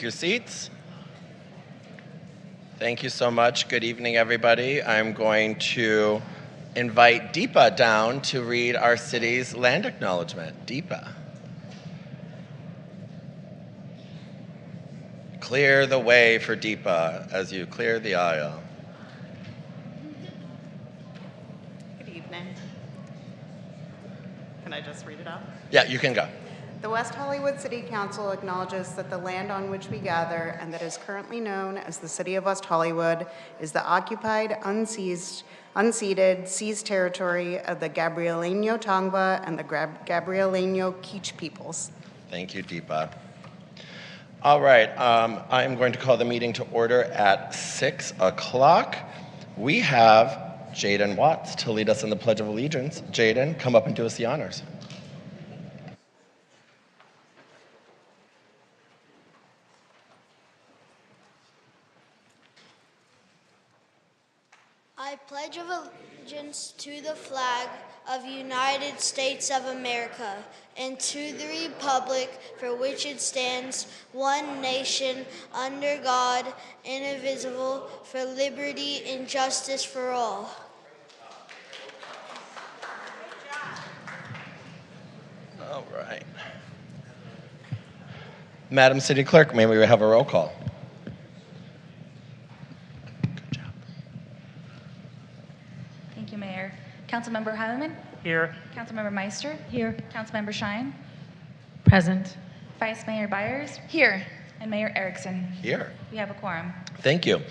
take your seats. Thank you so much. Good evening, everybody. I'm going to invite Deepa down to read our city's land acknowledgement. Deepa. Clear the way for Deepa as you clear the aisle. Good evening. Can I just read it out? Yeah, you can go. The West Hollywood City Council acknowledges that the land on which we gather and that is currently known as the City of West Hollywood is the occupied, unceded, seized territory of the Gabrielino Tongva and the Gabrielino Kizh peoples. Thank you, Deepa. All right, I am going to call the meeting to order at 6 o'clock. We have Jaden Watts to lead us in the Pledge of Allegiance. Jaden, come up and do us the honors. I pledge of allegiance to the flag of the United States of America and to the republic for which it stands, one nation, under God, indivisible, for liberty and justice for all. All right. Madam City Clerk, may we have a roll call? Good job. Thank you, Mayor. Councilmember Heilemann? Here. Councilmember Meister? Here. Councilmember Shine? Present. Vice Mayor Byers? Here. And Mayor Erickson? Here. We have a quorum. Thank you.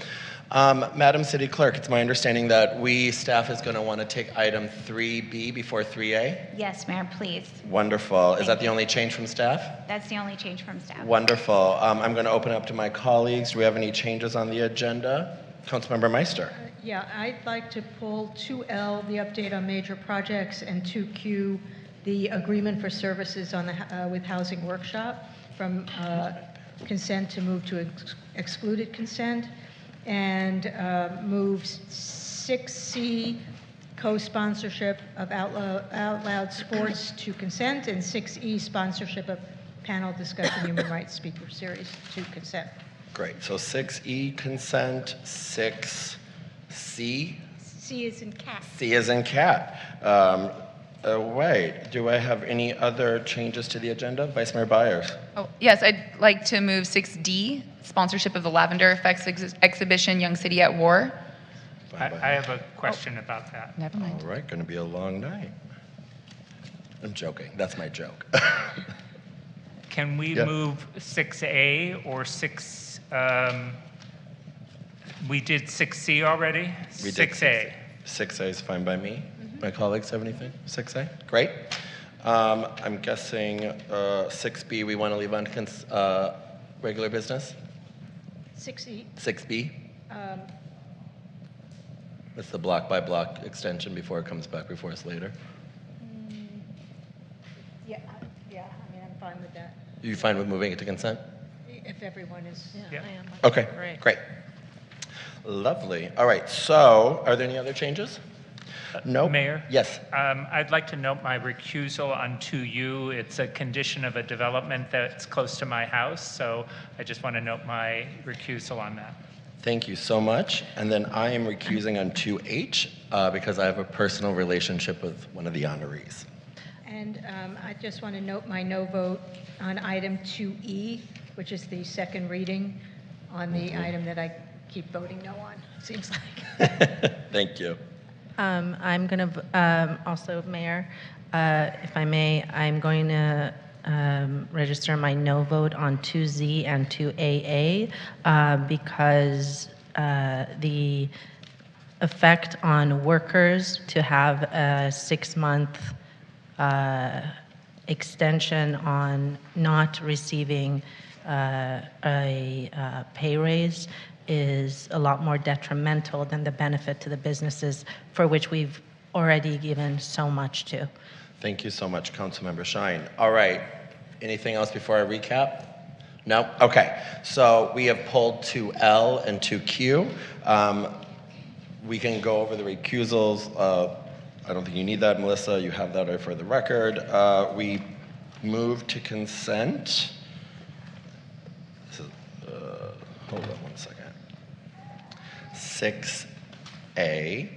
Madam City Clerk, it's my understanding that staff is going to want to take item 3B before 3A. Yes, Mayor, please. Wonderful. Is Thank that the you. only change from staff? That's the only change from staff. Wonderful. I'm going to open up to my colleagues. Do we have any changes on the agenda? Councilmember Meister. Yeah, I'd like to pull 2L, the update on major projects, and 2Q, the agreement for services on the with housing workshop, from consent to move to excluded consent, and move 6C, co-sponsorship of Out Loud Sports to consent, and 6E, sponsorship of panel discussion human rights speaker series to consent. Great. So 6E consent, 6C. C is in cat. C is in cat. Wait, do I have any other changes to the agenda? Vice Mayor Byers. Oh, yes, I'd like to move 6D, sponsorship of the Lavender Effects exhibition, Young City at War. I have a question about that. Never mind. All right, going to be a long night. I'm joking. That's my joke. Can we Yeah. move 6A or 6, we did 6C already? We did 6A. 6A is fine by me. My colleagues have anything? 6A? Great. I'm guessing 6B we want to leave on regular business? 6E. 6B? It's the block by block extension before it comes back before us later. Yeah, I mean, I'm fine with that. You fine with moving it to consent? If everyone is, Yeah. I am. Okay, great. Lovely. All right, so are there any other changes? No. Mayor? Yes. I'd like to note my recusal on 2U. It's a condition of a development that's close to my house, so I just want to note my recusal on that. Thank you so much. And then I am recusing on 2H because I have a personal relationship with one of the honorees. And I just want to note my no vote on item 2E, which is the second reading on the item that I keep voting no on, it seems like. Thank you. I'm going to, also, Mayor, if I may, I'm going to register my no vote on 2Z and 2AA because the effect on workers to have a 6-month extension on not receiving a pay raise is a lot more detrimental than the benefit to the businesses for which we've already given so much to. Thank you so much, Councilmember Shine. All right, anything else before I recap? No? Okay, so we have pulled 2L and 2Q. We can go over the recusals. I don't think you need that, Melissa. You have that for the record. We move to consent. This is hold on one second. 6A,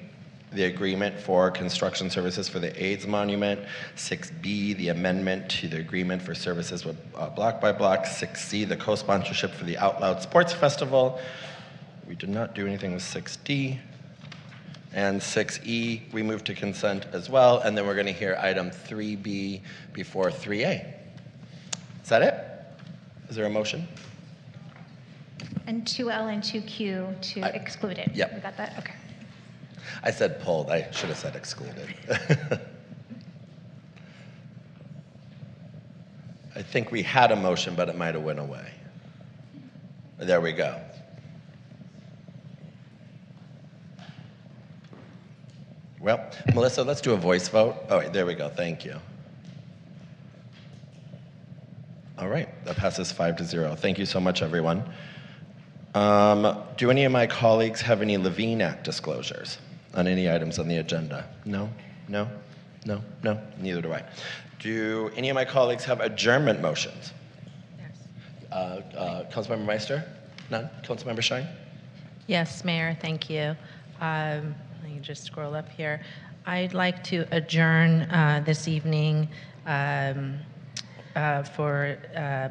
the agreement for construction services for the AIDS monument. 6B, the amendment to the agreement for services with Block by Block. 6C, the co-sponsorship for the Out Loud Sports Festival. We did not do anything with 6D. And 6E, we moved to consent as well, and then we're going to hear item 3B before 3A. Is that it? Is there a motion? And 2L and 2Q to excluded. Yep. We got that? Okay. I said pulled. I should have said excluded. I think we had a motion, but it might have went away. There we go. Well, Melissa, let's do a voice vote. Oh, wait, there we go. Thank you. All right, that passes 5-0. Thank you so much, everyone. Do any of my colleagues have any Levine Act disclosures on any items on the agenda? No? No? No? No? Neither do I. Do any of my colleagues have adjournment motions? Yes. Councilmember Meister? None? Councilmember Shine? Yes, Mayor, thank you. Let me just scroll up here. I'd like to adjourn this evening for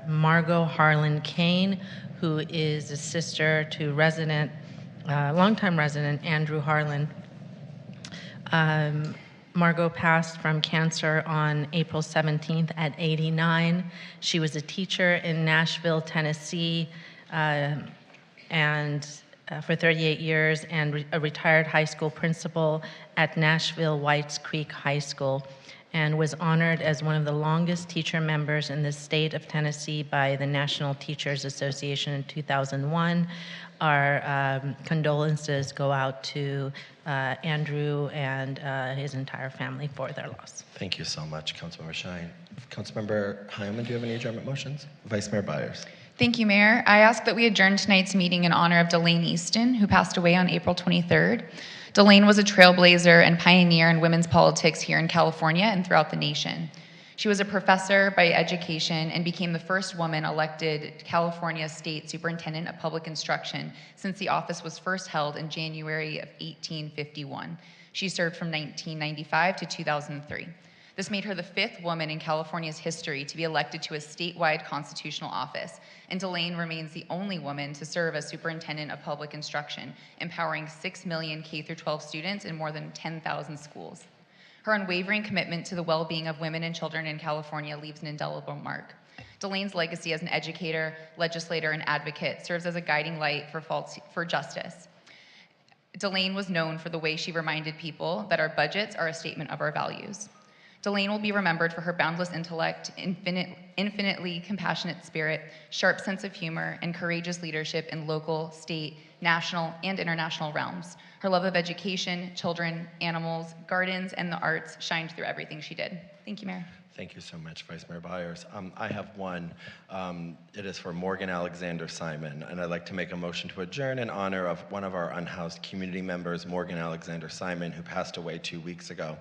Margot Harlan Kane, who is a sister to longtime resident Andrew Harlan. Margot passed from cancer on April 17th at 89. She was a teacher in Nashville, Tennessee, and for 38 years, and a retired high school principal at Nashville Whites Creek High School, and was honored as one of the longest teacher members in the state of Tennessee by the National Teachers Association in 2001. Our condolences go out to Andrew and his entire family for their loss. Thank you so much, Councilmember Shine. Councilmember Hyman, do you have any adjournment motions? Vice Mayor Byers. Thank you, Mayor. I ask that we adjourn tonight's meeting in honor of Delane Easton, who passed away on April 23rd. Delane was a trailblazer and pioneer in women's politics here in California and throughout the nation. She was a professor by education and became the first woman elected California State Superintendent of Public Instruction since the office was first held in January of 1851. She served from 1995 to 2003. This made her the 5th woman in California's history to be elected to a statewide constitutional office, and Delane remains the only woman to serve as superintendent of public instruction, empowering 6 million K-12 students in more than 10,000 schools. Her unwavering commitment to the well-being of women and children in California leaves an indelible mark. Delane's legacy as an educator, legislator, and advocate serves as a guiding light for justice. Delane was known for the way she reminded people that our budgets are a statement of our values. Delane will be remembered for her boundless intellect, infinitely compassionate spirit, sharp sense of humor, and courageous leadership in local, state, national, and international realms. Her love of education, children, animals, gardens, and the arts shined through everything she did. Thank you, Mayor. Thank you so much, Vice Mayor Byers. I have one. It is for Morgan Alexander Simon, and I'd like to make a motion to adjourn in honor of one of our unhoused community members, Morgan Alexander Simon, who passed away 2 weeks ago.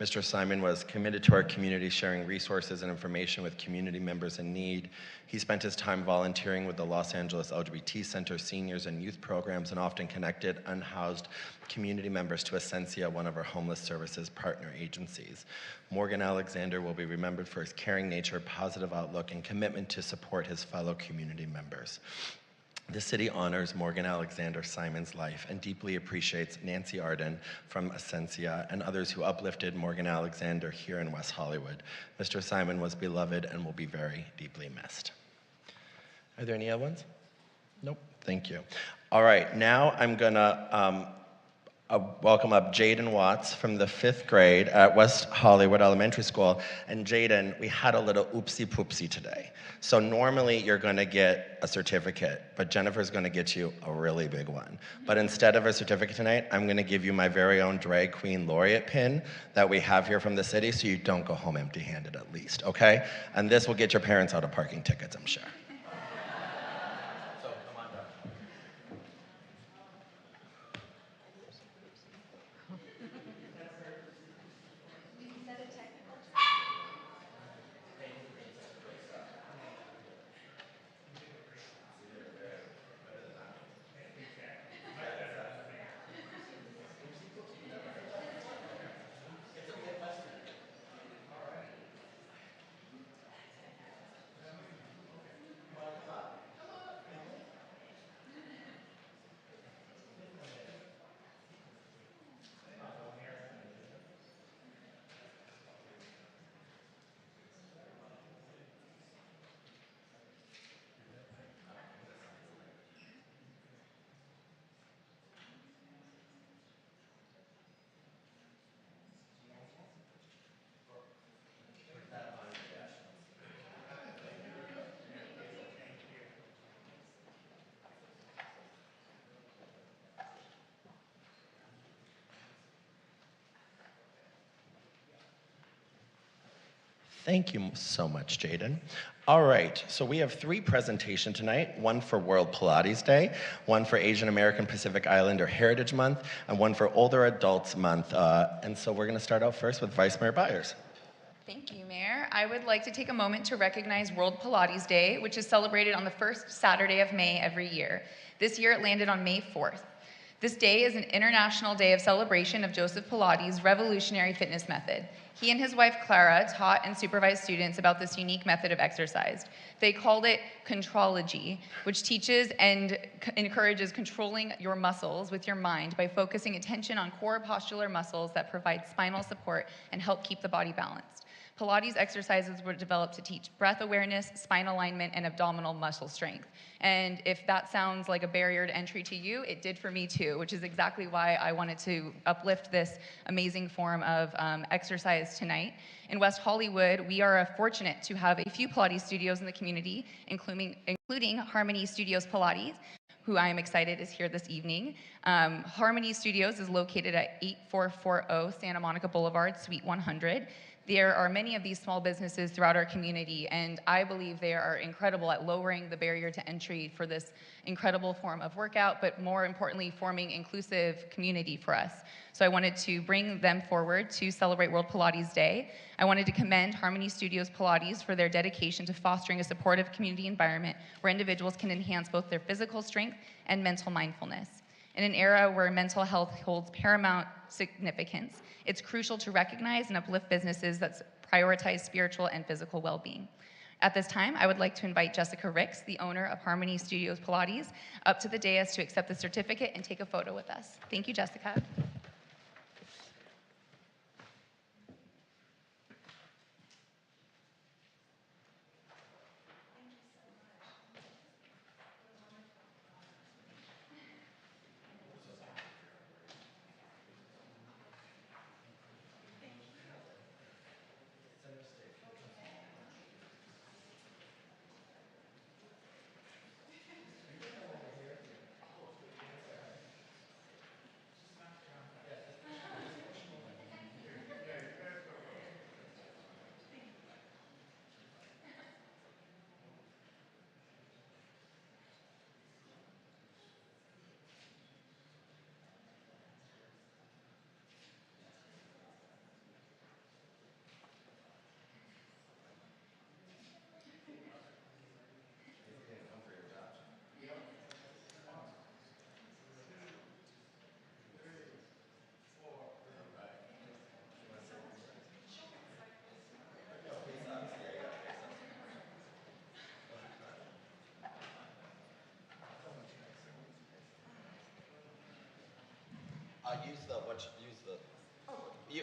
Mr. Simon was committed to our community, sharing resources and information with community members in need. He spent his time volunteering with the Los Angeles LGBT Center seniors and youth programs, and often connected unhoused community members to Essentia, one of our homeless services partner agencies. Morgan Alexander will be remembered for his caring nature, positive outlook, and commitment to support his fellow community members. The city honors Morgan Alexander Simon's life and deeply appreciates Nancy Arden from Essentia and others who uplifted Morgan Alexander here in West Hollywood. Mr. Simon was beloved and will be very deeply missed. Are there any other ones? Nope, thank you. All right, now I'm gonna welcome up Jaden Watts from the 5th grade at West Hollywood Elementary School. And Jaden, we had a little oopsie poopsie today. So normally you're gonna get a certificate, but Jennifer's gonna get you a really big one. But instead of a certificate tonight, I'm gonna give you my very own drag queen laureate pin that we have here from the city, so you don't go home empty-handed at least, okay? And this will get your parents out of parking tickets, I'm sure. Thank you so much, Jaden. All right, so we have 3 presentations tonight, one for World Pilates Day, one for Asian American Pacific Islander Heritage Month, and one for Older Adults Month. And so we're gonna start out first with Vice Mayor Byers. Thank you, Mayor. I would like to take a moment to recognize World Pilates Day, which is celebrated on the first Saturday of May every year. This year it landed on May 4th. This day is an international day of celebration of Joseph Pilates' revolutionary fitness method. He and his wife Clara taught and supervised students about this unique method of exercise. They called it contrology, which teaches and encourages controlling your muscles with your mind by focusing attention on core postular muscles that provide spinal support and help keep the body balanced. Pilates exercises were developed to teach breath awareness, spine alignment, and abdominal muscle strength. And if that sounds like a barrier to entry to you, it did for me too, which is exactly why I wanted to uplift this amazing form of exercise tonight. In West Hollywood, we are fortunate to have a few Pilates studios in the community, including Harmony Studios Pilates, who I am excited is here this evening. Harmony Studios is located at 8440 Santa Monica Boulevard, Suite 100. There are many of these small businesses throughout our community, and I believe they are incredible at lowering the barrier to entry for this incredible form of workout, but more importantly, forming inclusive community for us. So I wanted to bring them forward to celebrate World Pilates Day. I wanted to commend Harmony Studios Pilates for their dedication to fostering a supportive community environment where individuals can enhance both their physical strength and mental mindfulness. In an era where mental health holds paramount significance, it's crucial to recognize and uplift businesses that prioritize spiritual and physical well-being. At this time, I would like to invite Jessica Ricks, the owner of Harmony Studios Pilates, up to the dais to accept the certificate and take a photo with us. Thank you, Jessica.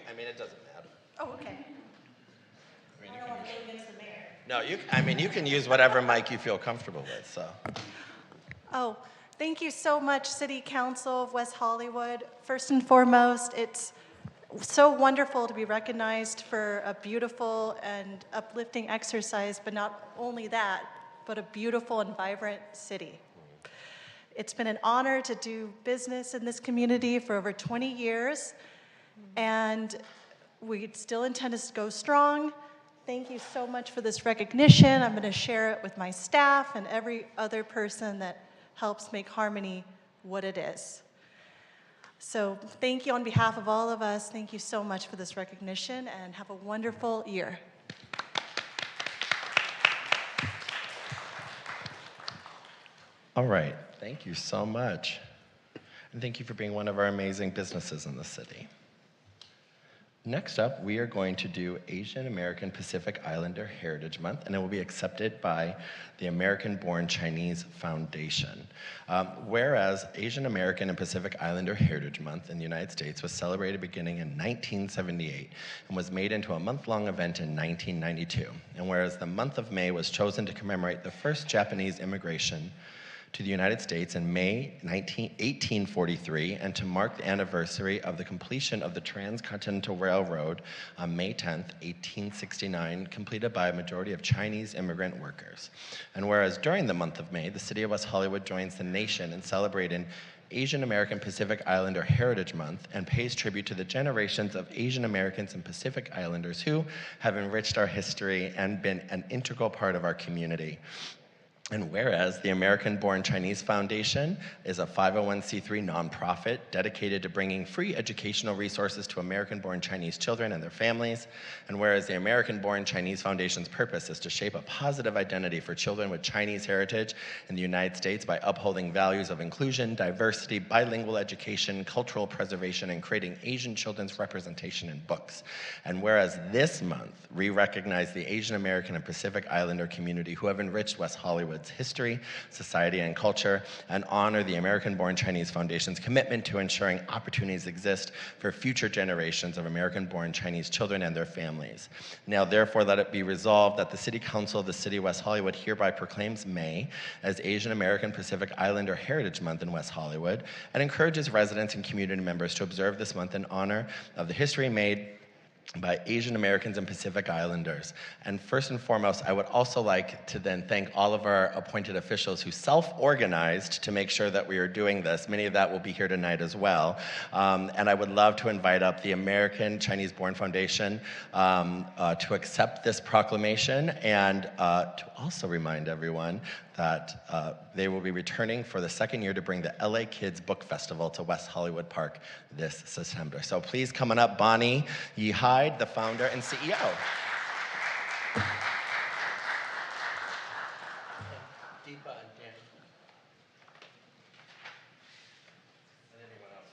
I mean, it doesn't matter. Oh, okay. I mean, you can use, no, you can use whatever mic you feel comfortable with, so. Oh, thank you so much, City Council of West Hollywood. First and foremost, it's so wonderful to be recognized for a beautiful and uplifting exercise, but not only that, but a beautiful and vibrant city. It's been an honor to do business in this community for over 20 years, and we still intend to go strong. Thank you so much for this recognition. I'm going to share it with my staff and every other person that helps make Harmony what it is. So thank you on behalf of all of us. Thank you so much for this recognition, and have a wonderful year. All right, thank you so much. And thank you for being one of our amazing businesses in the city. Next up, we are going to do Asian American Pacific Islander Heritage Month, and it will be accepted by the American-born Chinese Foundation. Whereas Asian American and Pacific Islander Heritage Month in the United States was celebrated beginning in 1978 and was made into a month-long event in 1992. And whereas the month of May was chosen to commemorate the first Japanese immigration to the United States in May 1843, and to mark the anniversary of the completion of the Transcontinental Railroad on May 10th, 1869, completed by a majority of Chinese immigrant workers. And whereas during the month of May, the city of West Hollywood joins the nation in celebrating Asian American Pacific Islander Heritage Month and pays tribute to the generations of Asian Americans and Pacific Islanders who have enriched our history and been an integral part of our community. And whereas the American-Born Chinese Foundation is a 501c3 nonprofit dedicated to bringing free educational resources to American-born Chinese children and their families, and whereas the American-Born Chinese Foundation's purpose is to shape a positive identity for children with Chinese heritage in the United States by upholding values of inclusion, diversity, bilingual education, cultural preservation, and creating Asian children's representation in books. And whereas this month, we recognize the Asian American and Pacific Islander community who have enriched West Hollywood history, society, and culture, and honor the American-Born Chinese Foundation's commitment to ensuring opportunities exist for future generations of American-born Chinese children and their families. Now, therefore, let it be resolved that the City Council of the City of West Hollywood hereby proclaims May as Asian American Pacific Islander Heritage Month in West Hollywood and encourages residents and community members to observe this month in honor of the history made by Asian Americans and Pacific Islanders. And first and foremost, I would also like to then thank all of our appointed officials who self-organized to make sure that we are doing this. Many of that will be here tonight as well. And I would love to invite up the American Chinese Born Foundation to accept this proclamation and to also remind everyone that they will be returning for the second year to bring the LA Kids Book Festival to West Hollywood Park this September. So please come on up, Bonnie Yee Hyde, the founder and CEO. Deepa and Dan. And anyone else.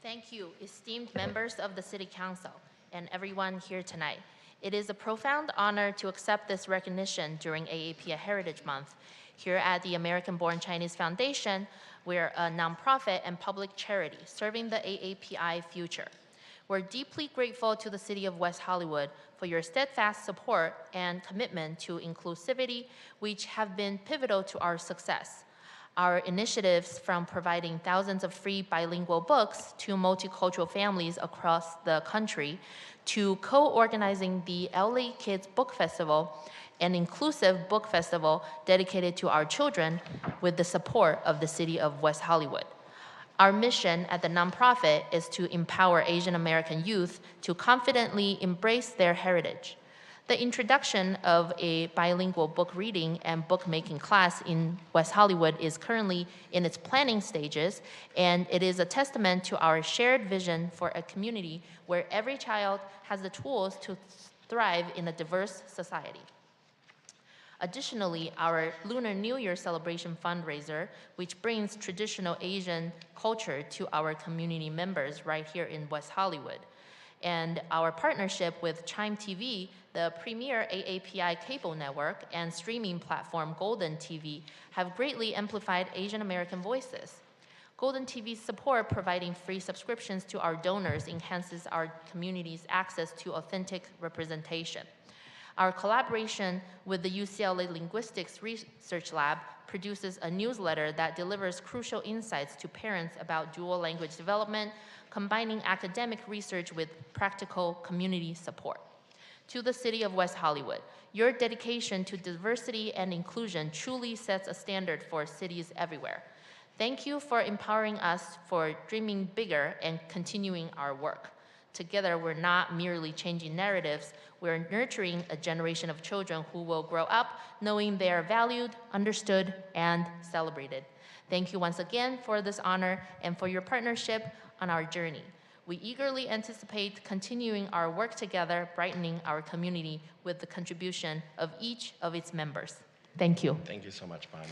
Thank you, esteemed members of the City Council and everyone here tonight. It is a profound honor to accept this recognition during AAPI Heritage Month. Here at the American-Born Chinese Foundation, we're a nonprofit and public charity serving the AAPI future. We're deeply grateful to the City of West Hollywood for your steadfast support and commitment to inclusivity, which have been pivotal to our success. Our initiatives, from providing thousands of free bilingual books to multicultural families across the country, to co-organizing the LA Kids Book Festival, an inclusive book festival dedicated to our children with the support of the City of West Hollywood. Our mission at the nonprofit is to empower Asian American youth to confidently embrace their heritage. The introduction of a bilingual book reading and bookmaking class in West Hollywood is currently in its planning stages, and it is a testament to our shared vision for a community where every child has the tools to thrive in a diverse society. Additionally, our Lunar New Year celebration fundraiser, which brings traditional Asian culture to our community members right here in West Hollywood, and our partnership with Chime TV, the premier AAPI cable network, and streaming platform Golden TV have greatly amplified Asian American voices. Golden TV's support providing free subscriptions to our donors enhances our community's access to authentic representation. Our collaboration with the UCLA Linguistics Research Lab produces a newsletter that delivers crucial insights to parents about dual language development, combining academic research with practical community support. To the City of West Hollywood, your dedication to diversity and inclusion truly sets a standard for cities everywhere. Thank you for empowering us for dreaming bigger and continuing our work. Together, we're not merely changing narratives, we're nurturing a generation of children who will grow up knowing they are valued, understood, and celebrated. Thank you once again for this honor and for your partnership on our journey. We eagerly anticipate continuing our work together, brightening our community with the contribution of each of its members. Thank you. Thank you so much, Bonnie.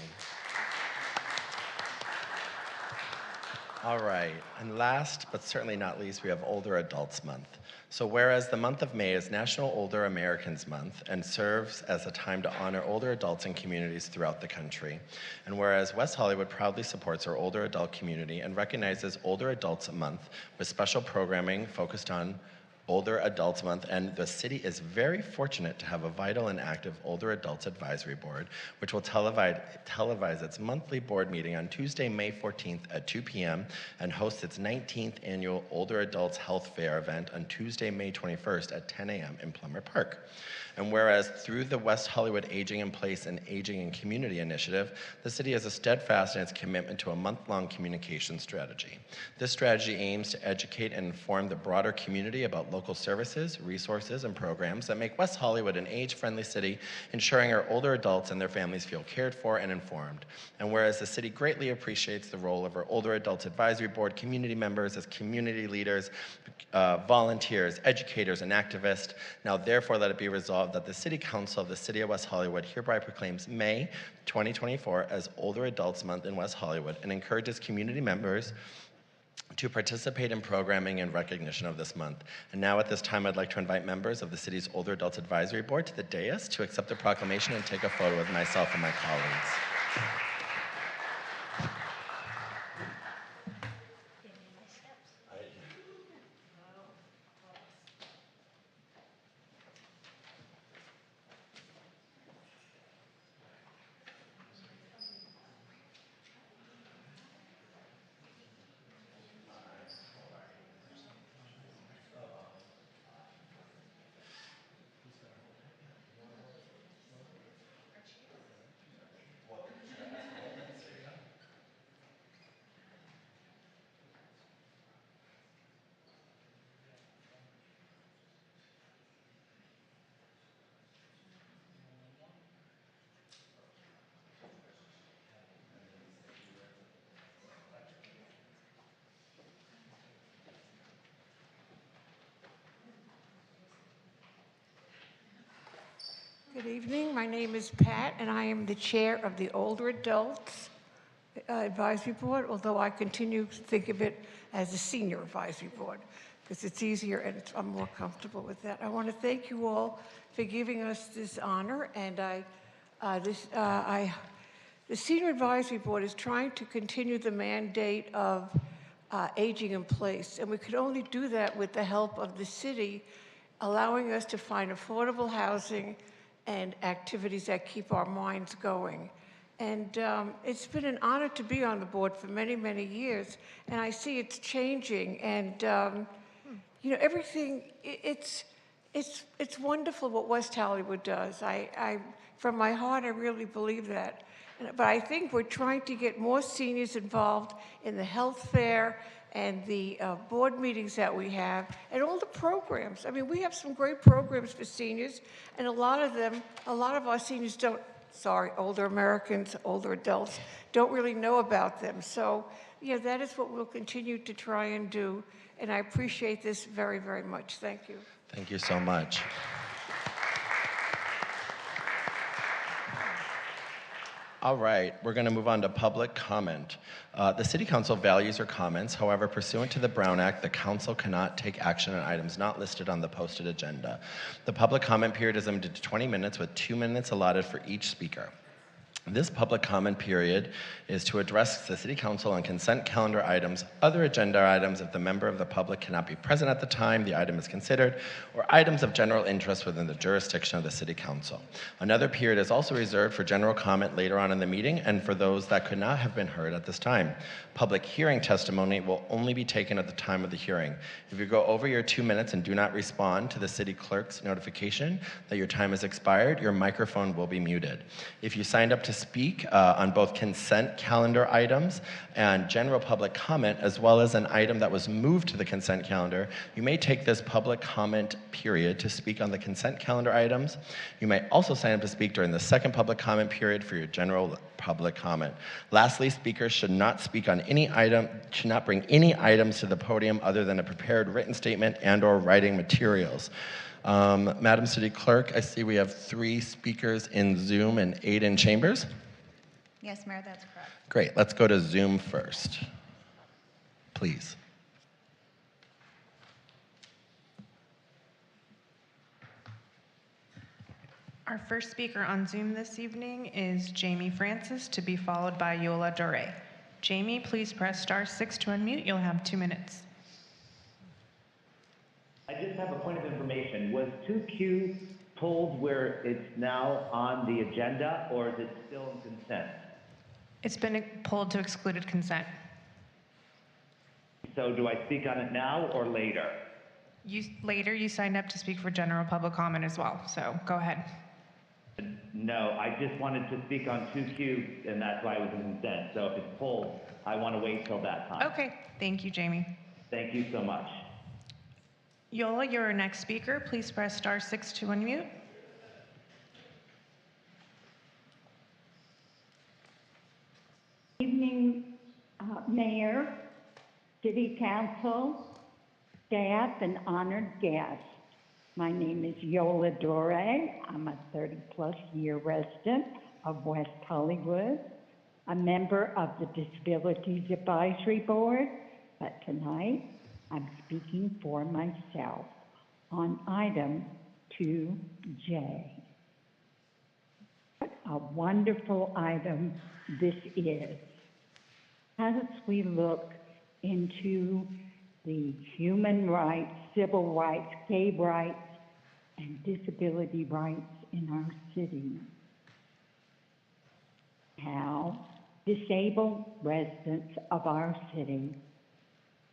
All right, and last but certainly not least, we have Older Adults Month. So whereas the month of May is National Older Americans Month and serves as a time to honor older adults in communities throughout the country, and whereas West Hollywood proudly supports our older adult community and recognizes Older Adults Month with special programming focused on Older Adults Month, and the city is very fortunate to have a vital and active Older Adults Advisory Board, which will televise its monthly board meeting on Tuesday, May 14th at 2 p.m. and host its 19th annual Older Adults Health Fair event on Tuesday, May 21st at 10 a.m. in Plummer Park. And whereas through the West Hollywood Aging in Place and Aging in Community Initiative, the city is steadfast in its commitment to a month-long communication strategy. This strategy aims to educate and inform the broader community about local services, resources, and programs that make West Hollywood an age-friendly city, ensuring our older adults and their families feel cared for and informed. And whereas the city greatly appreciates the role of our Older Adults Advisory Board community members as community leaders, volunteers, educators, and activists, now therefore let it be resolved that the City Council of the City of West Hollywood hereby proclaims May 2024 as Older Adults Month in West Hollywood and encourages community members to participate in programming in recognition of this month. And now at this time, I'd like to invite members of the city's Older Adults Advisory Board to the dais to accept the proclamation and take a photo with myself and my colleagues. Good evening. My name is Pat, and I am the chair of the Older Adults Advisory Board, although I continue to think of it as a Senior Advisory Board because it's easier and I'm more comfortable with that. I want to thank you all for giving us this honor, and the Senior Advisory Board is trying to continue the mandate of aging in place, and we could only do that with the help of the city, allowing us to find affordable housing and activities that keep our minds going. And it's been an honor to be on the board for many, many years, and I see it's changing. And you know, everything. It's wonderful what West Hollywood does. From my heart, I really believe that. But I think we're trying to get more seniors involved in the health fair and the board meetings that we have, and all the programs. I mean, we have some great programs for seniors, and a lot of our seniors older Americans, older adults, don't really know about them. So, yeah, that is what we'll continue to try and do, and I appreciate this very, very much. Thank you. Thank you so much. All right, we're going to move on to public comment. The City Council values your comments. However, pursuant to the Brown Act, the Council cannot take action on items not listed on the posted agenda. The public comment period is limited to 20 minutes with 2 minutes allotted for each speaker. This public comment period is to address the City Council on consent calendar items, other agenda items if the member of the public cannot be present at the time the item is considered, or items of general interest within the jurisdiction of the City Council. Another period is also reserved for general comment later on in the meeting and for those that could not have been heard at this time. Public hearing testimony will only be taken at the time of the hearing. If you go over your 2 minutes and do not respond to the City Clerk's notification that your time has expired, your microphone will be muted. If you signed up to speak on both consent calendar items and general public comment, as well as an item that was moved to the consent calendar, you may take this public comment period to speak on the consent calendar items. You may also sign up to speak during the second public comment period for your general public comment. Lastly, speakers should not speak on any item, should not bring any items to the podium other than a prepared written statement and/or writing materials. Madam City Clerk, I see we have 3 speakers in Zoom and 8 in chambers. Yes, Mayor, that's correct. Great, let's go to Zoom first, please. Our first speaker on Zoom this evening is Jamie Francis, to be followed by Yola Dore. Jamie, please press *6 to unmute. You'll have 2 minutes. I just have a point of information. Was 2Q pulled where it's now on the agenda, or is it still in consent? It's been pulled to excluded consent. So do I speak on it now or later? Later, you signed up to speak for general public comment as well, so go ahead. No, I just wanted to speak on 2Q, and that's why it was in consent. So if it's pulled, I want to wait till that time. Okay, thank you, Jamie. Thank you so much. Yola, you're our next speaker. Please press *6 to unmute. Evening, Mayor, City Council, staff, and honored guests. My name is Yola Dore. I'm a 30-plus year resident of West Hollywood, a member of the Disabilities Advisory Board, but tonight I'm speaking for myself on item 2J. What a wonderful item this is. As we look into the human rights, civil rights, gay rights, and disability rights in our city, how disabled residents of our city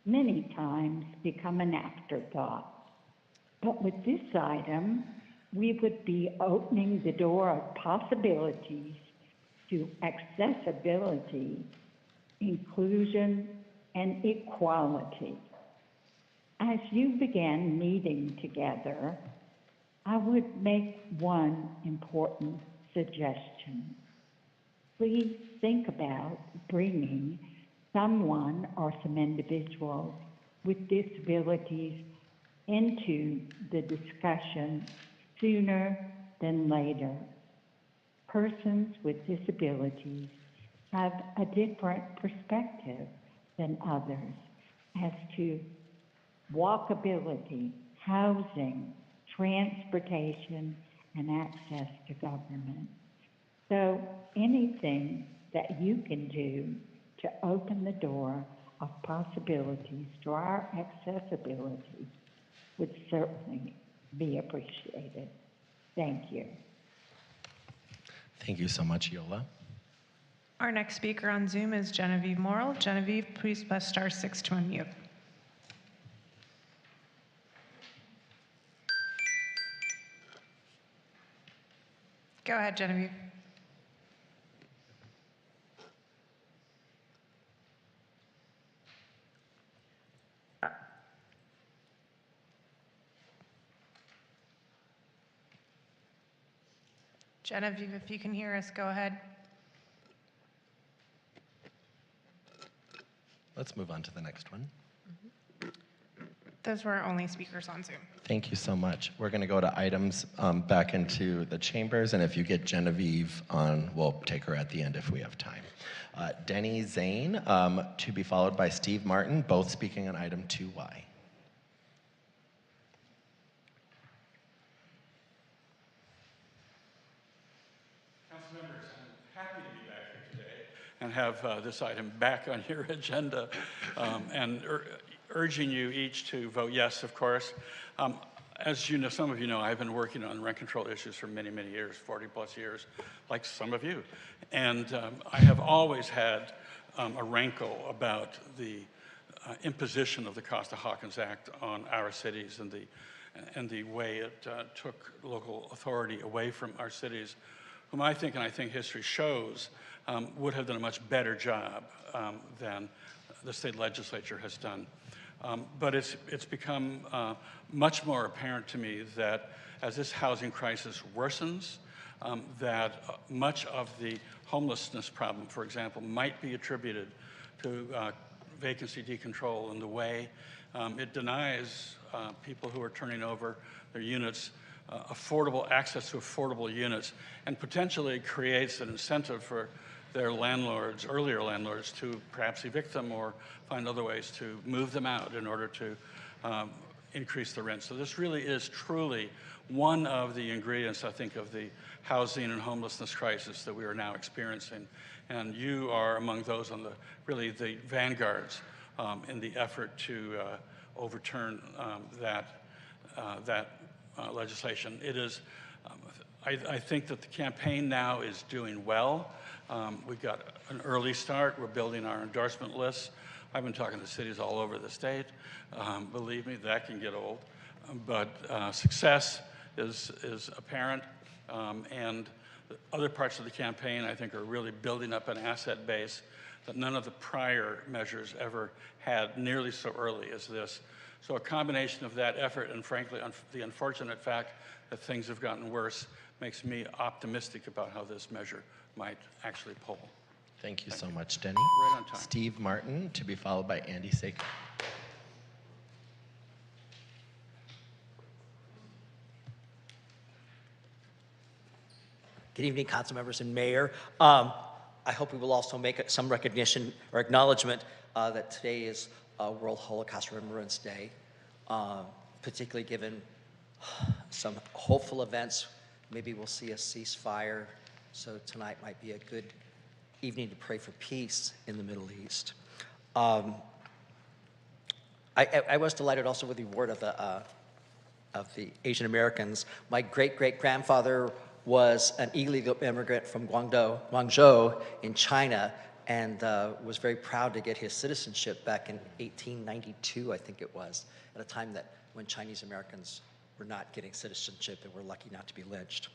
many times become an afterthought. But with this item, we would be opening the door of possibilities to accessibility, inclusion, and equality. As you begin meeting together, I would make one important suggestion. Please think about bringing someone or some individuals with disabilities into the discussion sooner than later. Persons with disabilities have a different perspective than others as to walkability, housing, transportation, and access to government. So anything that you can do to open the door of possibilities to our accessibility would certainly be appreciated. Thank you. Thank you so much, Yola. Our next speaker on Zoom is Genevieve Morrill. Genevieve, please press *6 to unmute. Go ahead, Genevieve. Genevieve, if you can hear us, go ahead. Let's move on to the next one. Those were our only speakers on Zoom. Thank you so much. We're going to go to items back into the chambers, and if you get Genevieve on, we'll take her at the end if we have time. Denny Zane, to be followed by Steve Martin, both speaking on item 2Y. And have this item back on your agenda, and urging you each to vote yes, of course. As you know, some of you know, I've been working on rent control issues for many, many years, 40+ years, like some of you. And I have always had a rankle about the imposition of the Costa-Hawkins Act on our cities and the way it took local authority away from our cities whom I think, and I think history shows, would have done a much better job than the state legislature has done. But it's become much more apparent to me that as this housing crisis worsens, that much of the homelessness problem, for example, might be attributed to vacancy decontrol and the way it denies people who are turning over their units affordable access to affordable units, and potentially creates an incentive for their landlords, earlier landlords, to perhaps evict them or find other ways to move them out in order to increase the rent. So this really is truly one of the ingredients, I think, of the housing and homelessness crisis that we are now experiencing. And you are among those on the really the vanguards in the effort to overturn that legislation. It is, I think that the campaign now is doing well. We got an early start. We're building our endorsement lists. I've been talking to cities all over the state. Believe me, that can get old. But success is apparent. And the other parts of the campaign, I think, are really building up an asset base that none of the prior measures ever had nearly so early as this. So a combination of that effort and, frankly, the unfortunate fact that things have gotten worse makes me optimistic about how this measure might actually pull. Thank you so much, Denny. Right on time. Steve Martin, to be followed by Andy Saker. Good evening, council members and mayor. I hope we will also make some recognition or acknowledgement that today is World Holocaust Remembrance Day, particularly given some hopeful events. Maybe we'll see a ceasefire, so tonight might be a good evening to pray for peace in the Middle East. I was delighted also with the award of the Asian Americans. My great-great-grandfather was an illegal immigrant from Guangzhou in China, and was very proud to get his citizenship back in 1892, I think it was, at a time that when Chinese Americans were not getting citizenship and were lucky not to be lynched.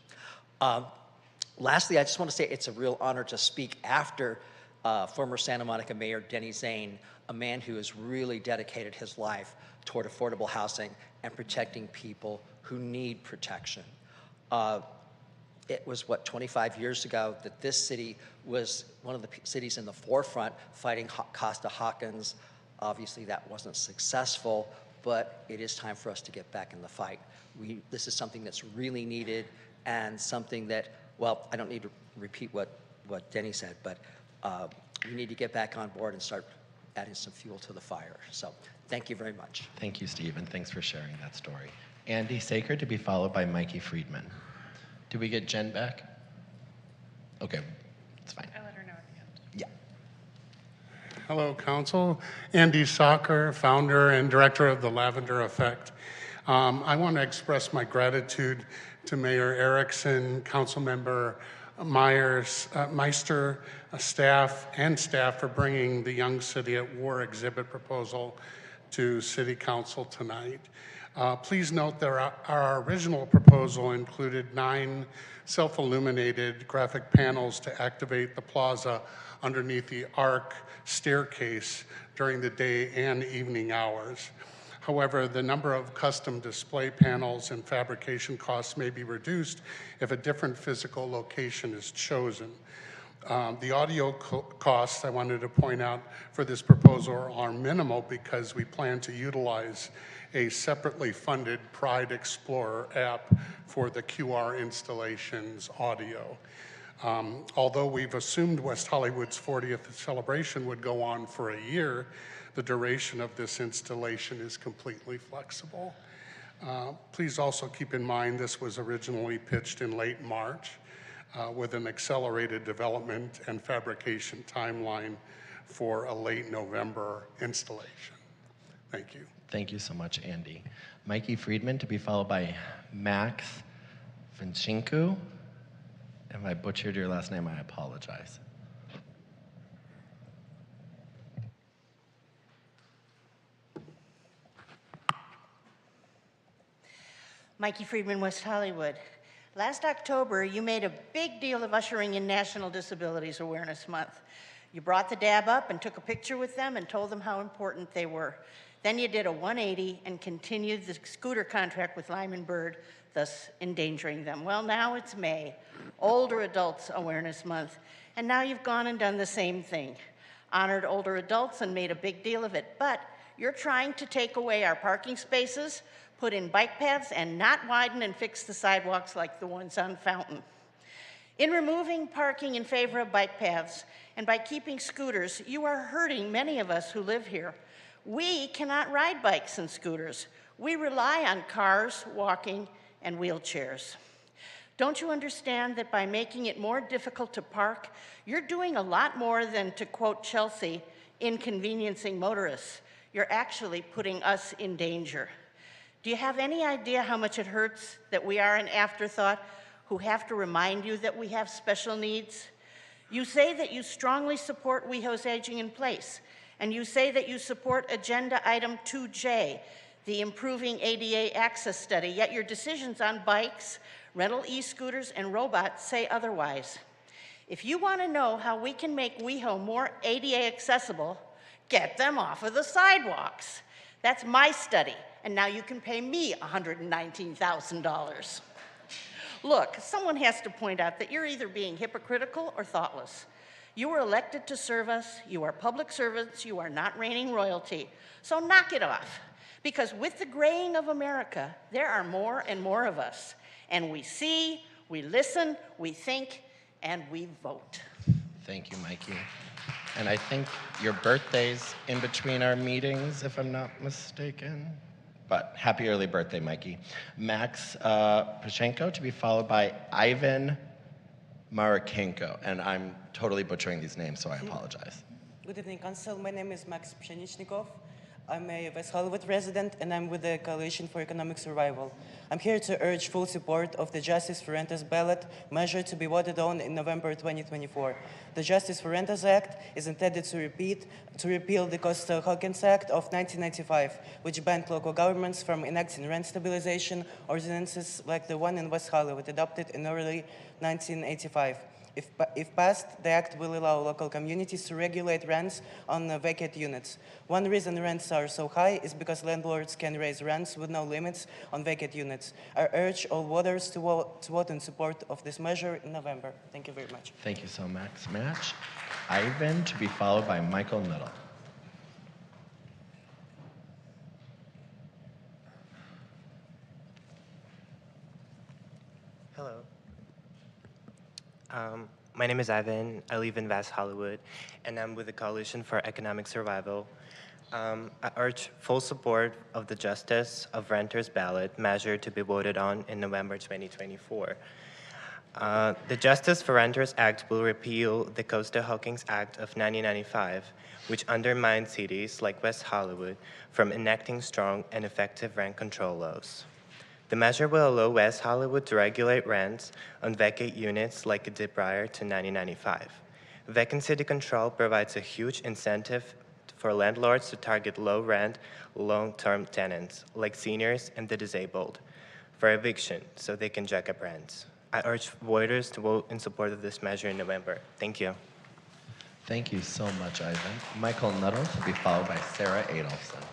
Lastly, I just want to say it's a real honor to speak after former Santa Monica Mayor Denny Zane, a man who has really dedicated his life toward affordable housing and protecting people who need protection. It was, 25 years ago that this city was one of the cities in the forefront fighting Costa-Hawkins. Obviously, that wasn't successful, but it is time for us to get back in the fight. This is something that's really needed and something that, well, I don't need to repeat what Denny said, but we need to get back on board and start adding some fuel to the fire. So thank you very much. Thank you, Steve, and thanks for sharing that story. Andy Saker, to be followed by Mikey Friedman. Did we get Jen back? Okay, it's fine. I let her know at the end. Yeah. Hello, Council. Andy Saker, founder and director of the Lavender Effect. I want to express my gratitude to Mayor Erickson, Councilmember Meister, staff for bringing the Young City at War exhibit proposal to City Council tonight. Please note that our original proposal included 9 self-illuminated graphic panels to activate the plaza underneath the arc staircase during the day and evening hours. However, the number of custom display panels and fabrication costs may be reduced if a different physical location is chosen. The audio costs, I wanted to point out, for this proposal are minimal because we plan to utilize a separately funded Pride Explorer app for the QR installation's audio. Although we've assumed West Hollywood's 40th celebration would go on for a year, the duration of this installation is completely flexible. Please also keep in mind this was originally pitched in late March with an accelerated development and fabrication timeline for a late November installation. Thank you. Thank you so much, Andy. Mikey Friedman, to be followed by Max Vincencu. If I butchered your last name, I apologize. Mikey Friedman, West Hollywood. Last October, you made a big deal of ushering in National Disabilities Awareness Month. You brought the DAB up and took a picture with them and told them how important they were. Then you did a 180 and continued the scooter contract with Lyman Bird, thus endangering them. Well, now it's May, Older Adults Awareness Month, and now you've gone and done the same thing. Honored older adults and made a big deal of it, but you're trying to take away our parking spaces, put in bike paths, and not widen and fix the sidewalks like the ones on Fountain. In removing parking in favor of bike paths and by keeping scooters, you are hurting many of us who live here. We cannot ride bikes and scooters. We rely on cars, walking, and wheelchairs. Don't you understand that by making it more difficult to park, you're doing a lot more than, to quote Chelsea, inconveniencing motorists? You're actually putting us in danger. Do you have any idea how much it hurts that we are an afterthought who have to remind you that we have special needs? You say that you strongly support WeHo's Aging in Place, and you say that you support Agenda Item 2J, the Improving ADA Access Study, yet your decisions on bikes, rental e-scooters, and robots say otherwise. If you want to know how we can make WeHo more ADA accessible, get them off of the sidewalks. That's my study, and now you can pay me $119,000. Look, someone has to point out that you're either being hypocritical or thoughtless. You were elected to serve us, you are public servants, you are not reigning royalty. So knock it off, because with the graying of America, there are more and more of us. And we see, we listen, we think, and we vote. Thank you, Mikey. And I think your birthday's in between our meetings, if I'm not mistaken. But happy early birthday, Mikey. Max Pashenko, to be followed by Ivan Marakenko. And I'm totally butchering these names, so I apologize. Good evening, Council. My name is Max Pshenichnikov. I'm a West Hollywood resident, and I'm with the Coalition for Economic Survival. I'm here to urge full support of the Justice for Renters ballot measure to be voted on in November 2024. The Justice for Renters Act is intended to repeal the Costa-Hawkins Act of 1995, which banned local governments from enacting rent stabilization ordinances like the one in West Hollywood, adopted in early 1985. If passed, the act will allow local communities to regulate rents on vacant units. One reason rents are so high is because landlords can raise rents with no limits on vacant units. I urge all voters to vote in support of this measure in November. Thank you very much. Thank you so much, Max. Ivan, to be followed by Michael Nuttall. Hello. My name is Ivan. I live in West Hollywood, and I'm with the Coalition for Economic Survival. I urge full support of the Justice of Renters ballot measure to be voted on in November 2024. The Justice for Renters Act will repeal the Costa-Hawkins Act of 1995, which undermines cities like West Hollywood from enacting strong and effective rent control laws. The measure will allow West Hollywood to regulate rents on vacant units like it did prior to 1995. Vacancy control provides a huge incentive for landlords to target low-rent, long-term tenants, like seniors and the disabled, for eviction so they can jack up rents. I urge voters to vote in support of this measure in November. Thank you. Thank you so much, Ivan. Michael Nuttall, to be followed by Sarah Adolphson.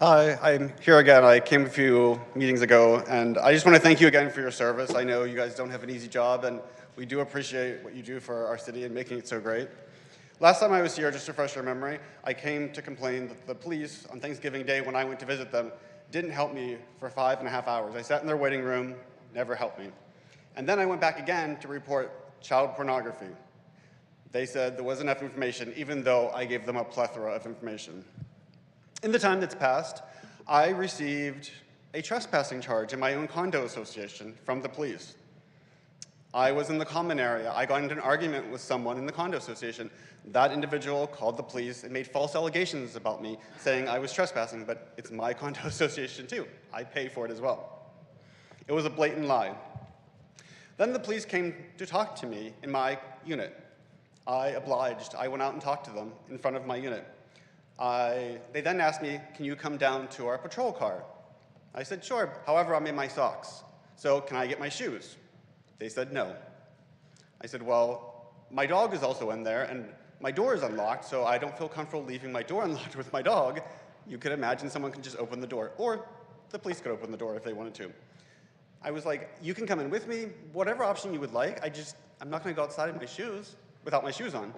Hi, I'm here again. I came a few meetings ago, and I just want to thank you again for your service. I know you guys don't have an easy job, and we do appreciate what you do for our city and making it so great. Last time I was here, just to refresh your memory, I came to complain that the police on Thanksgiving Day when I went to visit them didn't help me for 5.5 hours. I sat in their waiting room, never helped me. And then I went back again to report child pornography. They said there wasn't enough information, even though I gave them a plethora of information. In the time that's passed, I received a trespassing charge in my own condo association from the police. I was in the common area. I got into an argument with someone in the condo association. That individual called the police and made false allegations about me, saying I was trespassing, but it's my condo association too. I pay for it as well. It was a blatant lie. Then the police came to talk to me in my unit. I obliged. I went out and talked to them in front of my unit. They then asked me, can you come down to our patrol car? I said, sure. However, I'm in my socks. So can I get my shoes? They said no. I said, well, my dog is also in there, and my door is unlocked, so I don't feel comfortable leaving my door unlocked with my dog. You could imagine someone could just open the door, or the police could open the door if they wanted to. I was like, you can come in with me, whatever option you would like. I'm not going to go outside in my shoes without my shoes on.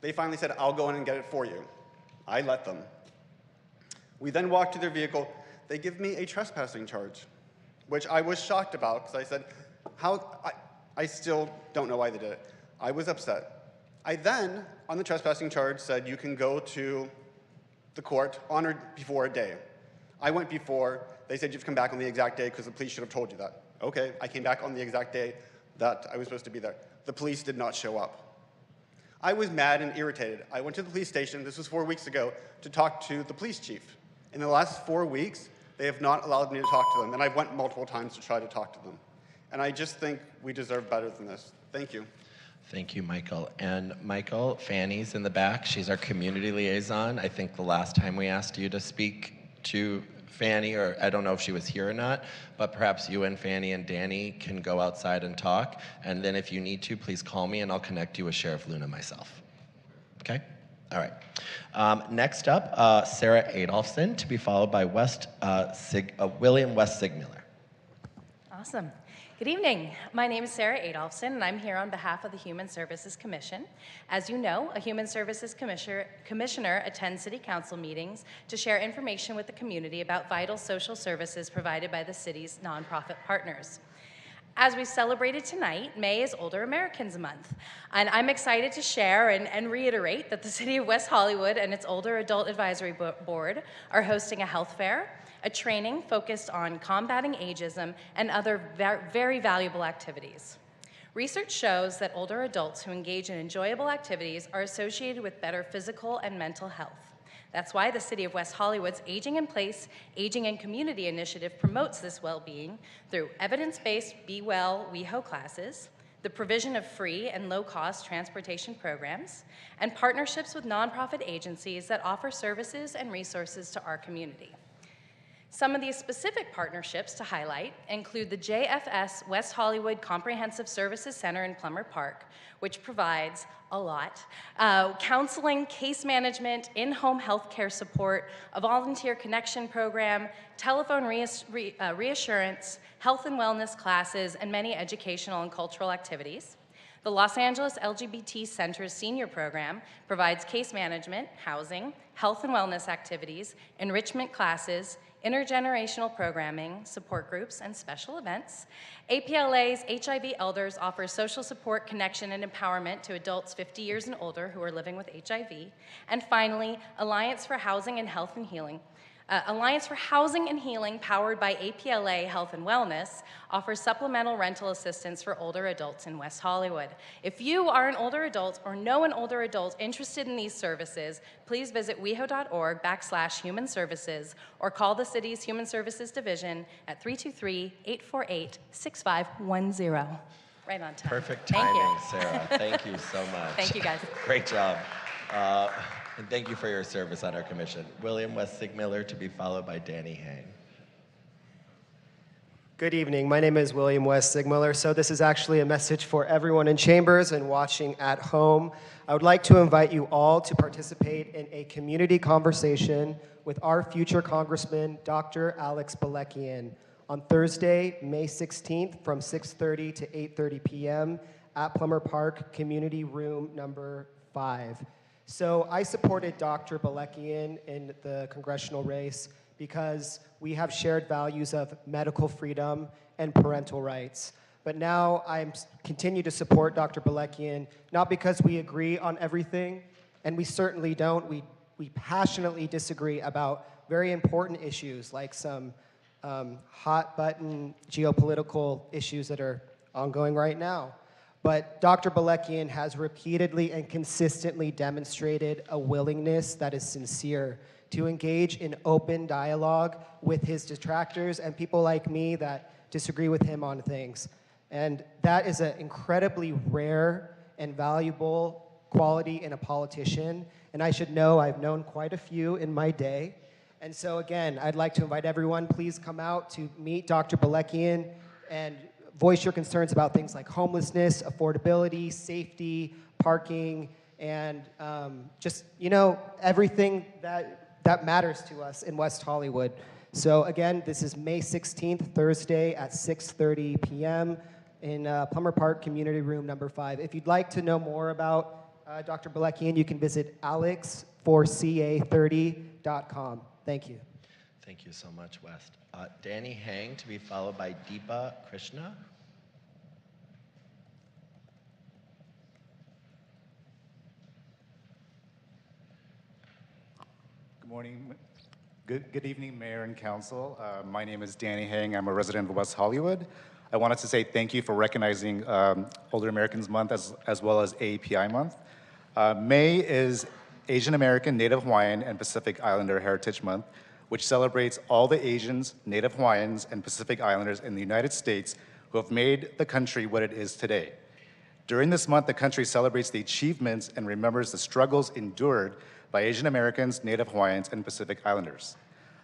They finally said, I'll go in and get it for you. I let them. We then walked to their vehicle. They give me a trespassing charge, which I was shocked about because I said, I still don't know why they did it. I was upset. I then, on the trespassing charge, said you can go to the court on or before a day. I went before. They said you've come back on the exact day because the police should have told you that. Okay, I came back on the exact day that I was supposed to be there. The police did not show up. I was mad and irritated. I went to the police station, this was 4 weeks ago, to talk to the police chief. In the last 4 weeks, they have not allowed me to talk to them, and I went multiple times to try to talk to them. And I just think we deserve better than this. Thank you. Thank you, Michael. And Michael, Fanny's in the back. She's our community liaison. I think the last time we asked you to speak to Fanny, or I don't know if she was here or not, but perhaps you and Fanny and Danny can go outside and talk. And then if you need to, please call me and I'll connect you with Sheriff Luna myself. Okay? All right. Next up, Sarah Adolphson, to be followed by William West Sigmiller. Awesome. Good evening. My name is Sarah Adolphson, and I'm here on behalf of the Human Services Commission. As you know, a Human Services Commissioner attends City Council meetings to share information with the community about vital social services provided by the city's nonprofit partners. As we celebrated tonight, May is Older Americans Month, and I'm excited to share and reiterate that the City of West Hollywood and its Older Adult Advisory Board are hosting a health fair, a training focused on combating ageism, and other very valuable activities. Research shows that older adults who engage in enjoyable activities are associated with better physical and mental health. That's why the City of West Hollywood's Aging in Place, Aging in Community initiative promotes this well-being through evidence-based Be Well, WeHo classes, the provision of free and low-cost transportation programs, and partnerships with nonprofit agencies that offer services and resources to our community. Some of these specific partnerships to highlight include the JFS West Hollywood Comprehensive Services Center in Plummer Park, which provides a lot, counseling, case management, in-home health care support, a volunteer connection program, telephone reassurance, health and wellness classes, and many educational and cultural activities. The Los Angeles LGBT Center's senior program provides case management, housing, health and wellness activities, enrichment classes, intergenerational programming, support groups, and special events. APLA's HIV Elders offers social support, connection, and empowerment to adults 50 years and older who are living with HIV. And finally, Alliance for Housing and Health and Healing. Alliance for Housing and Healing, powered by APLA Health and Wellness, offers supplemental rental assistance for older adults in West Hollywood. If you are an older adult or know an older adult interested in these services, please visit weho.org/human services or call the city's Human Services Division at 323-848-6510. Right on time. Perfect Thank timing, you. Sarah. Thank you so much. Thank you, guys. Great job. And thank you for your service on our commission. William West Sigmiller, to be followed by Danny Hain. Good evening. My name is William West Sigmiller. So this is actually a message for everyone in chambers and watching at home. I would like to invite you all to participate in a community conversation with our future Congressman, Dr. Alex Belekian, on Thursday, May 16th from 6:30 to 8:30 p.m. at Plummer Park, Community Room number 5. So I supported Dr. Belekian in the congressional race because we have shared values of medical freedom and parental rights. But now I continue to support Dr. Belekian, not because we agree on everything, and we certainly don't. We passionately disagree about very important issues like some hot-button geopolitical issues that are ongoing right now. But Dr. Belekian has repeatedly and consistently demonstrated a willingness that is sincere to engage in open dialogue with his detractors and people like me that disagree with him on things. And that is an incredibly rare and valuable quality in a politician. and I should know I've known quite a few in my day. And so again, I'd like to invite everyone, please come out to meet Dr. Belekian and voice your concerns about things like homelessness, affordability, safety, parking, and just, everything that matters to us in West Hollywood. So again, this is May 16th, Thursday at 6:30 p.m. in Plummer Park Community Room number 5. If you'd like to know more about Dr. Belekian, you can visit alex4ca30.com. Thank you. Thank you so much, West. Danny Hang to be followed by Deepa Krishna. Good morning. Good evening, Mayor and Council. My name is Danny Hang. I'm a resident of West Hollywood. I wanted to say thank you for recognizing Older Americans Month as well as AAPI Month. May is Asian American, Native Hawaiian, and Pacific Islander Heritage Month, which celebrates all the Asians, Native Hawaiians, and Pacific Islanders in the United States who have made the country what it is today. During this month, the country celebrates the achievements and remembers the struggles endured by Asian Americans, Native Hawaiians, and Pacific Islanders.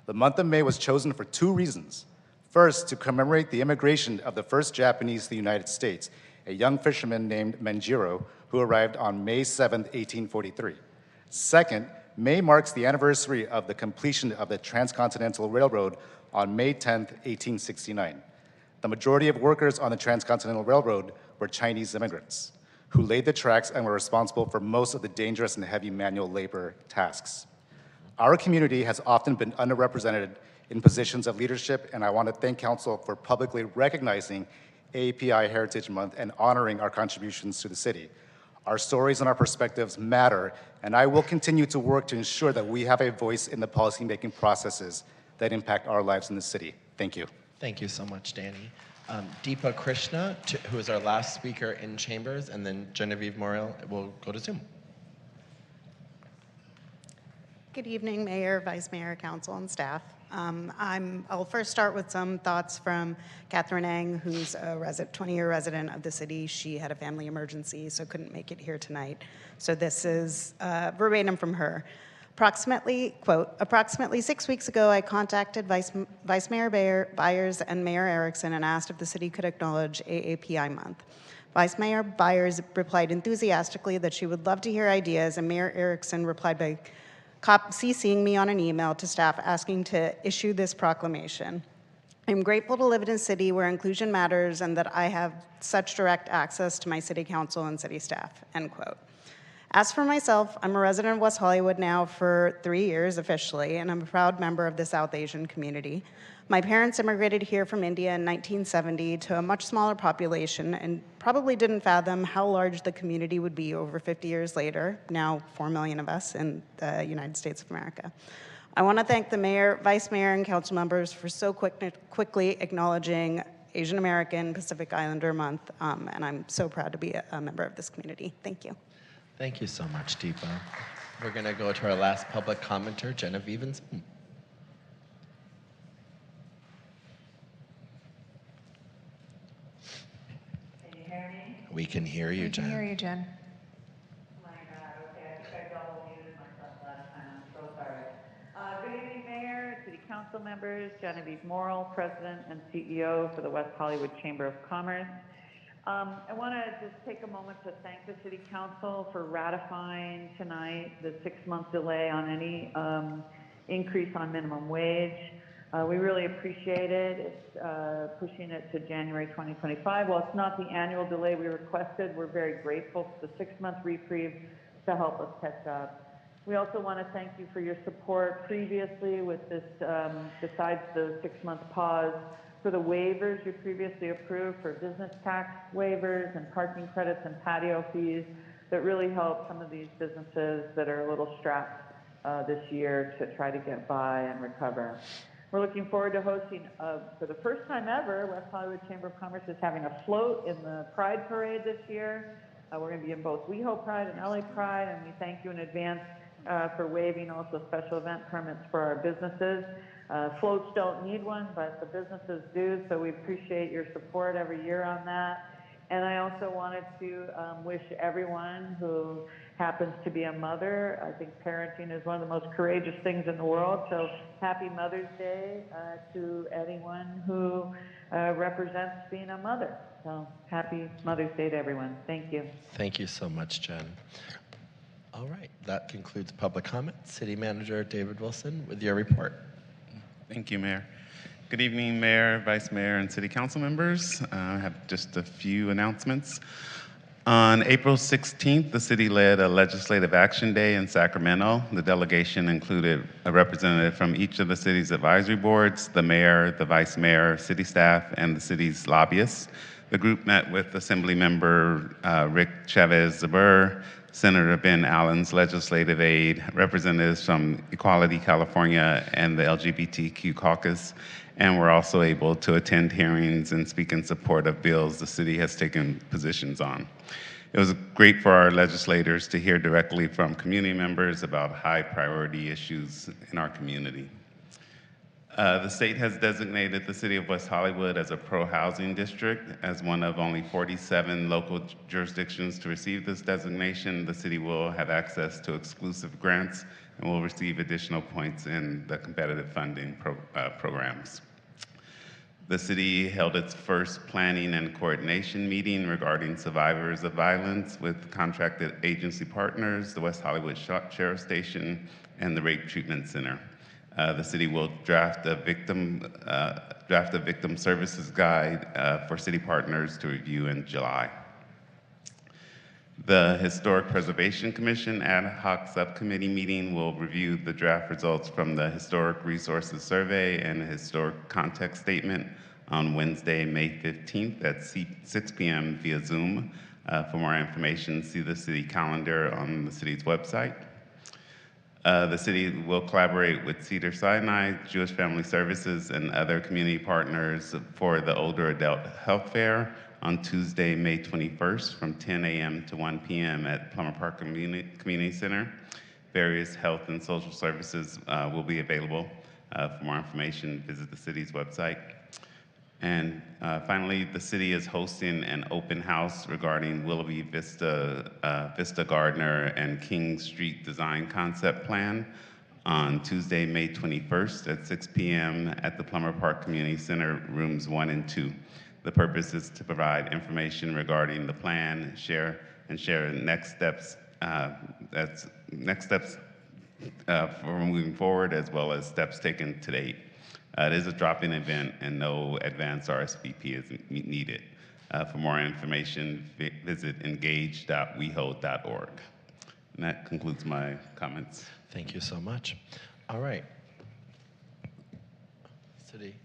The month of May was chosen for 2 reasons. First, to commemorate the immigration of the first Japanese to the United States, a young fisherman named Menjiro, who arrived on May 7, 1843. Second, May marks the anniversary of the completion of the Transcontinental Railroad on May 10, 1869. The majority of workers on the Transcontinental Railroad were Chinese immigrants who laid the tracks and were responsible for most of the dangerous and heavy manual labor tasks. Our community has often been underrepresented in positions of leadership, and I want to thank Council for publicly recognizing AAPI Heritage Month and honoring our contributions to the city. Our stories and our perspectives matter, and I will continue to work to ensure that we have a voice in the policymaking processes that impact our lives in the city. Thank you. Thank you so much, Danny. Deepa Krishna, who is our last speaker in Chambers, and then Genevieve Morel will go to Zoom. Good evening, Mayor, Vice Mayor, Council, and staff. I'll first start with some thoughts from Catherine Ang, who's a 20-year resident of the city. She had a family emergency, so couldn't make it here tonight. So this is verbatim from her. Approximately 6 weeks ago, I contacted Vice Mayor Byers and Mayor Erickson and asked if the city could acknowledge AAPI Month. Vice Mayor Byers replied enthusiastically that she would love to hear ideas, and Mayor Erickson replied by CCing me on an email to staff asking to issue this proclamation. I'm grateful to live in a city where inclusion matters and that I have such direct access to my city council and city staff, end quote. As for myself, I'm a resident of West Hollywood now for 3 years officially, and I'm a proud member of the South Asian community. My parents immigrated here from India in 1970 to a much smaller population and probably didn't fathom how large the community would be over 50 years later, now 4 million of us in the United States of America. I want to thank the mayor, vice mayor, and council members for so quickly acknowledging Asian American Pacific Islander Month, and I'm so proud to be a member of this community. Thank you. Thank you so much, Deepa. We're going to go to our last public commenter, Genevieve and Zoom. Can you hear me? We can hear you, Jen. We can hear you, Jen. Oh my God, okay, I think I double muted myself last time, I'm so sorry. Good evening, Mayor, City Council members, Genevieve Morel, President and CEO for the West Hollywood Chamber of Commerce. I want to just take a moment to thank the City Council for ratifying tonight the 6-month delay on any increase on minimum wage. We really appreciate it. It's pushing it to January 2025. While it's not the annual delay we requested, we're very grateful for the 6-month reprieve to help us catch up. We also want to thank you for your support previously with this, besides the 6-month pause, for the waivers you previously approved for business tax waivers and parking credits and patio fees that really help some of these businesses that are a little strapped this year to try to get by and recover. We're looking forward to hosting, for the first time ever, West Hollywood Chamber of Commerce is having a float in the Pride Parade this year. We're going to be in both WeHo Pride and LA Pride, and we thank you in advance for waiving also special event permits for our businesses. Floats don't need one, but the businesses do, so we appreciate your support every year on that. And I also wanted to wish everyone who happens to be a mother. I think parenting is one of the most courageous things in the world. So happy Mother's Day to anyone who represents being a mother. So happy Mother's Day to everyone. Thank you. Thank you so much, Jen. All right, that concludes public comment. City Manager David Wilson with your report. Thank you, Mayor. Good evening, Mayor, Vice Mayor, and City Council members. I have just a few announcements. On April 16th, the city led a legislative action day in Sacramento. The delegation included a representative from each of the city's advisory boards, the mayor, the vice mayor, city staff, and the city's lobbyists. The group met with Assembly Member Rick Chavez-Zabur, Senator Ben Allen's legislative aide, representatives from Equality California and the LGBTQ caucus, and were also able to attend hearings and speak in support of bills the city has taken positions on. It was great for our legislators to hear directly from community members about high priority issues in our community. The state has designated the city of West Hollywood as a pro-housing district. As one of only 47 local jurisdictions to receive this designation, the city will have access to exclusive grants and will receive additional points in the competitive funding programs. The city held its first planning and coordination meeting regarding survivors of violence with contracted agency partners, the West Hollywood Sheriff Station, and the Rape Treatment Center. The city will draft a victim services guide for city partners to review in July. The Historic Preservation Commission ad hoc subcommittee meeting will review the draft results from the Historic Resources Survey and the Historic Context Statement on Wednesday, May 15th at 6 p.m. via Zoom. For more information, see the city calendar on the city's website. The city will collaborate with Cedars-Sinai, Jewish Family Services, and other community partners for the Older Adult Health Fair on Tuesday, May 21st from 10 a.m. to 1 p.m. at Plummer Park Community Center. Various health and social services will be available. For more information, visit the city's website. And finally, the city is hosting an open house regarding Willoughby Vista Gardner and King Street Design Concept Plan on Tuesday, May 21st at 6 p.m. at the Plummer Park Community Center, rooms 1 and 2. The purpose is to provide information regarding the plan, share next steps for moving forward, as well as steps taken to date. It is a drop-in event and no advance RSVP is needed. For more information, visit engage.weho.org. And that concludes my comments. Thank you so much. All right.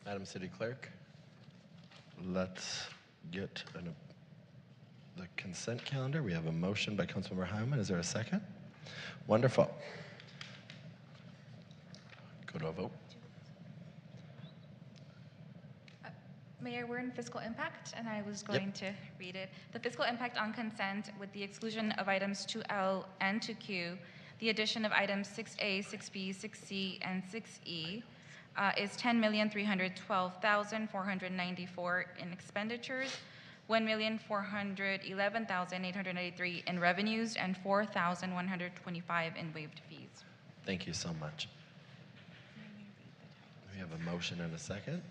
Madam City Clerk, let's get the consent calendar. We have a motion by Councilmember Hyman. Is there a second? Wonderful. Go to a vote. Mayor, we're in fiscal impact, and I was going to read it. The fiscal impact on consent, with the exclusion of items 2L and 2Q, the addition of items 6A, 6B, 6C, and 6E is $10,312,494 in expenditures, $1,411,883 in revenues, and $4,125 in waived fees. Thank you so much. We have a motion and a second.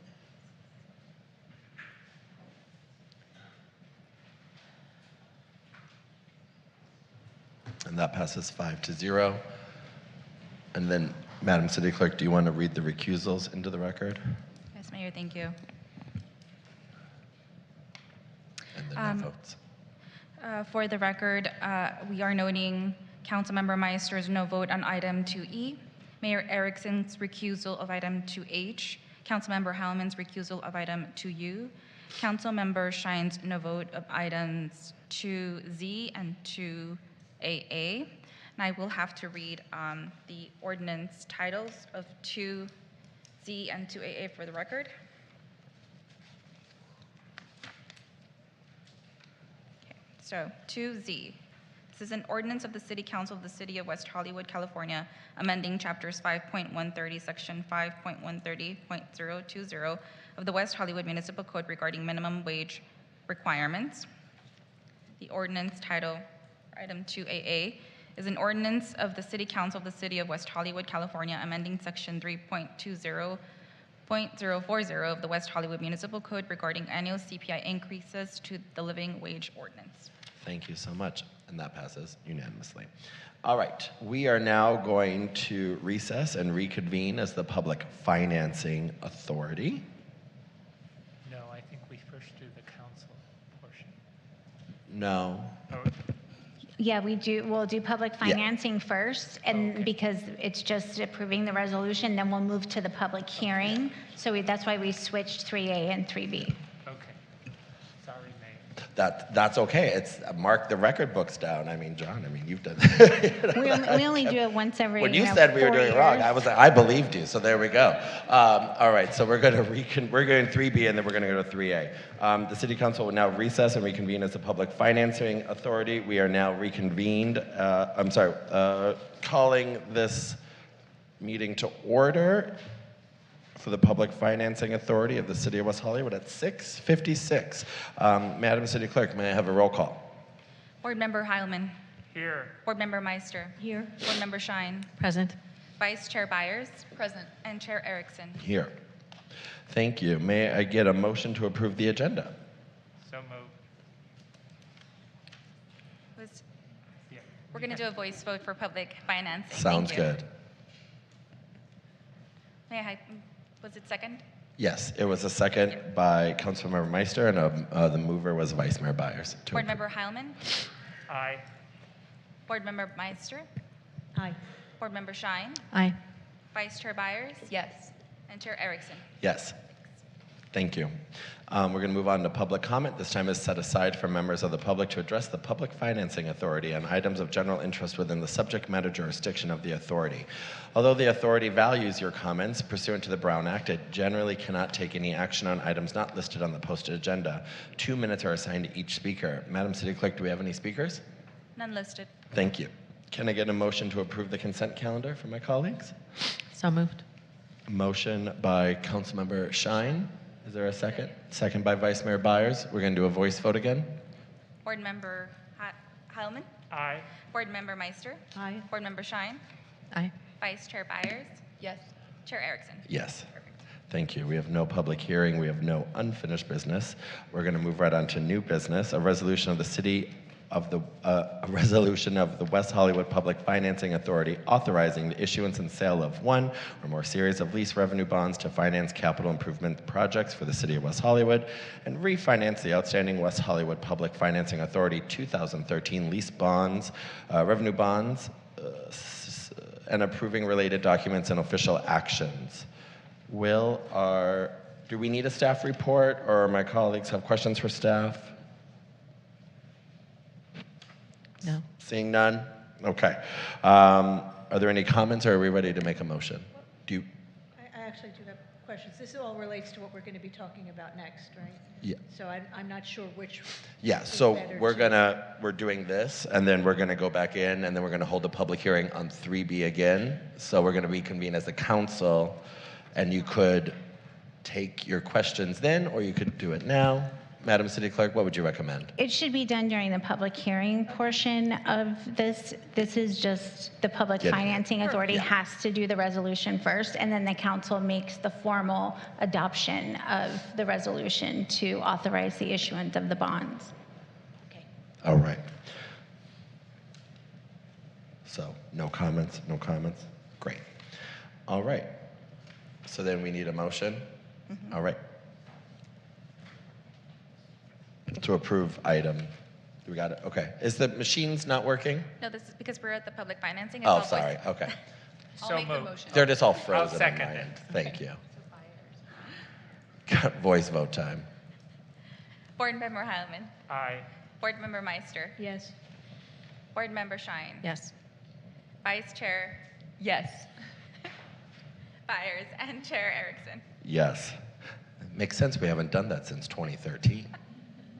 And that passes 5-0. And then, Madam City Clerk, do you want to read the recusals into the record? Yes, Mayor, thank you. And the no votes. For the record, we are noting Councilmember Meister's no vote on item 2E, Mayor Erickson's recusal of item 2H, Councilmember Hellman's recusal of item 2U, Councilmember Shine's no vote of items 2Z and 2AA. And I will have to read the ordinance titles of 2Z and 2AA for the record. Okay, so 2Z. This is an ordinance of the City Council of the City of West Hollywood, California, amending chapters 5.130, section 5.130.020 of the West Hollywood Municipal Code regarding minimum wage requirements. The ordinance title, item 2AA, is an ordinance of the City Council of the City of West Hollywood, California, amending section 3.20.040 of the West Hollywood Municipal Code regarding annual CPI increases to the living wage ordinance. Thank you so much, and that passes unanimously. All right, we are now going to recess and reconvene as the Public Financing Authority. No, I think we first do the council portion. No. Yeah, we'll do public financing first, and because it's just approving the resolution, then we'll move to the public hearing. So that's why we switched 3A and 3B. That's okay. It's mark the record books down. I mean, John, you've done. We only do it once every. When you said we were 4 doing it wrong, years. I believed you. So there we go. All right. So we're going to we're going 3B and then we're going to go to 3A. The City Council will now recess and reconvene as the Public Financing Authority. We are now reconvened. Calling this meeting to order for the Public Financing Authority of the City of West Hollywood at 6:56. Madam City Clerk, may I have a roll call? Board Member Heilman. Here. Board Member Meister. Here. Board Member Shine. Present. Vice Chair Byers. Present. And Chair Erickson. Here. Thank you. May I get a motion to approve the agenda? So moved. We're going to do a voice vote for public financing. Sounds Thank you. good. Was it second? Yes, it was a second by Councilmember Meister, and the mover was Vice Mayor Byers. Board Member Heilman. Aye. Board Member Meister. Aye. Board Member Shine. Aye. Vice Chair Byers. Yes. And Chair Erickson. Yes. Thank you. We're going to move on to public comment. This time is set aside for members of the public to address the Public Financing Authority on items of general interest within the subject matter jurisdiction of the authority. Although the authority values your comments pursuant to the Brown Act, it generally cannot take any action on items not listed on the posted agenda. 2 minutes are assigned to each speaker. Madam City Clerk, do we have any speakers? None listed. Thank you. Can I get a motion to approve the consent calendar from my colleagues? So moved. Motion by Councilmember Shine. Is there a second? Second by Vice Mayor Byers. We're going to do a voice vote again. Board Member Heilman. Aye. Board Member Meister. Aye. Board Member Shine. Aye. Vice Chair Byers. Yes. Chair Erickson. Yes. Thank you. We have no public hearing. We have no unfinished business. We're going to move right on to new business. A resolution of the West Hollywood Public Financing Authority authorizing the issuance and sale of one or more series of lease revenue bonds to finance capital improvement projects for the City of West Hollywood and refinance the outstanding West Hollywood Public Financing Authority 2013 lease bonds, revenue bonds, and approving related documents and official actions. Do we need a staff report, or my colleagues have questions for staff? No. Seeing none? Okay. Are there any comments, or are we ready to make a motion? I actually do have questions. This all relates to what we're going to be talking about next, right? Yeah. So I'm not sure which. Yeah, is so better we're doing this, and then we're gonna go back in, and then we're gonna hold a public hearing on 3B again. So we're gonna reconvene as a council, and you could take your questions then, or you could do it now. Madam City Clerk, what would you recommend? It should be done during the public hearing portion of this. This is just the Public Financing Authority has to do the resolution first, and then the council makes the formal adoption of the resolution to authorize the issuance of the bonds. All right. So, no comments, no comments? Great. All right. So then we need a motion. All right. To approve item. We got it? Okay. Is the machines not working? No, this is because we're at the public financing. It's Oh, all voice. sorry. Okay. I'll make the motion. They're just all frozen. I'll second on my it. end. Thank you. Got voice vote time. Board Member Heilman. Aye. Board Member Meister. Yes. Board Member Shine. Yes. Vice Chair. Yes. Byers and Chair Erickson. Yes. Makes sense. We haven't done that since 2013.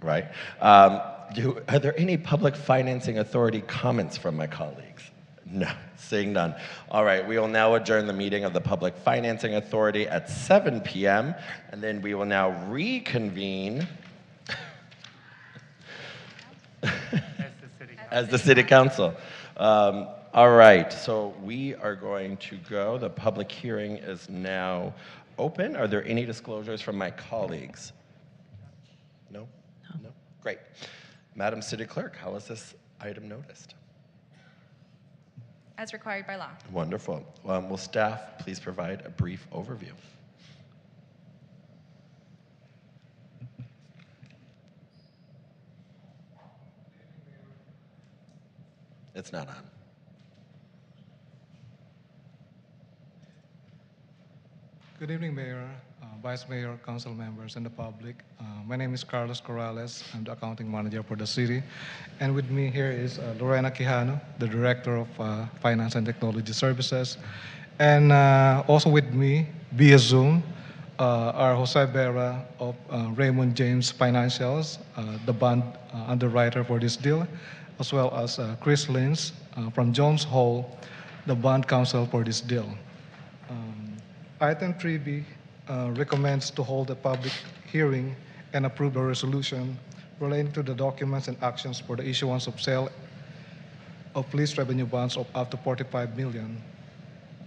Right? Are there any Public Financing Authority comments from my colleagues? No, seeing none. All right, we will now adjourn the meeting of the Public Financing Authority at 7 p.m., and then we will now reconvene as the city council. All right, so we are going to go. The public hearing is now open. Are there any disclosures from my colleagues? No? No? Great. Madam City Clerk, how is this item noticed? As required by law. Wonderful. Will staff please provide a brief overview? It's not on. Good evening, Mayor, Vice Mayor, Council members, and the public. My name is Carlos Corrales. I'm the accounting manager for the city. And with me here is Lorena Quijano, the Director of Finance and Technology Services. And also with me, via Zoom, are Jose Vera of Raymond James Financials, the bond underwriter for this deal, as well as Chris Lins from Jones Hall, the bond counsel for this deal. Item 3B recommends to hold a public hearing and approve a resolution relating to the documents and actions for the issuance of sale of lease revenue bonds of up to $45 million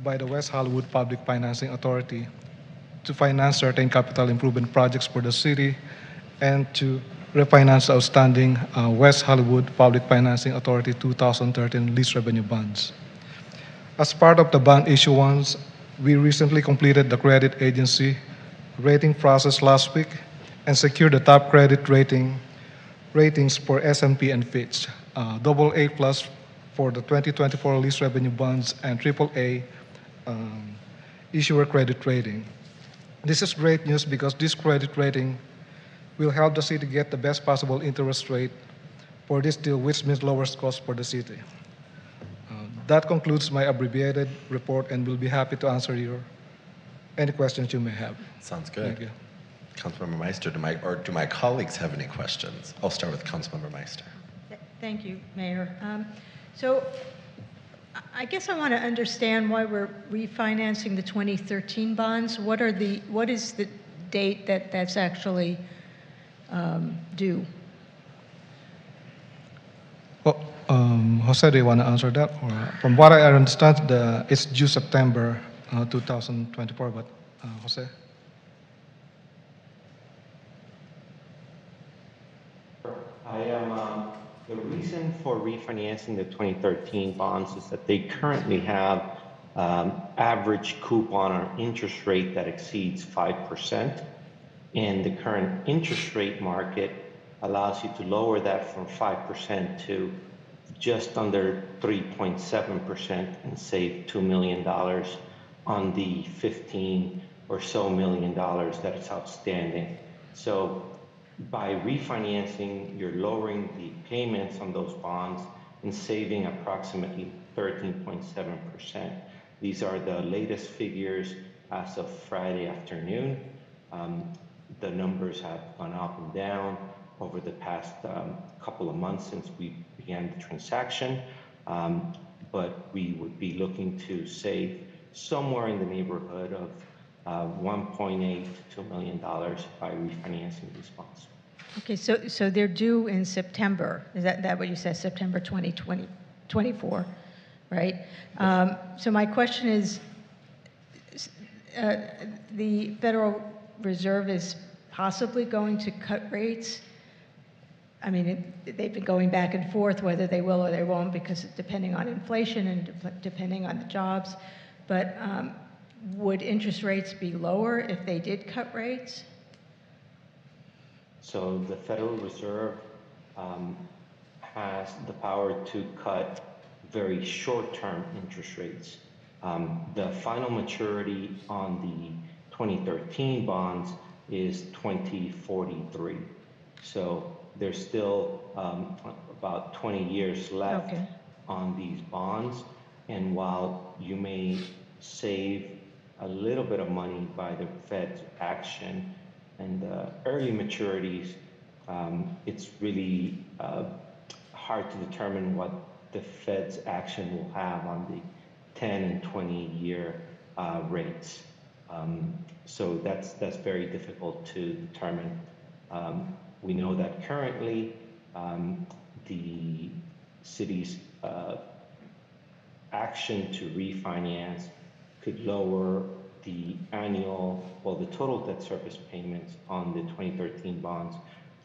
by the West Hollywood Public Financing Authority to finance certain capital improvement projects for the city and to refinance outstanding West Hollywood Public Financing Authority 2013 lease revenue bonds. As part of the bond issuance, we recently completed the credit agency rating process last week and secured the top credit ratings for S&P and Fitch, AA plus for the 2024 lease revenue bonds and AAA issuer credit rating. This is great news because this credit rating will help the city get the best possible interest rate for this deal, which means lowest cost for the city. That concludes my abbreviated report, and we'll be happy to answer any questions you may have. Sounds good. Thank you. Councilmember Meister, do my colleagues have any questions? I'll start with Councilmember Meister. Thank you, Mayor. So I guess I want to understand why we're refinancing the 2013 bonds. What is the date that's actually due? Well, Jose, do you want to answer that? Or, from what I understand, it's due September 2024, but Jose? I am, the reason for refinancing the 2013 bonds is that they currently have average coupon or interest rate that exceeds 5%. And the current interest rate market allows you to lower that from 5% to just under 3.7% and save $2 million on the 15 or so million dollars that is outstanding. So by refinancing, you're lowering the payments on those bonds and saving approximately 13.7%. These are the latest figures as of Friday afternoon. The numbers have gone up and down over the past couple of months since we began the transaction, but we would be looking to save somewhere in the neighborhood of $1.8 to $2 million by refinancing these bonds. Okay, so they're due in September. Is that what you said, September 2024, right? So my question is, the Federal Reserve is possibly going to cut rates. I mean, they've been going back and forth whether they will or they won't, because depending on inflation and depending on the jobs. But would interest rates be lower if they did cut rates? So the Federal Reserve has the power to cut very short-term interest rates. The final maturity on the 2013 bonds is 2043. So there's still about 20 years left on these bonds. And while you may save a little bit of money by the Fed's action and the early maturities, it's really hard to determine what the Fed's action will have on the 10 and 20-year rates. So that's very difficult to determine. We know that currently the city's action to refinance could lower the the total debt service payments on the 2013 bonds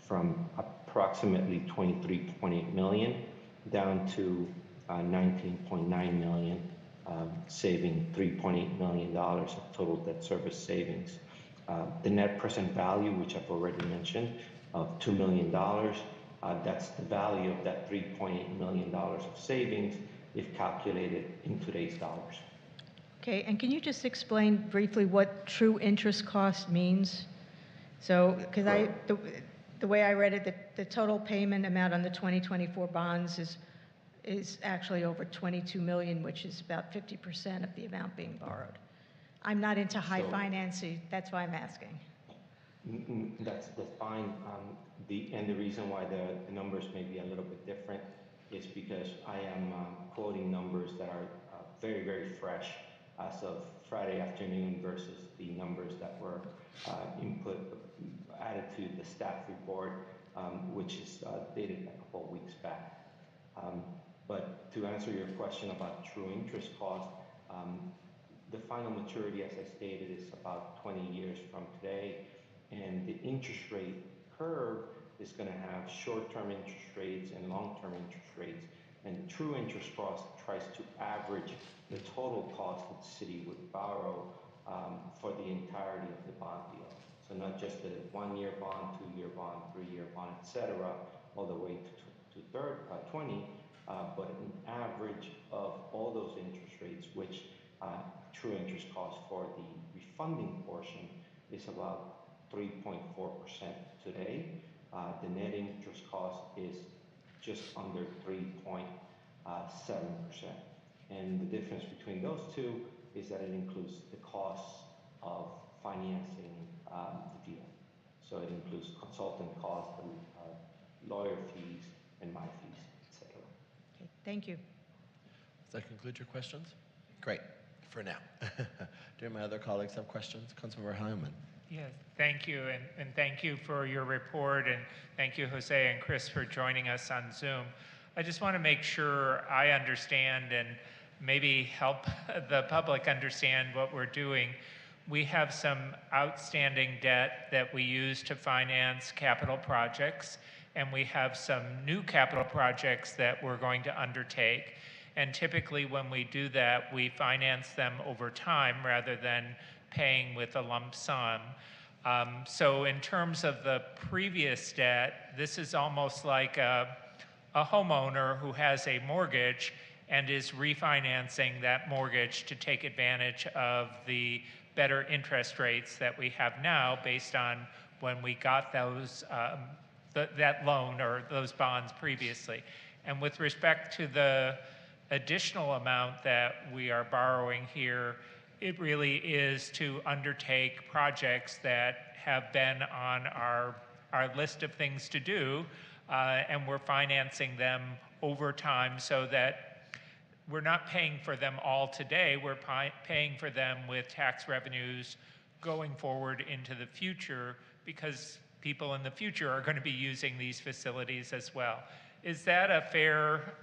from approximately 23.8 million down to 19.9 million, saving $3.8 million of total debt service savings. The net present value, which I've already mentioned, of $2 million, that's the value of that $3.8 million of savings if calculated in today's dollars. Okay, and can you just explain briefly what true interest cost means? So, because the way I read it, the total payment amount on the 2024 bonds is actually over 22 million, which is about 50% of the amount being borrowed. I'm not into high financing, that's why I'm asking. That's fine. The reason why the numbers may be a little bit different is because I am quoting numbers that are very, very fresh as of Friday afternoon versus the numbers that were added to the staff report, which is dated a couple of weeks back. But to answer your question about true interest cost, the final maturity, as I stated, is about 20 years from today, and the interest rate curve is going to have short-term interest rates and long-term interest rates, and the true interest cost tries to average the total cost that the city would borrow for the entirety of the bond deal. So not just the 1-year bond, 2-year bond, 3-year bond, etc., all the way to 20, but an average of all those interest rates, which true interest cost for the refunding portion is about 3.4% today. The net interest cost is just under 3.7%. And the difference between those two is that it includes the costs of financing the deal. So it includes consultant costs, lawyer fees, and my fees, etc. Okay, thank you. Does that conclude your questions? Great, for now. Do my other colleagues have questions? Councilmember Hyman. Yes, thank you, and thank you for your report, and thank you, Jose and Chris, for joining us on Zoom. I just want to make sure I understand and maybe help the public understand what we're doing. We have some outstanding debt that we use to finance capital projects, and we have some new capital projects that we're going to undertake. And typically when we do that, we finance them over time rather than paying with a lump sum. So in terms of the previous debt, this is almost like a homeowner who has a mortgage and is refinancing that mortgage to take advantage of the better interest rates that we have now based on when we got those that loan or those bonds previously. And with respect to the additional amount that we are borrowing here, it really is to undertake projects that have been on our list of things to do, and we're financing them over time so that we're not paying for them all today, we're paying for them with tax revenues going forward into the future because people in the future are going to be using these facilities as well. Is that a fair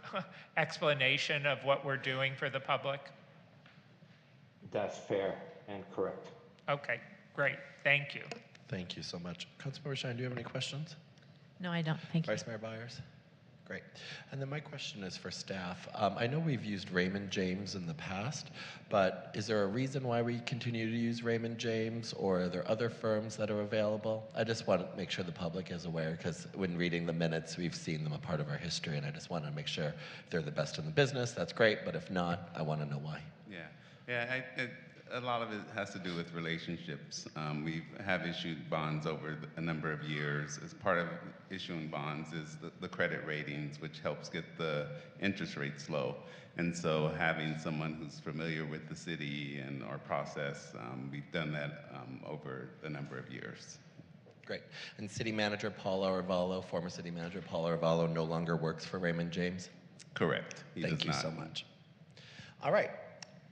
explanation of what we're doing for the public? That's fair and correct. Okay, great. Thank you. Thank you so much. Councilmember Shine, do you have any questions? No, I don't. Thank you. Vice Mayor Byers? Great. And then my question is for staff. I know we've used Raymond James in the past, but is there a reason why we continue to use Raymond James, or are there other firms that are available? I just want to make sure the public is aware, because when reading the minutes, we've seen them a part of our history, and I just want to make sure if they're the best in the business, that's great, but if not, I want to know why. Yeah, a lot of it has to do with relationships. We have issued bonds over a number of years. As part of issuing bonds is the credit ratings, which helps get the interest rates low. And so having someone who's familiar with the city and our process, we've done that over a number of years. Great. And City Manager Paul Arevalo, former City Manager Paul Arevalo, no longer works for Raymond James? Correct. Thank you so much. All right.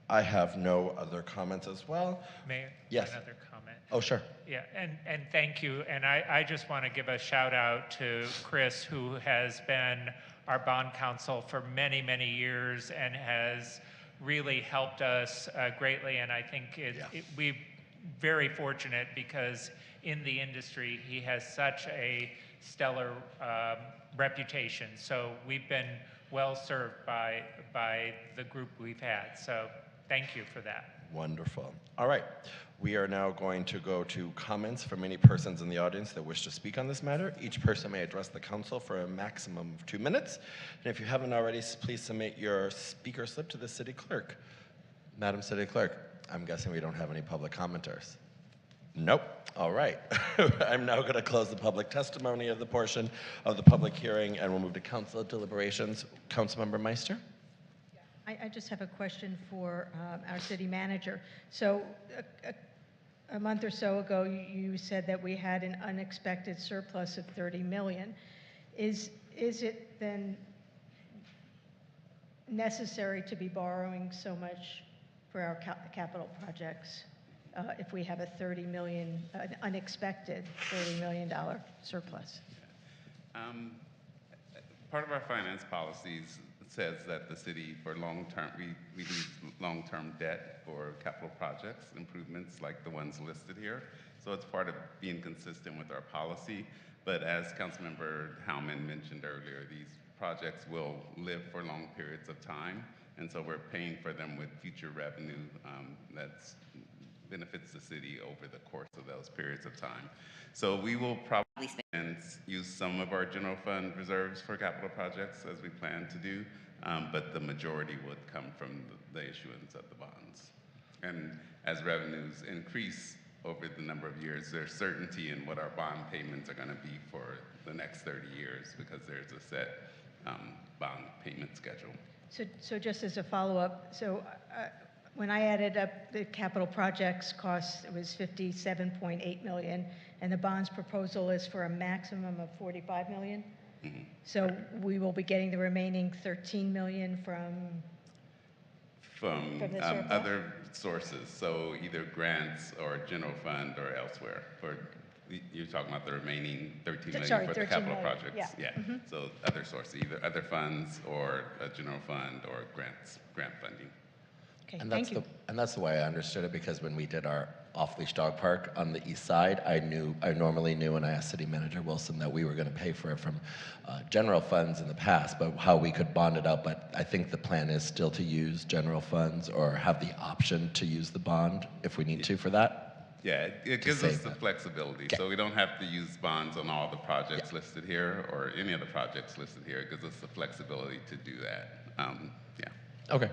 I have no other comments as well. Mayor, yes. Another comment. Oh, sure. Yeah, and thank you. And I just want to give a shout out to Chris, who has been our bond counsel for many, many years and has really helped us greatly. And I think we're very fortunate because in the industry, he has such a stellar reputation. So we've been well served by the group we've had. So thank you for that. Wonderful. All right. We are now going to go to comments from any persons in the audience that wish to speak on this matter. Each person may address the council for a maximum of 2 minutes. And if you haven't already, please submit your speaker slip to the city clerk. Madam City Clerk, I'm guessing we don't have any public commenters. Nope. All right. I'm now going to close the public testimony of the portion of the public hearing, and we'll move to council deliberations. Councilmember Meister? I just have a question for our city manager. So a month or so ago, you said that we had an unexpected surplus of 30 million. Is it then necessary to be borrowing so much for our capital projects if we have a 30 million, an unexpected $30 million surplus? Part of our finance policies says that the city, for long-term, we use long-term debt for capital projects, improvements like the ones listed here. So it's part of being consistent with our policy. But as Councilmember Howman mentioned earlier, these projects will live for long periods of time. And so we're paying for them with future revenue that benefits the city over the course of those periods of time. So we will probably use some of our general fund reserves for capital projects as we plan to do, but the majority would come from the issuance of the bonds. And as revenues increase over the number of years, there's certainty in what our bond payments are going to be for the next 30 years because there's a set bond payment schedule. So just as a follow-up, so when I added up the capital projects costs, it was 57.8 million, and the bonds proposal is for a maximum of 45 million. Mm-hmm. So we will be getting the remaining 13 million from other sources, so either grants or general fund or elsewhere. You're talking about the remaining 13 million for the capital projects. Yeah. Mm-hmm. So other sources, either other funds or a general fund or grant funding. Okay, and thank you. And that's the way I understood it, because when we did our off-leash dog park on the east side, I normally knew when I asked City Manager Wilson that we were going to pay for it from general funds in the past, but how we could bond it out. But I think the plan is still to use general funds or have the option to use the bond if we need to for that. Yeah, it gives us the flexibility. Okay. So we don't have to use bonds on all the projects listed here or any of the projects listed here. It gives us the flexibility to do that. Okay.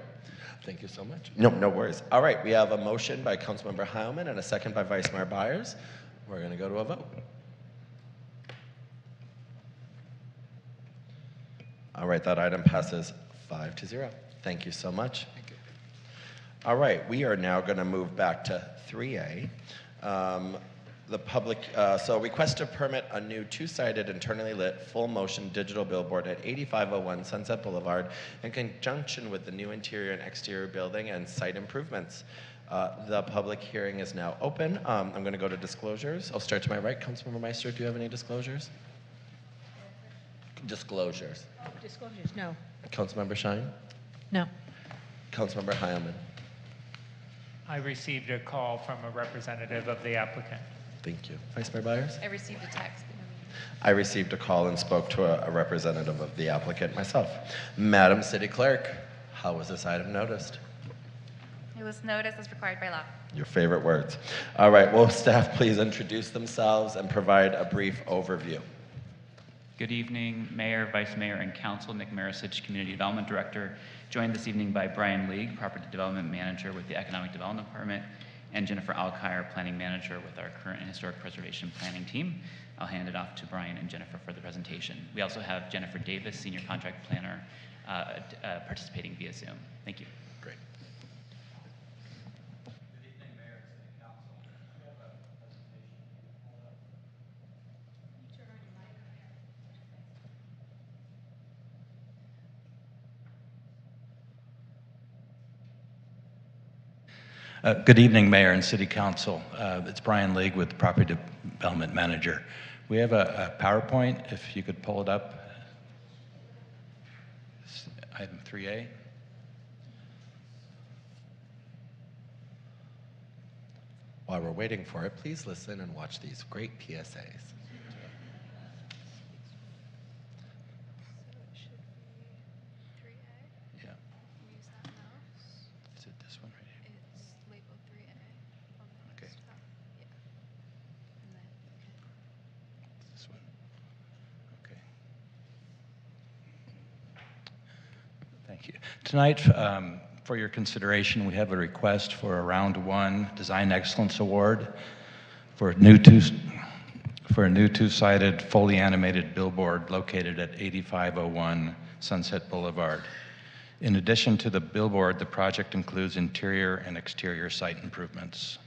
Thank you so much. No worries. All right, we have a motion by Councilmember Heilman and a second by Vice Mayor Byers. We're going to go to a vote. All right, that item passes 5-0. Thank you so much. Thank you. All right, we are now going to move back to 3A. The public, so request to permit a new two-sided internally lit full motion digital billboard at 8501 Sunset Boulevard in conjunction with the new interior and exterior building and site improvements. The public hearing is now open. I'm going to go to disclosures. I'll start to my right. Councilmember Meister, do you have any disclosures? Disclosures. Oh, disclosures, no. Councilmember Shine? No. Councilmember Heilman? I received a call from a representative of the applicant. Thank you. Vice Mayor Byers? I received a text. I received a call and spoke to a representative of the applicant myself. Madam City Clerk, how was this item noticed? It was noticed as required by law. Your favorite words. All right, will staff please introduce themselves and provide a brief overview? Good evening, Mayor, Vice Mayor, and Council. Nick Marisich, Community Development Director, joined this evening by Brian League, Property Development Manager with the Economic Development Department, and Jennifer Alkire, Planning Manager with our current and Historic Preservation Planning team. I'll hand it off to Brian and Jennifer for the presentation. We also have Jennifer Davis, Senior Contract Planner, participating via Zoom. Thank you. Great. Good evening, Mayor and City Council. We have a presentation. Turn on your mic. Good evening, Mayor and City Council. It's Brian League with Property Development Manager. We have a PowerPoint, if you could pull it up. item 3A. While we're waiting for it, please listen and watch these great PSAs. Yeah. Is it this one right here? It's labeled 3A on the Okay. desktop. Yeah. And then, This one. Okay. Thank you. Tonight, for your consideration, we have a request for a Round 1 Design Excellence Award for a new two-sided, fully animated billboard located at 8501 Sunset Boulevard. In addition to the billboard, the project includes interior and exterior site improvements.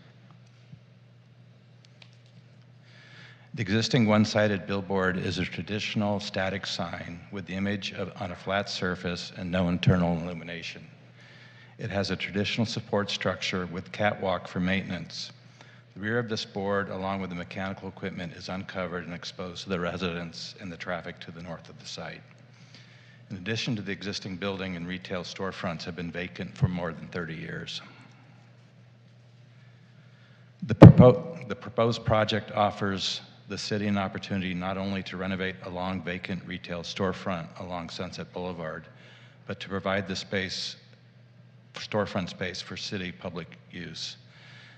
The existing one-sided billboard is a traditional static sign with the image on a flat surface and no internal illumination. It has a traditional support structure with catwalk for maintenance. The rear of this board, along with the mechanical equipment, is uncovered and exposed to the residents and the traffic to the north of the site. In addition to the existing building and retail storefronts have been vacant for more than 30 years. The proposed project offers the city an opportunity not only to renovate a long vacant retail storefront along Sunset Boulevard, but to provide the storefront space for city public use.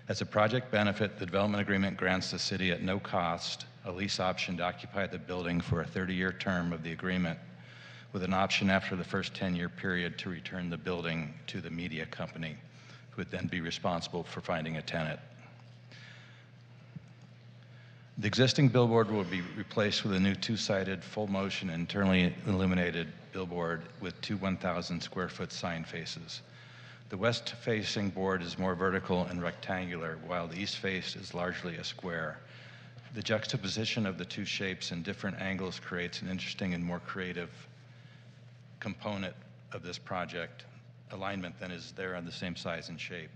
As a project benefit, the development agreement grants the city at no cost a lease option to occupy the building for a 30-year term of the agreement, with an option after the first 10-year period to return the building to the media company, who would then be responsible for finding a tenant. The existing billboard will be replaced with a new two-sided, full-motion, internally illuminated billboard with two 1,000 square foot sign faces. The west-facing board is more vertical and rectangular, while the east face is largely a square. The juxtaposition of the two shapes in different angles creates an interesting and more creative component of this project alignment than is there on the same size and shape.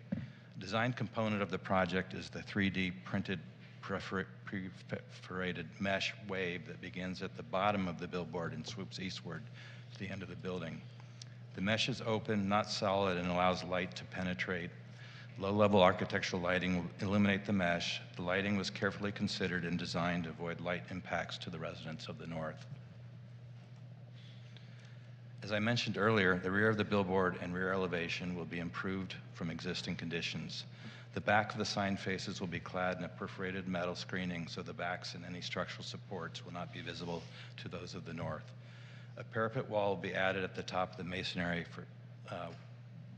Design component of the project is the 3D printed perforated mesh wave that begins at the bottom of the billboard and swoops eastward to the end of the building. The mesh is open, not solid, and allows light to penetrate. Low-level architectural lighting will illuminate the mesh. The lighting was carefully considered and designed to avoid light impacts to the residents of the north. As I mentioned earlier, the rear of the billboard and rear elevation will be improved from existing conditions. The back of the sign faces will be clad in a perforated metal screening, so the backs and any structural supports will not be visible to those of the north. A parapet wall will be added at the top of the masonry for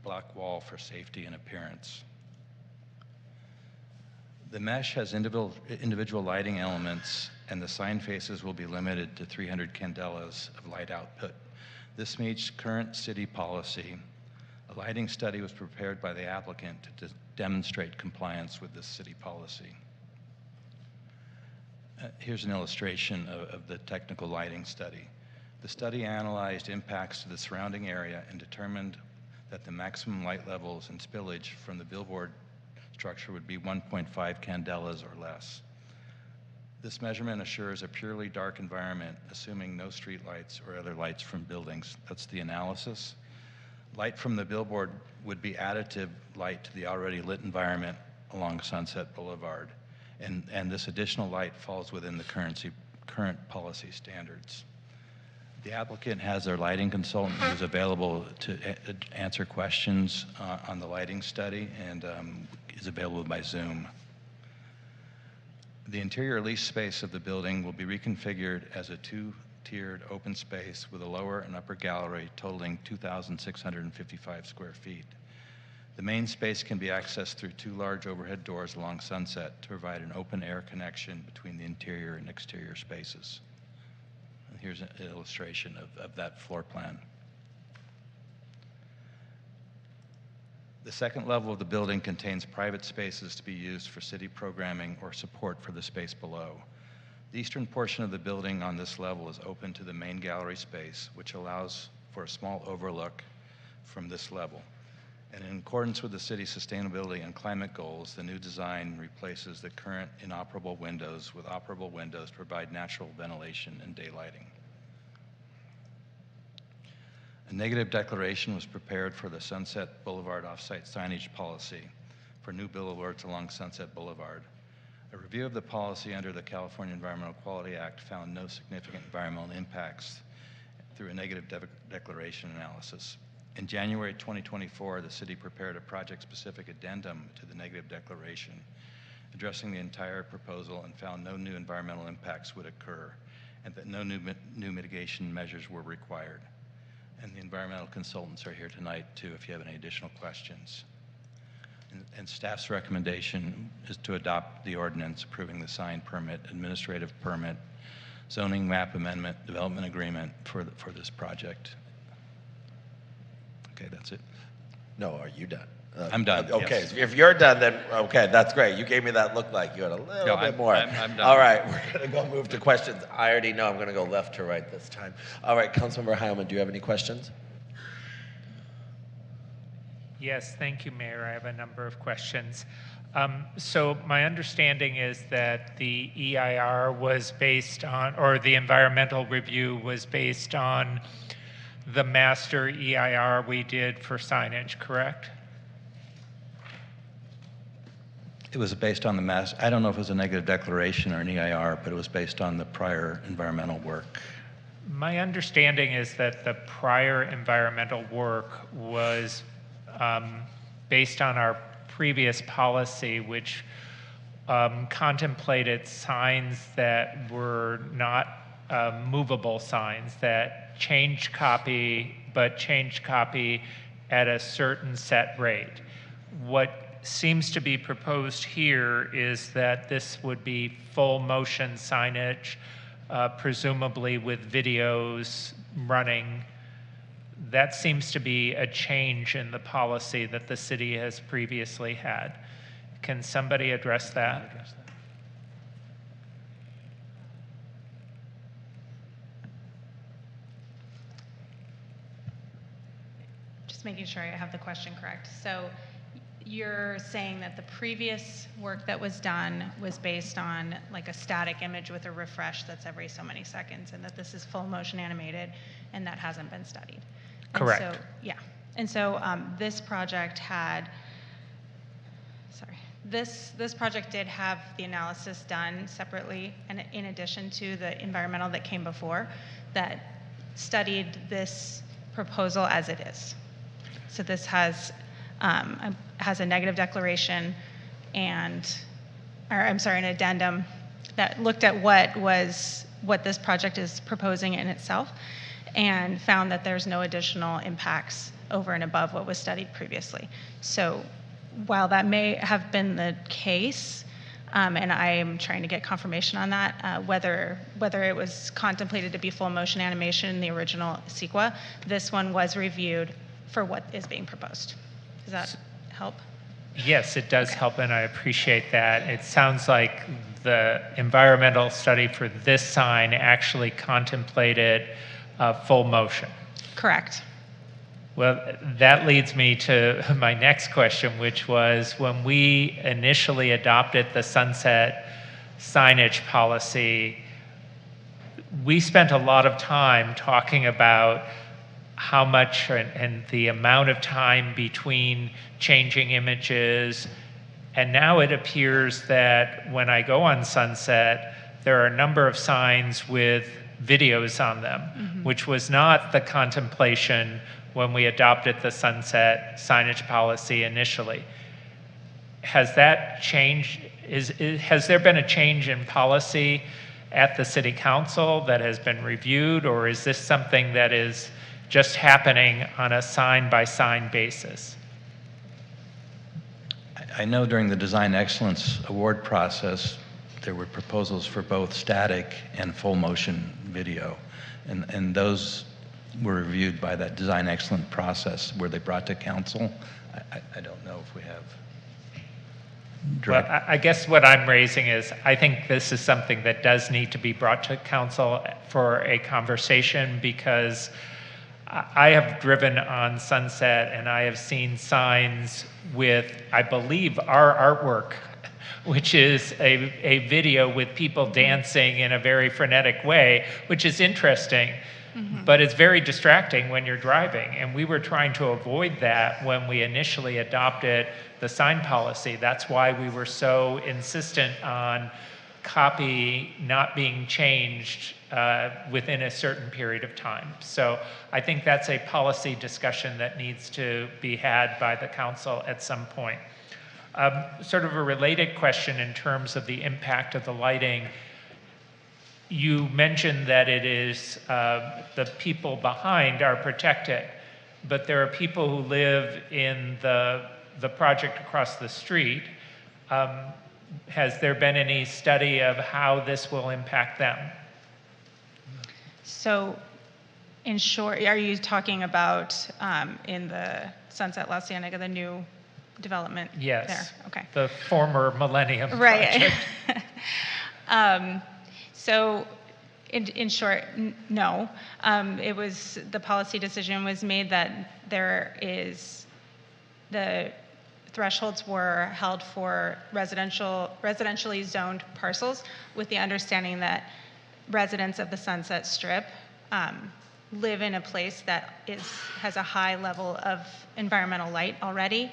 block wall for safety and appearance. The mesh has individual lighting elements, and the sign faces will be limited to 300 candelas of light output. This meets current city policy. A lighting study was prepared by the applicant to demonstrate compliance with this city policy. Here's an illustration of the technical lighting study. The study analyzed impacts to the surrounding area and determined that the maximum light levels and spillage from the billboard structure would be 1.5 candelas or less. This measurement assures a purely dark environment, assuming no street lights or other lights from buildings. That's the analysis. Light from the billboard would be additive light to the already lit environment along Sunset Boulevard. And this additional light falls within the current policy standards. The applicant has their lighting consultant who's available to answer questions on the lighting study and is available by Zoom. The interior lease space of the building will be reconfigured as a two-tiered open space with a lower and upper gallery totaling 2,655 square feet. The main space can be accessed through two large overhead doors along Sunset to provide an open air connection between the interior and exterior spaces. And here's an illustration of that floor plan. The second level of the building contains private spaces to be used for city programming or support for the space below. The eastern portion of the building on this level is open to the main gallery space, which allows for a small overlook from this level. And in accordance with the city's sustainability and climate goals, the new design replaces the current inoperable windows with operable windows to provide natural ventilation and daylighting. A negative declaration was prepared for the Sunset Boulevard offsite signage policy for new billboards along Sunset Boulevard. A review of the policy under the California Environmental Quality Act found no significant environmental impacts through a negative declaration analysis. In January 2024, the city prepared a project-specific addendum to the negative declaration, addressing the entire proposal, and found no new environmental impacts would occur and that no new mitigation measures were required. And the environmental consultants are here tonight too if you have any additional questions. And staff's recommendation is to adopt the ordinance approving the sign permit, administrative permit, zoning map amendment, development agreement for this project. Okay, that's it. No, are you done? I'm done. Okay, Yes. so if you're done, then okay, that's great. You gave me that look like you had a little bit more. I'm done. All right, we're going to go move to questions. I already know I'm going to go left to right this time. All right, Councilmember Heilman, do you have any questions? Yes, thank you, Mayor. I have a number of questions. So my understanding is that the EIR was based on, or the environmental review was based on the master EIR we did for signage, correct? It was based on the I don't know if it was a negative declaration or an EIR, but it was based on the prior environmental work. My understanding is that the prior environmental work was based on our previous policy, which contemplated signs that were not movable signs, that changed copy, but changed copy at a certain set rate. What seems to be proposed here is that this would be full motion signage, presumably with videos running. That seems to be a change in the policy that the city has previously had. Can somebody address that? Just making sure I have the question correct. So you're saying that the previous work that was done was based on like a static image with a refresh that's every so many seconds, and that this is full motion animated, and that hasn't been studied. Correct. And so, yeah. And so this project had, this project did have the analysis done separately, and in addition to the environmental that came before, that studied this proposal as it is. So this has a negative declaration and, or I'm sorry, an addendum that looked at what this project is proposing in itself, and found that there's no additional impacts over and above what was studied previously. So while that may have been the case, and I am trying to get confirmation on that, whether it was contemplated to be full motion animation in the original CEQA, this one was reviewed for what is being proposed. Does that help? Yes, it does help, and I appreciate that. It sounds like the environmental study for this sign actually contemplated full motion. Correct. Well, that leads me to my next question, which was when we initially adopted the sunset signage policy, we spent a lot of time talking about how much and the amount of time between changing images. And now it appears that when I go on Sunset, there are a number of signs with videos on them, which was not the contemplation when we adopted the sunset signage policy initially. Has that changed? Has there been a change in policy at the City Council that has been reviewed, or is this something that is just happening on a sign-by-sign basis? I know during the Design Excellence Award process, there were proposals for both static and full motion video, and those were reviewed by that Design Excellence process. Were they brought to council? I don't know if we have. Well, I guess what I'm raising is I think this is something that does need to be brought to council for a conversation, because I have driven on Sunset and I have seen signs with, I believe, our artwork, which is a video with people dancing in a very frenetic way, which is interesting. but it's very distracting when you're driving. And we were trying to avoid that when we initially adopted the sign policy. That's why we were so insistent on copy not being changed within a certain period of time. So I think that's a policy discussion that needs to be had by the council at some point. Sort of a related question in terms of the impact of the lighting. You mentioned that it is the people behind are protected, but there are people who live in the project across the street. Has there been any study of how this will impact them? So, in short, are you talking about in the Sunset La Cienega, the new development Yes. there? Okay. The former Millennium Right. Project. So, in short, no. It was, the policy decision was made that there is, the thresholds were held for residentially zoned parcels, with the understanding that residents of the Sunset Strip live in a place that has a high level of environmental light already.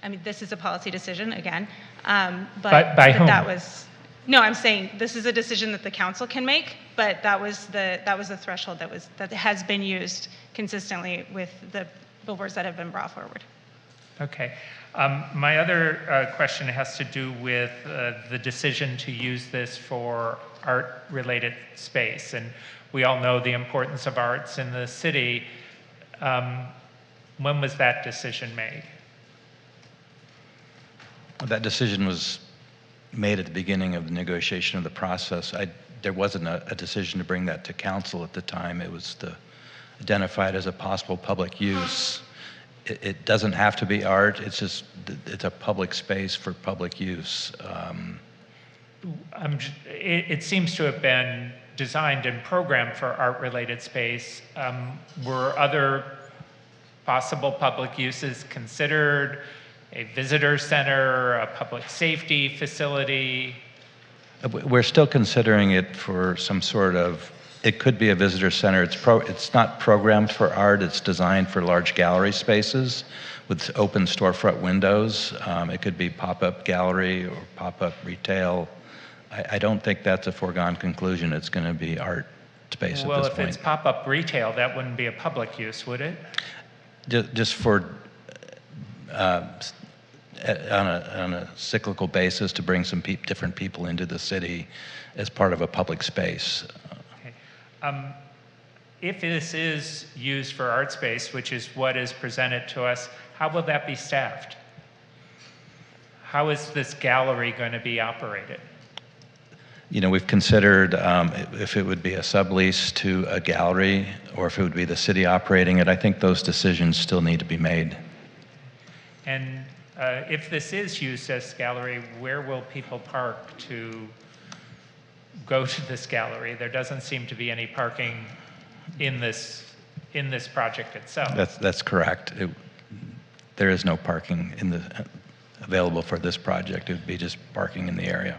I mean, this is a policy decision again, but by whom? that was, no, I'm saying this is a decision that the council can make, but that was the threshold that has been used consistently with the billboards that have been brought forward. Okay. My other question has to do with the decision to use this for art-related space. And we all know the importance of arts in the city. When was that decision made? That decision was made at the beginning of the negotiation of the process. There wasn't a decision to bring that to council at the time. It was identified as a possible public use. It doesn't have to be art. It's just, it's a public space for public use. It seems to have been designed and programmed for art-related space. Were other possible public uses considered? A visitor center, a public safety facility? We're still considering it for some sort of, it could be a visitor center. It's not programmed for art. It's designed for large gallery spaces with open storefront windows. It could be pop-up gallery or pop-up retail. I don't think that's a foregone conclusion. It's going to be art space at this point. Well, if it's pop-up retail, that wouldn't be a public use, would it? Just for on a cyclical basis to bring some different people into the city as part of a public space. Okay. If this is used for art space, which is what is presented to us, how will that be staffed? How is this gallery going to be operated? You know, we've considered if it would be a sublease to a gallery or if it would be the city operating it. I think those decisions still need to be made. And if this is used as gallery, where will people park to go to this gallery? There doesn't seem to be any parking in this project itself. That's correct. There is no parking available for this project. It would be just parking in the area.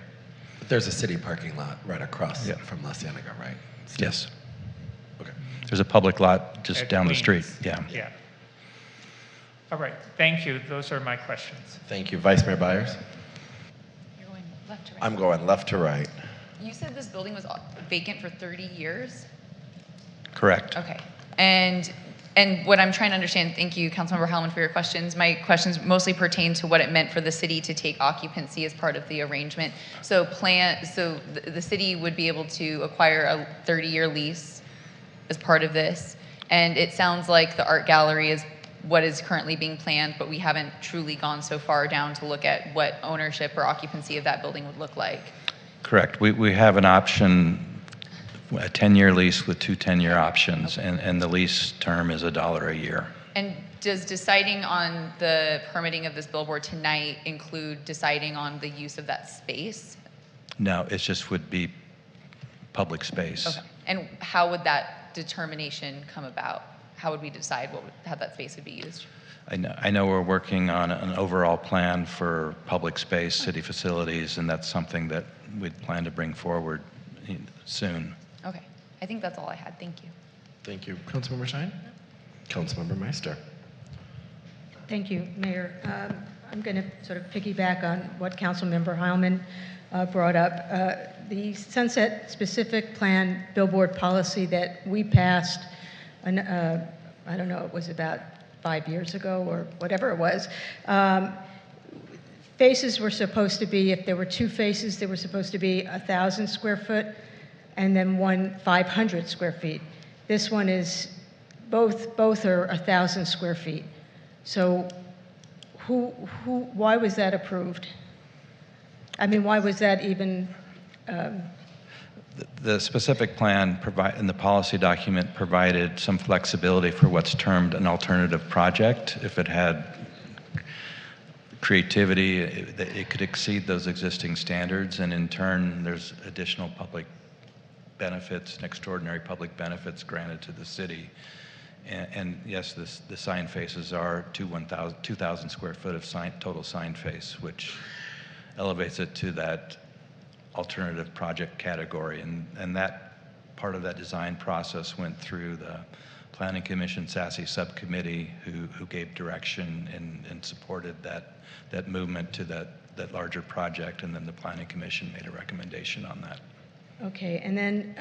But there's a city parking lot right across from La Cienega, right? Yes. Okay. There's a public lot just At down the Queens. street. Yeah. Yeah. All right. Thank you. Those are my questions. Thank you. Vice Mayor Byers? You're going left to right. I'm going left to right. You said this building was vacant for 30 years? Correct. Okay. And what I'm trying to understand, thank you, Councilmember Hellman, for your questions. My questions mostly pertain to what it meant for the city to take occupancy as part of the arrangement. So the city would be able to acquire a 30-year lease as part of this. And it sounds like the art gallery is what is currently being planned, but we haven't truly gone so far down to look at what ownership or occupancy of that building would look like. Correct. We have an option, a 10-year lease with two 10-year options, and the lease term is $1 a year. And does deciding on the permitting of this billboard tonight include deciding on the use of that space? No, it just would be public space. Okay. And how would that determination come about? How would we decide how that space would be used? I know we're working on an overall plan for public space, city facilities, and that's something that we'd plan to bring forward soon. Okay. I think that's all I had. Thank you. Thank you. Councilmember Shine? Councilmember Meister? Thank you, Mayor. I'm going to sort of piggyback on what Councilmember Heilman brought up. The Sunset Specific Plan Billboard policy that we passed, I don't know, it was about 5 years ago or whatever it was. Faces were supposed to be, if there were 2 faces, they were supposed to be 1,000 square foot and then one 500 square feet. This one is, both are 1,000 square feet. So why was that approved? I mean, why was that even? The specific plan in the policy document provided some flexibility for what's termed an alternative project. If it had creativity, it could exceed those existing standards, and in turn, there's additional public benefits and extraordinary public benefits granted to the city. And yes, the sign faces are 2,000 square foot of total sign face, which elevates it to that alternative project category. And that part of that design process went through the Planning Commission SASE subcommittee, who gave direction and supported that movement to that larger project, and then the Planning Commission made a recommendation on that. Okay, and then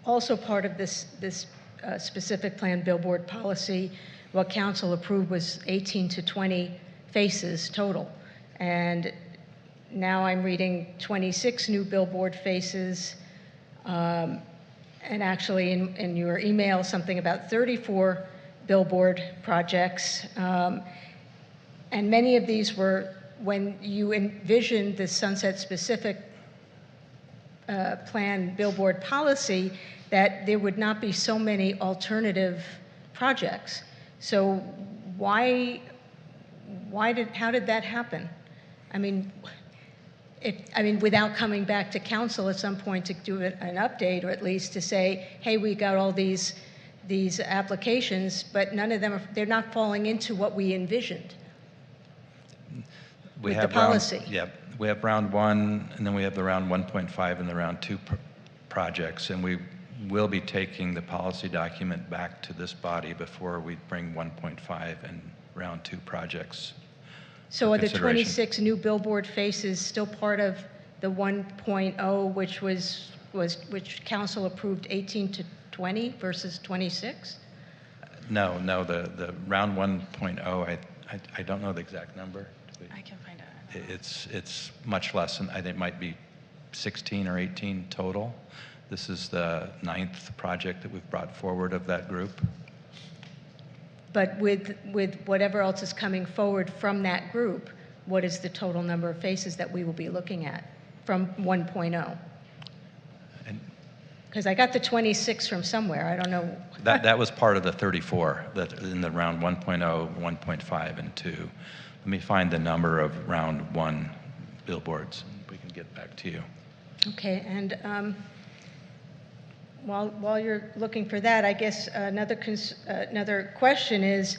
also part of this specific plan billboard policy, what council approved was 18 to 20 faces total. And now I'm reading 26 new billboard faces, and actually in your email, something about 34 billboard projects. And many of these were, when you envisioned the Sunset Specific Plan billboard policy, that there would not be so many alternative projects. So how did that happen? I mean, without coming back to council at some point to do an update, or at least to say, hey, we got all these applications, but none of them they're not falling into what we envisioned with the policy. We have round 1, and then we have the round 1.5 and the round 2 projects, and we will be taking the policy document back to this body before we bring 1.5 and round 2 projects. So are the 26 new billboard faces still part of the 1.0, which council approved 18 to 20 versus 26? No, the round 1.0, I don't know the exact number. I can find out. It's much less than, I think it might be 16 or 18 total. This is the 9th project that we've brought forward of that group. But with whatever else is coming forward from that group, what is the total number of faces that we will be looking at from 1.0? Because I got the 26 from somewhere, I don't know. That was part of the 34 that in the round 1.0, 1.5, and 2. Let me find the number of round 1 billboards, and we can get back to you. Okay, and while you're looking for that, I guess another question is,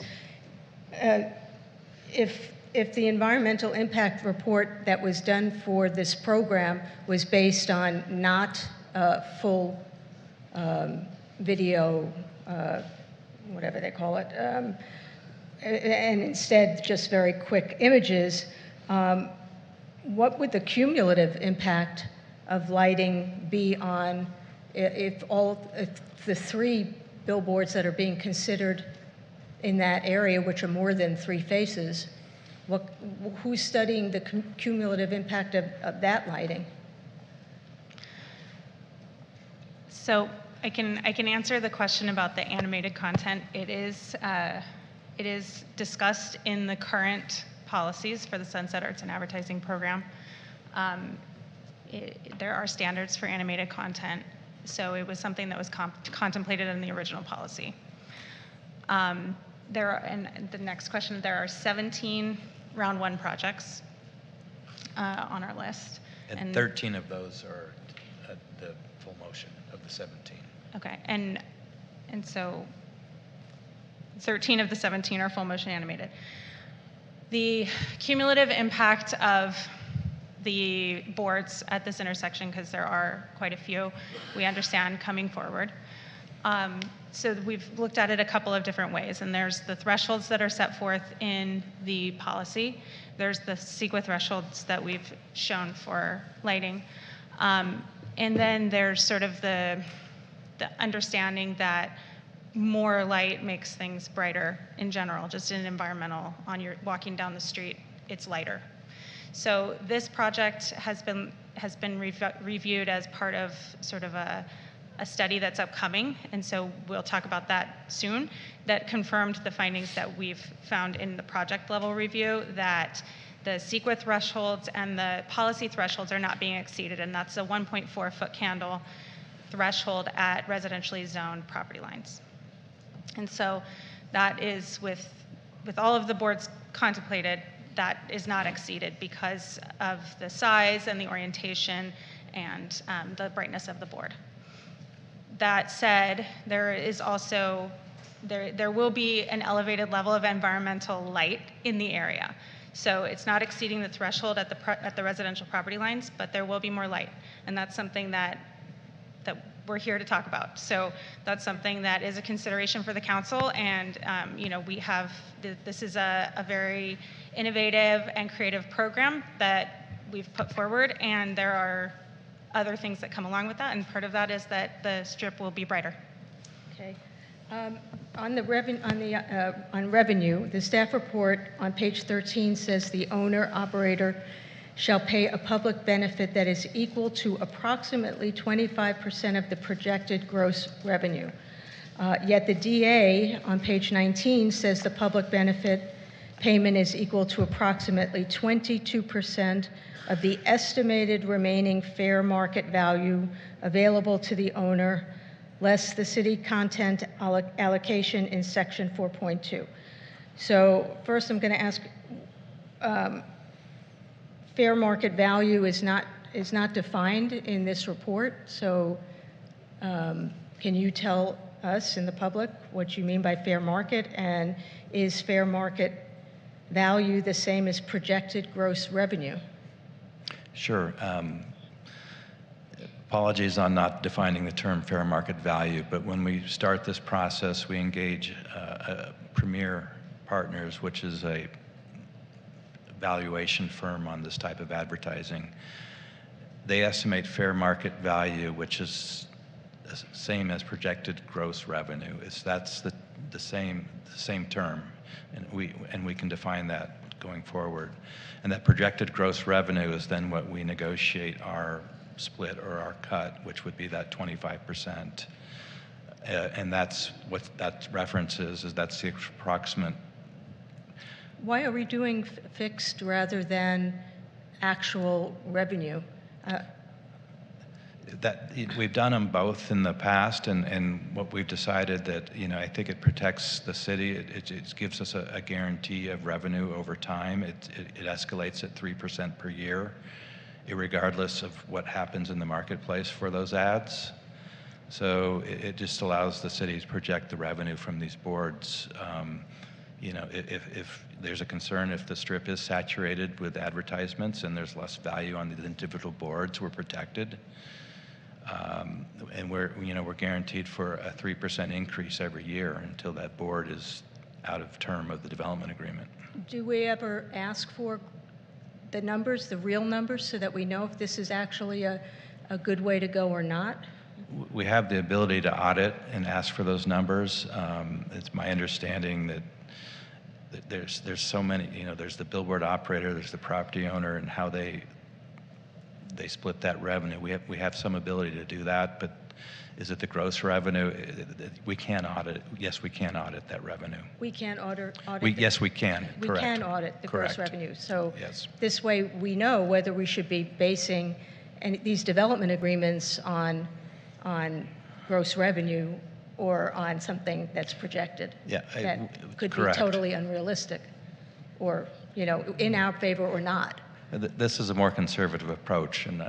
if the environmental impact report that was done for this program was based on not full video, whatever they call it, and instead just very quick images, what would the cumulative impact of lighting be on if the 3 billboards that are being considered in that area, which are more than 3 faces, who's studying the cumulative impact of that lighting? So I can answer the question about the animated content. It is discussed in the current policies for the Sunset Arts and Advertising Program. There are standards for animated content, so it was something that was contemplated in the original policy. And the next question, there are 17 round 1 projects on our list. And 13 of those are the full motion of the 17. Okay, and so 13 of the 17 are full motion animated. The cumulative impact of the boards at this intersection, because there are quite a few, we understand coming forward. So we've looked at it a couple of different ways, and there's the thresholds that are set forth in the policy. There's the CEQA thresholds that we've shown for lighting. And then there's sort of the understanding that more light makes things brighter in general, just in environmental, on your walking down the street, it's lighter. So this project has been reviewed as part of sort of a study that's upcoming, and so we'll talk about that soon, that confirmed the findings that we've found in the project level review, that the CEQA thresholds and the policy thresholds are not being exceeded, and that's a 1.4 foot candle threshold at residentially zoned property lines. And so that is with all of the boards contemplated, that is not exceeded because of the size and the orientation and the brightness of the board. That said, there is also, there will be an elevated level of environmental light in the area. So it's not exceeding the threshold at the residential property lines, but there will be more light. And that's something that we're here to talk about. So that's something that is a consideration for the council, and we have, this is a very innovative and creative program that we've put forward, and there are other things that come along with that, and part of that is that the strip will be brighter. Okay. On revenue, the staff report on page 13 says the owner-operator shall pay a public benefit that is equal to approximately 25% of the projected gross revenue. Yet the DA on page 19 says the public benefit payment is equal to approximately 22% of the estimated remaining fair market value available to the owner, less the city content allocation in section 4.2. So first I'm going to ask, fair market value is not defined in this report, so can you tell us in the public what you mean by fair market, and is fair market value the same as projected gross revenue? Sure. Apologies on not defining the term fair market value, but when we start this process, we engage Premier Partners, which is a valuation firm on this type of advertising. They estimate fair market value, which is the same as projected gross revenue. That's the same term, and we can define that going forward. And that projected gross revenue is then what we negotiate our split or our cut, which would be that 25%. And that's what that references, is that's the approximate. Why are we doing fixed rather than actual revenue? That we've done them both in the past, and what we've decided that, I think it protects the city. It gives us a guarantee of revenue over time. It escalates at 3% per year, irregardless of what happens in the marketplace for those ads. So it just allows the city to project the revenue from these boards. If there's a concern, if the strip is saturated with advertisements and there's less value on the individual boards, we're protected. And we're guaranteed for a 3% increase every year until that board is out of term of the development agreement. Do we ever ask for the numbers, the real numbers, so that we know if this is actually a good way to go or not? We have the ability to audit and ask for those numbers. It's my understanding that there's so many, there's the billboard operator, there's the property owner, and how they split that revenue. We have some ability to do that, but is it the gross revenue? We can audit. Yes, we can audit that revenue. We can't audit. Yes, we can. We Correct. can audit the Correct. gross revenue. So yes. This way we know whether we should be basing these development agreements on gross revenue or on something that's projected. Yeah, that could correct. be totally unrealistic, or in our favor or not. This is a more conservative approach, and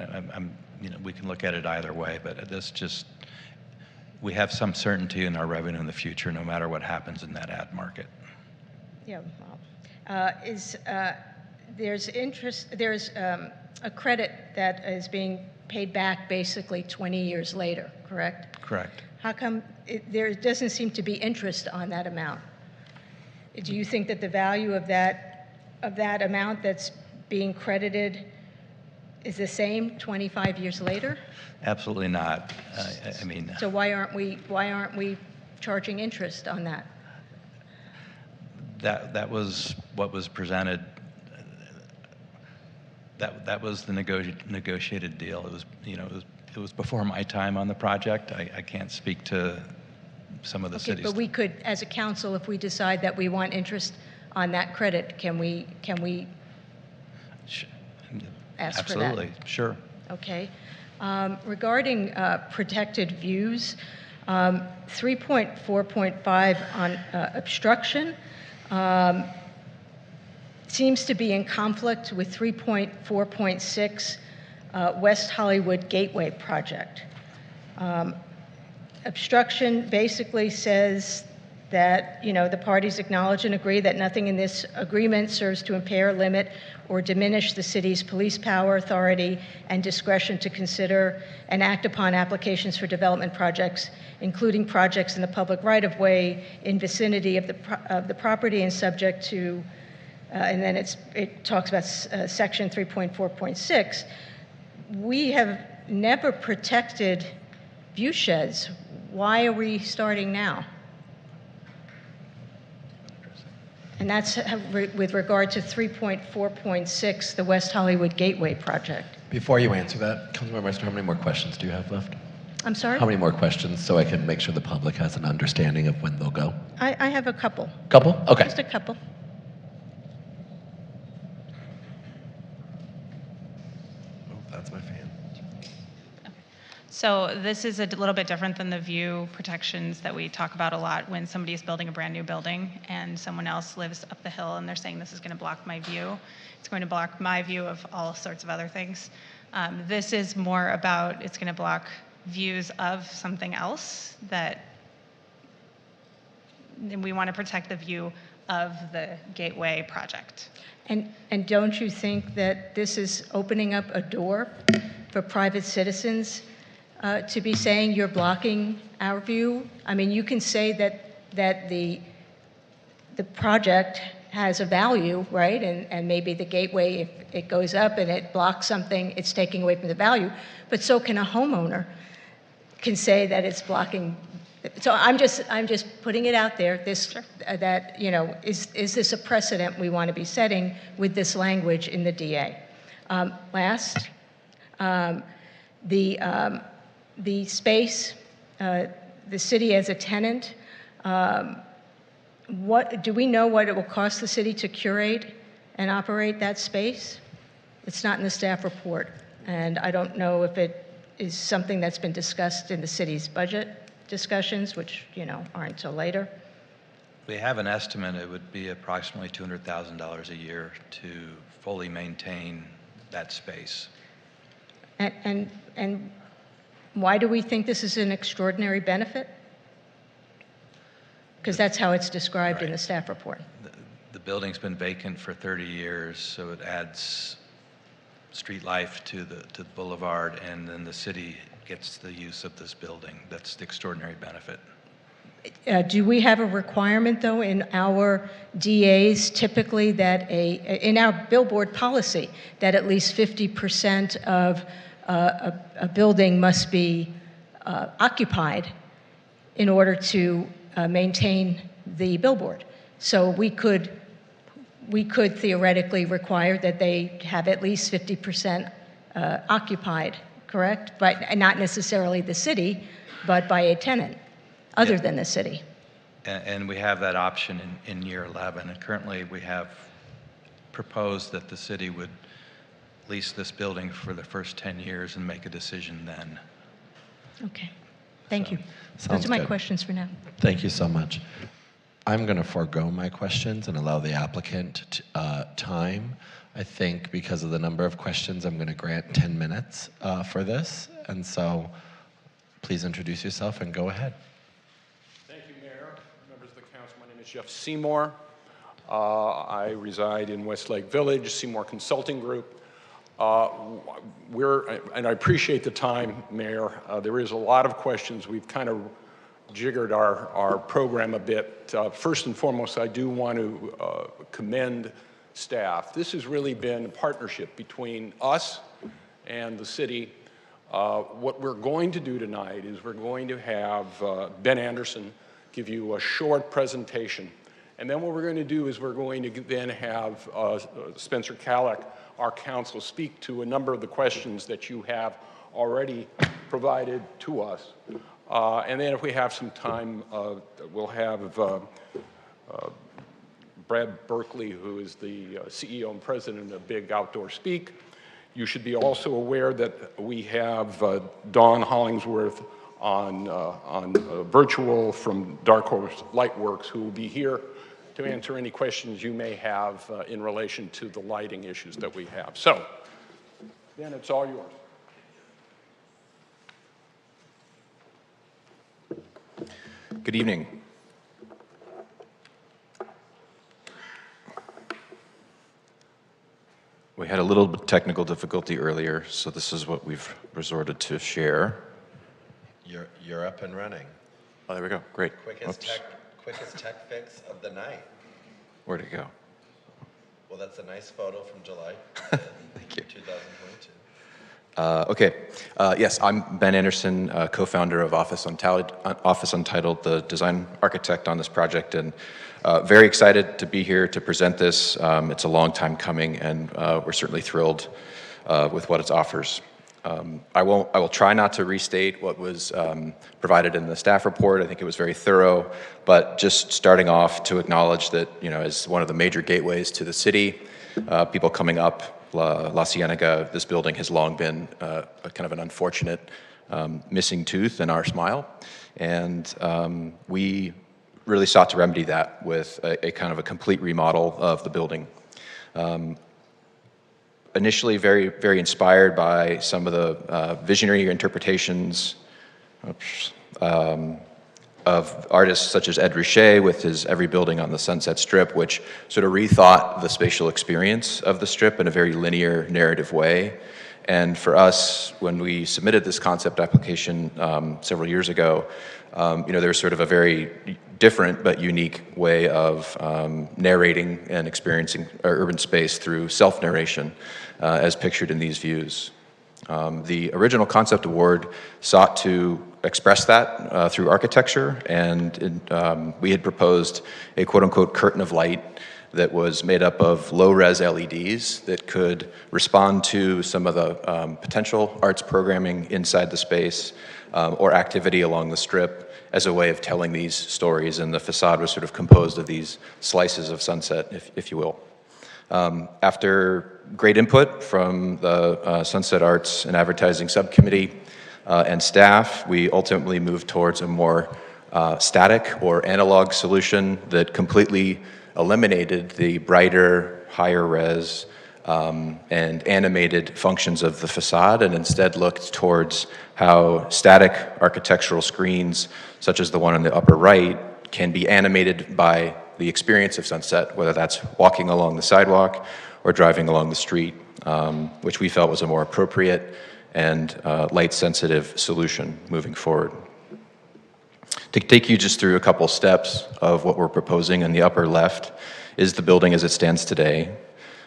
we can look at it either way, but we have some certainty in our revenue in the future, no matter what happens in that ad market. Yeah. There's a credit that is being paid back basically 20 years later, correct? Correct. How come there doesn't seem to be interest on that amount? Do you think that the value of that amount that's being credited is the same 25 years later? Absolutely not. I mean, So why aren't we charging interest on that? that was what was presented. That was the negotiated deal. It was, you know, it was before my time on the project. I can't speak to some of the Okay, cities. but we could, as a council, if we decide that we want interest on that credit, can we ask for that? Absolutely, sure. Okay. Regarding protected views, 3.4.5 on obstruction seems to be in conflict with 3.4.6 West Hollywood Gateway Project. Obstruction basically says that, you know, the parties acknowledge and agree that nothing in this agreement serves to impair, limit, or diminish the city's police power, authority, and discretion to consider and act upon applications for development projects, including projects in the public right-of-way in vicinity of the property and subject to, and then it talks about section 3.4.6. We have never protected view sheds. Why are we starting now? And that's with regard to 3.4.6, the West Hollywood Gateway Project. Before you answer that, Councilmember Meister, how many more questions do you have left? I'm sorry? How many more questions so I can make sure the public has an understanding of when they'll go? I have a couple. Couple? Okay. Just a couple. That's my fan. So this is a little bit different than the view protections that we talk about a lot when somebody is building a brand new building and someone else lives up the hill and they're saying this is going to block my view. It's going to block my view of all sorts of other things. This is more about it's going to block views of something else that we want to protect the view of the Gateway project. And don't you think that this is opening up a door for private citizens to be saying you're blocking our view? I mean, you can say that the project has a value, right? And maybe the gateway, if it goes up and it blocks something, it's taking away from the value. But so can a homeowner can say that it's blocking. So I'm just putting it out there. This that, you know, is this a precedent we want to be setting with this language in the DA? Last, the space, the city as a tenant. What do we know what it will cost the city to curate and operate that space? It's not in the staff report, and I don't know if it is something that's been discussed in the city's budget discussions, which, you know, aren't until later. We have an estimate. It would be approximately $200,000 a year to fully maintain that space. And why do we think this is an extraordinary benefit? Because that's how it's described in the staff report. The building's been vacant for 30 years, so it adds street life to the boulevard, and then the city gets the use of this building. That's the extraordinary benefit. Do we have a requirement, though, in our DAs typically that in our billboard policy that at least 50% of a building must be occupied in order to maintain the billboard? So we could theoretically require that they have at least 50% occupied, correct? But not necessarily the city, but by a tenant other than the city. And we have that option in year 11. And currently we have proposed that the city would lease this building for the first 10 years and make a decision then. Okay, thank you. Sounds Those are my good. questions for now. Thank you so much. I'm going to forego my questions and allow the applicant time. I think because of the number of questions, I'm going to grant 10 minutes for this. And so please introduce yourself and go ahead. Thank you, Mayor, members of the council. My name is Jeff Seymour. I reside in Westlake Village, Seymour Consulting Group. And I appreciate the time, Mayor. There is a lot of questions. We've kind of jiggered our program a bit. First and foremost, I do want to commend staff. This has really been a partnership between us and the city. What we're going to do tonight is we're going to have Ben Anderson give you a short presentation. And then what we're going to do is we're going to then have Spencer Calick, our counsel, speak to a number of the questions that you have already provided to us. And then if we have some time, we'll have Brad Berkeley, who is the CEO and president of Big Outdoor Speak. You should be also aware that we have Dawn Hollingsworth on virtual from Dark Horse Lightworks, who will be here to answer any questions you may have in relation to the lighting issues that we have. So, Ben, it's all yours. Good evening. We had a little bit technical difficulty earlier, so this is what we've resorted to share. You're up and running. Oh, there we go. Great. Quickest tech fix of the night. Where'd it go? Well, that's a nice photo from July 5th, Thank you. 2022. Okay. Yes, I'm Ben Anderson, co-founder of Office Untitled, the design architect on this project, and very excited to be here to present this. It's a long time coming, and we're certainly thrilled with what it offers. I will try not to restate what was provided in the staff report. I think it was very thorough, but just starting off to acknowledge that, as one of the major gateways to the city, people coming up La Cienega, this building has long been a kind of an unfortunate missing tooth in our smile, and we really sought to remedy that with a kind of a complete remodel of the building. Initially very, very inspired by some of the visionary interpretations of artists such as Ed Ruscha with his Every Building on the Sunset Strip, which sort of rethought the spatial experience of the Strip in a very linear narrative way. And for us, when we submitted this concept application several years ago, there was sort of a very different but unique way of narrating and experiencing our urban space through self-narration as pictured in these views. The original concept award sought to express that through architecture, and we had proposed a quote-unquote curtain of light that was made up of low-res LEDs that could respond to some of the potential arts programming inside the space or activity along the Strip as a way of telling these stories, and the facade was sort of composed of these slices of sunset, if you will. After great input from the Sunset Arts and Advertising Subcommittee and staff, we ultimately moved towards a more static or analog solution that completely eliminated the brighter, higher res and animated functions of the facade, and instead looked towards how static architectural screens, such as the one on the upper right, can be animated by the experience of sunset, whether that's walking along the sidewalk or driving along the street, which we felt was a more appropriate and light-sensitive solution moving forward. To take you just through a couple steps of what we're proposing, in the upper left is the building as it stands today.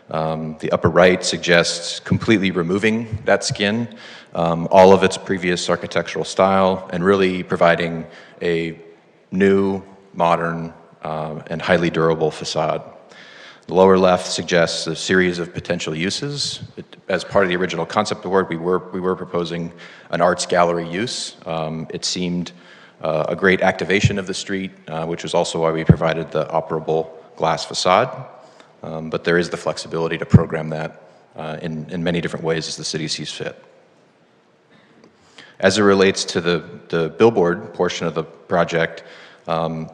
The upper right suggests completely removing that skin, all of its previous architectural style, and really providing a new, modern, and highly durable facade. The lower left suggests a series of potential uses. As part of the original concept award, we were proposing an arts gallery use. It seemed a great activation of the street, which was also why we provided the operable glass facade. But there is the flexibility to program that in many different ways as the city sees fit. As it relates to the billboard portion of the project,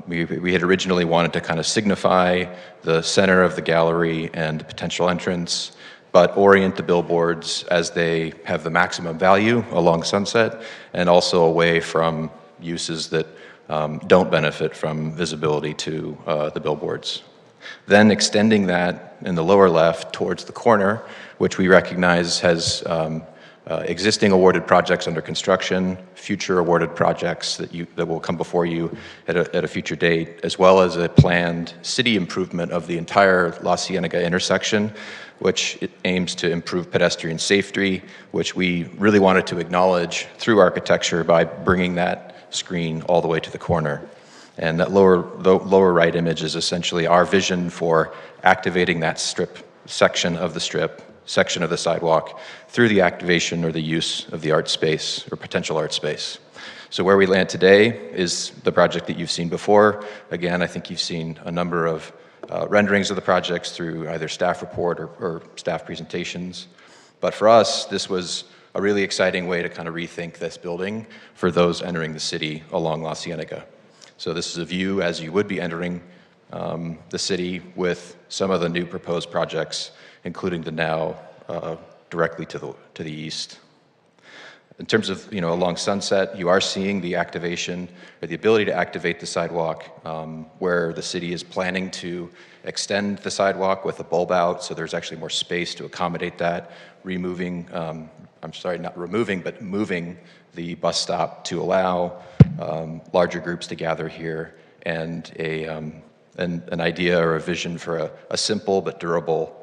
we had originally wanted to kind of signify the center of the gallery and potential entrance, but orient the billboards as they have the maximum value along Sunset and also away from uses that don't benefit from visibility to the billboards. Then extending that in the lower left towards the corner, which we recognize has existing awarded projects under construction, future awarded projects that will come before you at a future date, as well as a planned city improvement of the entire La Cienega intersection, which it aims to improve pedestrian safety, which we really wanted to acknowledge through architecture by bringing that screen all the way to the corner. And that lower right image is essentially our vision for activating that section of the sidewalk through the activation or the use of the art space or potential art space. So where we land today is the project that you've seen before. Again, I think you've seen a number of renderings of the projects through either staff report or staff presentations. But for us, this was a really exciting way to kind of rethink this building for those entering the city along La Cienega. So this is a view as you would be entering the city with some of the new proposed projects, including the now directly to the east. In terms of, along Sunset, you are seeing the activation or the ability to activate the sidewalk where the city is planning to extend the sidewalk with a bulb out, so there's actually more space to accommodate that, moving the bus stop to allow larger groups to gather here, and an idea or a vision for a simple but durable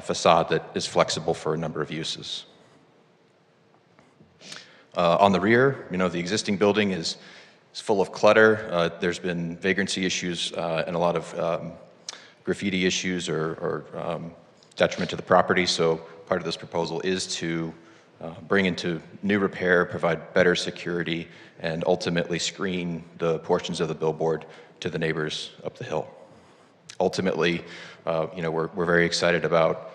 facade that is flexible for a number of uses. On the rear, the existing building is full of clutter. There's been vagrancy issues and a lot of graffiti issues or detriment to the property. So part of this proposal is to bring into new repair, provide better security, and ultimately screen the portions of the billboard to the neighbors up the hill. Ultimately, we're very excited about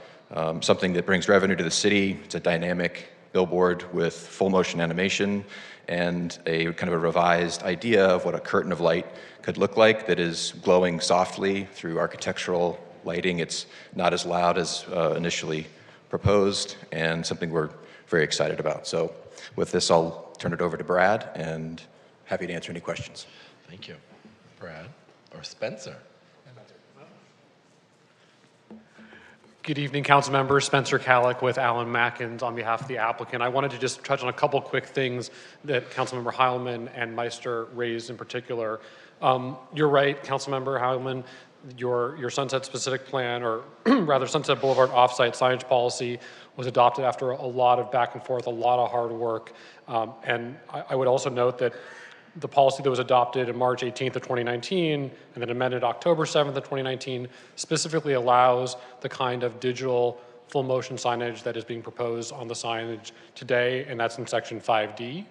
something that brings revenue to the city. It's a dynamic billboard with full motion animation and a kind of a revised idea of what a curtain of light could look like that is glowing softly through architectural lighting. It's not as loud as initially proposed, and something we're very excited about. So with this, I'll turn it over to Brad, and happy to answer any questions. Thank you. Brad or Spencer? Good evening, council members. Spencer Kallick with Alan Mackins on behalf of the applicant. I wanted to just touch on a couple quick things that Councilmember Heilman and Meister raised in particular. You're right, Councilmember Heilman, your Sunset specific plan, or rather Sunset Boulevard offsite signage policy, was adopted after a lot of back and forth, a lot of hard work. And I would also note that the policy that was adopted on March 18th of 2019 and then amended October 7th of 2019 specifically allows the kind of digital full motion signage that is being proposed on the signage today, and that's in section 5D.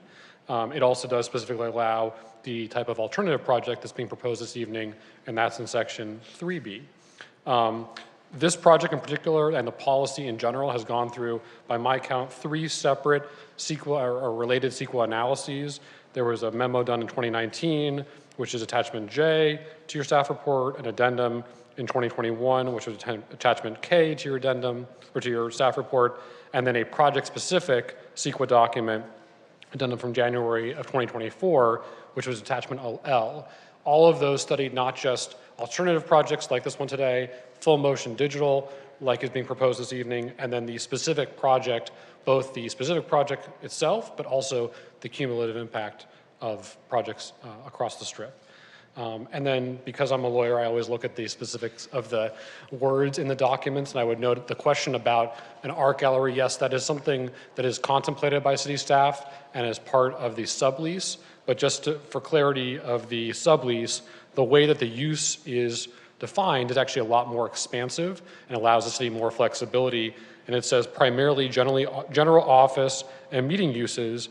It also does specifically allow the type of alternative project that's being proposed this evening, and that's in section 3B. This project in particular and the policy in general has gone through, by my count, 3 separate CEQA or related CEQA analyses. There was a memo done in 2019, which is attachment J to your staff report, an addendum in 2021, which was attachment K to your addendum or to your staff report, and then a project-specific CEQA document, addendum from January of 2024, which was attachment L. All of those studied not just alternative projects like this one today, full motion digital, like is being proposed this evening, and then the specific project, both the specific project itself, but also the cumulative impact of projects across the strip. And then because I'm a lawyer, I always look at the specifics of the words in the documents, and I would note the question about an art gallery. Yes, that is something that is contemplated by city staff and is part of the sublease, but just for clarity of the sublease, the way that the use is defined is actually a lot more expansive and allows the city more flexibility. And it says primarily general office and meeting uses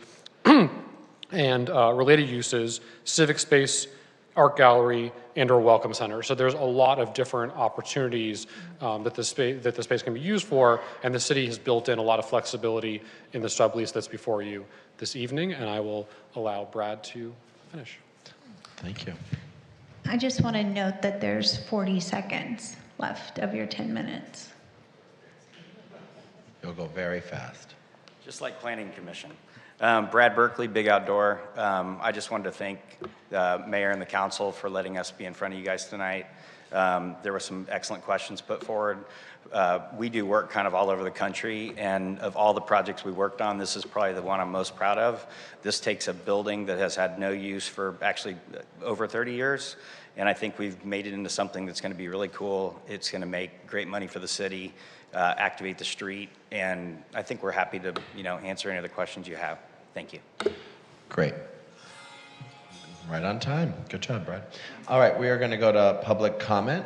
and related uses, civic space, art gallery, and or welcome center. So there's a lot of different opportunities that the space can be used for, and the city has built in a lot of flexibility in the sublease that's before you this evening, and I will allow Brad to finish. Thank you. I just want to note that there's 40 seconds left of your 10 minutes. You'll go very fast. Just like Planning Commission. Brad Berkeley, Big Outdoor. I just wanted to thank the mayor and the council for letting us be in front of you guys tonight. There were some excellent questions put forward. We do work kind of all over the country, and of all the projects we worked on, this is probably the one I'm most proud of. This takes a building that has had no use for actually over 30 years, and I think we've made it into something that's going to be really cool. It's going to make great money for the city, activate the street, and I think we're happy to, answer any of the questions you have. Thank you. Great. Right on time. Good job, Brad. All right, we are going to go to public comment.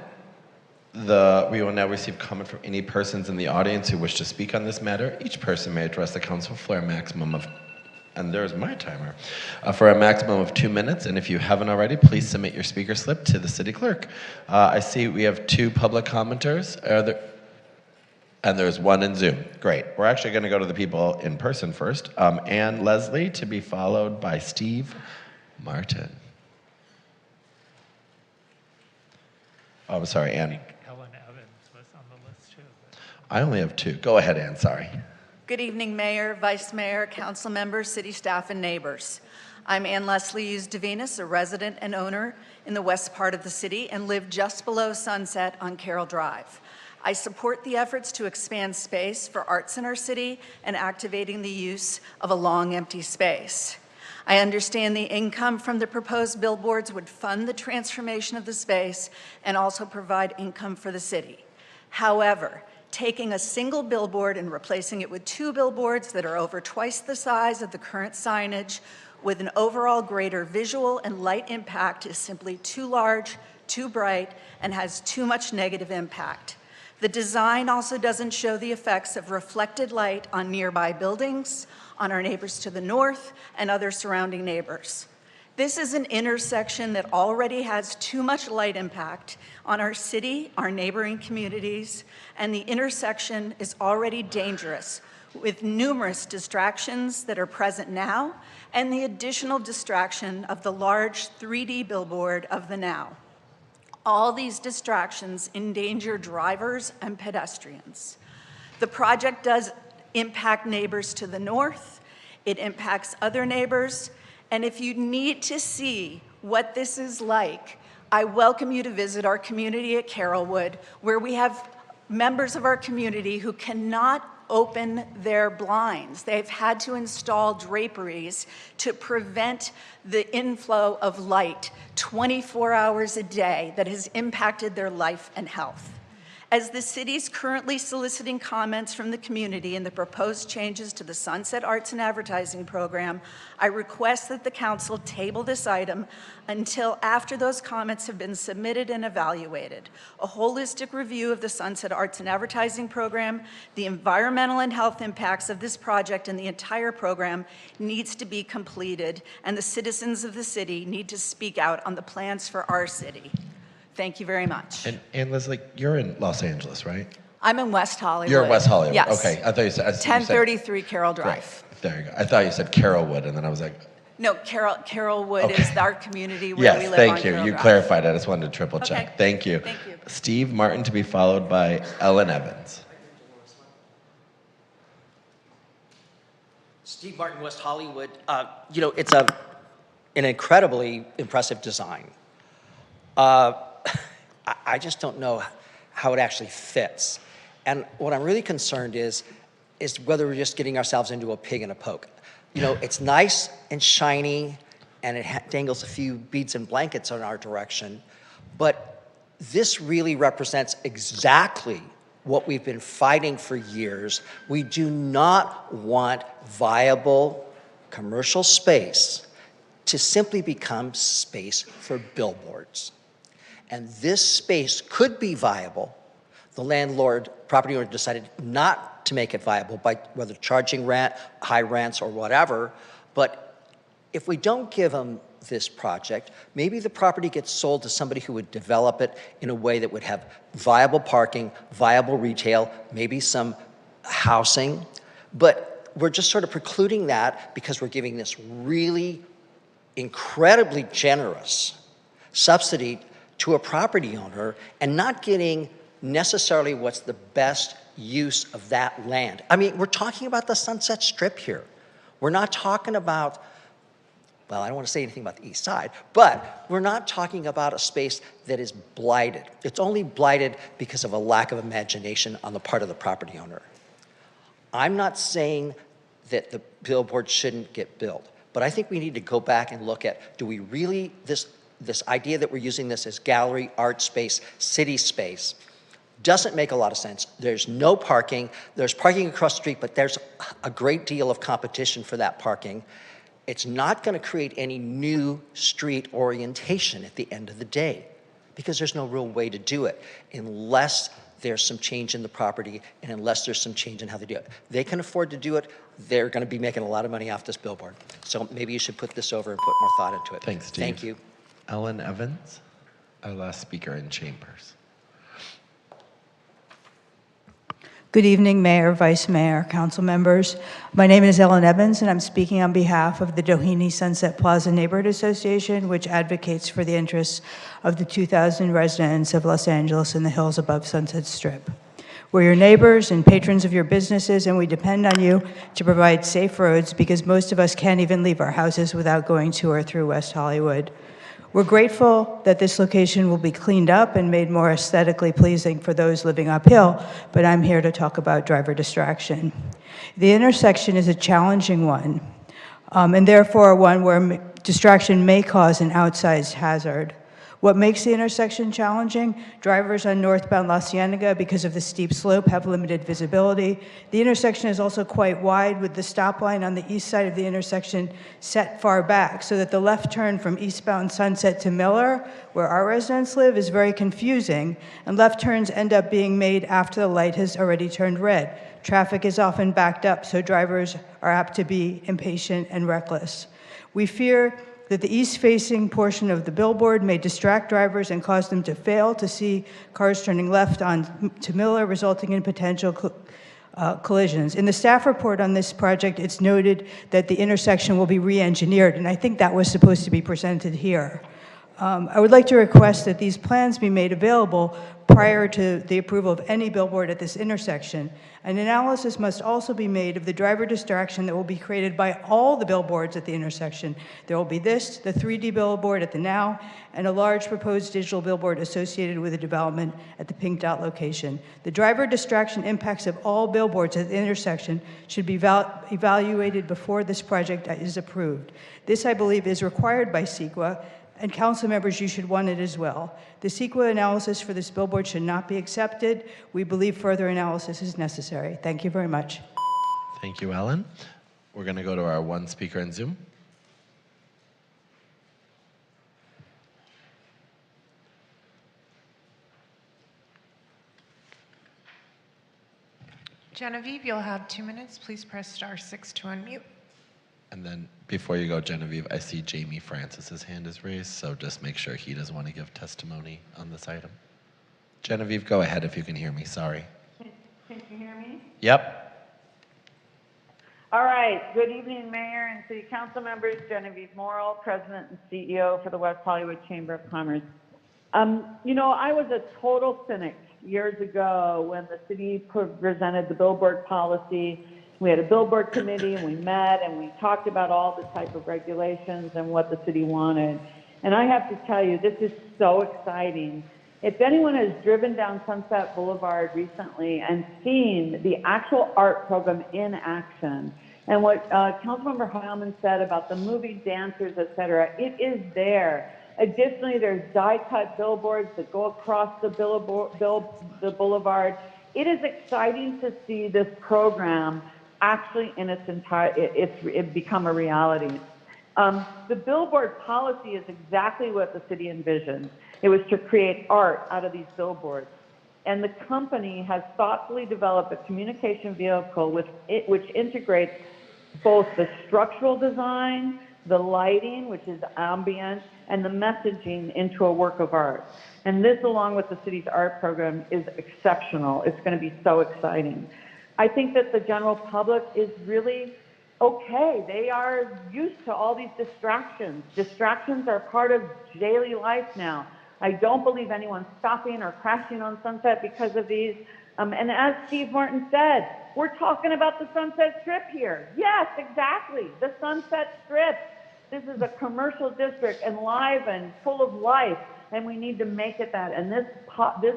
We will now receive comment from any persons in the audience who wish to speak on this matter. Each person may address the council for a maximum of, and there's my timer, for a maximum of 2 minutes. And if you haven't already, please submit your speaker slip to the city clerk. I see we have 2 public commenters. And there's 1 in Zoom. Great. We're actually going to go to the people in person first. Ann Leslie, to be followed by Steve Martin. Oh, I'm sorry, Ann. Ellen Evans was on the list too. I only have 2. Go ahead, Ann, sorry. Good evening, Mayor, Vice Mayor, Council members, city staff, and neighbors. I'm Ann Leslie Devenus, a resident and owner in the west part of the city and live just below Sunset on Carroll Drive. I support the efforts to expand space for arts in our city and activating the use of a long empty space. I understand the income from the proposed billboards would fund the transformation of the space and also provide income for the city. However, taking a single billboard and replacing it with 2 billboards that are over twice the size of the current signage with an overall greater visual and light impact is simply too large, too bright, and has too much negative impact. The design also doesn't show the effects of reflected light on nearby buildings, on our neighbors to the north, and other surrounding neighbors. This is an intersection that already has too much light impact on our city, our neighboring communities, and the intersection is already dangerous with numerous distractions that are present now and the additional distraction of the large 3D billboard of the now. All these distractions endanger drivers and pedestrians. The project does impact neighbors to the north, it impacts other neighbors, and if you need to see what this is like, I welcome you to visit our community at Carrollwood, where we have members of our community who cannot open their blinds. They've had to install draperies to prevent the inflow of light 24 hours a day that has impacted their life and health. As the city's currently soliciting comments from the community in the proposed changes to the Sunset Arts and Advertising Program, I request that the council table this item until after those comments have been submitted and evaluated. A holistic review of the Sunset Arts and Advertising Program, the environmental and health impacts of this project and the entire program needs to be completed, and the citizens of the city need to speak out on the plans for our city. Thank you very much. And Leslie, you're in Los Angeles, right? I'm in West Hollywood. You're in West Hollywood. Yes. Okay. I thought you said 1033 Carroll Drive. Great. There you go. I thought you said Carrollwood, and then I was like, No, Carrollwood Okay. is our community where yes, we live thank on you. Carroll You Drive. clarified it. I just wanted to triple check. Okay. Thank you. Thank you. Steve Martin, to be followed by Ellen Evans. Steve Martin, West Hollywood. It's an incredibly impressive design. I just don't know how it actually fits. And what I'm really concerned is whether we're just getting ourselves into a pig in a poke. It's nice and shiny, and it dangles a few beads and blankets in our direction, but this really represents exactly what we've been fighting for years. We do not want viable commercial space to simply become space for billboards. And this space could be viable. The landlord, property owner decided not to make it viable by whether charging rent, high rents, or whatever. But if we don't give them this project, maybe the property gets sold to somebody who would develop it in a way that would have viable parking, viable retail, maybe some housing. But we're just sort of precluding that because we're giving this really incredibly generous subsidy to a property owner and not getting necessarily what's the best use of that land. I mean, we're talking about the Sunset Strip here. We're not talking about well, I don't want to say anything about the east side, but we're not talking about a space that is blighted. It's only blighted because of a lack of imagination on the part of the property owner. I'm not saying that the billboard shouldn't get built, but I think we need to go back and look at, do we really, this idea that we're using this as gallery, art space, city space, doesn't make a lot of sense. There's no parking. There's parking across the street, but there's a great deal of competition for that parking. It's not going to create any new street orientation at the end of the day because there's no real way to do it unless there's some change in the property and unless there's some change in how they do it. They can afford to do it. They're going to be making a lot of money off this billboard. So maybe you should put this over and put more thought into it. Thanks, Steve. Thank you. Ellen Evans, our last speaker in chambers. Good evening, Mayor, Vice Mayor, Council members. My name is Ellen Evans, and I'm speaking on behalf of the Doheny Sunset Plaza Neighborhood Association, which advocates for the interests of the 2,000 residents of Los Angeles and the hills above Sunset Strip. We're your neighbors and patrons of your businesses, and we depend on you to provide safe roads because most of us can't even leave our houses without going to or through West Hollywood. We're grateful that this location will be cleaned up and made more aesthetically pleasing for those living uphill, but I'm here to talk about driver distraction. The intersection is a challenging one, and therefore one where distraction may cause an outsized hazard. What makes the intersection challenging? Drivers on northbound La Cienega, because of the steep slope, have limited visibility. The intersection is also quite wide, with the stop line on the east side of the intersection set far back, so that the left turn from eastbound Sunset to Miller, where our residents live, is very confusing, and left turns end up being made after the light has already turned red. Traffic is often backed up, so drivers are apt to be impatient and reckless. We fear that the east-facing portion of the billboard may distract drivers and cause them to fail to see cars turning left on to Miller, resulting in potential collisions. In the staff report on this project, it's noted that the intersection will be re-engineered, and I think that was supposed to be presented here. I would like to request that these plans be made available prior to the approval of any billboard at this intersection. An analysis must also be made of the driver distraction that will be created by all the billboards at the intersection. There will be this, the 3D billboard at the now, and a large proposed digital billboard associated with the development at the Pink Dot location. The driver distraction impacts of all billboards at the intersection should be evaluated before this project is approved. This, I believe, is required by CEQA, and council members, you should want it as well. The CEQA analysis for this billboard should not be accepted. We believe further analysis is necessary. Thank you very much. Thank you, Ellen. We're going to go to our one speaker in Zoom. Genevieve, you'll have 2 minutes. Please press *6 to unmute. And then before you go, Genevieve, I see Jamie Francis's hand is raised, so just make sure he doesn't want to give testimony on this item. Genevieve, go ahead if you can hear me. Sorry. Can you hear me? Yep. All right. Good evening, Mayor and City Council members. Genevieve Morrill, President and CEO for the West Hollywood Chamber of Commerce. You know, I was a total cynic years ago when the city presented the billboard policy. We had a billboard committee and we met and we talked about all the type of regulations and what the city wanted. And I have to tell you, this is so exciting. If anyone has driven down Sunset Boulevard recently and seen the actual art program in action, and what Councilmember Heilman said about the moving dancers, et cetera, it is there. Additionally, there's die-cut billboards that go across the boulevard. It is exciting to see this program actually in its it become a reality. The billboard policy is exactly what the city envisioned. It was to create art out of these billboards. And the company has thoughtfully developed a communication vehicle which integrates both the structural design, the lighting, which is ambient, and the messaging into a work of art. And this, along with the city's art program, is exceptional. It's going to be so exciting. I think that the general public is really okay. They are used to all these distractions. Distractions are part of daily life now. I don't believe anyone's stopping or crashing on Sunset because of these. And as Steve Martin said, we're talking about the Sunset Strip here. Yes, exactly, the Sunset Strip. This is a commercial district, enlivened, full of life, and we need to make it that. And this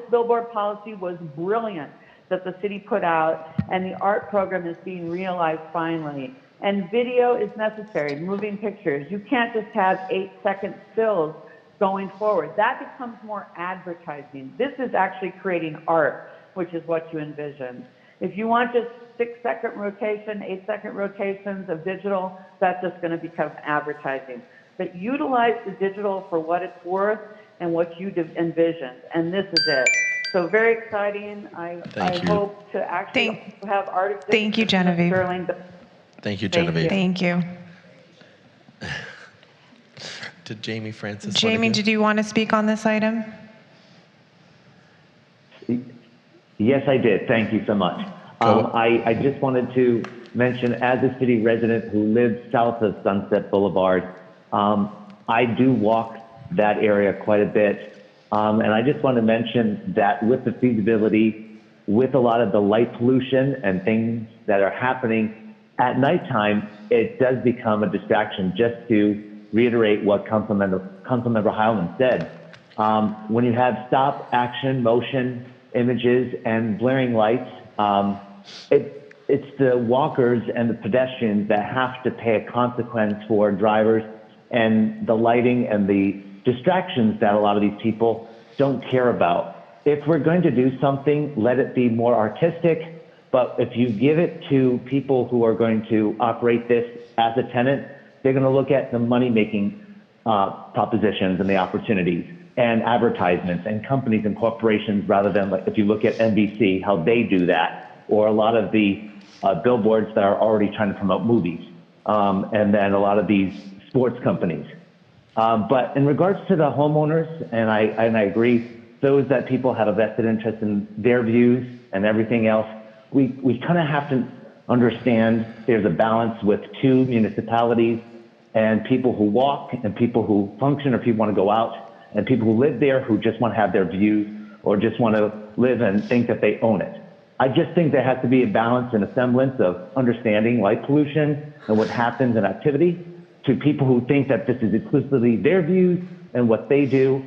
billboard policy was brilliant that the city put out, and the art program is being realized finally. And video is necessary, moving pictures. You can't just have 8-second stills going forward. That becomes more advertising. This is actually creating art, which is what you envision. If you want just 6-second rotation, 8-second rotations of digital, that's just going to become advertising. But utilize the digital for what it's worth and what you envisioned, and this is it. So very exciting. I hope to actually have art exhibits. Thank you, Genevieve. Thank you, Genevieve. Thank you. Did Jamie Francis? Jamie, did you want to speak on this item? Yes, I did. Thank you so much. I just wanted to mention, as a city resident who lives south of Sunset Boulevard, I do walk that area quite a bit. And I just want to mention that with the feasibility, with a lot of the light pollution and things that are happening at nighttime, it does become a distraction. Just to reiterate what Councilmember Heilman said, when you have stop, action, motion, images, and blaring lights, it's the walkers and the pedestrians that have to pay a consequence for drivers and the lighting and the distractions that a lot of these people don't care about. If we're going to do something, let it be more artistic, but if you give it to people who are going to operate this as a tenant, they're going to look at the money-making propositions and the opportunities and advertisements and companies and corporations, rather than, like, if you look at NBC, how they do that, or a lot of the billboards that are already trying to promote movies, and then a lot of these sports companies. But in regards to the homeowners, and I agree, those that people have a vested interest in their views and everything else, we kind of have to understand there's a balance with two municipalities and people who walk and people who function or people want to go out and people who live there who just want to have their views or just want to live and think that they own it. I just think there has to be a balance and a semblance of understanding light pollution and what happens in activity to people who think that this is exclusively their views and what they do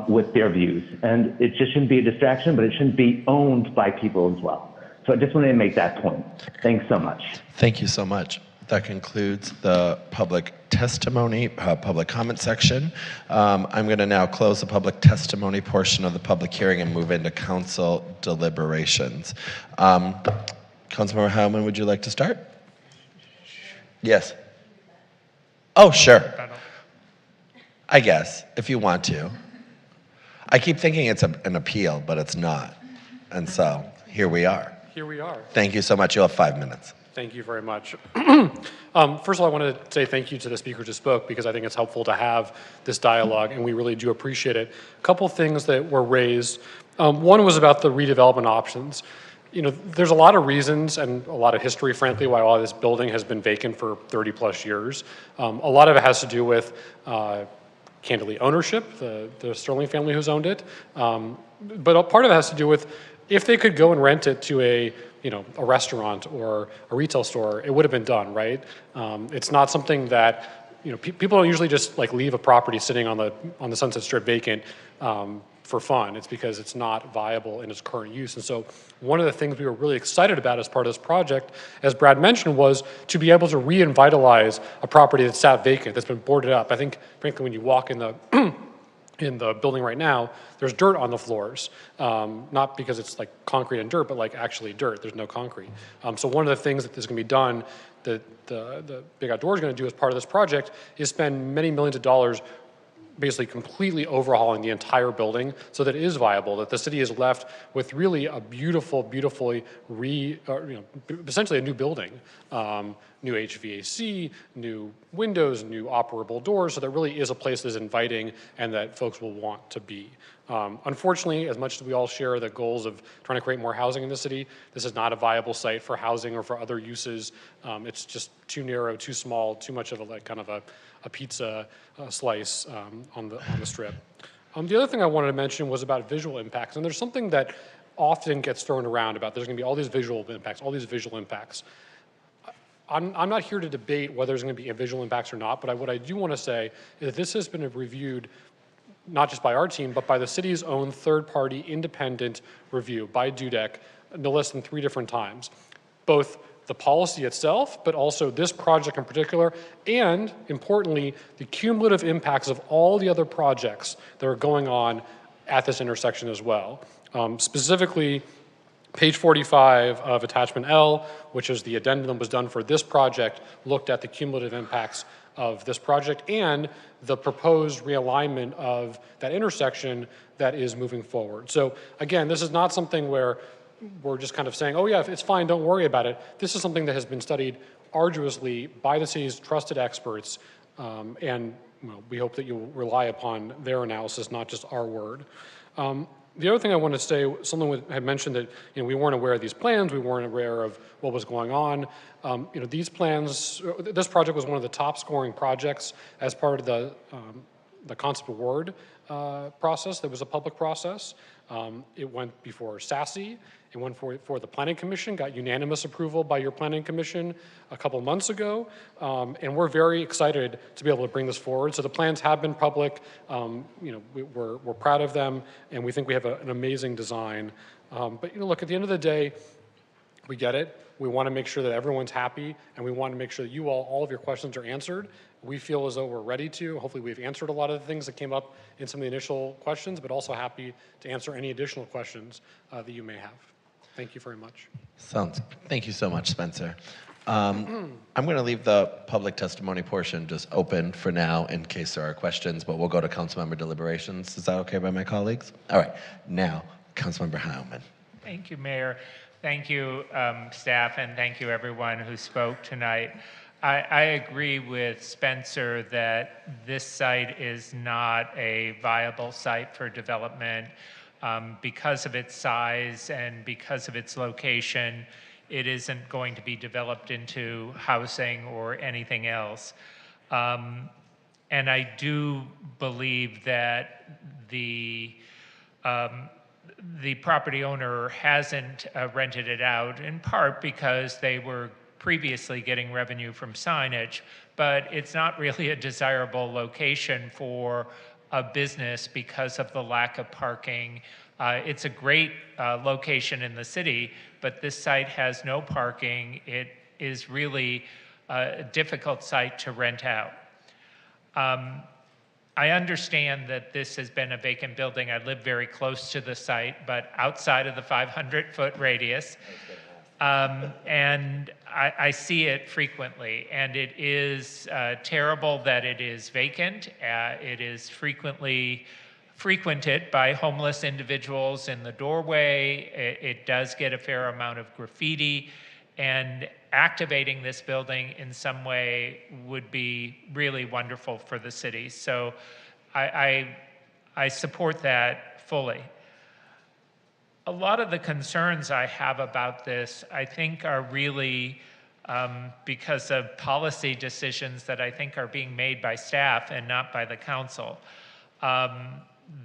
with their views. And it just shouldn't be a distraction, but it shouldn't be owned by people as well. So I just wanted to make that point. Thanks so much. Thank you so much. That concludes the public testimony, public comment section. I'm going to now close the public testimony portion of the public hearing and move into council deliberations. Councilmember Heilman, would you like to start? Yes. Oh, sure. I guess, if you want to. I keep thinking it's an appeal, but it's not. And so, here we are. Here we are. Thank you so much. You'll have 5 minutes. Thank you very much. First of all, I want to say thank you to the speaker who just spoke, because I think it's helpful to have this dialogue, and we really do appreciate it. A couple things that were raised. One was about the redevelopment options. You know, there's a lot of reasons and a lot of history, frankly, why all this building has been vacant for 30 plus years. A lot of it has to do with, candidly, ownership, the Sterling family who's owned it. But a part of it has to do with if they could go and rent it to a restaurant or a retail store, it would have been done, right? It's not something that, people don't usually just like leave a property sitting on the Sunset Strip vacant for fun. It's because it's not viable in its current use. And so one of the things we were really excited about as part of this project, as Brad mentioned, was to be able to revitalize a property that's sat vacant, that's been boarded up. I think, frankly, when you walk in the in the building right now, there's dirt on the floors. Not because it's like concrete and dirt, but like actually dirt. There's no concrete. So one of the things that is going to be done, that the Big Outdoor is going to do as part of this project, is spend many millions of dollars basically completely overhauling the entire building so that it is viable, that the city is left with really a beautifully essentially a new building. New HVAC, new windows, new operable doors, so that really is a place that is inviting and that folks will want to be. Unfortunately, as much as we all share the goals of trying to create more housing in the city, this is not a viable site for housing or for other uses. It's just too narrow, too small, too much of a pizza slice on the strip. The other thing I wanted to mention was about visual impacts, and there's something that often gets thrown around about there's going to be all these visual impacts, I'm not here to debate whether there's going to be visual impacts or not, but what I do want to say is that this has been reviewed not just by our team, but by the city's own third-party independent review by DUDEC no less than 3 different times. Both the policy itself, but also this project in particular, and importantly, the cumulative impacts of all the other projects that are going on at this intersection as well. Specifically, page 45 of attachment L, which is the addendum that was done for this project, looked at the cumulative impacts of this project and the proposed realignment of that intersection that is moving forward. So again, this is not something where we're just kind of saying, oh yeah, it's fine, don't worry about it. This is something that has been studied arduously by the city's trusted experts, and well, we hope that you'll rely upon their analysis, not just our word. The other thing I want to say, someone had mentioned that we weren't aware of these plans, we weren't aware of what was going on. These plans, this project was one of the top scoring projects as part of the concept award process. There was a public process. It went before SASE. It went for the Planning Commission, got unanimous approval by your Planning Commission a couple months ago, and we're very excited to be able to bring this forward. So the plans have been public. We're proud of them, and we think we have an amazing design. But look, at the end of the day, we get it. We want to make sure that everyone's happy, and we want to make sure that all of your questions are answered. We feel as though we're ready to. Hopefully we've answered a lot of the things that came up in some of the initial questions, but also happy to answer any additional questions that you may have. Thank you very much. Thank you so much, Spencer. I'm going to leave the public testimony portion just open for now in case there are questions, but we'll go to councilmember deliberations. Is that okay by my colleagues? All right, now, Councilmember Heilman. Thank you, Mayor. Thank you, staff, and thank you everyone who spoke tonight. I agree with Spencer that this site is not a viable site for development. Because of its size and because of its location, it isn't going to be developed into housing or anything else. And I do believe that the property owner hasn't rented it out, in part because they were previously getting revenue from signage, but it's not really a desirable location for a business because of the lack of parking. It's a great location in the city, but this site has no parking. It is really a difficult site to rent out. I understand that this has been a vacant building. I live very close to the site, but outside of the 500-foot radius. And I see it frequently, and it is terrible that it is vacant. It is frequently frequented by homeless individuals in the doorway. It does get a fair amount of graffiti, and activating this building in some way would be really wonderful for the city. So I support that fully. A lot of the concerns I have about this, I think, are really because of policy decisions that I think are being made by staff and not by the council.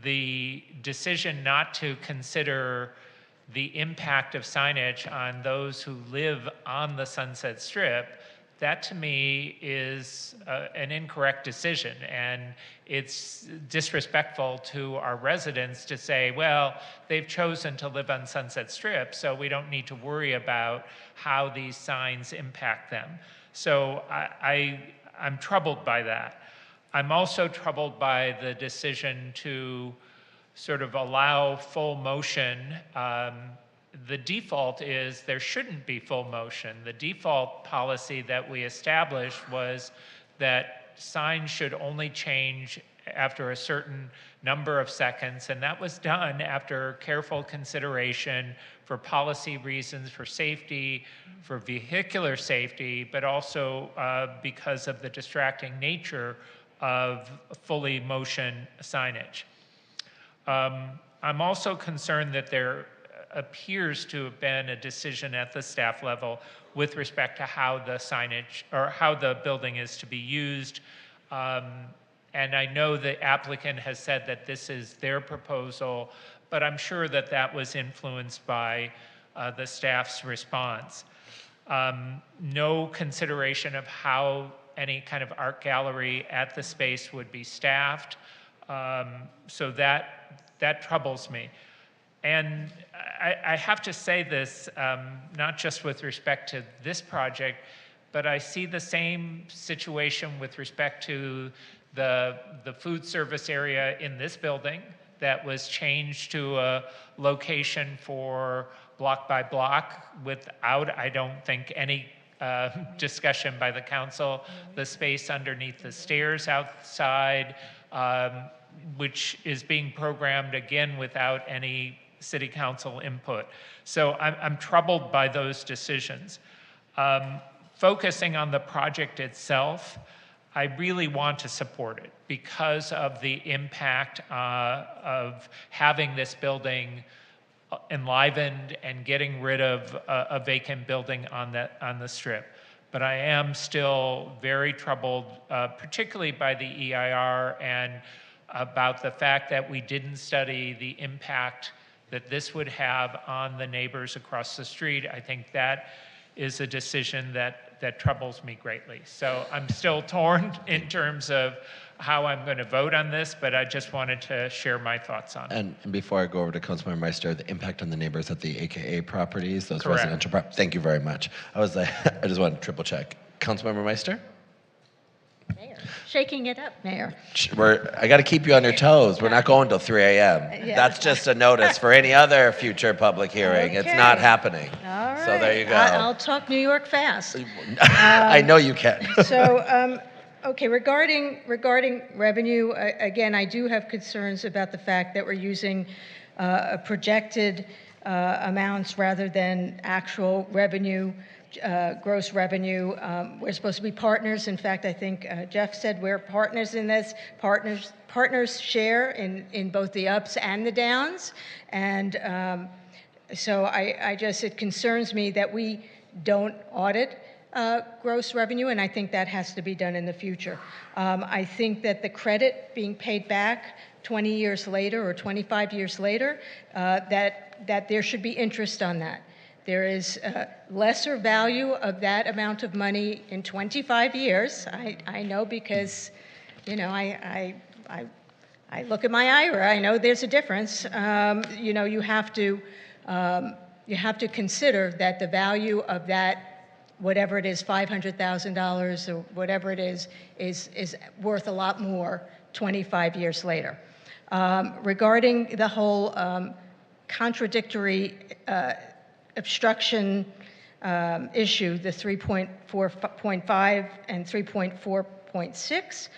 The decision not to consider the impact of signage on those who live on the Sunset Strip, that to me is an incorrect decision, and it's disrespectful to our residents to say, well, they've chosen to live on Sunset Strip, so we don't need to worry about how these signs impact them. So I'm troubled by that. I'm also troubled by the decision to sort of allow full motion. The default is there shouldn't be full motion. The default policy that we established was that signs should only change after a certain number of seconds, and that was done after careful consideration for policy reasons, for safety, for vehicular safety, but also because of the distracting nature of fully motion signage. I'm also concerned that there appears to have been a decision at the staff level with respect to how the signage or how the building is to be used. And I know the applicant has said that this is their proposal, but I'm sure that that was influenced by the staff's response. no consideration of how any kind of art gallery at the space would be staffed. So that troubles me. And I have to say this, not just with respect to this project, but I see the same situation with respect to the food service area in this building that was changed to a location for block by block without, I don't think, any discussion by the council. The space underneath the stairs outside, which is being programmed again without any city council input. So I'm troubled by those decisions. Focusing on the project itself, I really want to support it because of the impact of having this building enlivened and getting rid of a vacant building on the strip. But I am still very troubled, particularly by the EIR and about the fact that we didn't study the impact that this would have on the neighbors across the street. I think that is a decision that troubles me greatly. So I'm still torn in terms of how I'm going to vote on this, but I just wanted to share my thoughts on it. And before I go over to Councilmember Meister, the impact on the neighbors at the AKA properties, those Correct. residential properties. Thank you very much. I was like, I just wanted to triple check. Councilmember Meister? Mayor, shaking it up, Mayor. I got to keep you on your toes. We're not going till 3 a.m. Yeah. That's just a notice for any other future public hearing. It's Okay. not happening. All right. So there you go. I'll talk New York fast. I know you can. So, okay, regarding revenue, again, I do have concerns about the fact that we're using projected amounts rather than actual revenue, gross revenue. We're supposed to be partners. In fact, I think Jeff said we're partners in this. Partners share in both the ups and the downs. And so it concerns me that we don't audit gross revenue, and I think that has to be done in the future. I think that the credit being paid back 20 years later or 25 years later, that there should be interest on that. There is lesser value of that amount of money in 25 years. I know because, I look at my IRA. I know there's a difference. You have to consider that the value of that, whatever it is, $500,000 or whatever it is worth a lot more 25 years later. Regarding the whole contradictory obstruction issue, the 3.4.5 and 3.4.6,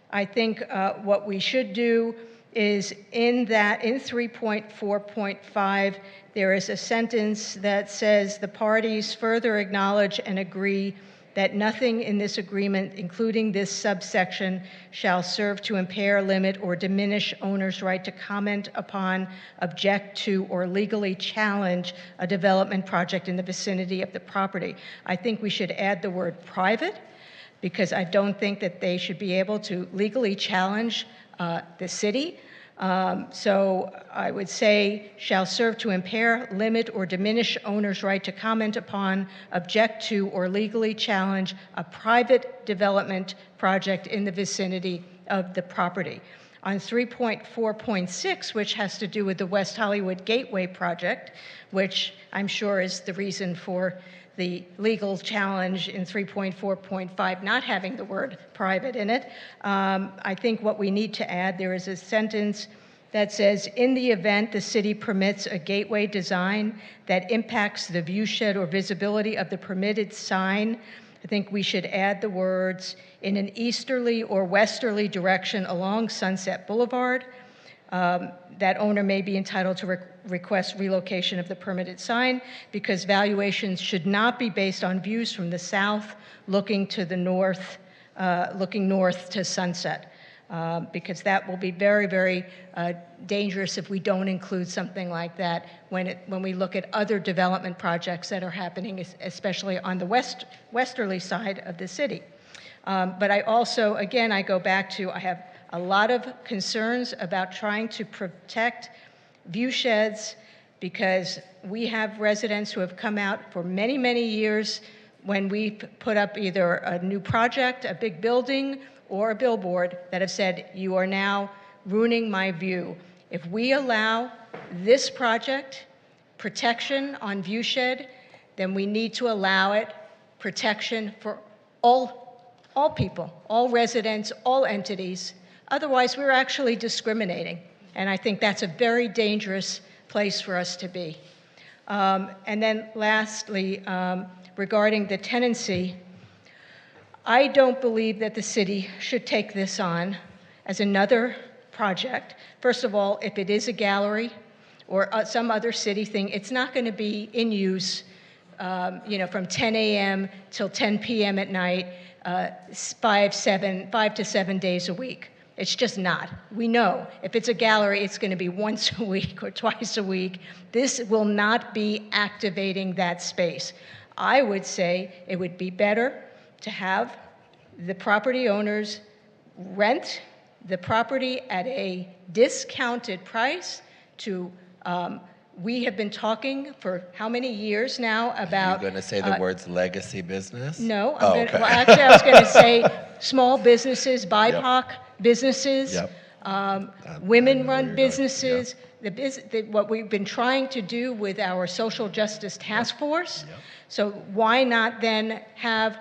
I think what we should do is in 3.4.5, there is a sentence that says the parties further acknowledge and agree that nothing in this agreement, including this subsection, shall serve to impair, limit, or diminish owners' right to comment upon, object to, or legally challenge a development project in the vicinity of the property. I think we should add the word private, because I don't think that they should be able to legally challenge the city. So I would say shall serve to impair, limit, or diminish owner's right to comment upon, object to, or legally challenge a private development project in the vicinity of the property. On 3.4.6, which has to do with the West Hollywood Gateway project, which I'm sure is the reason for the legal challenge in 3.4.5 not having the word private in it. I think what we need to add, there is a sentence that says, in the event the city permits a gateway design that impacts the viewshed or visibility of the permitted sign, I think we should add the words, in an easterly or westerly direction along Sunset Boulevard. That owner may be entitled to request relocation of the permitted sign, because valuations should not be based on views from the south looking to the north, looking north to Sunset, because that will be very, very dangerous if we don't include something like that when we look at other development projects that are happening, especially on the westerly side of the city. But I also, again, I go back to, I have a lot of concerns about trying to protect view sheds, because we have residents who have come out for many, many years when we've put up either a new project, a big building, or a billboard that have said, you are now ruining my view. If we allow this project protection on viewshed, then we need to allow it protection for all people, all residents, all entities. Otherwise, we're actually discriminating. And I think that's a very dangerous place for us to be. And then lastly, regarding the tenancy, I don't believe that the city should take this on as another project. First of all, if it is a gallery or some other city thing, it's not going to be in use from 10 a.m. till 10 p.m. at night, 5 to 7 days a week. It's just not. We know if it's a gallery, it's going to be once a week or twice a week. This will not be activating that space. I would say it would be better to have the property owners rent the property at a discounted price to, we have been talking for how many years now about— You're going to say the words legacy business? No, okay. Well, actually I was going to say small businesses, BIPOC businesses, women-run businesses. What we've been trying to do with our social justice task force. So why not then have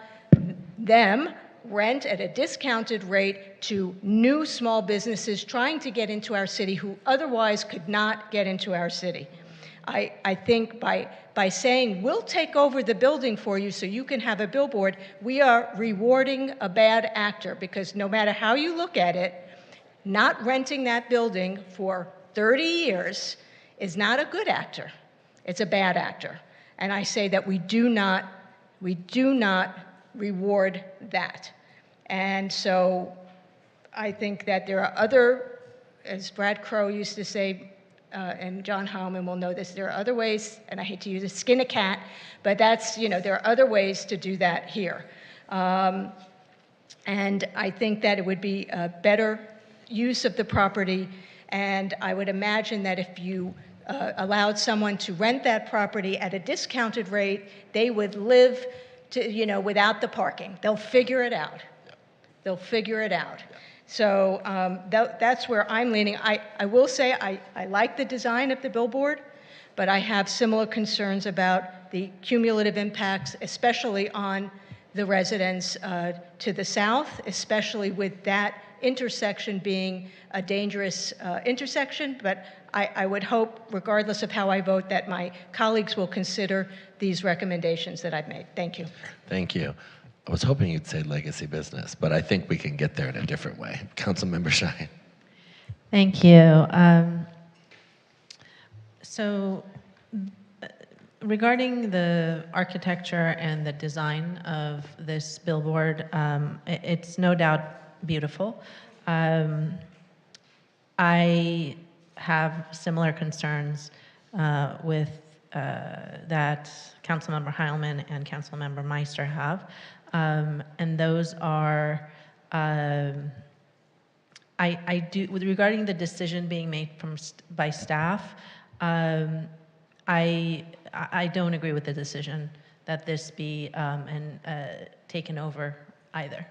them rent at a discounted rate to new small businesses trying to get into our city who otherwise could not get into our city? I think by saying, we'll take over the building for you so you can have a billboard, we are rewarding a bad actor, because no matter how you look at it, not renting that building for 30 years is not a good actor. It's a bad actor. And I say that we do not reward that. And so I think that there are other, as Brad Crow used to say, and John Howman will know this, there are other ways, and I hate to use it, skin a cat, but that's, there are other ways to do that here. And I think that it would be a better use of the property, and I would imagine that if you allowed someone to rent that property at a discounted rate, they would live without the parking. They'll figure it out. They'll figure it out. So that's where I'm leaning. I will say I like the design of the billboard, but I have similar concerns about the cumulative impacts, especially on the residents to the south, especially with that intersection being a dangerous intersection. But I would hope, regardless of how I vote, that my colleagues will consider these recommendations that I've made. Thank you. Thank you. I was hoping you'd say legacy business, but I think we can get there in a different way. Councilmember Shine. Thank you. So regarding the architecture and the design of this billboard, it's no doubt beautiful. I have similar concerns with that Councilmember Heilman and Councilmember Meister have. And those are, I do, regarding the decision being made by staff, I don't agree with the decision that this be taken over either,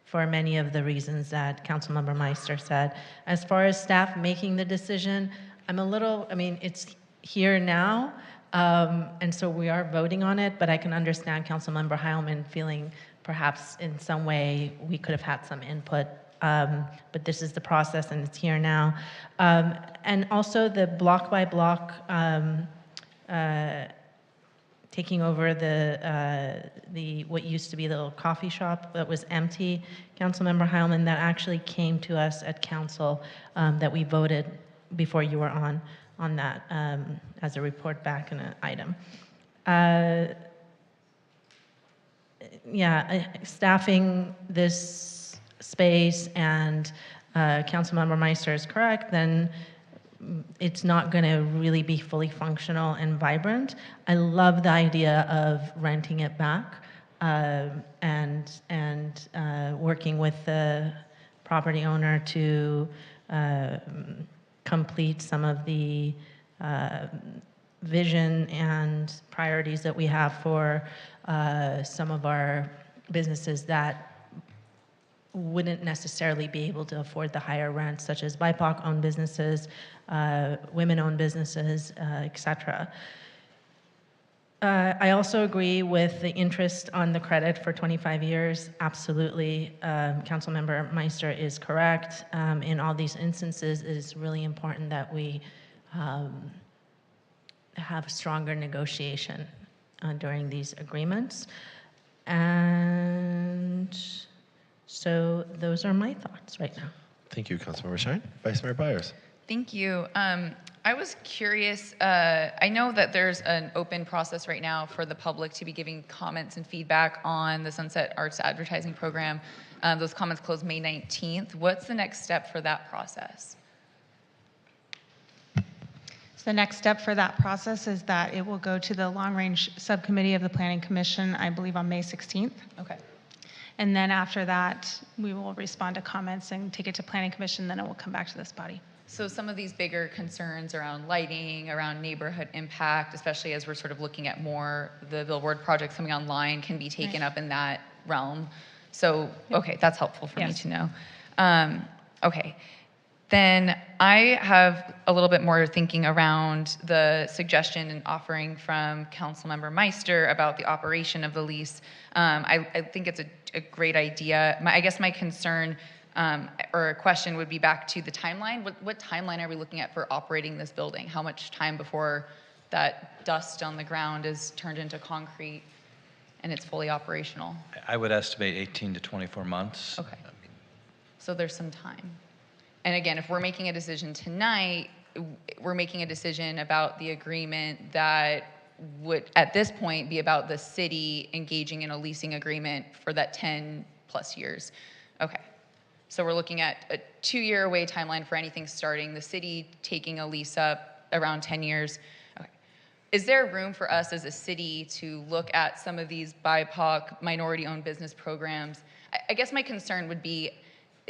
for many of the reasons that Councilmember Meister said. As far as staff making the decision, it's here now, and so we are voting on it, but I can understand Councilmember Heilman feeling perhaps in some way we could have had some input, but this is the process and it's here now. And also the block by block taking over the what used to be the little coffee shop that was empty, Councilmember Heilman, that actually came to us at council that we voted before you were on that as a report back in an item. Staffing this space, and Councilmember Meister is correct, then it's not going to really be fully functional and vibrant. I love the idea of renting it back and working with the property owner to complete some of the vision and priorities that we have for some of our businesses that wouldn't necessarily be able to afford the higher rents, such as BIPOC-owned businesses, women-owned businesses, et cetera. I also agree with the interest on the credit for 25 years. Absolutely. Councilmember Meister is correct. In all these instances, it is really important that we have stronger negotiation during these agreements. And so those are my thoughts right now. Thank you, Councilmember Shine. Vice Mayor Byers. Thank you. I was curious, I know that there's an open process right now for the public to be giving comments and feedback on the Sunset Arts Advertising Program. Those comments close May 19th. What's the next step for that process? So the next step for that process is that it will go to the Long Range Subcommittee of the Planning Commission, I believe on May 16th. Okay. And then after that, we will respond to comments and take it to Planning Commission, then it will come back to this body. So some of these bigger concerns around lighting, around neighborhood impact, especially as we're sort of looking at more the Billboard projects coming online, can be taken up in that realm. So, okay, that's helpful for me to know. Okay, then I have a little bit more thinking around the suggestion and offering from Councilmember Meister about the operation of the lease. I think it's a great idea. I guess my concern or a question would be back to the timeline. What timeline are we looking at for operating this building? How much time before that dust on the ground is turned into concrete and it's fully operational? I would estimate 18 to 24 months. Okay. So there's some time. And again, if we're making a decision tonight, we're making a decision about the agreement that would, at this point, be about the city engaging in a leasing agreement for that 10 plus years. Okay. So we're looking at a 2-year away timeline for anything starting, the city taking a lease up around 10 years. Okay. Is there room for us as a city to look at some of these BIPOC minority-owned business programs? I guess my concern would be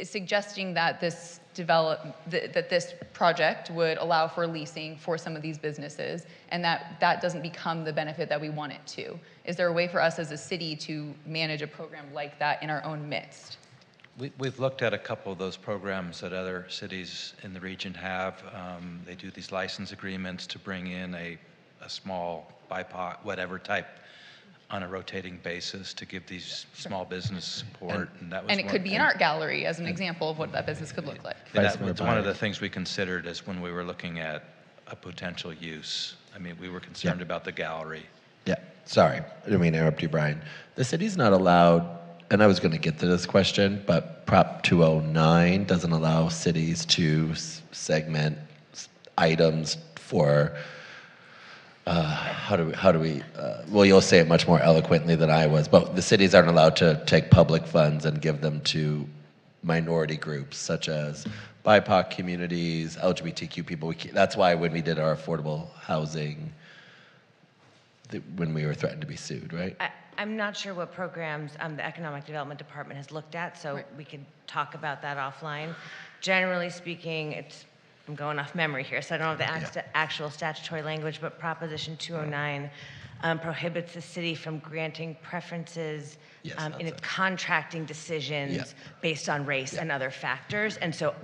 suggesting that this this project would allow for leasing for some of these businesses and that doesn't become the benefit that we want it to. Is there a way for us as a city to manage a program like that in our own midst? We've looked at a couple of those programs that other cities in the region have. They do these license agreements to bring in a small BIPOC, whatever type, on a rotating basis to give these small business support. And it could be an art gallery as an example of what that business could look like. That was one of the things we considered as when we were looking at a potential use. I mean, we were concerned about the gallery. Yeah, sorry, I didn't mean to interrupt you, Brian. The city's not allowed, and I was going to get to this question, but Prop 209 doesn't allow cities to segment items for, how do we, well, you'll say it much more eloquently than I was, but the cities aren't allowed to take public funds and give them to minority groups such as BIPOC communities, LGBTQ people. That's why when we did our affordable housing, when we were threatened to be sued, right? I'm not sure what programs the Economic Development Department has looked at, so we could talk about that offline. Generally speaking, I'm going off memory here, so I don't have the actual statutory language, but Proposition 209 prohibits the city from granting preferences in contracting decisions based on race and other factors. And so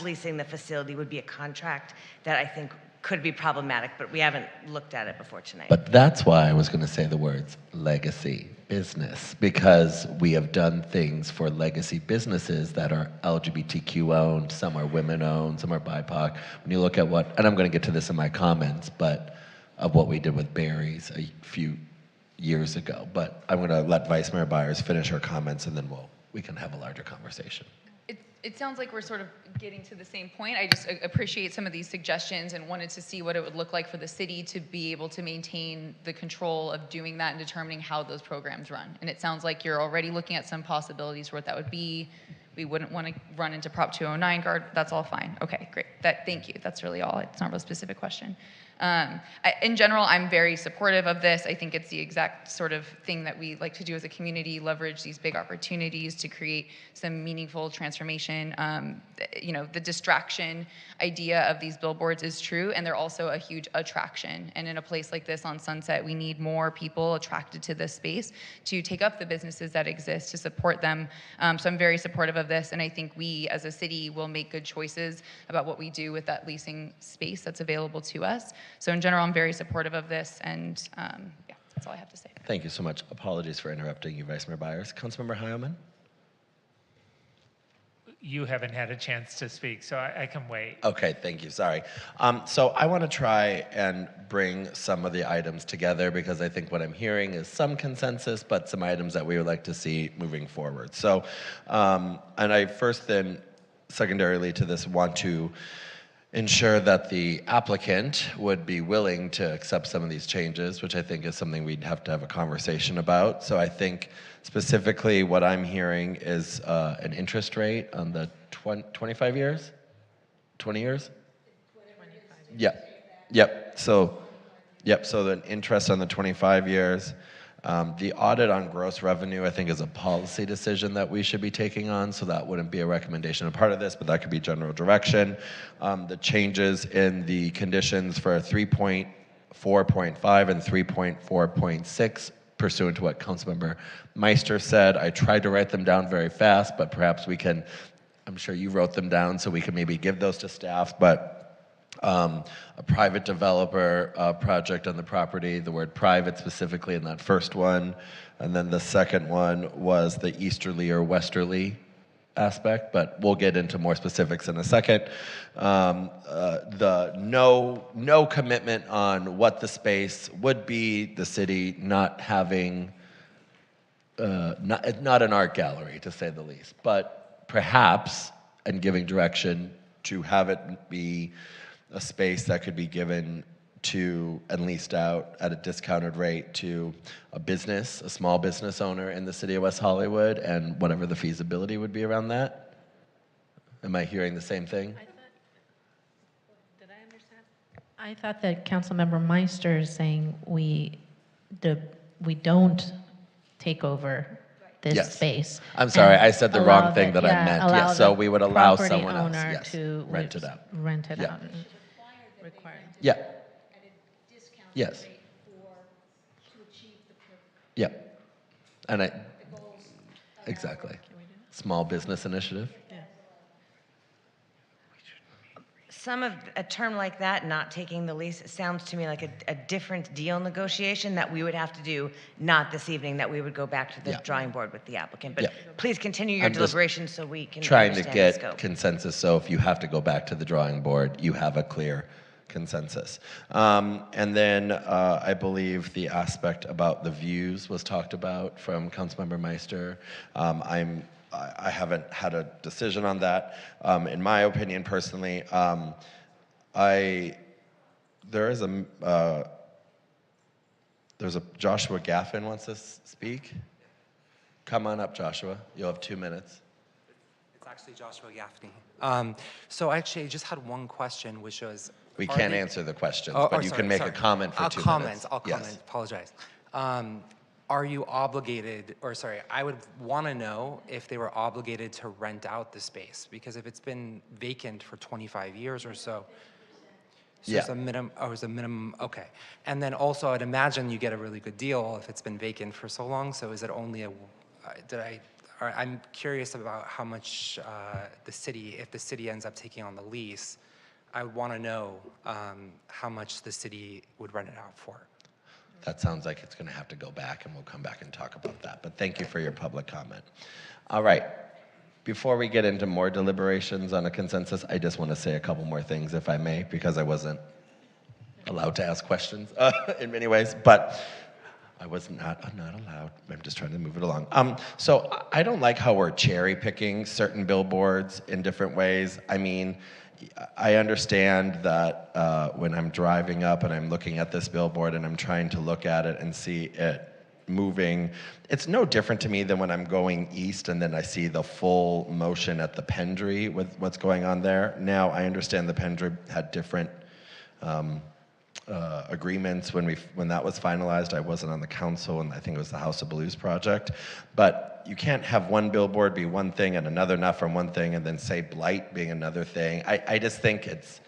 leasing the facility would be a contract that I think could be problematic, but we haven't looked at it before tonight. But that's why I was going to say the words legacy business, because we have done things for legacy businesses that are LGBTQ owned, some are women owned, some are BIPOC. When you look at what, and I'm going to get to this in my comments, but of what we did with Barry's a few years ago. But I'm going to let Vice Mayor Byers finish her comments and then we can have a larger conversation. It sounds like we're sort of getting to the same point. I just appreciate some of these suggestions and wanted to see what it would look like for the city to be able to maintain the control of doing that and determining how those programs run. And it sounds like you're already looking at some possibilities for what that would be. We wouldn't want to run into Prop 209 guard. That's all fine. Okay, great. Thank you. That's really all. It's not a real specific question. In general, I'm very supportive of this. I think it's the exact sort of thing that we like to do as a community, leverage these big opportunities to create some meaningful transformation. The distraction idea of these billboards is true, and they're also a huge attraction. And in a place like this on Sunset, we need more people attracted to this space to take up the businesses that exist, to support them. So I'm very supportive of this, and I think we as a city will make good choices about what we do with that leasing space that's available to us. So in general, I'm very supportive of this, and yeah, that's all I have to say. Thank you so much. Apologies for interrupting you, Vice Mayor Byers. Councilmember Heilman? You haven't had a chance to speak, so I can wait. Okay, thank you, sorry. So I want to try and bring some of the items together because I think what I'm hearing is some consensus, but some items that we would like to see moving forward. So, and I first then, secondarily to this, want to ensure that the applicant would be willing to accept some of these changes, which I think is something we'd have to have a conversation about. So I think specifically what I'm hearing is an interest rate on the 25 years? 20 years? 25. Yep. So the interest on the 25 years. The audit on gross revenue, I think, is a policy decision that we should be taking on, so that wouldn't be a recommendation a part of this, but that could be general direction. The changes in the conditions for 3.4.5 and 3.4.6, pursuant to what Councilmember Meister said. I tried to write them down very fast, but perhaps we can, I'm sure you wrote them down, so we can maybe give those to staff, but a private developer project on the property, the word private specifically in that first one. And then the second one was the easterly or westerly aspect, but we'll get into more specifics in a second. The no commitment on what the space would be, the city not having, not an art gallery to say the least, but perhaps, and giving direction to have it be a space that could be given to and leased out at a discounted rate to a business, a small business owner in the city of West Hollywood, and whatever the feasibility would be around that. Am I hearing the same thing? Did I understand? I thought that Councilmember Meister is saying we don't take over this space. I'm sorry, I said the wrong allow thing that I meant. Yes, so we would allow someone else, yes, to rent it out. Rent it Yeah. out. Require. Yeah. Yes. Yeah. And exactly. Small business initiative. A term like that, not taking the lease, sounds to me like a different deal negotiation that we would have to do, not this evening, that we would go back to the drawing board with the applicant. But please continue your deliberations so we can trying to understand the get scope. consensus, so if you have to go back to the drawing board, you have a clear consensus. And then I believe the aspect about the views was talked about from Councilmember Meister. I haven't had a decision on that. In my opinion, personally, there's a Joshua Gaffin wants to speak. Come on up, Joshua. You'll have 2 minutes. It's actually Joshua Gaffney. So actually, I just had one question, which was... We can't answer the questions, but you can make a comment for 2 minutes. I'll comment, apologize. Are you obligated, I would want to know if they were obligated to rent out the space, because if it's been vacant for 25 years or so, it's a minimum, okay. And then also, I'd imagine you get a really good deal if it's been vacant for so long, so is it only I'm curious about how much if the city ends up taking on the lease, I want to know how much the city would rent it out for. That sounds like it's going to have to go back, and we'll come back and talk about that. But thank you for your public comment. All right. Before we get into more deliberations on a consensus, I just want to say a couple more things, if I may, because I wasn't allowed to ask questions in many ways. But I'm not allowed. I'm just trying to move it along. So I don't like how we're cherry picking certain billboards in different ways. I mean, I understand that when I'm driving up and I'm looking at this billboard and I'm trying to look at it and see it moving, it's no different to me than when I'm going east and then I see the full motion at the Pendry with what's going on there. Now, I understand the Pendry had different agreements when that was finalized. I wasn't on the council, and I think it was the House of Blues project. But you can't have one billboard be one thing and another not from one thing, and then say blight being another thing. I just think it's,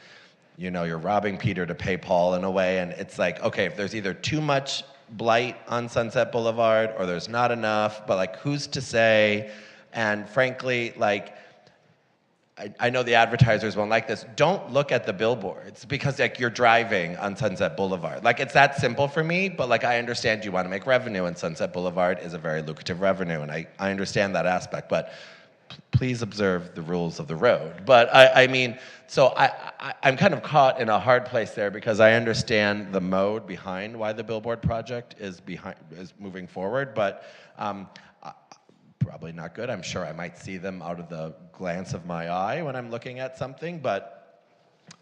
you know, you're robbing Peter to pay Paul in a way, and it's like, okay, if there's either too much blight on Sunset Boulevard or there's not enough, but like, who's to say? And frankly, like, I know the advertisers won't like this. Don't look at the billboards because like you're driving on Sunset Boulevard. Like it's that simple for me, but like I understand you want to make revenue, and Sunset Boulevard is a very lucrative revenue, and I understand that aspect, but please observe the rules of the road. But I mean, so I'm kind of caught in a hard place there because I understand the mode behind why the Billboard project is moving forward, but probably not good. I'm sure I might see them out of the glance of my eye when I'm looking at something, but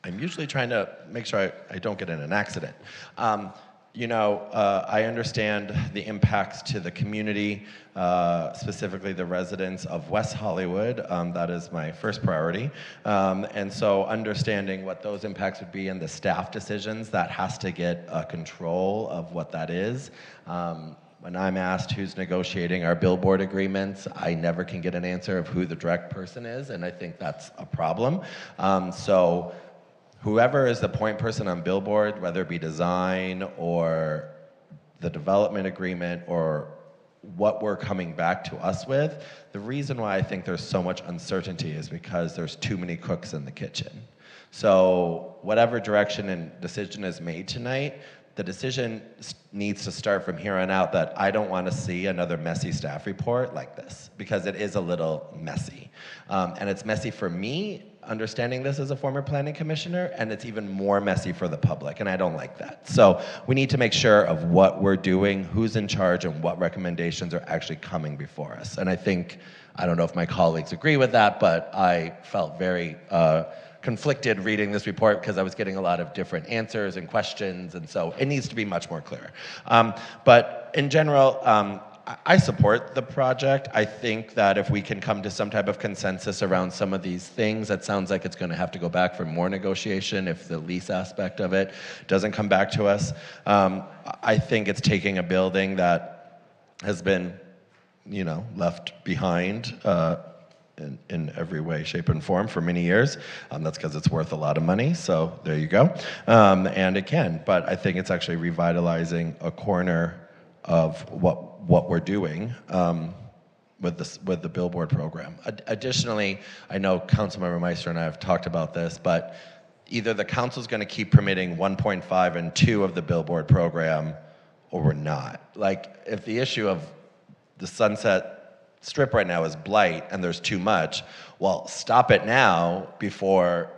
I'm usually trying to make sure I don't get in an accident. You know, I understand the impacts to the community, specifically the residents of West Hollywood. That is my first priority. And so understanding what those impacts would be and the staff decisions, that has to get control of what that is. When I'm asked who's negotiating our billboard agreements, I never can get an answer of who the direct person is, and I think that's a problem. So whoever is the point person on Billboard, whether it be design or the development agreement or what we're coming back to us with, the reason why I think there's so much uncertainty is because there's too many cooks in the kitchen. So whatever direction and decision is made tonight, the decision needs to start from here on out that I don't want to see another messy staff report like this, because it is a little messy. And it's messy for me, understanding this as a former planning commissioner, and it's even more messy for the public, and I don't like that. So we need to make sure of what we're doing, who's in charge, and what recommendations are actually coming before us. And I think, I don't know if my colleagues agree with that, but I felt very conflicted reading this report because I was getting a lot of different answers and questions, and so it needs to be much more clear. But in general, I support the project. I think that if we can come to some type of consensus around some of these things, that sounds like it's going to have to go back for more negotiation if the lease aspect of it doesn't come back to us. I think it's taking a building that has been, you know, left behind in every way, shape, and form for many years. That's because it's worth a lot of money, so there you go. And it can, but I think it's actually revitalizing a corner of what we're doing with the Billboard program. Additionally, I know Councilmember Meister and I have talked about this, but either the council's going to keep permitting 1.5 and 2 of the Billboard program, or we're not. Like, if the issue of the Sunset Strip right now is blight and there's too much, well, stop it now before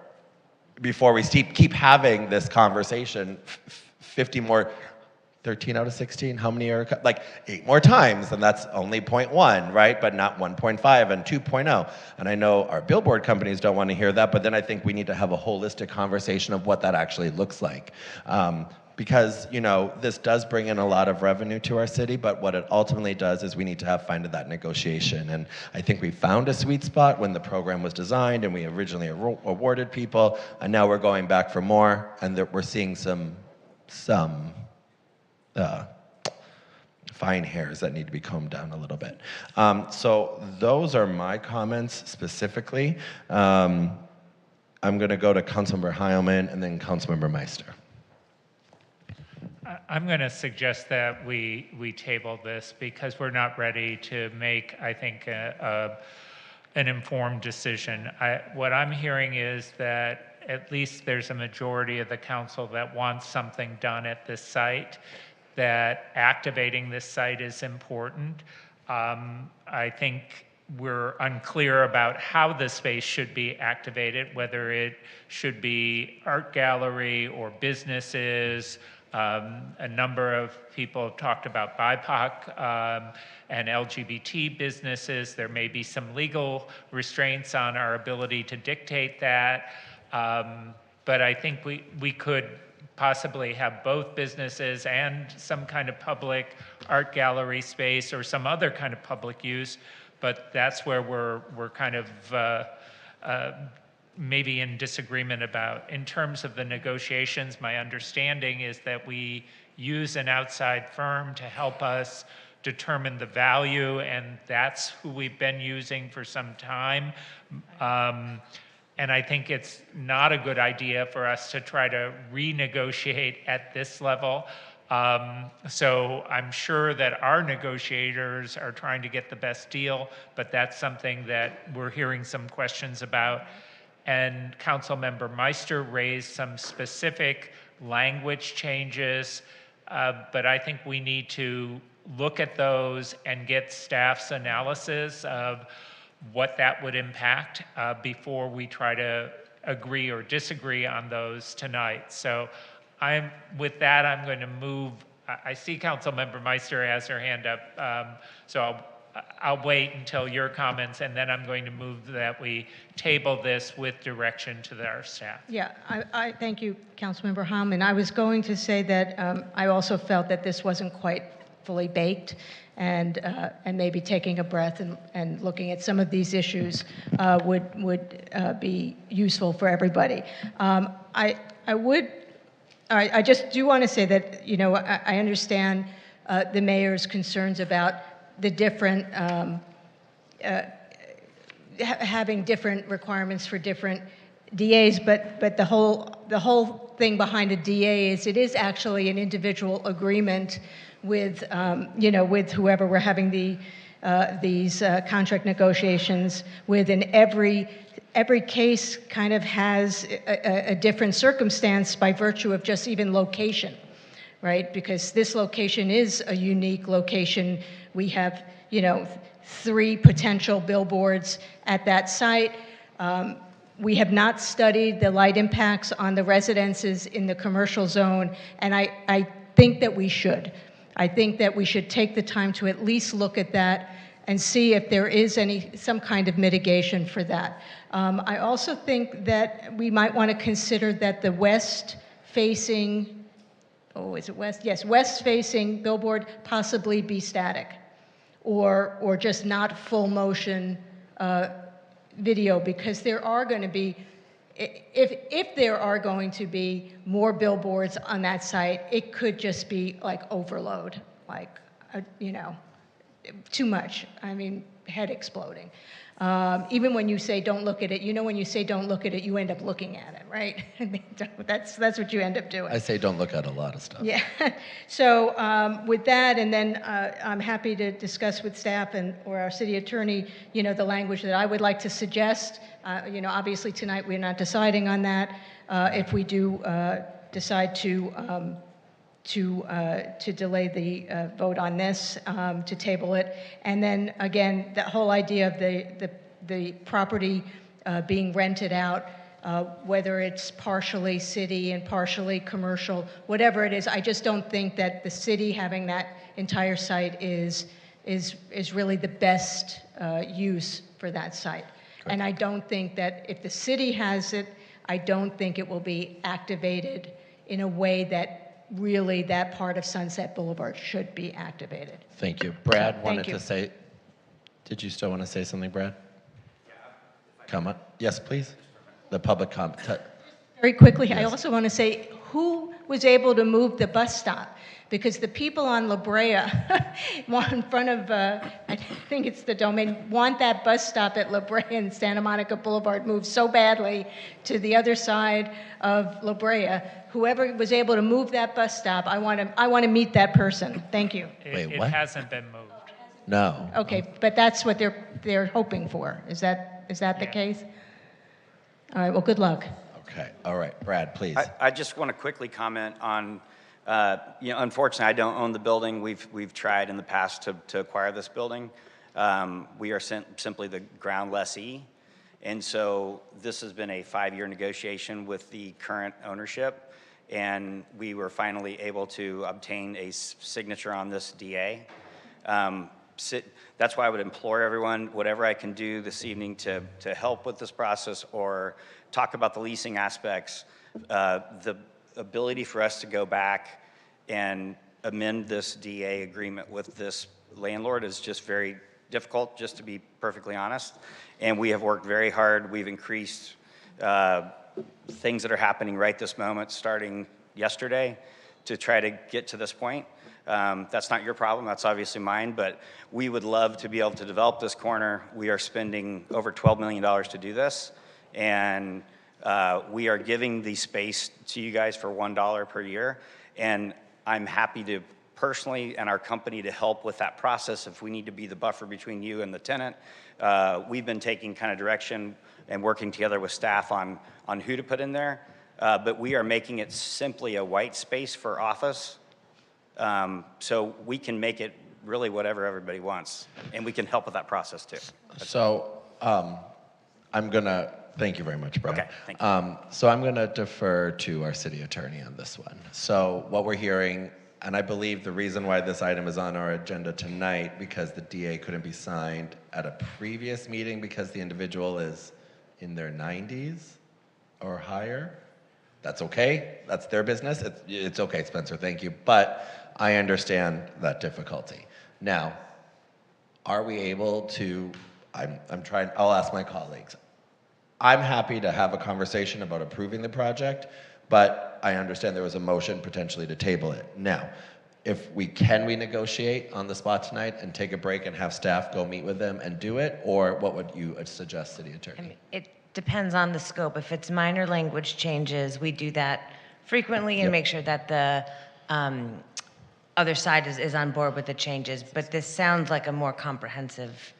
we keep having this conversation 50 more, 13 out of 16, how many are, like 8 more times, and that's only 0.1, right? But not 1.5 and 2.0. And I know our billboard companies don't want to hear that, but then I think we need to have a holistic conversation of what that actually looks like. Because, you know, this does bring in a lot of revenue to our city, but what it ultimately does is we need to find that negotiation. And I think we found a sweet spot when the program was designed and we originally awarded people, and now we're going back for more, and we're seeing some fine hairs that need to be combed down a little bit. So those are my comments specifically. I'm gonna go to Councilmember Heilman and then Councilmember Meister. I'm going to suggest that we table this because we're not ready to make, I think, an informed decision. What I'm hearing is that at least there's a majority of the council that wants something done at this site, that activating this site is important. I think we're unclear about how the space should be activated, whether it should be art gallery or businesses. A number of people have talked about BIPOC and LGBT businesses. There may be some legal restraints on our ability to dictate that. But I think we could possibly have both businesses and some kind of public art gallery space or some other kind of public use. But that's where we're kind of maybe in disagreement about. In terms of the negotiations, my understanding is that we use an outside firm to help us determine the value, and that's who we've been using for some time. And I think it's not a good idea for us to try to renegotiate at this level. So I'm sure that our negotiators are trying to get the best deal, but that's something that we're hearing some questions about. And Councilmember Meister raised some specific language changes, but I think we need to look at those and get staff's analysis of what that would impact before we try to agree or disagree on those tonight. So with that, I'm going to move. I see Councilmember Meister has her hand up, so I'll wait until your comments, and then I'm going to move that we table this with direction to our staff. Yeah, I thank you, Councilmember Heilman. I was going to say that I also felt that this wasn't quite fully baked, and maybe taking a breath and looking at some of these issues would be useful for everybody. I just do want to say that, you know, I understand the mayor's concerns about the different, having different requirements for different DAs, but the whole thing behind a DA is it is actually an individual agreement with, you know, with whoever we're having these contract negotiations with, and every case kind of has a different circumstance by virtue of just even location, right? Because this location is a unique location. We have, you know, 3 potential billboards at that site. We have not studied the light impacts on the residences in the commercial zone, and I think that we should. I think that we should take the time to at least look at that and see if there is some kind of mitigation for that. I also think that we might want to consider that the west-facing, is it west? Yes, west-facing billboard possibly be static, or just not full motion video, because there are going to be, if there are going to be more billboards on that site, it could just be like overload, like, you know, too much. I mean, head exploding. Even when you say don't look at it, you know, when you say don't look at it, you end up looking at it, right? I mean, that's what you end up doing. I say don't look at a lot of stuff. Yeah. So with that, and then I'm happy to discuss with staff or our city attorney, you know, the language that I would like to suggest. You know, obviously tonight we're not deciding on that. If we do decide to delay the vote on this, to table it. And then again, that whole idea of the property being rented out, whether it's partially city and partially commercial, whatever it is, I just don't think that the city having that entire site is really the best use for that site. Correct. And I don't think that if the city has it, I don't think it will be activated in a way that really that part of Sunset Boulevard should be activated. Thank you. Brad wanted Thank you. to say, did you still want to say something, Brad? Come on. Yes, please. The public comment. Very quickly, Yes. I also want to say, who was able to move the bus stop? Because the people on La Brea, in front of, I think it's the Domain, want that bus stop at La Brea and Santa Monica Boulevard moved so badly to the other side of La Brea. Whoever was able to move that bus stop, I want to meet that person. Thank you. It hasn't been moved. No. Okay, but that's what they're hoping for. Is that the case? All right. Well, good luck. Okay. All right. Brad, please. I just want to quickly comment on, you know, unfortunately, I don't own the building. We've tried in the past to acquire this building. We are simply the ground lessee. And so this has been a 5-year negotiation with the current ownership. And we were finally able to obtain a signature on this DA. That's why I would implore everyone, whatever I can do this evening to help with this process or talk about the leasing aspects, the ability for us to go back and amend this DA agreement with this landlord is just very difficult, just to be perfectly honest. And we have worked very hard. We've increased things that are happening right this moment, starting yesterday, to try to get to this point. That's not your problem, that's obviously mine, but we would love to be able to develop this corner. We are spending over $12 million to do this, and we are giving the space to you guys for $1 per year, and I'm happy to personally and our company to help with that process if we need to be the buffer between you and the tenant. We've been taking kind of direction and working together with staff on who to put in there, but we are making it simply a white space for office, so we can make it really whatever everybody wants, and we can help with that process too. So I'm gonna, thank you very much, Brad. Okay, thank you. So I'm gonna defer to our city attorney on this one. So what we're hearing, and I believe the reason why this item is on our agenda tonight, because the DA couldn't be signed at a previous meeting because the individual is in their 90s or higher. That's okay, that's their business. It's okay, Spencer, thank you. But I understand that difficulty. Now, are we able to, I'll ask my colleagues. I'm happy to have a conversation about approving the project, but I understand there was a motion potentially to table it. Now, if we negotiate on the spot tonight and take a break and have staff go meet with them and do it, or what would you suggest, city attorney? It depends on the scope. If it's minor language changes, we do that frequently and make sure that the other side is on board with the changes. But this sounds like a more comprehensive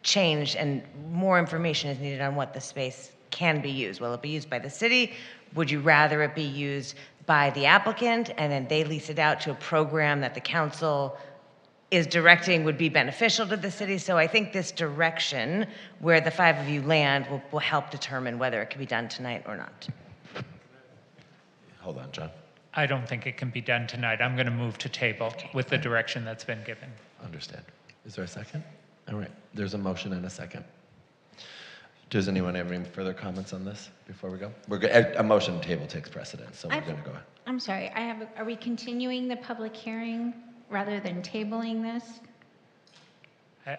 change, and more information is needed on what the space can be used. Will it be used by the city? Would you rather it be used by the applicant and then they lease it out to a program that the council is directing would be beneficial to the city? So I think this direction, where the five of you land, will help determine whether it can be done tonight or not. Hold on, John. I don't think it can be done tonight. I'm going to move to table with the direction that's been given. Understand. Is there a second? All right, there's a motion and a second. Does anyone have any further comments on this before we go? We're good. A motion table takes precedence, so we're going to go ahead. I'm sorry, are we continuing the public hearing rather than tabling this?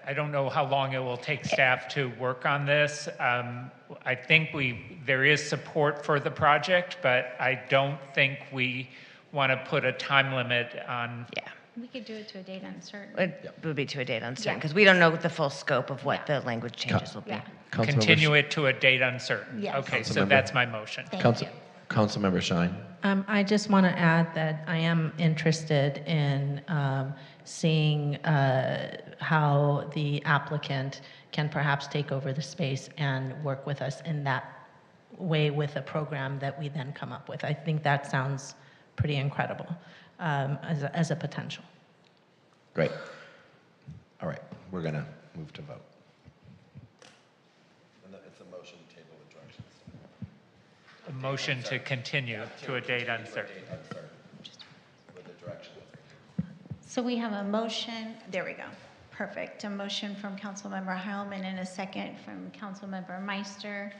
I don't know how long it will take staff to work on this. I think there is support for the project, but I don't think we want to put a time limit on. Yeah. We could do it to a date uncertain. It would be to a date uncertain, because we don't know the full scope of what the language changes will be. Continue it to a date uncertain. Yes. Okay, so that's my motion. Councilmember Shine. I just want to add that I am interested in seeing how the applicant can perhaps take over the space and work with us in that way with a program that we then come up with. I think that sounds pretty incredible as a potential. Great. All right, we're going to move to vote. It's a motion to table with directions. A motion to continue to a date uncertain. With the direction. So we have a motion, there we go, perfect. A motion from Councilmember Heilman and a second from Councilmember Meister.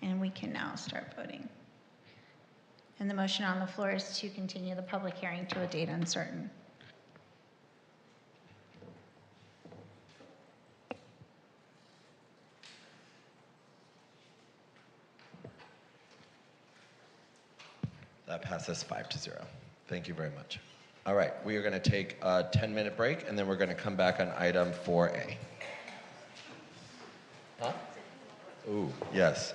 And we can now start voting. And the motion on the floor is to continue the public hearing to a date uncertain. That passes 5-0. Thank you very much. All right, we are going to take a 10-minute break, and then we're going to come back on item 4A. Huh? Ooh, yes.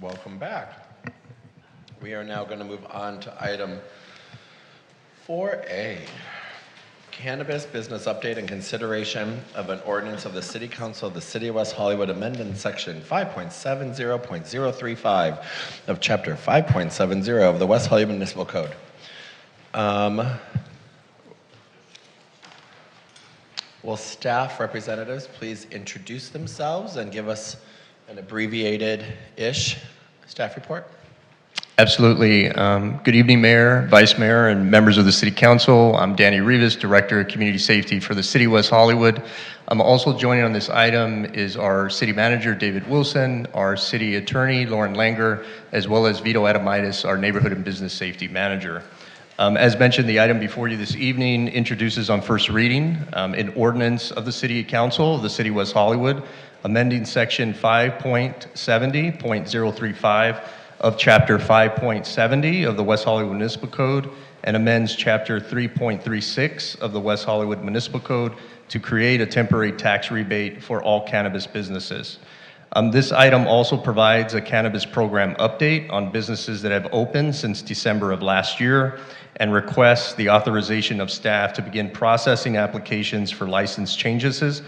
Welcome back. We are now going to move on to item 4A. Cannabis business update and consideration of an ordinance of the City Council of the City of West Hollywood amending section 5.70.035 of chapter 5.70 of the West Hollywood Municipal Code. Will staff representatives please introduce themselves and give us an abbreviated-ish staff report? Absolutely. Good evening, Mayor, Vice Mayor, and members of the City Council. I'm Danny Rivas, Director of Community Safety for the City of West Hollywood. Also joining on this item is our City Manager, David Wilson, our City Attorney, Lauren Langer, as well as Vito Adamitis, our Neighborhood and Business Safety Manager. As mentioned, the item before you this evening introduces on first reading an ordinance of the City Council of the City of West Hollywood, amending section 5.70.035 of Chapter 5.70 of the West Hollywood Municipal Code and amends Chapter 3.36 of the West Hollywood Municipal Code to create a temporary tax rebate for all cannabis businesses. This item also provides a cannabis program update on businesses that have opened since December of last year and requests the authorization of staff to begin processing applications for license changes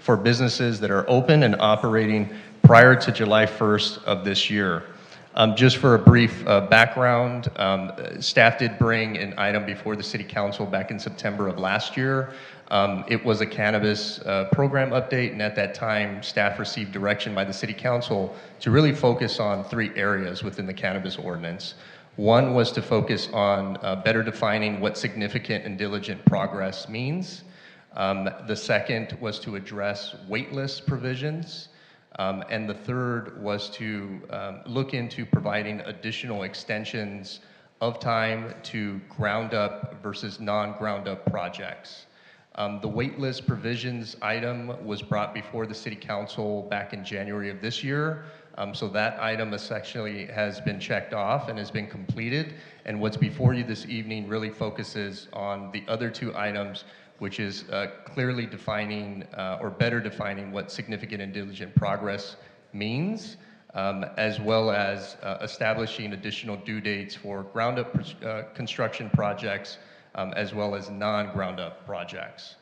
for businesses that are open and operating prior to July 1st of this year. Just for a brief background, staff did bring an item before the City Council back in September of last year. It was a cannabis program update, and at that time, staff received direction by the City Council to really focus on 3 areas within the cannabis ordinance. One was to focus on better defining what significant and diligent progress means. The second was to address waitlist provisions. And the third was to look into providing additional extensions of time to ground up versus non-ground up projects. The waitlist provisions item was brought before the City Council back in January of this year. So that item essentially has been checked off and has been completed. And what's before you this evening really focuses on the other 2 items, which is clearly defining or better defining what significant and diligent progress means, as well as establishing additional due dates for ground-up construction projects, as well as non-ground-up projects.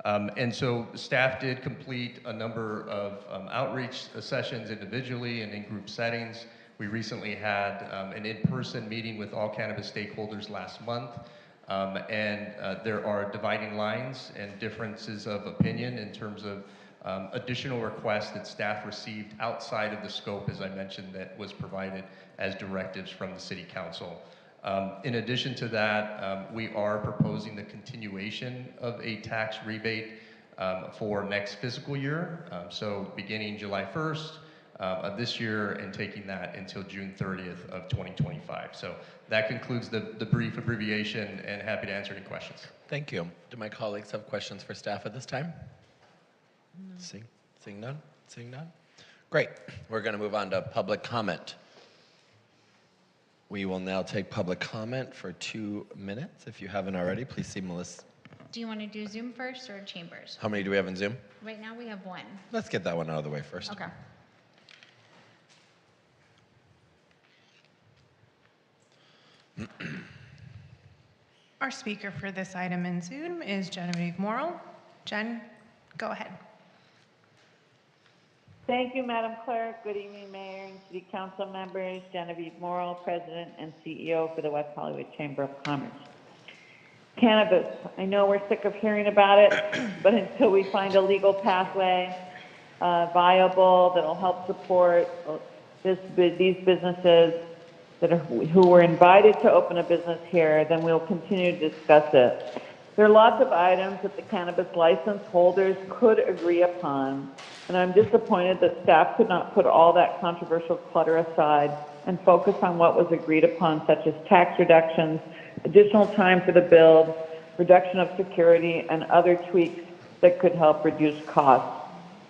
And so staff did complete a number of outreach sessions individually and in group settings. We recently had an in-person meeting with all cannabis stakeholders last month. There are dividing lines and differences of opinion in terms of additional requests that staff received outside of the scope, as I mentioned, that was provided as directives from the City Council. In addition to that, we are proposing the continuation of a tax rebate for next fiscal year, so beginning July 1st of this year and taking that until June 30th of 2025. So that concludes the brief abbreviation, and happy to answer any questions. Thank you. Do my colleagues have questions for staff at this time? No. Seeing none? Seeing none? Great. We're going to move on to public comment. We will now take public comment for 2 minutes. If you haven't already, please see Melissa. Do you want to do Zoom first or Chambers? How many do we have in Zoom? Right now we have 1. Let's get that one out of the way first. Okay. Our speaker for this item in Zoom is Genevieve Morrill. Jen, go ahead. Thank you, Madam Clerk. Good evening, Mayor and City Council members. Genevieve Morrill, President and CEO for the West Hollywood Chamber of Commerce. Cannabis. I know we're sick of hearing about it, but until we find a legal pathway viable that'll help support these businesses who were invited to open a business here, then we'll continue to discuss it. There are lots of items that the cannabis license holders could agree upon, and I'm disappointed that staff could not put all that controversial clutter aside and focus on what was agreed upon, such as tax reductions, additional time for the build, reduction of security, and other tweaks that could help reduce costs.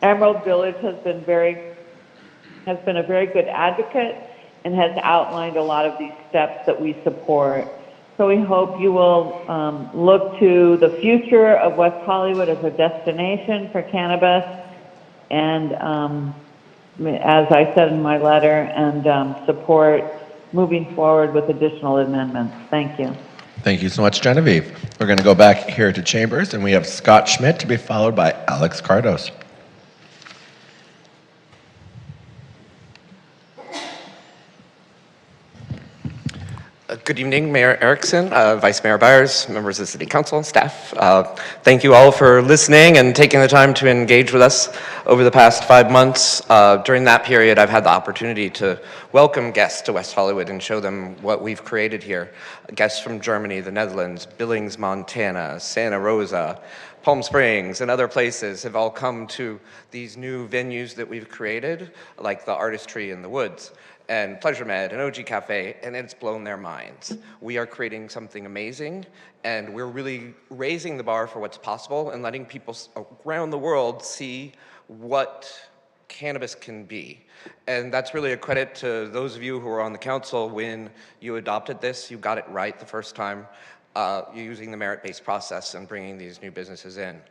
Emerald Village has been a very good advocate and has outlined a lot of these steps that we support. So we hope you will look to the future of West Hollywood as a destination for cannabis and as I said in my letter, and support moving forward with additional amendments. Thank you. Thank you so much, Genevieve. We're going to go back here to Chambers, and we have Scott Schmidt to be followed by Alex Cardos. Good evening, Mayor Erickson, Vice Mayor Byers, members of the City Council, staff. Thank you all for listening and taking the time to engage with us over the past 5 months. During that period, I've had the opportunity to welcome guests to West Hollywood and show them what we've created here. Guests from Germany, the Netherlands, Billings, Montana, Santa Rosa, Palm Springs, and other places have all come to these new venues that we've created, like the Artistry in the Woods, and Pleasure Med and OG Cafe, and it's blown their minds. We are creating something amazing, and we're really raising the bar for what's possible and letting people around the world see what cannabis can be. And that's really a credit to those of you who were on the council when you adopted this. You got it right the first time, using the merit-based process and bringing these new businesses in.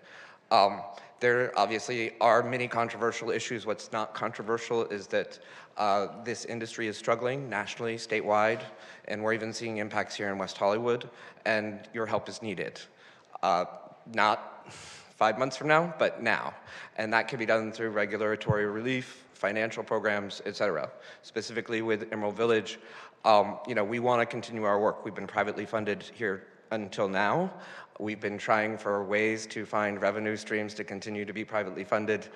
There obviously are many controversial issues. What's not controversial is that this industry is struggling nationally, statewide, and we're even seeing impacts here in West Hollywood, and your help is needed. Not 5 months from now, but now. And that can be done through regulatory relief, financial programs, et cetera. Specifically with Emerald Village, we want to continue our work. We've been privately funded here until now. We've been trying for ways to find revenue streams to continue to be privately funded.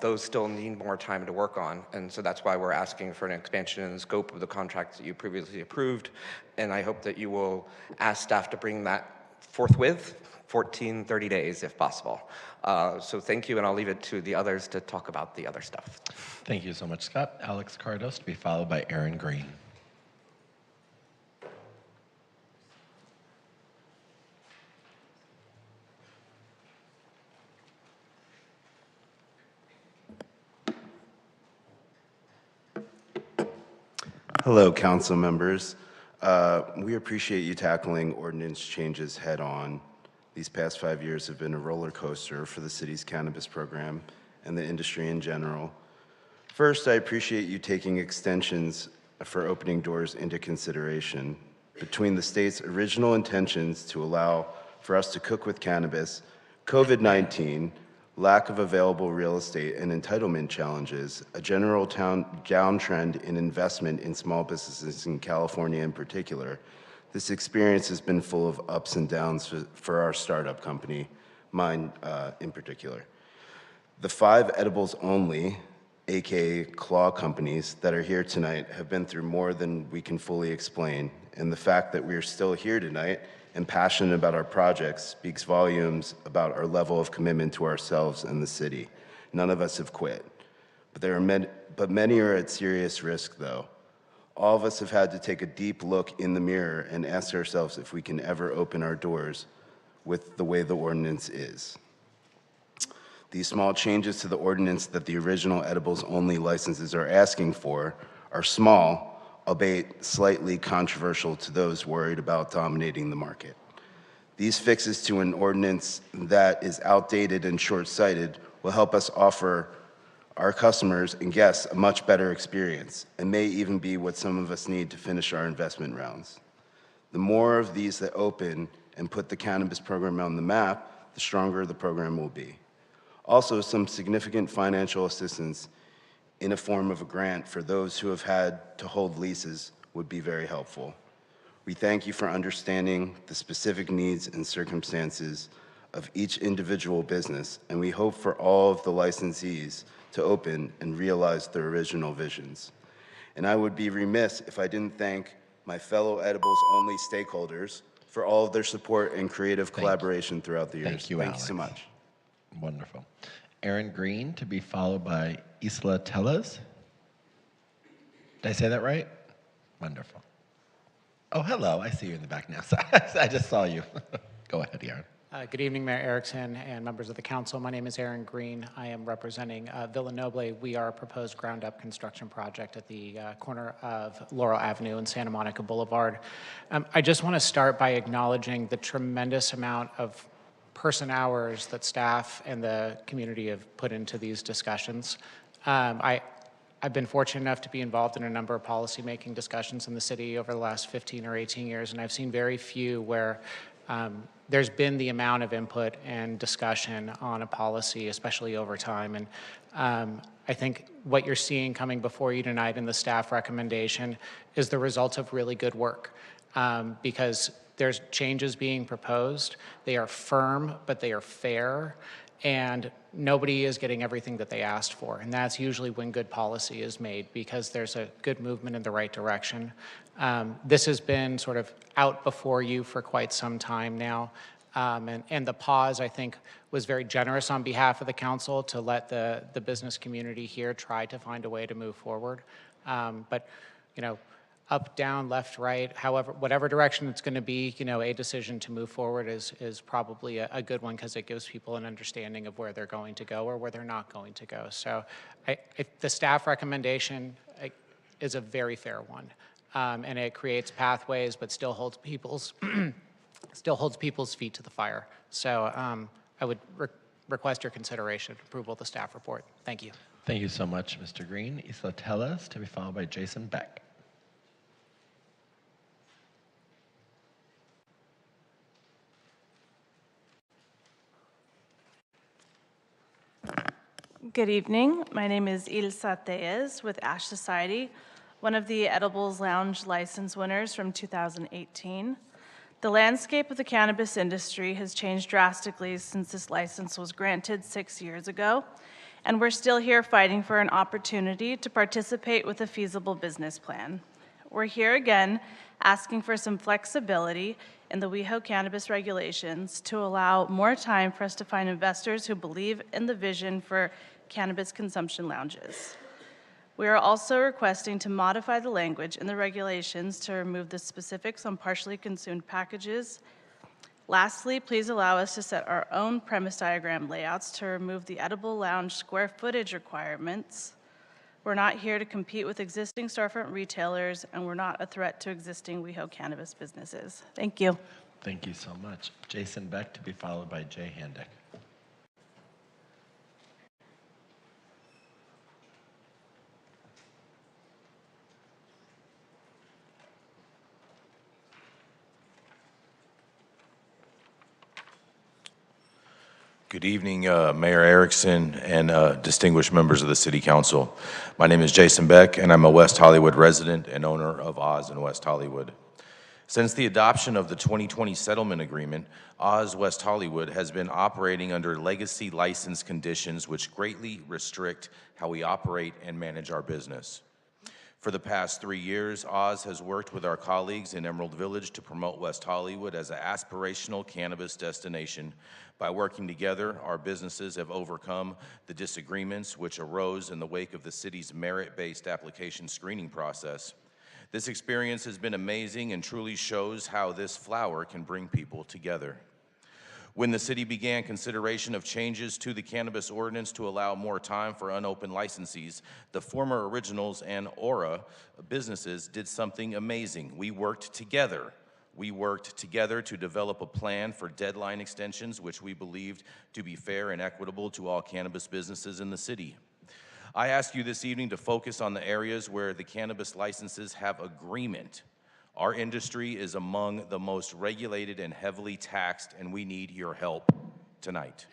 Those still need more time to work on, and so that's why we're asking for an expansion in the scope of the contracts that you previously approved, and I hope that you will ask staff to bring that forthwith, 30 days if possible. So thank you, and I'll leave it to the others to talk about the other stuff. Thank you so much, Scott. Alex Cardos to be followed by Aaron Green. Hello, council members. We appreciate you tackling ordinance changes head on. These past 5 years have been a roller coaster for the city's cannabis program and the industry in general. First, I appreciate you taking extensions for opening doors into consideration. Between the state's original intentions to allow for us to cook with cannabis, COVID-19, lack of available real estate, and entitlement challenges, a general downtrend in investment in small businesses in California in particular, this experience has been full of ups and downs for our startup company, mine in particular. The 5 edibles only, aka claw companies, that are here tonight have been through more than we can fully explain, and the fact that we are still here tonight and passionate about our projects speaks volumes about our level of commitment to ourselves and the city. None of us have quit. But many are at serious risk, though. All of us have had to take a deep look in the mirror and ask ourselves if we can ever open our doors with the way the ordinance is. These small changes to the ordinance that the original edibles-only licenses are asking for are small, albeit slightly controversial to those worried about dominating the market. These fixes to an ordinance that is outdated and short-sighted will help us offer our customers and guests a much better experience, and may even be what some of us need to finish our investment rounds. The more of these that open and put the cannabis program on the map, the stronger the program will be. Also, some significant financial assistance in a form of a grant for those who have had to hold leases would be very helpful. We thank you for understanding the specific needs and circumstances of each individual business, and we hope for all of the licensees to open and realize their original visions. And I would be remiss if I didn't thank my fellow edibles-only stakeholders for all of their support and creative collaboration throughout the years. Thank you, Thank Alex. you so much. Wonderful. Aaron Green to be followed by Isla Tellez. Did I say that right? Wonderful. Oh, hello. I see you in the back now. I just saw you. Go ahead, Aaron. Good evening, Mayor Erickson and members of the council. My name is Aaron Green. I am representing Villa Noble. We are a proposed ground-up construction project at the corner of Laurel Avenue and Santa Monica Boulevard. I just want to start by acknowledging the tremendous amount of person hours that staff and the community have put into these discussions. I I've been fortunate enough to be involved in a number of policymaking discussions in the city over the last 15 or 18 years, and I've seen very few where there's been the amount of input and discussion on a policy, especially over time. And I think what you're seeing coming before you tonight in the staff recommendation is the result of really good work, because there's changes being proposed. They are firm, but they are fair, and nobody is getting everything that they asked for. And that's usually when good policy is made, because there's a good movement in the right direction. This has been sort of out before you for quite some time now. And the pause, I think, was very generous on behalf of the council to let the business community here try to find a way to move forward. But, you know, up, down, left, right, however, whatever direction it's going to be, you know, a decision to move forward is probably a good one, because it gives people an understanding of where they're going to go or where they're not going to go. So the staff recommendation is a very fair one, and it creates pathways, but still holds people's feet to the fire. So I would request your consideration and approval of the staff report. Thank you. Thank you so much, Mr. Green. Isla Tellez, to be followed by Jason Beck. Good evening. My name is Ilsa Tellez with Ash Society, one of the Edibles Lounge license winners from 2018. The landscape of the cannabis industry has changed drastically since this license was granted 6 years ago, and we're still here fighting for an opportunity to participate with a feasible business plan. We're here again asking for some flexibility in the WeHo cannabis regulations to allow more time for us to find investors who believe in the vision for cannabis consumption lounges. We are also requesting to modify the language in the regulations to remove the specifics on partially consumed packages. Lastly, please allow us to set our own premise diagram layouts to remove the edible lounge square footage requirements. We're not here to compete with existing storefront retailers, and we're not a threat to existing WeHo cannabis businesses. Thank you. Thank you so much. Jason Beck, to be followed by Jay Handick. Good evening, Mayor Erickson and distinguished members of the City Council. My name is Jason Beck, and I'm a West Hollywood resident and owner of Oz in West Hollywood. Since the adoption of the 2020 settlement agreement, Oz West Hollywood has been operating under legacy license conditions which greatly restrict how we operate and manage our business. For the past 3 years, Oz has worked with our colleagues in Emerald Village to promote West Hollywood as an aspirational cannabis destination. By working together, our businesses have overcome the disagreements which arose in the wake of the city's merit-based application screening process. This experience has been amazing and truly shows how this flower can bring people together. When the city began consideration of changes to the cannabis ordinance to allow more time for unopened licensees, the former Originals and Aura businesses did something amazing. We worked together. We worked together to develop a plan for deadline extensions, which we believed to be fair and equitable to all cannabis businesses in the city. I ask you this evening to focus on the areas where the cannabis licenses have agreement. Our industry is among the most regulated and heavily taxed, and we need your help tonight.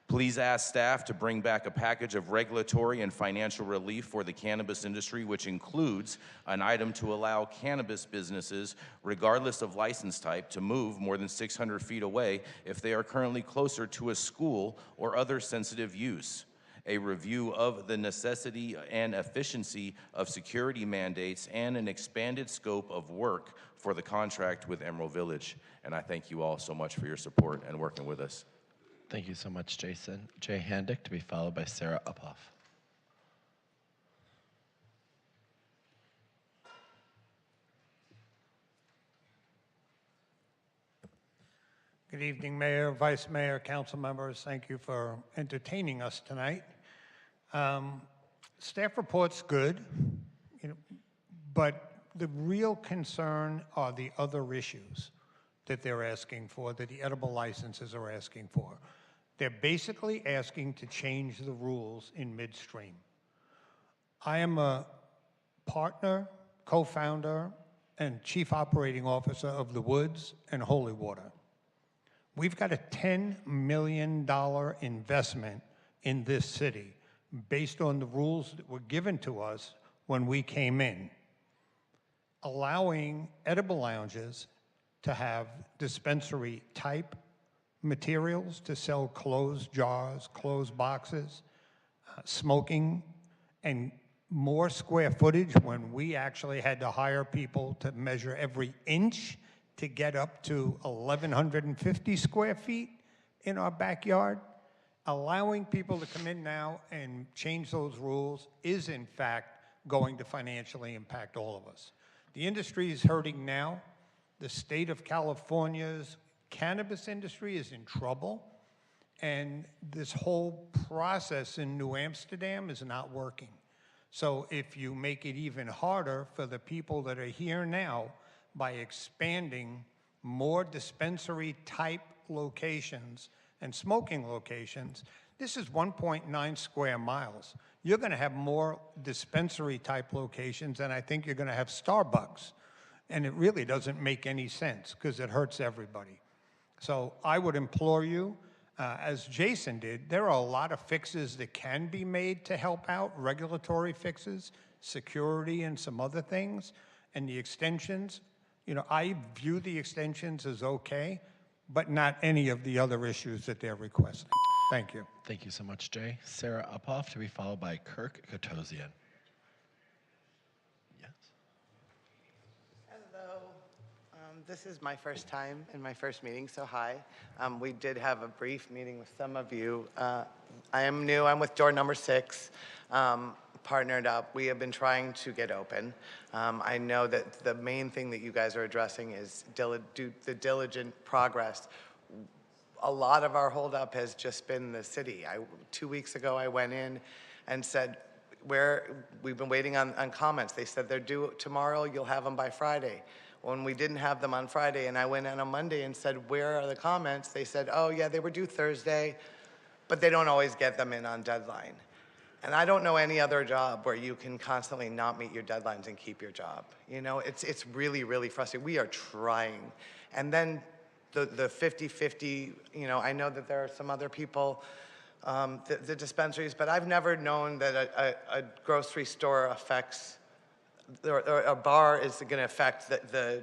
Please ask staff to bring back a package of regulatory and financial relief for the cannabis industry, which includes an item to allow cannabis businesses, regardless of license type, to move more than 600 feet away if they are currently closer to a school or other sensitive use. A review of the necessity and efficiency of security mandates, and an expanded scope of work for the contract with Emerald Village. And I thank you all so much for your support and working with us. Thank you so much, Jason. Jay Handick, to be followed by Sarah Uphoff. Good evening, Mayor, Vice Mayor, council members. Thank you for entertaining us tonight. Staff report's good, but the real concern are the other issues that they're asking for, that the edible licenses are asking for. They're basically asking to change the rules in midstream. I am a partner, co-founder, and chief operating officer of the Woods and Holy Water. We've got a $10 million investment in this city based on the rules that were given to us when we came in, allowing edible lounges to have dispensary type materials to sell closed jars, closed boxes, smoking, and more square footage when we actually had to hire people to measure every inch to get up to 1,150 square feet in our backyard. Allowing people to come in now and change those rules is in fact going to financially impact all of us. The industry is hurting now. The state of California's cannabis industry is in trouble, and this whole process in New Amsterdam is not working. So if you make it even harder for the people that are here now by expanding more dispensary type locations and smoking locations, this is 1.9 square miles. You're gonna have more dispensary type locations than I think you're gonna have Starbucks. And it really doesn't make any sense because it hurts everybody. So I would implore you, as Jason did, there are a lot of fixes that can be made to help out, regulatory fixes, security, and some other things. And the extensions, I view the extensions as okay, but not any of the other issues that they're requesting. Thank you. Thank you so much, Jay. Sarah Uphoff to be followed by Kirk Kotosian. Hello. This is my first time in my first meeting, so hi. We did have a brief meeting with some of you. I am new. I'm with door number 6, partnered up. We have been trying to get open. I know that the main thing that you guys are addressing is the diligent progress. A lot of our holdup has just been the city. 2 weeks ago, I went in and said, we've been waiting on comments. They said they're due tomorrow, you'll have them by Friday. When we didn't have them on Friday, and I went in on Monday and said, where are the comments? They said, oh yeah, they were due Thursday, but they don't always get them in on deadline. And I don't know any other job where you can constantly not meet your deadlines and keep your job. It's really, really frustrating. We are trying. And then the 50-50, I know that there are some other people, the dispensaries, but I've never known that a grocery store affects, or a bar is going to affect the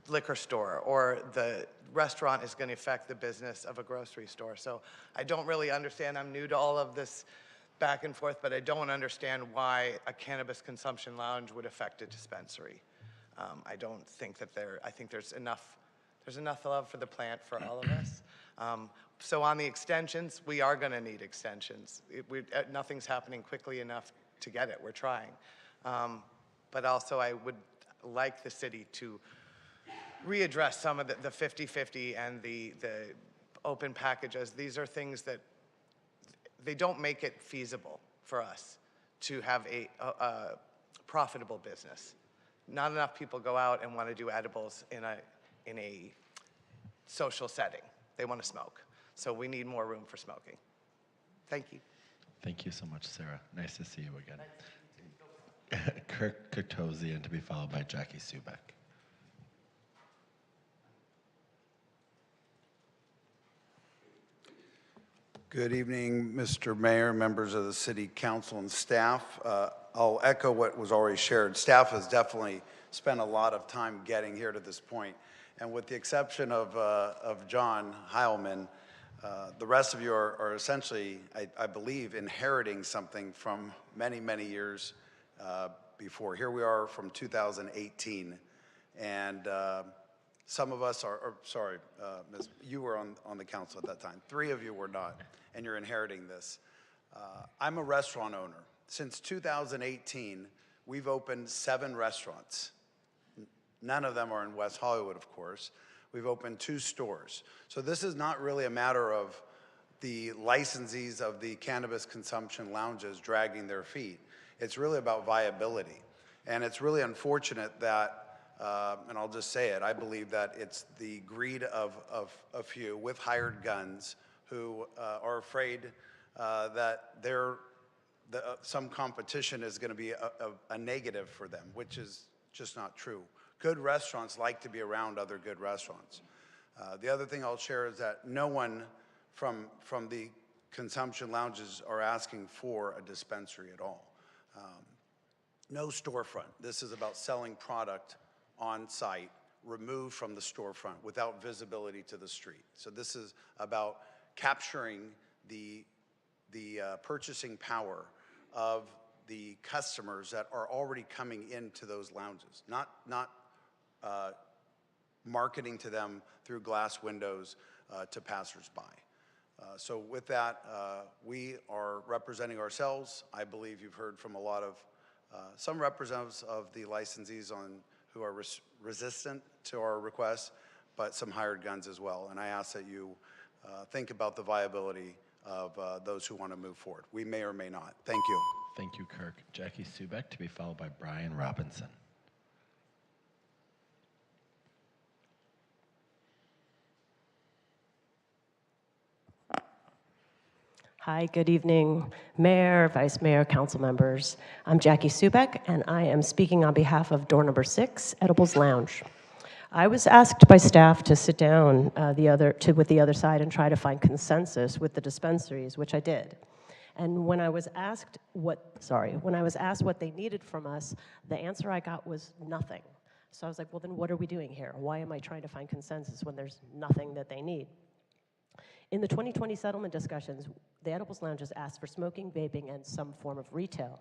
liquor store, or the restaurant is going to affect the business of a grocery store. So I don't really understand. I'm new to all of this back and forth, but I don't understand why a cannabis consumption lounge would affect a dispensary. I don't think that I think there's enough love for the plant for all of us. So on the extensions, we are going to need extensions. Nothing's happening quickly enough to get it. We're trying. But also I would like the city to readdress some of the 50-50 and the open packages. These are things that they don't make it feasible for us to have a profitable business. Not enough people go out and want to do edibles in a social setting. They want to smoke. So we need more room for smoking. Thank you. Thank you so much, Sarah. Nice to see you again. Kirk Kotosian to be followed by Jackie Subek. Good evening, Mr. Mayor, members of the City Council and staff. I'll echo what was already shared. Staff has definitely spent a lot of time getting here to this point. And with the exception of John Heilman, the rest of you are essentially, I believe, inheriting something from many, many years before. Here we are from 2018, and some of us sorry, Ms., you were on the council at that time. 3 of you were not, and you're inheriting this. I'm a restaurant owner. Since 2018, we've opened 7 restaurants. None of them are in West Hollywood, of course. We've opened 2 stores. So this is not really a matter of the licensees of the cannabis consumption lounges dragging their feet. It's really about viability. And it's really unfortunate that, and I'll just say it, I believe that it's the greed of a few with hired guns who are afraid that their some competition is going to be a negative for them, which is just not true. Good restaurants like to be around other good restaurants. The other thing I'll share is that no one from the consumption lounges are asking for a dispensary at all. No storefront. This is about selling product on site, removed from the storefront without visibility to the street. So this is about capturing the purchasing power of the customers that are already coming into those lounges, not marketing to them through glass windows to passersby. So with that, we are representing ourselves. I believe you've heard from a lot of some representatives of the licensees who are resistant to our requests, but some hired guns as well. And I ask that you think about the viability of those who want to move forward. We may or may not. Thank you. Thank you, Kirk. Jackie Subek, to be followed by Brian Robinson. Hi, good evening, Mayor, Vice Mayor, Council members. I'm Jackie Subek, and I am speaking on behalf of door number 6, Edibles Lounge. I was asked by staff to sit down with the other side and try to find consensus with the dispensaries, which I did. And when I was asked what they needed from us, the answer I got was nothing. So I was like, well, then what are we doing here? Why am I trying to find consensus when there's nothing that they need? In the 2020 settlement discussions, the Edibles Lounges asked for smoking, vaping, and some form of retail.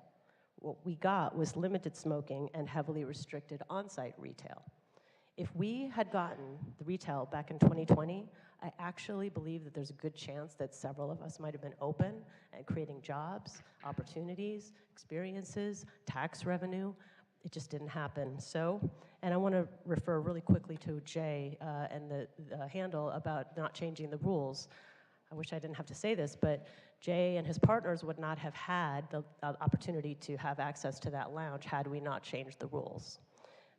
What we got was limited smoking and heavily restricted on-site retail. If we had gotten the retail back in 2020, I actually believe that there's a good chance that several of us might have been open and creating jobs, opportunities, experiences, tax revenue. It just didn't happen. So, and I want to refer really quickly to Jay and the handle about not changing the rules. I wish I didn't have to say this, but Jay and his partners would not have had the opportunity to have access to that lounge had we not changed the rules.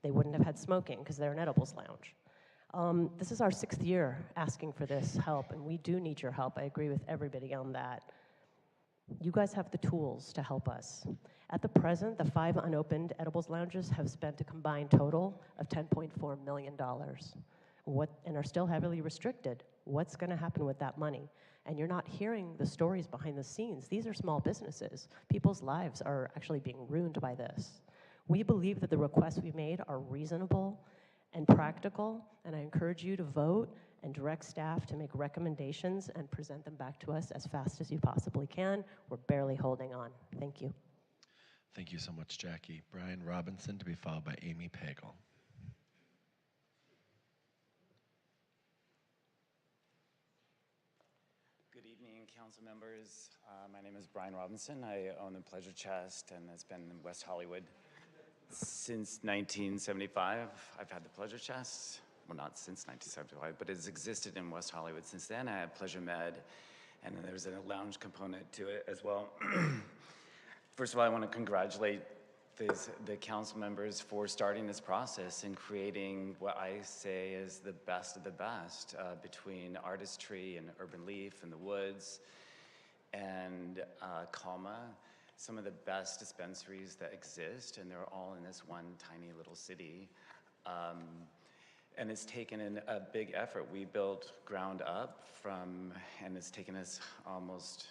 They wouldn't have had smoking because they're an edibles lounge. This is our 6th year asking for this help, and we do need your help. I agree with everybody on that. You guys have the tools to help us. At the present, the 5 unopened edibles lounges have spent a combined total of $10.4 million and are still heavily restricted. What's going to happen with that money? And you're not hearing the stories behind the scenes. These are small businesses. People's lives are actually being ruined by this. We believe that the requests we made are reasonable and practical, and I encourage you to vote and direct staff to make recommendations and present them back to us as fast as you possibly can. We're barely holding on. Thank you. Thank you so much, Jackie. Brian Robinson, to be followed by Amy Pagel. Good evening, council members. My name is Brian Robinson. I own the Pleasure Chest, and it's been in West Hollywood since 1975. I've had the Pleasure Chest. Well, not since 1975, but it's existed in West Hollywood since then. I had Pleasure Med, and then there's a lounge component to it as well. First of all, I want to congratulate the council members for starting this process and creating what I say is the best of the best between artistry and urban leaf and the woods and Calma, some of the best dispensaries that exist, and they're all in this one tiny little city. And it's taken a big effort. We built ground up and it's taken us almost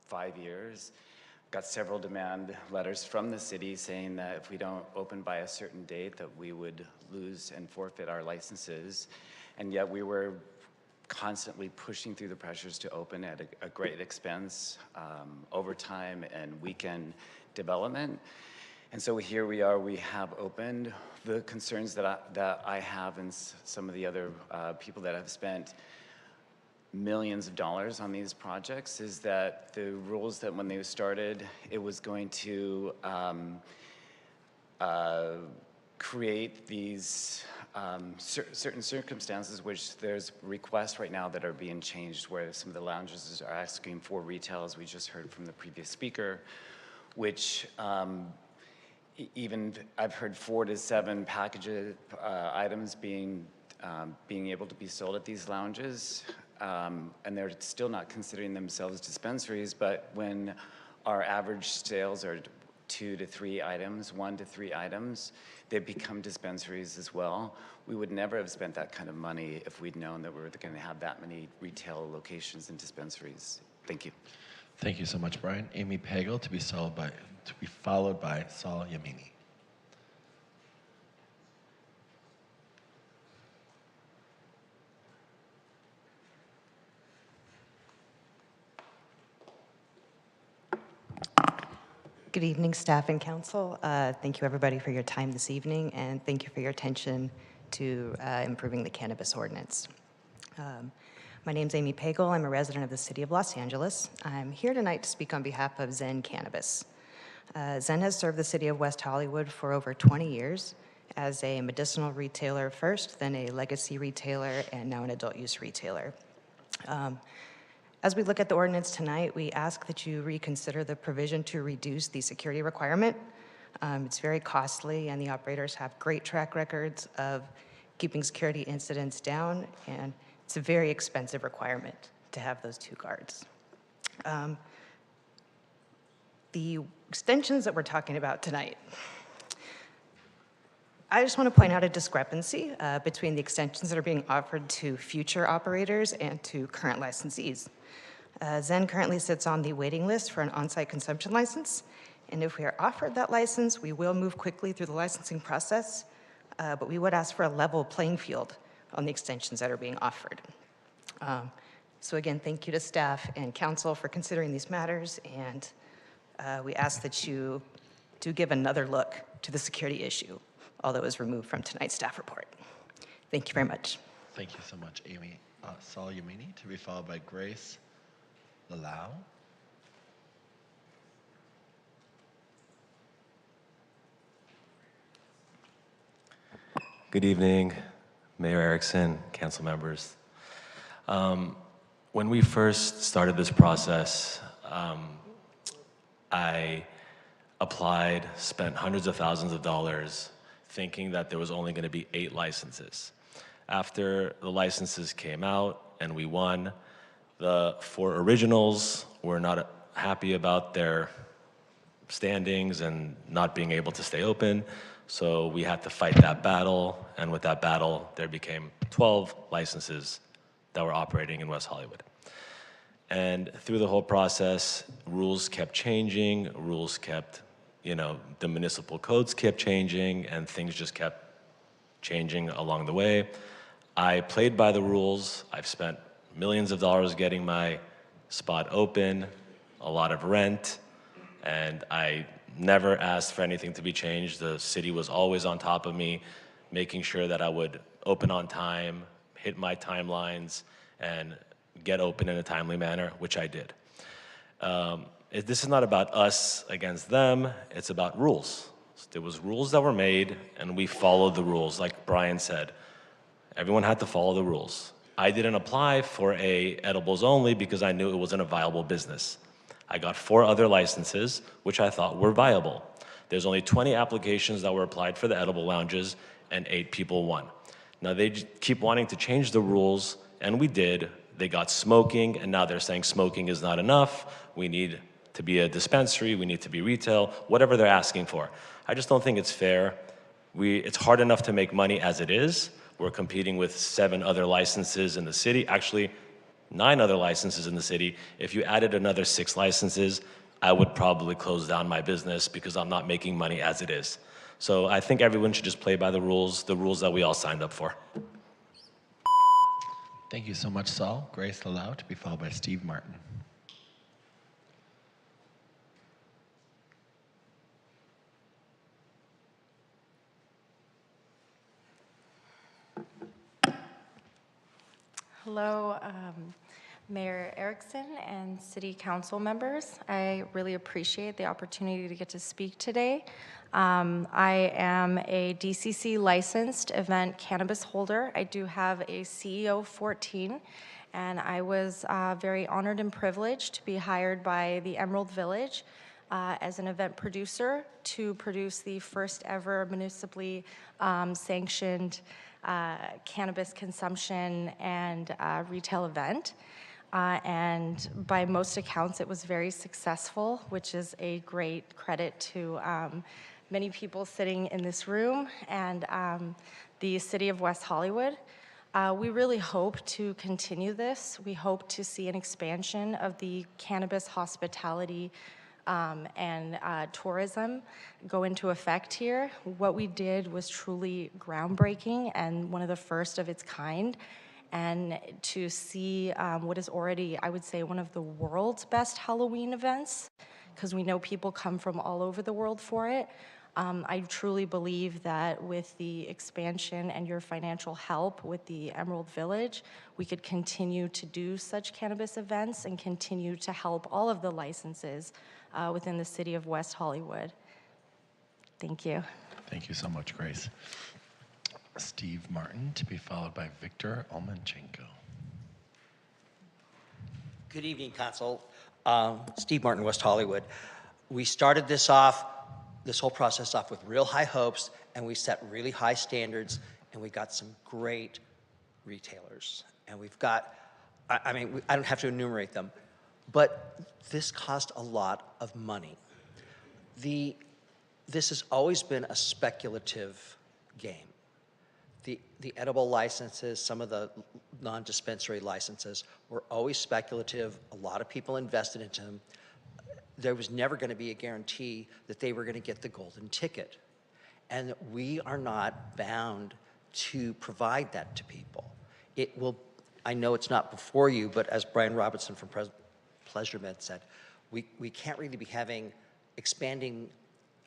5 years. Got several demand letters from the city saying that if we don't open by a certain date that we would lose and forfeit our licenses. And yet we were constantly pushing through the pressures to open at a great expense, overtime and weekend development. And so here we are, we have opened. The concerns that I have and some of the other people that have spent millions of dollars on these projects is that the rules that when they started, it was going to create these certain circumstances, which there's requests right now that are being changed where some of the lounges are asking for retail, as we just heard from the previous speaker, which even I've heard 4 to 7 packages, items being able to be sold at these lounges, and they're still not considering themselves dispensaries. But when our average sales are 2 to 3 items, 1 to 3 items. They become dispensaries as well. We would never have spent that kind of money if we'd known that we were going to have that many retail locations and dispensaries. Thank you. Thank you so much, Brian. Amy Pagel to be followed by Saul Yamini. Good evening, staff and council. Thank you, everybody, for your time this evening, and thank you for your attention to improving the cannabis ordinance. My name is Amy Pagel. I'm a resident of the city of Los Angeles. I'm here tonight to speak on behalf of Zen Cannabis. Zen has served the city of West Hollywood for over 20 years as a medicinal retailer first, then a legacy retailer, and now an adult use retailer. As we look at the ordinance tonight, we ask that you reconsider the provision to reduce the security requirement. It's very costly, and the operators have great track records of keeping security incidents down, and it's a very expensive requirement to have those 2 guards. The extensions that we're talking about tonight, I just want to point out a discrepancy between the extensions that are being offered to future operators and to current licensees. Zen currently sits on the waiting list for an on-site consumption license, and if we are offered that license, we will move quickly through the licensing process, but we would ask for a level playing field on the extensions that are being offered. So again, thank you to staff and council for considering these matters, and we ask that you do give another look to the security issue, although it was removed from tonight's staff report. Thank you very much. Thank you so much, Amy. Saul Yamini to be followed by Grace Lalau. Good evening, Mayor Erickson, council members. When we first started this process, I applied, spent hundreds of thousands of dollars thinking that there was only going to be 8 licenses. After the licenses came out and we won, the 4 originals were not happy about their standings and not being able to stay open, so we had to fight that battle, and with that battle, there became 12 licenses that were operating in West Hollywood. And through the whole process, rules kept changing, the municipal codes kept changing, and things just kept changing along the way. I played by the rules. I've spent millions of dollars getting my spot open, a lot of rent, and I never asked for anything to be changed. The city was always on top of me, making sure that I would open on time, hit my timelines, and get open in a timely manner, which I did. This is not about us against them, it's about rules. There was rules that were made, and we followed the rules, like Brian said. Everyone had to follow the rules. I didn't apply for a edibles only because I knew it wasn't a viable business. I got 4 other licenses, which I thought were viable. There's only 20 applications that were applied for the edible lounges, and 8 people won. Now they keep wanting to change the rules, and we did. They got smoking, and now they're saying smoking is not enough. We need to be a dispensary, we need to be retail, whatever they're asking for. I just don't think it's fair. It's hard enough to make money as it is. We're competing with 7 other licenses in the city, actually 9 other licenses in the city. If you added another 6 licenses, I would probably close down my business because I'm not making money as it is. So I think everyone should just play by the rules that we all signed up for. Thank you so much, Saul. Grace Lalau to be followed by Steve Martin. Hello, Mayor Erickson and City Council members. I really appreciate the opportunity to get to speak today. I am a DCC licensed event cannabis holder. I do have a CEO 14, and I was very honored and privileged to be hired by the Emerald Village as an event producer to produce the first ever municipally sanctioned cannabis consumption and retail event. and by most accounts, it was very successful, which is a great credit to many people sitting in this room and the city of West Hollywood. We really hope to continue this. We hope to see an expansion of the cannabis hospitality and tourism go into effect here. What we did was truly groundbreaking and one of the first of its kind. And to see what is already, I would say, one of the world's best Halloween events, because we know people come from all over the world for it. I truly believe that with the expansion and your financial help with the Emerald Village, we could continue to do such cannabis events and continue to help all of the licenses within the city of West Hollywood. Thank you. Thank you so much, Grace. Steve Martin, to be followed by Victor Olmanchenko. Good evening, Council. Steve Martin, West Hollywood. We started this whole process off with real high hopes, and we set really high standards, and we got some great retailers. And we've got, I mean, I don't have to enumerate them, but this cost a lot of money. This has always been a speculative game. The edible licenses, some of the non-dispensary licenses were always speculative. A lot of people invested into them. There was never going to be a guarantee that they were going to get the golden ticket. And we are not bound to provide that to people. It will, I know it's not before you, but as Brian Robinson from PleasureMed said, we can't really be expanding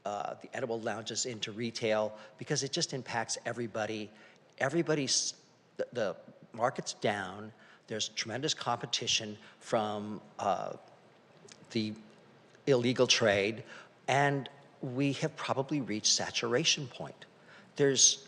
the edible lounges into retail because it just impacts everybody. The market's down. There's tremendous competition from the illegal trade, and we have probably reached saturation point. There's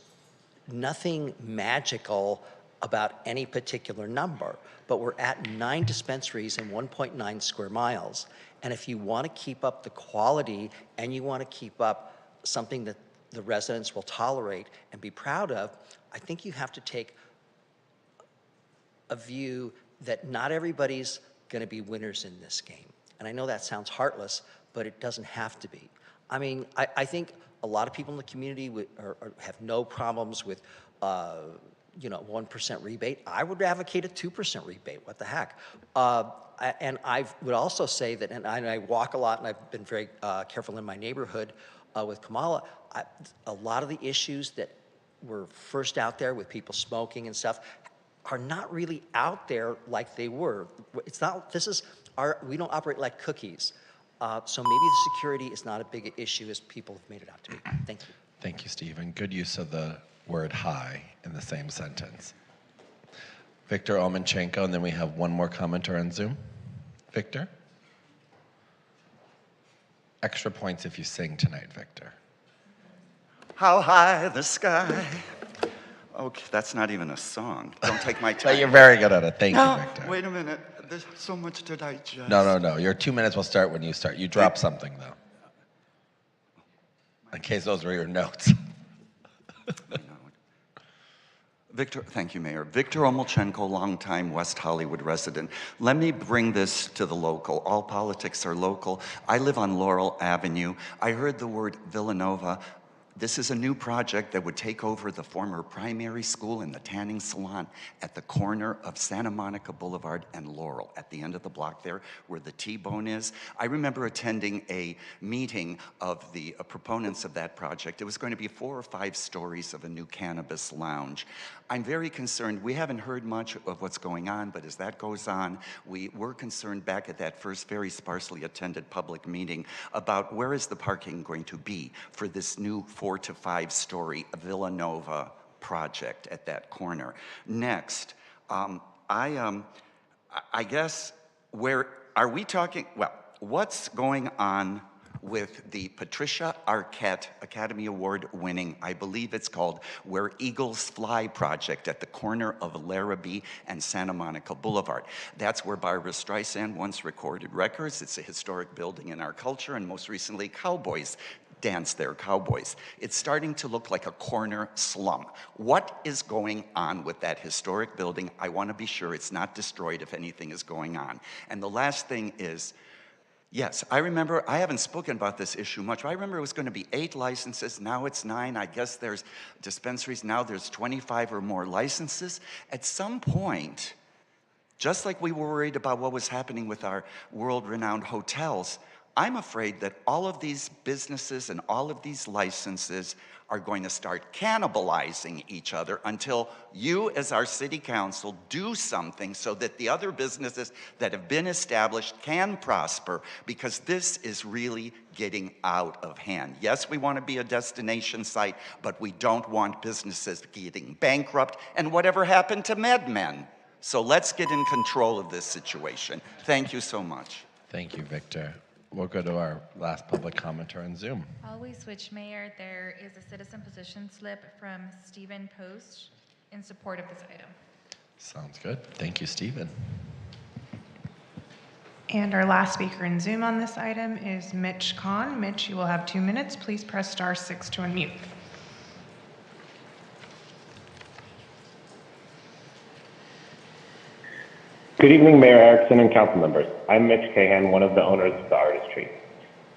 nothing magical about any particular number, but we're at 9 dispensaries in 1.9 square miles. And if you want to keep up the quality and you want to keep up something that the residents will tolerate and be proud of, I think you have to take a view that not everybody's going to be winners in this game. And I know that sounds heartless, but it doesn't have to be. I mean, I think a lot of people in the community have no problems with 1% rebate. I would advocate a 2% rebate. What the heck? And I would also say that, and I walk a lot, and I've been very careful in my neighborhood with Kamala. A lot of the issues that were first out there with people smoking and stuff are not really out there like they were. It's not. We don't operate like cookies. So maybe the security is not a big issue as people have made it out to be. Thank you. Thank you, Steve, and good use of the word high in the same sentence. Victor Olmanchenko, and then we have one more commenter on Zoom. Victor? Extra points if you sing tonight, Victor. How high the sky. Okay, that's not even a song. Don't take my time. But you're very good at it. Thank you, Victor. Wait a minute. There's so much to digest. No. Your 2 minutes will start when you start. You drop something, though. In case those were your notes. Victor, thank you, Mayor. Victor Olmanchenko, longtime West Hollywood resident. Let me bring this to the local. All politics are local. I live on Laurel Avenue. I heard the word Villanova. This is a new project that would take over the former primary school and the tanning salon at the corner of Santa Monica Boulevard and Laurel, at the end of the block there where the T-bone is. I remember attending a meeting of the proponents of that project. It was going to be 4 or 5 stories of a new cannabis lounge. I'm very concerned. We haven't heard much of what's going on, but as that goes on, we were concerned back at that first very sparsely attended public meeting about where is the parking going to be for this new 4 to 5 story Villanova project at that corner. Next, I guess, where are we talking? Well, what's going on with the Patricia Arquette Academy Award winning, I believe it's called Where Eagles Fly project at the corner of Larrabee and Santa Monica Boulevard. That's where Barbra Streisand once recorded records. It's a historic building in our culture, and most recently Cowboys dance there, cowboys. It's starting to look like a corner slum. What is going on with that historic building? I want to be sure it's not destroyed if anything is going on. And the last thing is, yes, I remember, I haven't spoken about this issue much, but I remember it was going to be 8 licenses, now it's 9. I guess there's dispensaries, now there's 25 or more licenses. At some point, just like we were worried about what was happening with our world-renowned hotels, I'm afraid that all of these businesses and all of these licenses are going to start cannibalizing each other until you, as our city council, do something so that the other businesses that have been established can prosper, because this is really getting out of hand. Yes, we want to be a destination site, but we don't want businesses getting bankrupt. And whatever happened to MedMen? So let's get in control of this situation. Thank you so much. Thank you, Victor. We'll go to our last public commenter on Zoom. While we switch, Mayor, there is a citizen position slip from Stephen Post in support of this item. Sounds good. Thank you, Stephen. And our last speaker in Zoom on this item is Mitch Kahn. Mitch, you will have 2 minutes. Please press *6 to unmute. Good evening, Mayor Erickson and council members. I'm Mitch Cahan, one of the owners of the Artistry.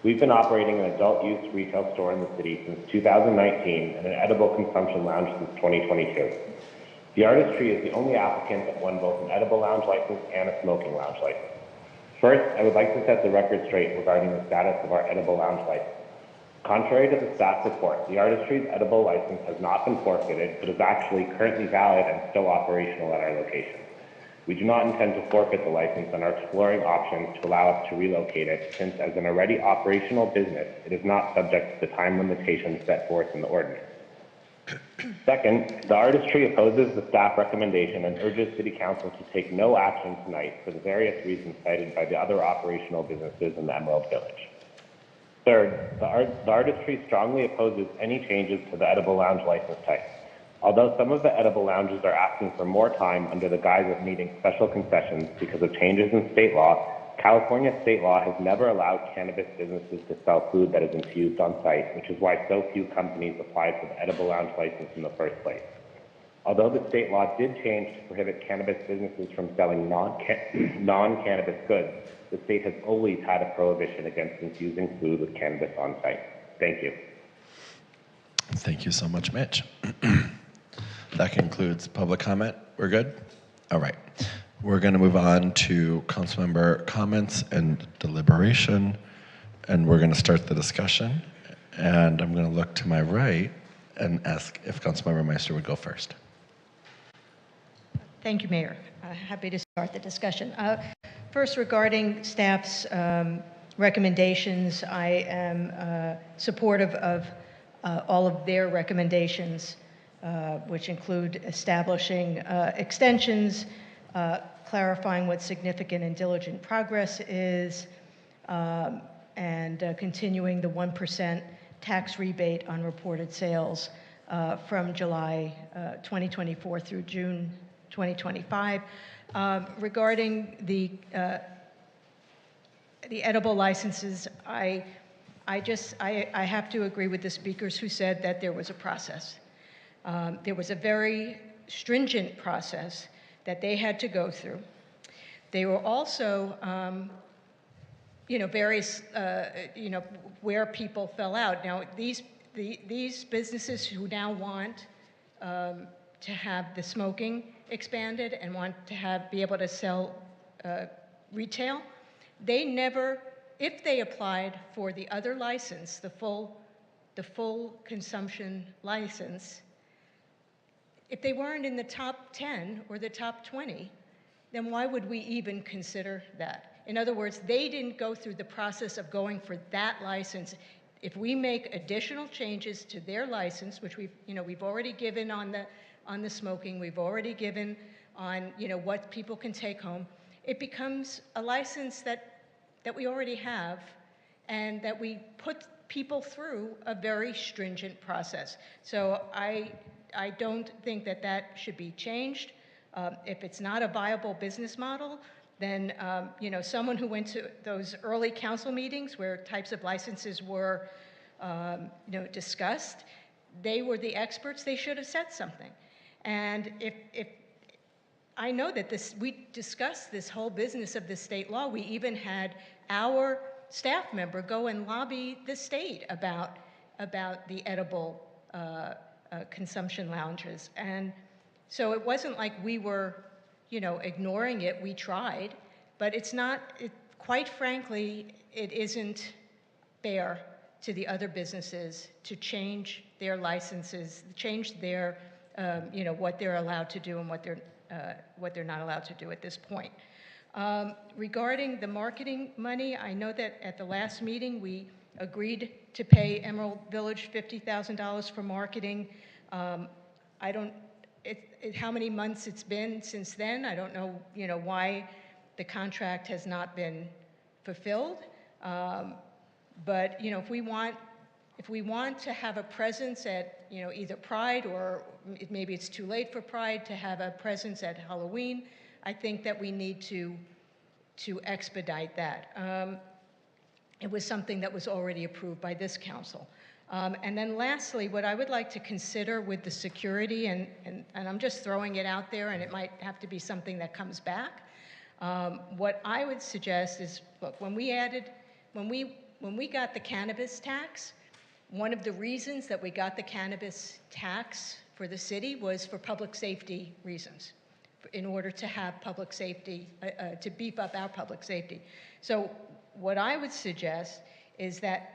We've been operating an adult-use retail store in the city since 2019 and an edible consumption lounge since 2022. The Artistry is the only applicant that won both an edible lounge license and a smoking lounge license. First, I would like to set the record straight regarding the status of our edible lounge license. Contrary to the staff report, the Artistry's edible license has not been forfeited, but is actually currently valid and still operational at our location. We do not intend to forfeit the license and are exploring options to allow us to relocate it, since as an already operational business, it is not subject to the time limitations set forth in the ordinance. Second, the Artistry opposes the staff recommendation and urges City Council to take no action tonight for the various reasons cited by the other operational businesses in the Emerald Village. Third, the Artistry strongly opposes any changes to the edible lounge license type. Although some of the edible lounges are asking for more time under the guise of needing special concessions because of changes in state law, California state law has never allowed cannabis businesses to sell food that is infused on site, which is why so few companies applied for the edible lounge license in the first place. Although the state law did change to prohibit cannabis businesses from selling non-cannabis goods, the state has always had a prohibition against infusing food with cannabis on site. Thank you. Thank you so much, Mitch. That concludes public comment. We're good? All right. We're going to move on to councilmember comments and deliberation, and we're going to start the discussion. And I'm going to look to my right and ask if Councilmember Meister would go first. Thank you, Mayor. Happy to start the discussion. First, regarding staff's recommendations, I am supportive of all of their recommendations, which include establishing extensions, clarifying what significant and diligent progress is, and continuing the 1% tax rebate on reported sales from July 2024 through June 2025. Regarding the edible licenses, I have to agree with the speakers who said that there was a process. There was a very stringent process that they had to go through. They were also, various, where people fell out. Now, these businesses who now want to have the smoking expanded and want to be able to sell retail, they never, if they applied for the other license, the full consumption license, if they weren't in the top 10 or the top 20, then why would we even consider that? In other words, they didn't go through the process of going for that license. If we make additional changes to their license, which we've already given on the smoking, we've already given on what people can take home, it becomes a license that we already have, and that we put people through a very stringent process. So I don't think that should be changed. If it's not a viable business model, then someone who went to those early council meetings where types of licenses were discussed. They were the experts. They should have said something. And if I know that we discussed this whole business of the state law. We even had our staff member go and lobby the state about the edible consumption lounges. And so it wasn't like we were, ignoring it. We tried, but it's not, quite frankly, it isn't fair to the other businesses to change their licenses, change their, what they're allowed to do and what they're not allowed to do at this point. Regarding the marketing money, I know that at the last meeting we agreed to pay Emerald Village $50,000 for marketing. I don't, how many months it's been since then. I don't know, why the contract has not been fulfilled. But if we want to have a presence at either Pride, or maybe it's too late for Pride to have a presence at Halloween, I think that we need to expedite that. It was something that was already approved by this council. And then lastly, what I would like to consider with the security, and I'm just throwing it out there, and it might have to be something that comes back. What I would suggest is, look, when we got the cannabis tax, one of the reasons that we got the cannabis tax for the city was for public safety reasons, in order to have public safety, to beef up our public safety. So what I would suggest is that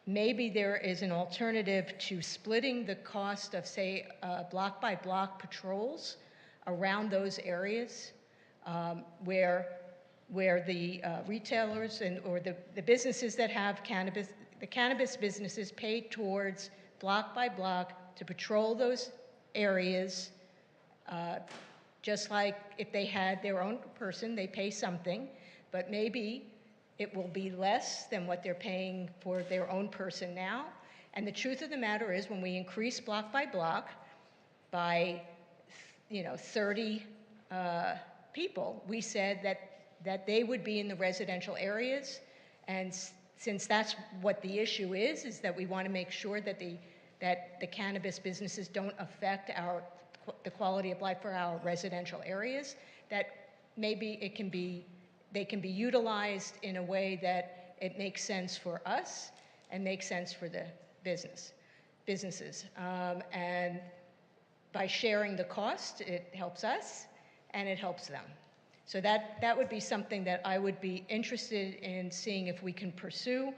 maybe there is an alternative to splitting the cost of, say, block by block patrols around those areas where the retailers or the businesses that have cannabis, the cannabis businesses pay towards block by block to patrol those areas, just like if they had their own person, they pay something, but maybe it will be less than what they're paying for their own person now. And the truth of the matter is, when we increase block by block by 30 people, we said that they would be in the residential areas. And since that's what the issue is that we want to make sure that the cannabis businesses don't affect the quality of life for our residential areas, that maybe they can be utilized in a way that it makes sense for us and makes sense for the businesses. And by sharing the cost, it helps us and it helps them. So that would be something that I would be interested in seeing if we can pursue.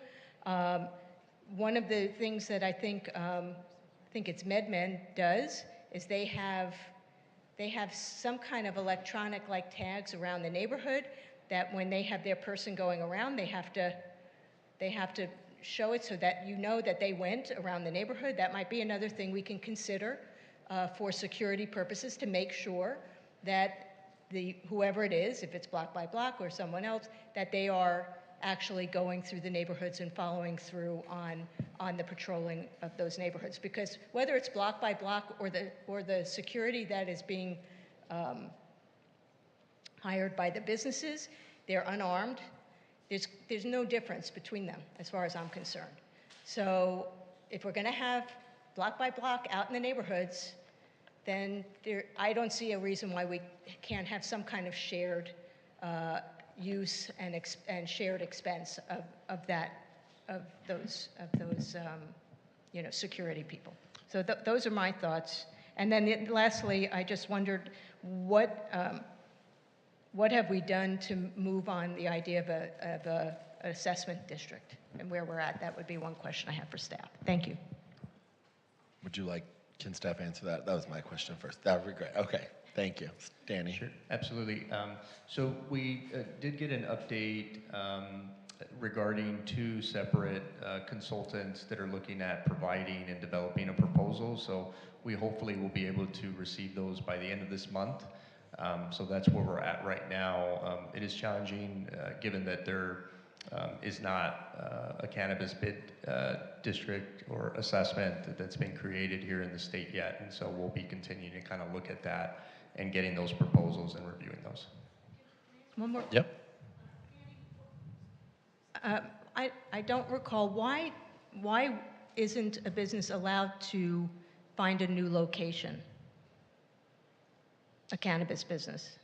One of the things that I think it's MedMen does is they have some kind of electronic like tags around the neighborhood that when they have their person going around, they have to show it so that you know that they went around the neighborhood. That might be another thing we can consider for security purposes, to make sure that whoever it is, if it's block by block or someone else, that they are actually going through the neighborhoods and following through on the patrolling of those neighborhoods. Because whether it's block by block or the security that is being hired by the businesses, they're unarmed. There's no difference between them as far as I'm concerned. So if we're going to have block by block out in the neighborhoods, then I don't see a reason why we can't have some kind of shared use and shared expense of those security people. So those are my thoughts. And then lastly, I just wondered what have we done to move on the idea of an assessment district and where we're at? That would be one question I have for staff. Thank you. Can staff answer that? That was my question first. That would be great. Okay, thank you. Danny. Sure, absolutely. So we did get an update regarding two separate consultants that are looking at providing and developing a proposal. So we hopefully will be able to receive those by the end of this month. So that's where we're at right now. It is challenging given that there is not a cannabis bid district or assessment that's been created here in the state yet. And so we'll be continuing to kind of look at that and getting those proposals and reviewing those. One more. Yep. I don't recall why isn't a business allowed to find a new location? A cannabis business?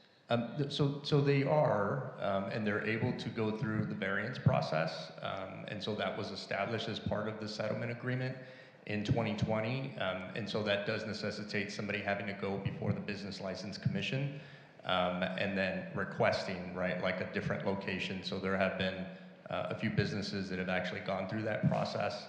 So they are, and they're able to go through the variance process. And so that was established as part of the settlement agreement in 2020. And so that does necessitate somebody having to go before the Business License Commission and then requesting, right, like a different location. So there have been a few businesses that have actually gone through that process.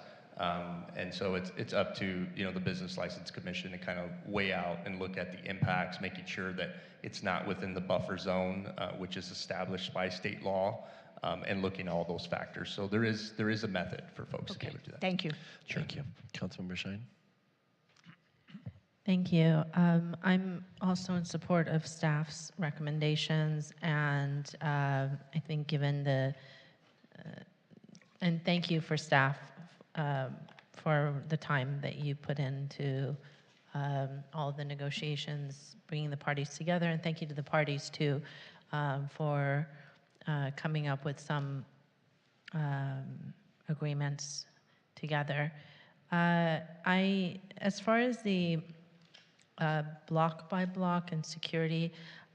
And so it's up to, you know, the Business License Commission to kind of weigh out and look at the impacts, making sure that it's not within the buffer zone, which is established by state law, and looking at all those factors. So there is a method for folks to be able to do that. Thank you. Sure. Thank you. Councilmember Shine. Thank you. I'm also in support of staff's recommendations, and I think given the, and thank you for staff for the time that you put into all the negotiations, bringing the parties together, and thank you to the parties too for coming up with some agreements together. As far as the block by block and security,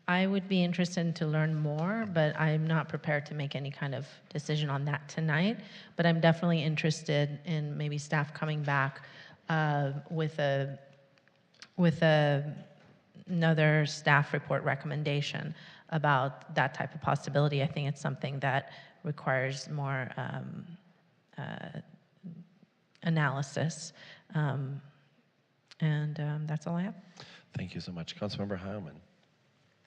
I would be interested to learn more, but I'm not prepared to make any kind of decision on that tonight. But I'm definitely interested in maybe staff coming back with another staff report recommendation about that type of possibility. I think it's something that requires more analysis. That's all I have. Thank you so much. Councilmember Heilman.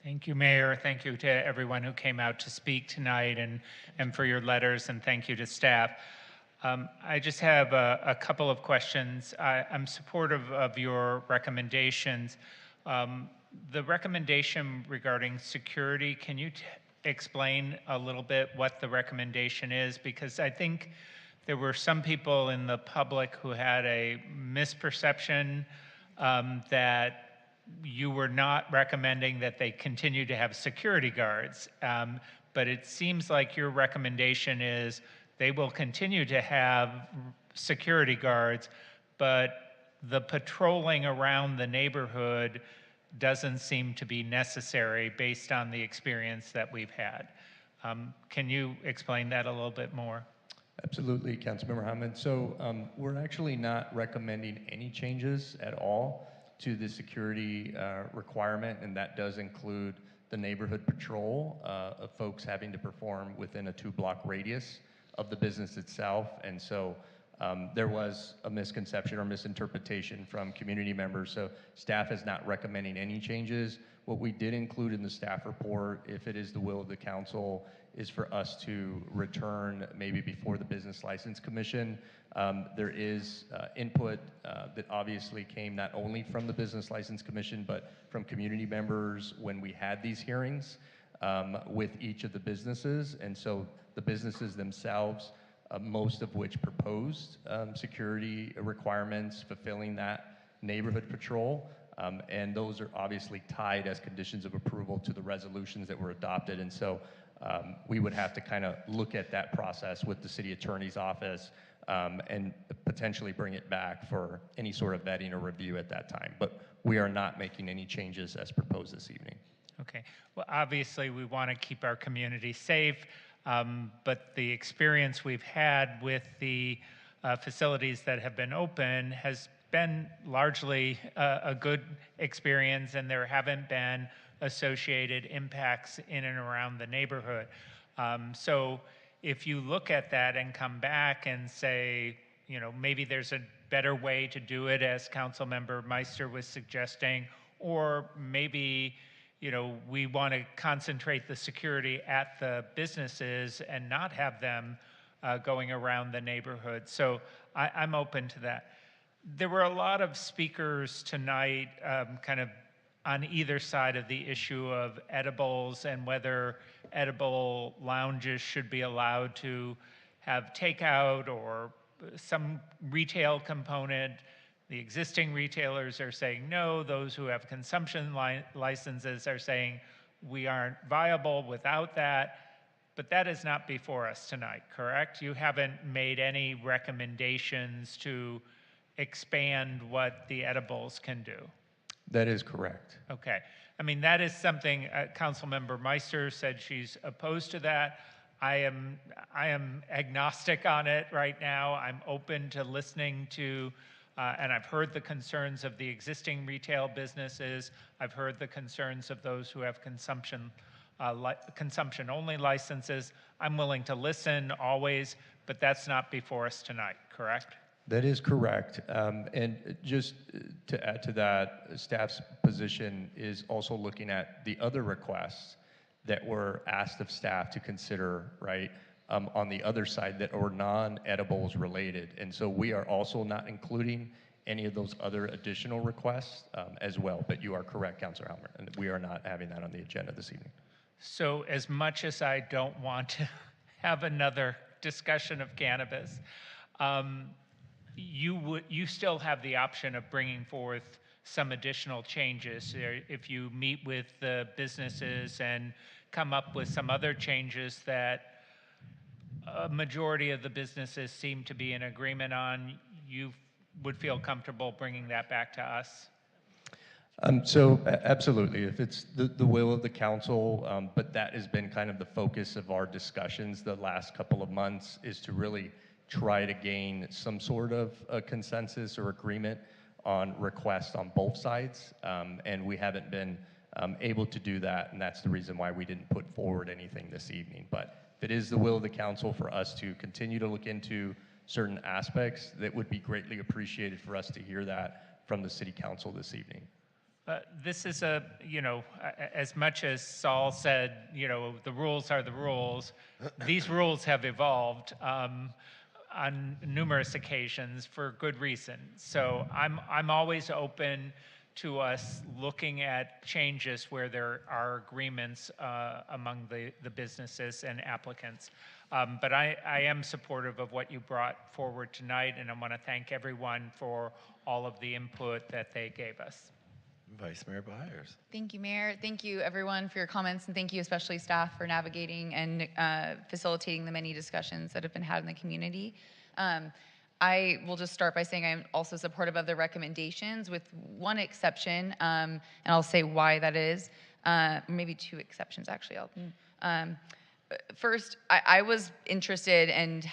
Thank you, Mayor. Thank you to everyone who came out to speak tonight and for your letters, and thank you to staff. I just have a couple of questions. I'm supportive of your recommendations. The recommendation regarding security, can you explain a little bit what the recommendation is? Because I think there were some people in the public who had a misperception that you were not recommending that they continue to have security guards. But it seems like your recommendation is they will continue to have security guards, but the patrolling around the neighborhood doesn't seem to be necessary based on the experience that we've had. Can you explain that a little bit more? Absolutely, Councilmember Hammond. So we're actually not recommending any changes at all to the security requirement, and that does include the neighborhood patrol of folks having to perform within a 2-block radius of the business itself. And so there was a misconception or misinterpretation from community members, so staff is not recommending any changes. What we did include in the staff report, if it is the will of the council, is for us to return maybe before the Business License Commission. There is input that obviously came not only from the Business License Commission, but from community members when we had these hearings with each of the businesses. And so the businesses themselves, most of which proposed security requirements fulfilling that neighborhood patrol. And those are obviously tied as conditions of approval to the resolutions that were adopted. And so we would have to kind of look at that process with the city attorney's office and potentially bring it back for any sort of vetting or review at that time. But we are not making any changes as proposed this evening. Okay. Well, obviously, we want to keep our community safe, but the experience we've had with the facilities that have been open has been largely a good experience, and there haven't been associated impacts in and around the neighborhood. So if you look at that and come back and say, you know, maybe there's a better way to do it, as Councilmember Meister was suggesting, or maybe, you know, we want to concentrate the security at the businesses and not have them going around the neighborhood. So I'm open to that. There were a lot of speakers tonight kind of on either side of the issue of edibles and whether edible lounges should be allowed to have takeout or some retail component. The existing retailers are saying no. Those who have consumption licenses are saying we aren't viable without that. But that is not before us tonight, correct? You haven't made any recommendations to expand what the edibles can do. That is correct. Okay. I mean, that is something, Councilmember Meister said she's opposed to that. I am agnostic on it right now. I'm open to listening to, and I've heard the concerns of the existing retail businesses. I've heard the concerns of those who have consumption-only licenses. I'm willing to listen always, but that's not before us tonight, correct? That is correct. And just to add to that, staff's position is also looking at the other requests that were asked of staff to consider, right, on the other side that are non-edibles related. And so we are also not including any of those other additional requests as well. But you are correct, Councilor Helmer, and we are not having that on the agenda this evening. So as much as I don't want to have another discussion of cannabis, you still have the option of bringing forth some additional changes. If you meet with the businesses and come up with some other changes that a majority of the businesses seem to be in agreement on, you would feel comfortable bringing that back to us? Absolutely, if it's the will of the council, but that has been kind of the focus of our discussions the last couple of months, is to really try to gain some sort of a consensus or agreement on requests on both sides, and we haven't been able to do that, and that's the reason why we didn't put forward anything this evening. But if it is the will of the council for us to continue to look into certain aspects, that would be greatly appreciated for us to hear that from the city council this evening. This is as much as Saul said, the rules are the rules, these rules have evolved on numerous occasions for good reason. So I'm always open to us looking at changes where there are agreements among the businesses and applicants. But I am supportive of what you brought forward tonight, and I want to thank everyone for all of the input that they gave us. Vice Mayor Byers. Thank you, Mayor. Thank you, everyone, for your comments, and thank you especially staff for navigating and facilitating the many discussions that have been had in the community. I will just start by saying I'm also supportive of the recommendations, with one exception, and I'll say why that is. Maybe two exceptions, actually. First, I was interested, and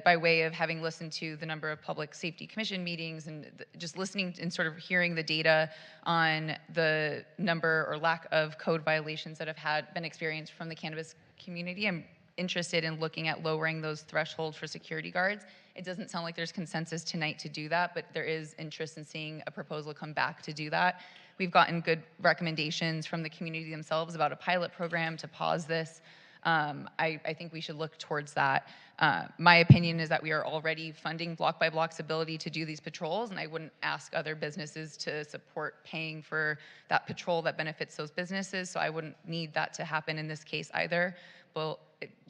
by way of having listened to the number of Public Safety Commission meetings and just listening and sort of hearing the data on the number or lack of code violations that have been experienced from the cannabis community, I'm interested in looking at lowering those thresholds for security guards. It doesn't sound like there's consensus tonight to do that, but there is interest in seeing a proposal come back to do that. We've gotten good recommendations from the community themselves about a pilot program to pause this. I think we should look towards that. My opinion is that we are already funding block by block's ability to do these patrols, and I wouldn't ask other businesses to support paying for that patrol that benefits those businesses, so I wouldn't need that to happen in this case either. But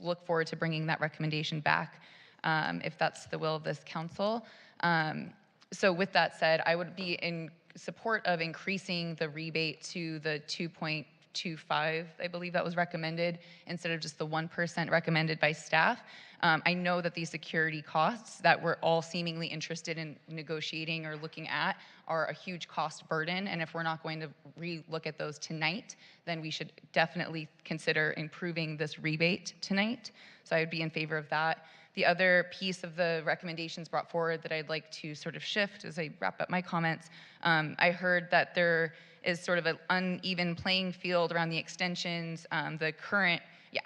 look forward to bringing that recommendation back if that's the will of this council. So with that said, I would be in support of increasing the rebate to the 2.25, I believe that was recommended, instead of just the 1% recommended by staff. I know that these security costs that we're all seemingly interested in negotiating or looking at are a huge cost burden, and if we're not going to re-look at those tonight, then we should definitely consider improving this rebate tonight. So I would be in favor of that. The other piece of the recommendations brought forward that I'd like to sort of shift as I wrap up my comments, I heard that there is sort of an uneven playing field around the extensions. The current,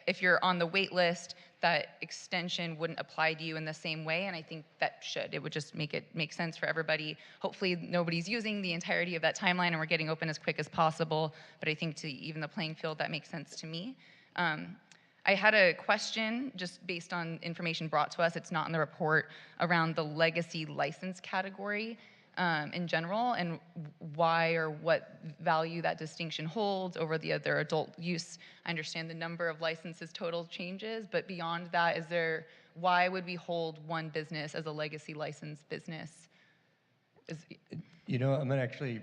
if you're on the wait list, that extension wouldn't apply to you in the same way, and I think that should. It would just make it make sense for everybody. Hopefully nobody's using the entirety of that timeline and we're getting open as quick as possible, but I think to even the playing field, that makes sense to me. I had a question just based on information brought to us, it's not in the report, around the legacy license category in general, and why or what value that distinction holds over the other adult use. I understand the number of licenses total changes, but beyond that, why would we hold one business as a legacy license business? I'm going to actually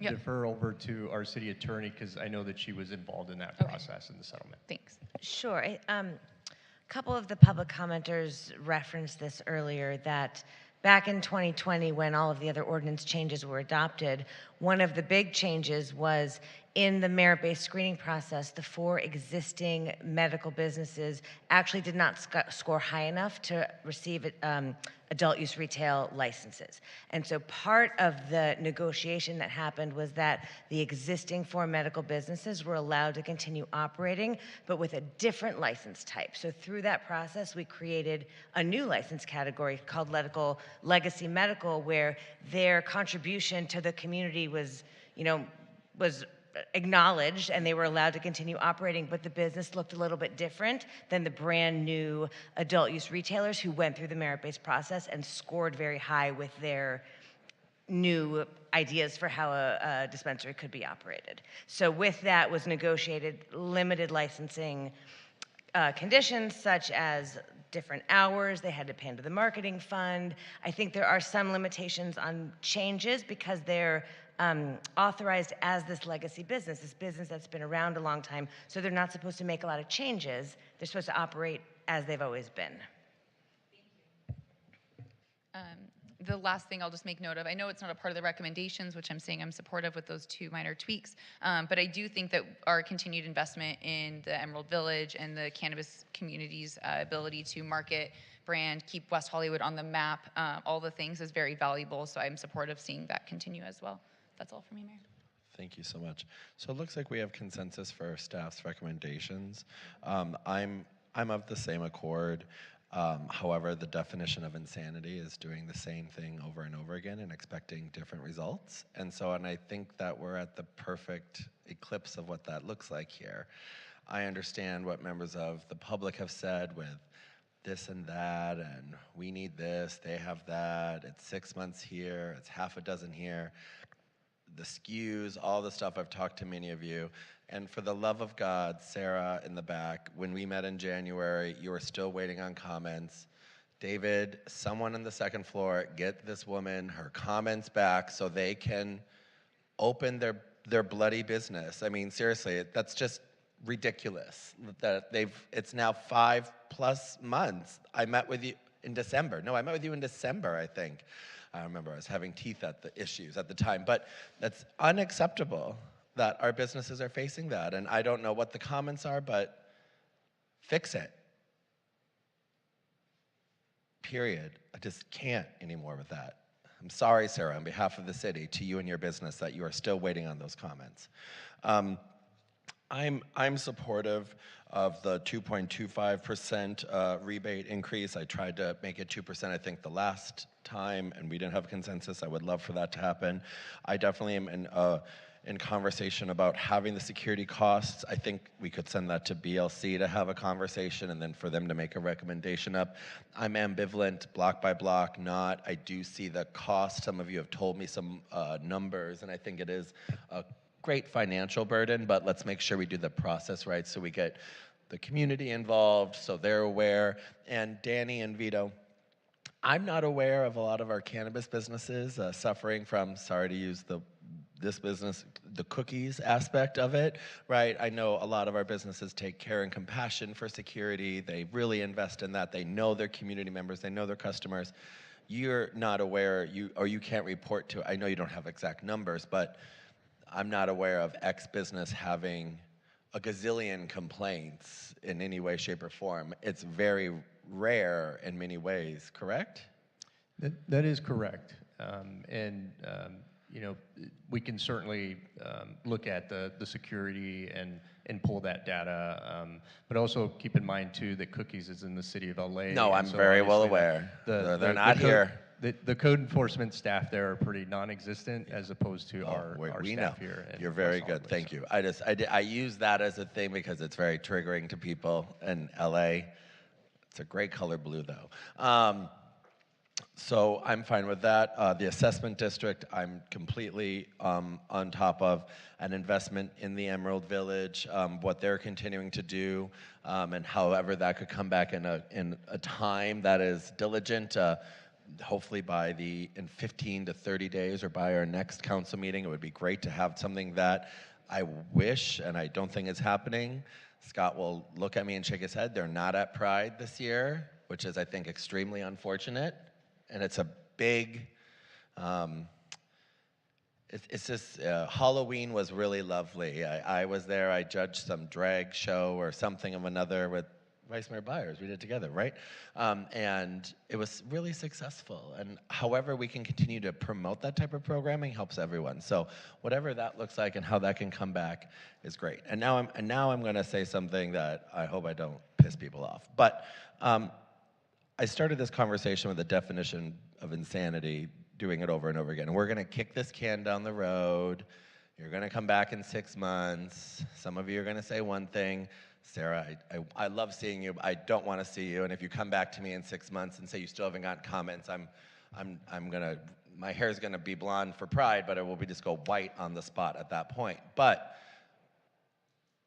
defer over to our city attorney, because I know that she was involved in that process in the settlement. Thanks. Sure. couple of the public commenters referenced this earlier, that back in 2020, when all of the other ordinance changes were adopted, one of the big changes was in the merit-based screening process, the 4 existing medical businesses actually did not score high enough to receive adult use retail licenses. And so part of the negotiation that happened was that the existing 4 medical businesses were allowed to continue operating, but with a different license type. So through that process, we created a new license category called legacy medical, where their contribution to the community was acknowledged, and they were allowed to continue operating, but the business looked a little bit different than the brand new adult use retailers who went through the merit-based process and scored very high with their new ideas for how a dispensary could be operated. So with that was negotiated limited licensing conditions, such as different hours, they had to pay into the marketing fund. I think there are some limitations on changes because they're authorized as this legacy business, this business that's been around a long time, so they're not supposed to make a lot of changes. They're supposed to operate as they've always been. The last thing I'll just make note of, I know it's not a part of the recommendations, which I'm saying I'm supportive with those 2 minor tweaks, but I do think that our continued investment in the Emerald Village and the cannabis community's ability to market, brand, keep West Hollywood on the map, all the things is very valuable, so I'm supportive of seeing that continue as well. That's all for me, Mayor. Thank you so much. So it looks like we have consensus for staff's recommendations. I'm of the same accord. However, the definition of insanity is doing the same thing over and over again and expecting different results. And I think that we're at the perfect eclipse of what that looks like here. I understand what members of the public have said with this and that, and we need this, they have that, it's 6 months here, it's half a dozen here. The SKUs, all the stuff. I've talked to many of you. And for the love of God, Sarah in the back, when we met in January, you were still waiting on comments. David, someone on the second floor, get this woman her comments back so they can open their bloody business. I mean, seriously, that's just ridiculous that it's now 5+ months. I met with you in December. No, I met with you in December, I think. I remember I was having teeth at the issues at the time, but that's unacceptable that our businesses are facing that. And I don't know what the comments are, but fix it. Period. I just can't anymore with that. I'm sorry, Sarah, on behalf of the city, to you and your business, that you are still waiting on those comments. I'm supportive of the 2.25% rebate increase. I tried to make it 2%, I think, the last time, and we didn't have consensus. I would love for that to happen. I definitely am in conversation about having the security costs. I think we could send that to BLC to have a conversation and then for them to make a recommendation up. I'm ambivalent, block by block, not. I do see the cost. Some of you have told me some numbers, and I think it is a great financial burden, but let's make sure we do the process right so we get the community involved so they're aware. And Danny and Vito, I'm not aware of a lot of our cannabis businesses suffering from, sorry to use this business, the cookies aspect of it, right? I know a lot of our businesses take care and compassion for security. They really invest in that. They know their community members. They know their customers. You're not aware, you can't report to, I know you don't have exact numbers, but I'm not aware of X business having a gazillion complaints in any way, shape, or form. It's very rare in many ways, correct? That is correct. We can certainly look at the security and pull that data, but also keep in mind too that Cookies is in the city of LA. No, I'm very well aware. They're not here. The code enforcement staff there are pretty non-existent as opposed to our staff here. You're very good, thank you. I use that as a thing because it's very triggering to people in LA. It's a great color blue though. So I'm fine with that. The assessment district, I'm completely on top of an investment in the Emerald Village, what they're continuing to do, and however that could come back in a time that is diligent. Hopefully in 15 to 30 days or by our next council meeting, it would be great to have something that I wish, and I don't think it's happening, Scott will look at me and shake his head. They're not at Pride this year, which is, I think, extremely unfortunate. And it's a big, it's just, Halloween was really lovely. I was there, I judged some drag show or something of another with Vice Mayor Byers. We did it together, right? And it was really successful. And however we can continue to promote that type of programming helps everyone. So whatever that looks like and how that can come back is great. And now I'm going to say something that I hope I don't piss people off. But I started this conversation with the definition of insanity, doing it over and over again. And we're going to kick this can down the road. You're going to come back in 6 months. Some of you are going to say one thing. Sarah, I love seeing you, but I don't want to see you. And if you come back to me in 6 months and say you still haven't gotten comments, my hair's gonna be blonde for Pride, but it will be just go white on the spot at that point. But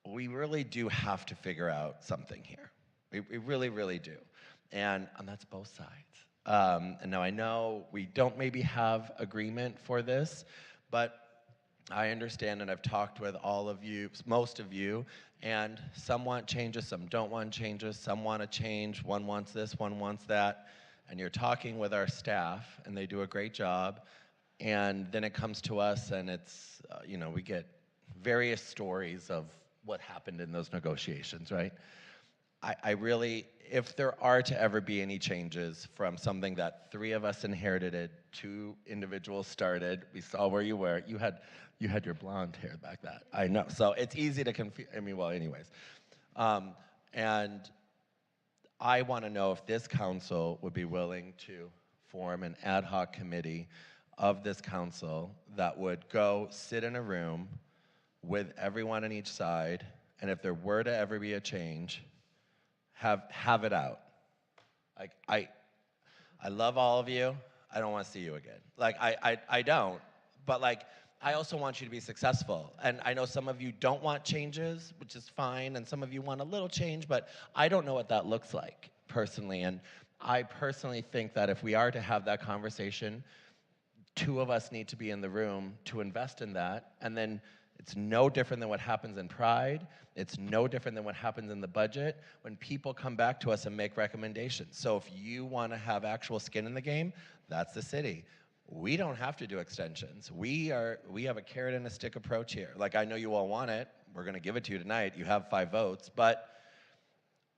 we really do have to figure out something here. We really, really do. And that's both sides. And now I know we don't maybe have agreement for this, but I understand, and I've talked with all of you, most of you, and some want changes, some don't want changes, some want to change, one wants this, one wants that, and you're talking with our staff, and they do a great job, and then it comes to us, and it's, we get various stories of what happened in those negotiations, right? I really, if there are to ever be any changes from something that 3 of us inherited, 2 individuals started, we saw where you were, you had your blonde hair back then. I know, so it's easy to confuse, anyways. And I want to know if this council would be willing to form an ad hoc committee of this council that would go sit in a room with everyone on each side, and if there were to ever be a change, have it out. Like, I love all of you. I don't want to see you again. Like, I don't. But, like, I also want you to be successful. And I know some of you don't want changes, which is fine, and some of you want a little change, but I don't know what that looks like, personally. And I personally think that if we are to have that conversation, 2 of us need to be in the room to invest in that, and then it's no different than what happens in Pride. It's no different than what happens in the budget when people come back to us and make recommendations. So if you want to have actual skin in the game, that's the city. We don't have to do extensions. We have a carrot and a stick approach here. Like, I know you all want it. We're going to give it to you tonight. You have 5 votes, but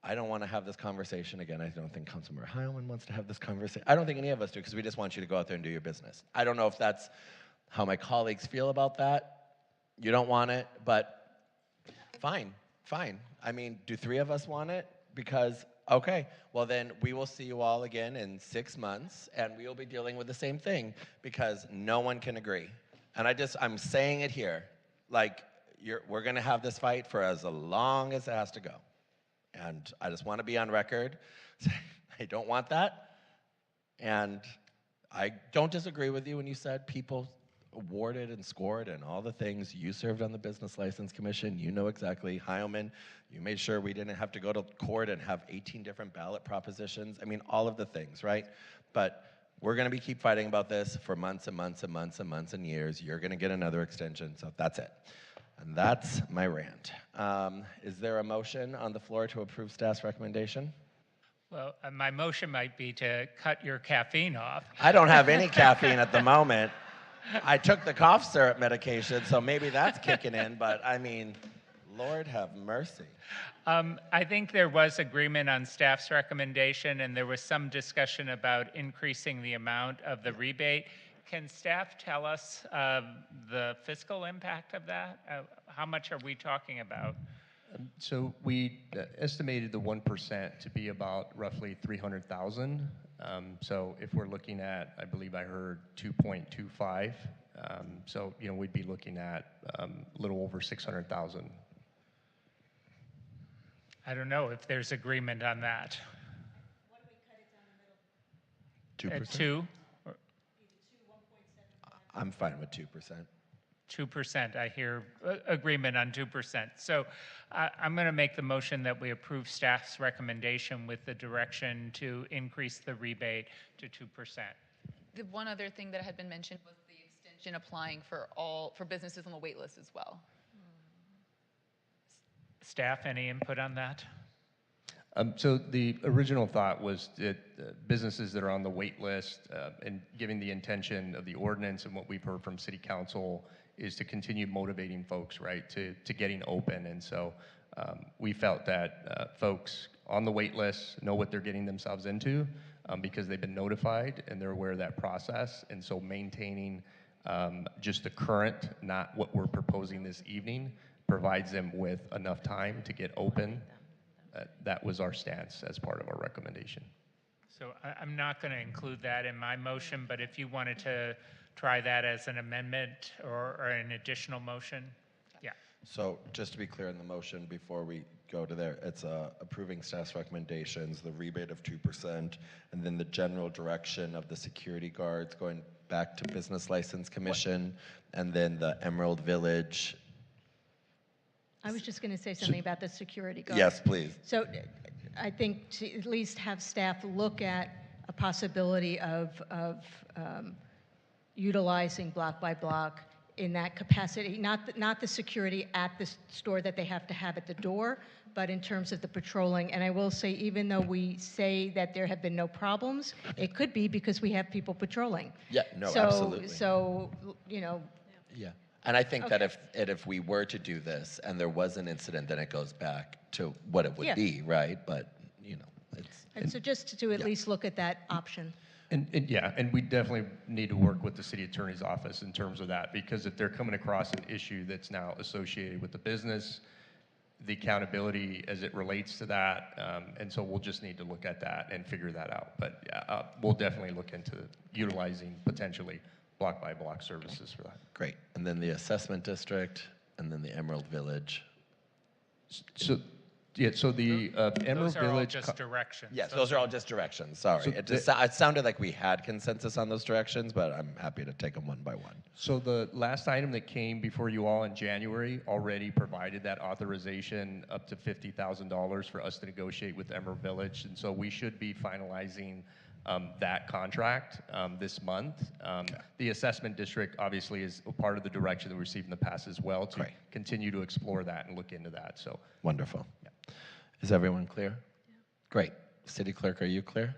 I don't want to have this conversation again. I don't think Councilmember Heilman wants to have this conversation. I don't think any of us do, because we just want you to go out there and do your business. I don't know if that's how my colleagues feel about that. You don't want it, but fine. I mean, do 3 of us want it? Because, okay, well then we will see you all again in 6 months, and we will be dealing with the same thing, because no one can agree. And I'm saying it here, like, we're gonna have this fight for as long as it has to go. And I just want to be on record. I don't want that. And I don't disagree with you when you said people awarded and scored and all the things. You served on the Business License Commission. You know exactly. Heilman, you made sure we didn't have to go to court and have 18 different ballot propositions. I mean, all of the things, right? But we're going to keep fighting about this for months and months and months and months and years. You're going to get another extension, so that's it. And that's my rant. Is there a motion on the floor to approve staff's recommendation? Well, my motion might be to cut your caffeine off. I don't have any caffeine at the moment. I took the cough syrup medication, so maybe that's kicking in, but I mean, Lord have mercy. I think there was agreement on staff's recommendation, and there was some discussion about increasing the amount of the rebate. Can staff tell us the fiscal impact of that? How much are we talking about? So we estimated the 1% to be about roughly 300,000. So if we're looking at, I believe I heard 2.25. So we'd be looking at a little over 600,000. I don't know if there's agreement on that. What do we cut it down the middle? 2%? 2? I'm fine with 2%. 2%. I hear agreement on 2%. So I'm going to make the motion that we approve staff's recommendation with the direction to increase the rebate to 2%. The one other thing that had been mentioned was the extension applying for businesses on the wait list as well. Staff, any input on that? So the original thought was that businesses that are on the wait list, and given the intention of the ordinance and what we've heard from City Council, is to continue motivating folks, right, to getting open. And so we felt that folks on the wait list know what they're getting themselves into because they've been notified and they're aware of that process. And so maintaining just the current, not what we're proposing this evening, provides them with enough time to get open. That was our stance as part of our recommendation. So I'm not going to include that in my motion, but if you wanted to try that as an amendment or an additional motion, yeah. So just to be clear in the motion before we go to there, it's approving staff's recommendations, the rebate of 2%, and then the general direction of the security guards going back to Business License Commission, and then the Emerald Village. I was just going to say something about the security guard. Yes, please. So I think to at least have staff look at a possibility of utilizing block by block in that capacity, not the security at the store that they have to have at the door, but in terms of the patrolling. And I will say, even though we say that there have been no problems, it could be because we have people patrolling. Yeah, no, absolutely. So, you know. Yeah. And I think that if we were to do this and there was an incident, then it goes back to what it would be, right? But, you know, it's... And so just to at least look at that option. And we definitely need to work with the city attorney's office in terms of that, because if they're coming across an issue that's now associated with the business, the accountability as it relates to that, and so we'll just need to look at that and figure that out. But yeah, we'll definitely look into utilizing potentially block by block services for that. Great. And then the assessment district, and then the Emerald Village. So the Emerald Those are all Village. just directions. Yes, those are all just directions. Sorry. So it sounded like we had consensus on those directions, but I'm happy to take them one by one. So the last item that came before you all in January already provided that authorization up to $50,000 for us to negotiate with Emerald Village. And so we should be finalizing that contract this month. The assessment district obviously is a part of the direction that we received in the past as well to continue to explore that and look into that. So wonderful. Yeah. Is everyone clear? Yeah. Great. City Clerk, are you clear?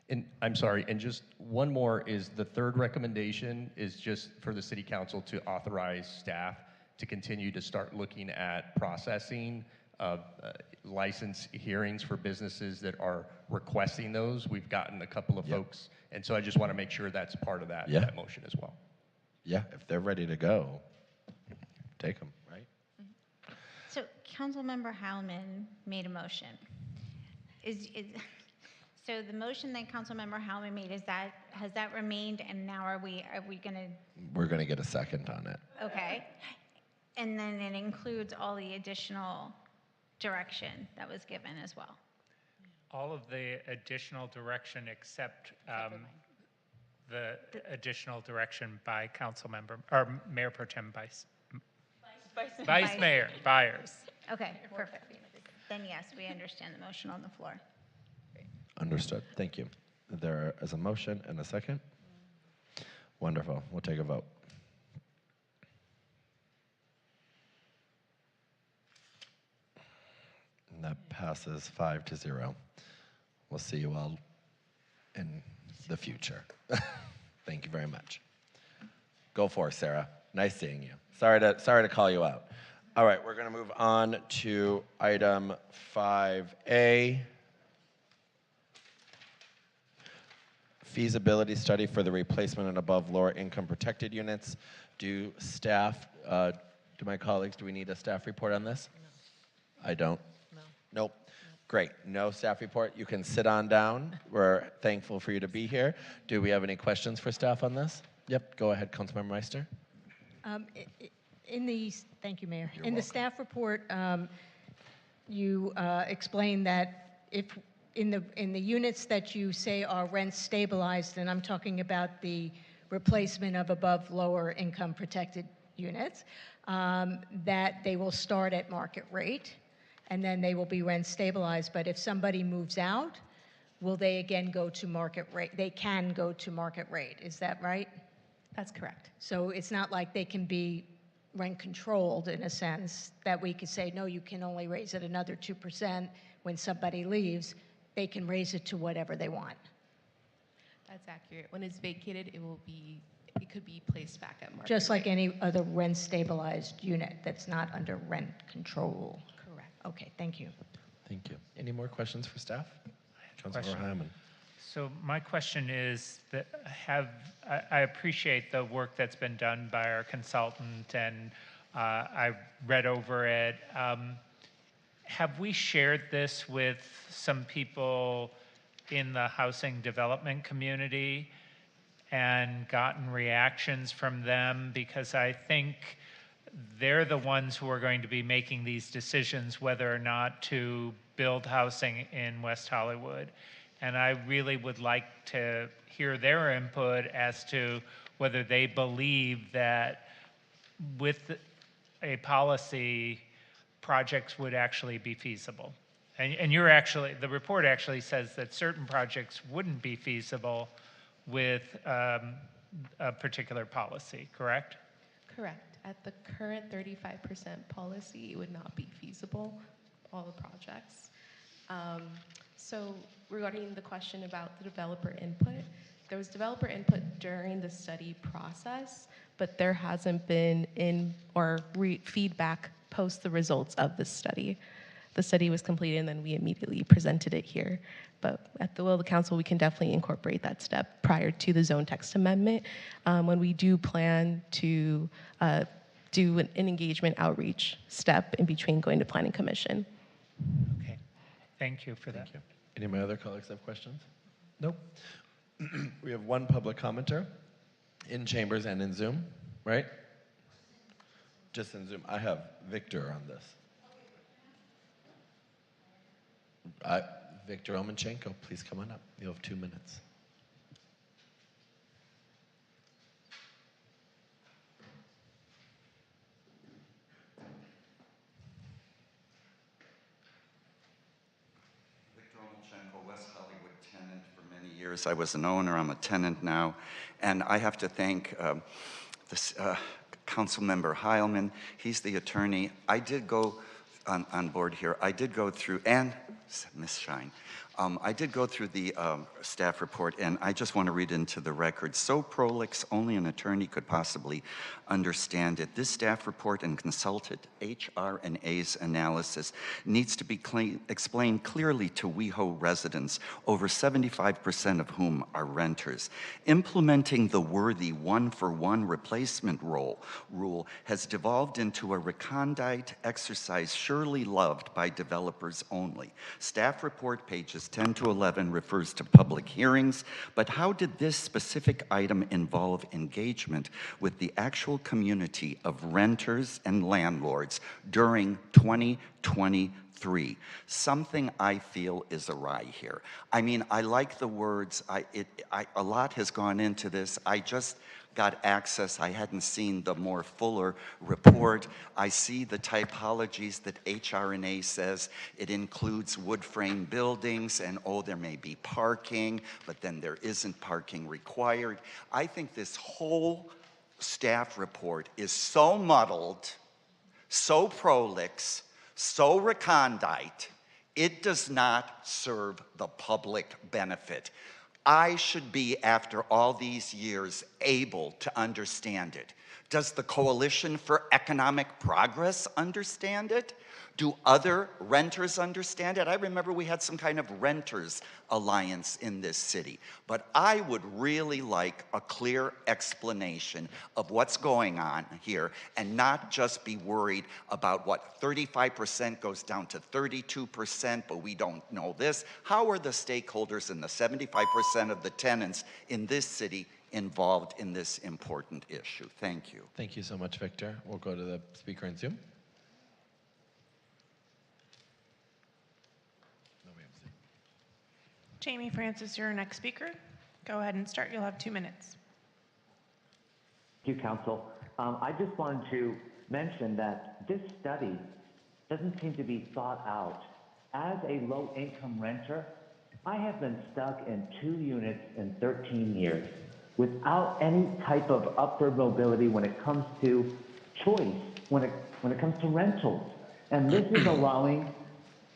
And I'm sorry, and just one more is the third recommendation is just for the City Council to authorize staff to continue to start looking at processing license hearings for businesses that are requesting those. We've gotten a couple of folks, and so I just want to make sure that's part of that, that motion as well. Yeah, if they're ready to go, take them, right? So Councilmember Howman made a motion. So the motion that Councilmember Howman made, has that remained, and now are we going to? We're going to get a second on it. Okay. And then it includes all the additional direction that was given as well. All of the additional direction except the additional direction by council member, or Mayor Pro Tem Vice Mayor Byers. Okay, perfect. Then yes, we understand the motion on the floor. Understood. Thank you. There is a motion and a second. Wonderful. We'll take a vote. And that passes 5-0. We'll see you all in the future. Thank you very much. Go for it, Sarah. Nice seeing you. Sorry to call you out. All right, we're going to move on to item 5A. Feasibility study for the replacement and above lower income protected units. Do my colleagues, do we need a staff report on this? No. I don't. No. Nope. Great. No staff report. You can sit on down. We're thankful for you to be here. Do we have any questions for staff on this? Yep. Go ahead, Councilmember Meister. Thank you, Mayor. In the staff report, you explained that if in the units that you say are rent stabilized, and I'm talking about the replacement of above lower income protected units, that they will start at market rate, and then they will be rent stabilized. But if somebody moves out, will they again go to market rate? They can go to market rate. Is that right? That's correct. So it's not like they can be rent controlled in a sense, that we could say, no, you can only raise it another 2% when somebody leaves. They can raise it to whatever they want. That's accurate. When it's vacated, it could be placed back at market Just like rate. any other rent stabilized unit that's not under rent control. Correct. Okay, thank you. Thank you. Any more questions for staff? Councilor Question. Hyman. So my question is that I appreciate the work that's been done by our consultant, and I read over it. Have we shared this with some people in the housing development community and gotten reactions from them? Because I think they're the ones who are going to be making these decisions whether or not to build housing in West Hollywood. And I really would like to hear their input as to whether they believe that with a policy, projects would actually be feasible. And you're actually, the report actually says that certain projects wouldn't be feasible with a particular policy, correct? Correct. At the current 35% policy, it would not be feasible, all the projects. So regarding the question about the developer input, there was developer input during the study process, but there hasn't been feedback post the results of the study. The study was completed and then we immediately presented it here. But at the will of the council, we can definitely incorporate that step prior to the zone text amendment when we do plan to do an engagement outreach step in between going to planning commission. Okay, thank you for that. Thank you. Any of my other colleagues have questions? Nope. We have one public commenter in chambers and in Zoom, right? Just in Zoom. I have Victor on this. Victor Omenchenko, please come on up. You have 2 minutes. Years. I was an owner, I'm a tenant now, and I have to thank this council member Heilman. He's the attorney. I did go on board here. I did go through, and Ms. Shine, I did go through the staff report, and I just want to read into the record. So prolix, only an attorney could possibly understand it. This staff report and consulted HR&A's analysis needs to be explained clearly to WeHo residents, over 75% of whom are renters. Implementing the worthy one-for-one replacement rule has devolved into a recondite exercise surely loved by developers only. Staff report pages 10 to 11 refers to public hearings, but how did this specific item involve engagement with the actual community of renters and landlords during 2023? Something I feel is awry here. I mean, I like the words, a lot has gone into this. I just got access. I hadn't seen the more fuller report. I see the typologies that HR&A says. It includes wood frame buildings and, oh, there may be parking, but then there isn't parking required. I think this whole staff report is so muddled, so prolix, so recondite, it does not serve the public benefit. I should be, after all these years, able to understand it. Does the Coalition for Economic Progress understand it? Do other renters understand it? I remember we had some kind of renters alliance in this city. But I would really like a clear explanation of what's going on here and not just be worried about what 35% goes down to 32%, but we don't know this. How are the stakeholders and the 75% of the tenants in this city involved in this important issue? Thank you. Thank you so much, Victor. We'll go to the speaker in Zoom. Jamie Francis, you're our next speaker. Go ahead and start. You'll have 2 minutes. Thank you, Council. I just wanted to mention that this study doesn't seem to be thought out. As a low-income renter, I have been stuck in 2 units in 13 years without any type of upward mobility when it comes to choice when it comes to rentals. And this is allowing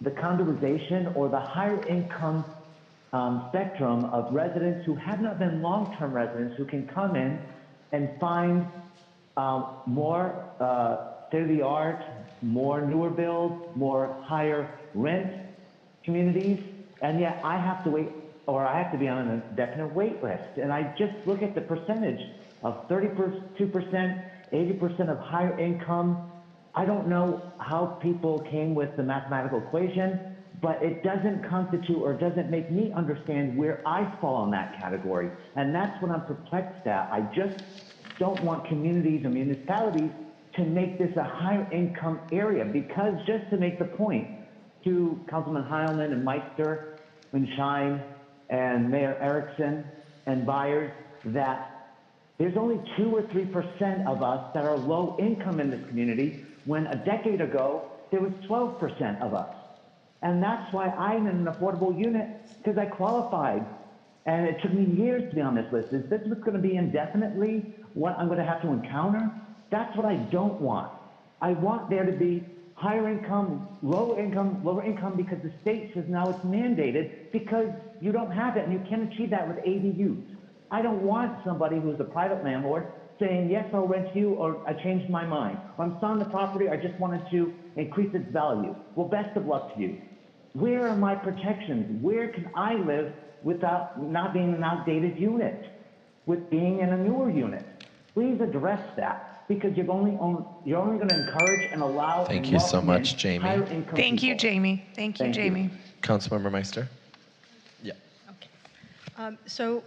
the condorization or the higher income spectrum of residents who have not been long-term residents who can come in and find more state-of-the-art, more newer builds, more higher rent communities, and yet I have to wait, or I have to be on an indefinite wait list. And I just look at the percentage of 32%, 80% of higher income. I don't know how people came with the mathematical equation, but it doesn't constitute or doesn't make me understand where I fall in that category. And that's what I'm perplexed at. I just don't want communities and municipalities to make this a higher income area, because just to make the point to Councilman Heilman and Meister and Shine and Mayor Erickson and Byers that there's only 2 or 3% of us that are low income in this community, when a decade ago there was 12% of us. And that's why I'm in an affordable unit, because I qualified. And it took me years to be on this list. Is this what's going to be indefinitely what I'm going to have to encounter? That's what I don't want. I want there to be higher income, lower income, because the state says now it's mandated because you don't have it and you can't achieve that with ADUs. I don't want somebody who's a private landlord saying, yes, I'll rent you, or I changed my mind. Or I'm selling the property, I just wanted to increase its value. Well, best of luck to you. Where are my protections? Where can I live without not being an outdated unit, with being in a newer unit? Please address that, because you're only going to encourage and allow. Thank you so much, Jamie. Thank you, Jamie. Thank you, Jamie. Councilmember Meister? Yeah. So,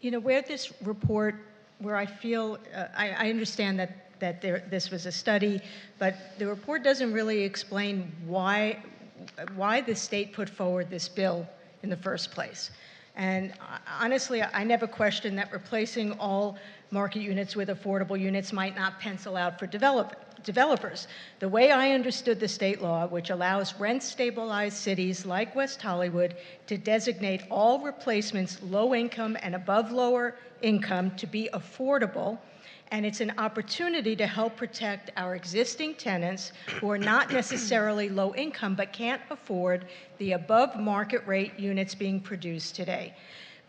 where this report, where I feel, I understand that this was a study, but the report doesn't really explain why the state put forward this bill in the first place. And honestly, I never questioned that replacing all market units with affordable units might not pencil out for developers. The way I understood the state law, which allows rent-stabilized cities like West Hollywood to designate all replacements low income and above lower income to be affordable, and it's an opportunity to help protect our existing tenants who are not necessarily low income but can't afford the above market rate units being produced today.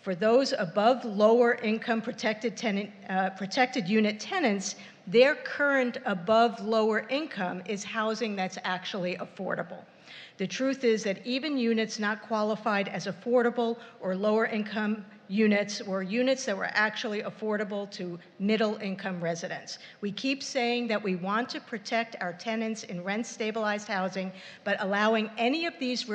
For those above lower income protected unit tenants, their current above lower income is housing that's actually affordable. The truth is that even units not qualified as affordable or lower income units were units that were actually affordable to middle income residents. We keep saying that we want to protect our tenants in rent stabilized housing, but allowing any of these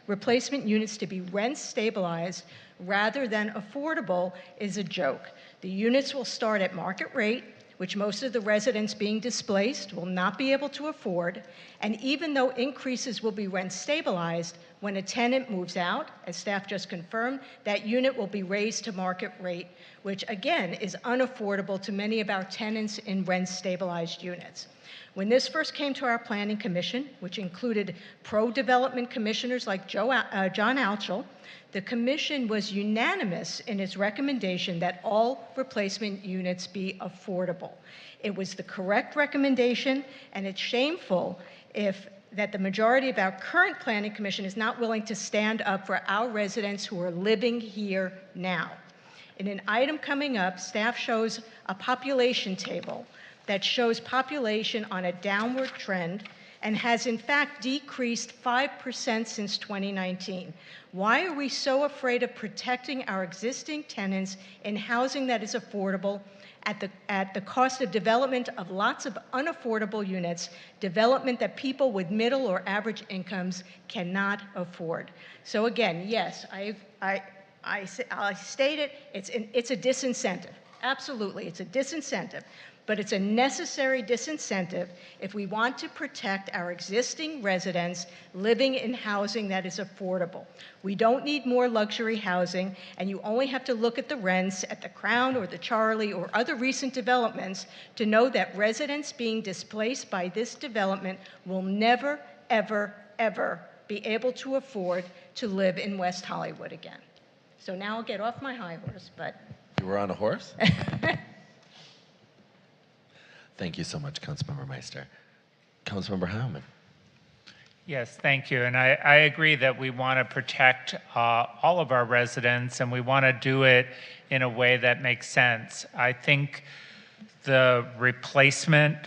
replacement units to be rent stabilized rather than affordable is a joke. The units will start at market rate, which most of the residents being displaced will not be able to afford, and even though increases will be rent stabilized, when a tenant moves out, as staff just confirmed, that unit will be raised to market rate, which again is unaffordable to many of our tenants in rent stabilized units. When this first came to our Planning Commission, which included pro-development commissioners like John Altschul, the commission was unanimous in its recommendation that all replacement units be affordable. It was the correct recommendation, and it's shameful that the majority of our current Planning Commission is not willing to stand up for our residents who are living here now. In an item coming up, staff shows a population table that shows population on a downward trend and has in fact decreased 5% since 2019. Why are we so afraid of protecting our existing tenants in housing that is affordable at the cost of development of lots of unaffordable units, development that people with middle or average incomes cannot afford? So again, yes, I state it, it's a disincentive. Absolutely, it's a disincentive. But it's a necessary disincentive if we want to protect our existing residents living in housing that is affordable. We don't need more luxury housing, and you only have to look at the rents at the Crown or the Charlie or other recent developments to know that residents being displaced by this development will never, ever, ever be able to afford to live in West Hollywood again. So now I'll get off my high horse, but... You were on a horse? Thank you so much, Councilmember Meister. Councilmember Heilman. Yes, thank you. And I agree that we want to protect all of our residents, and we want to do it in a way that makes sense. I think the replacement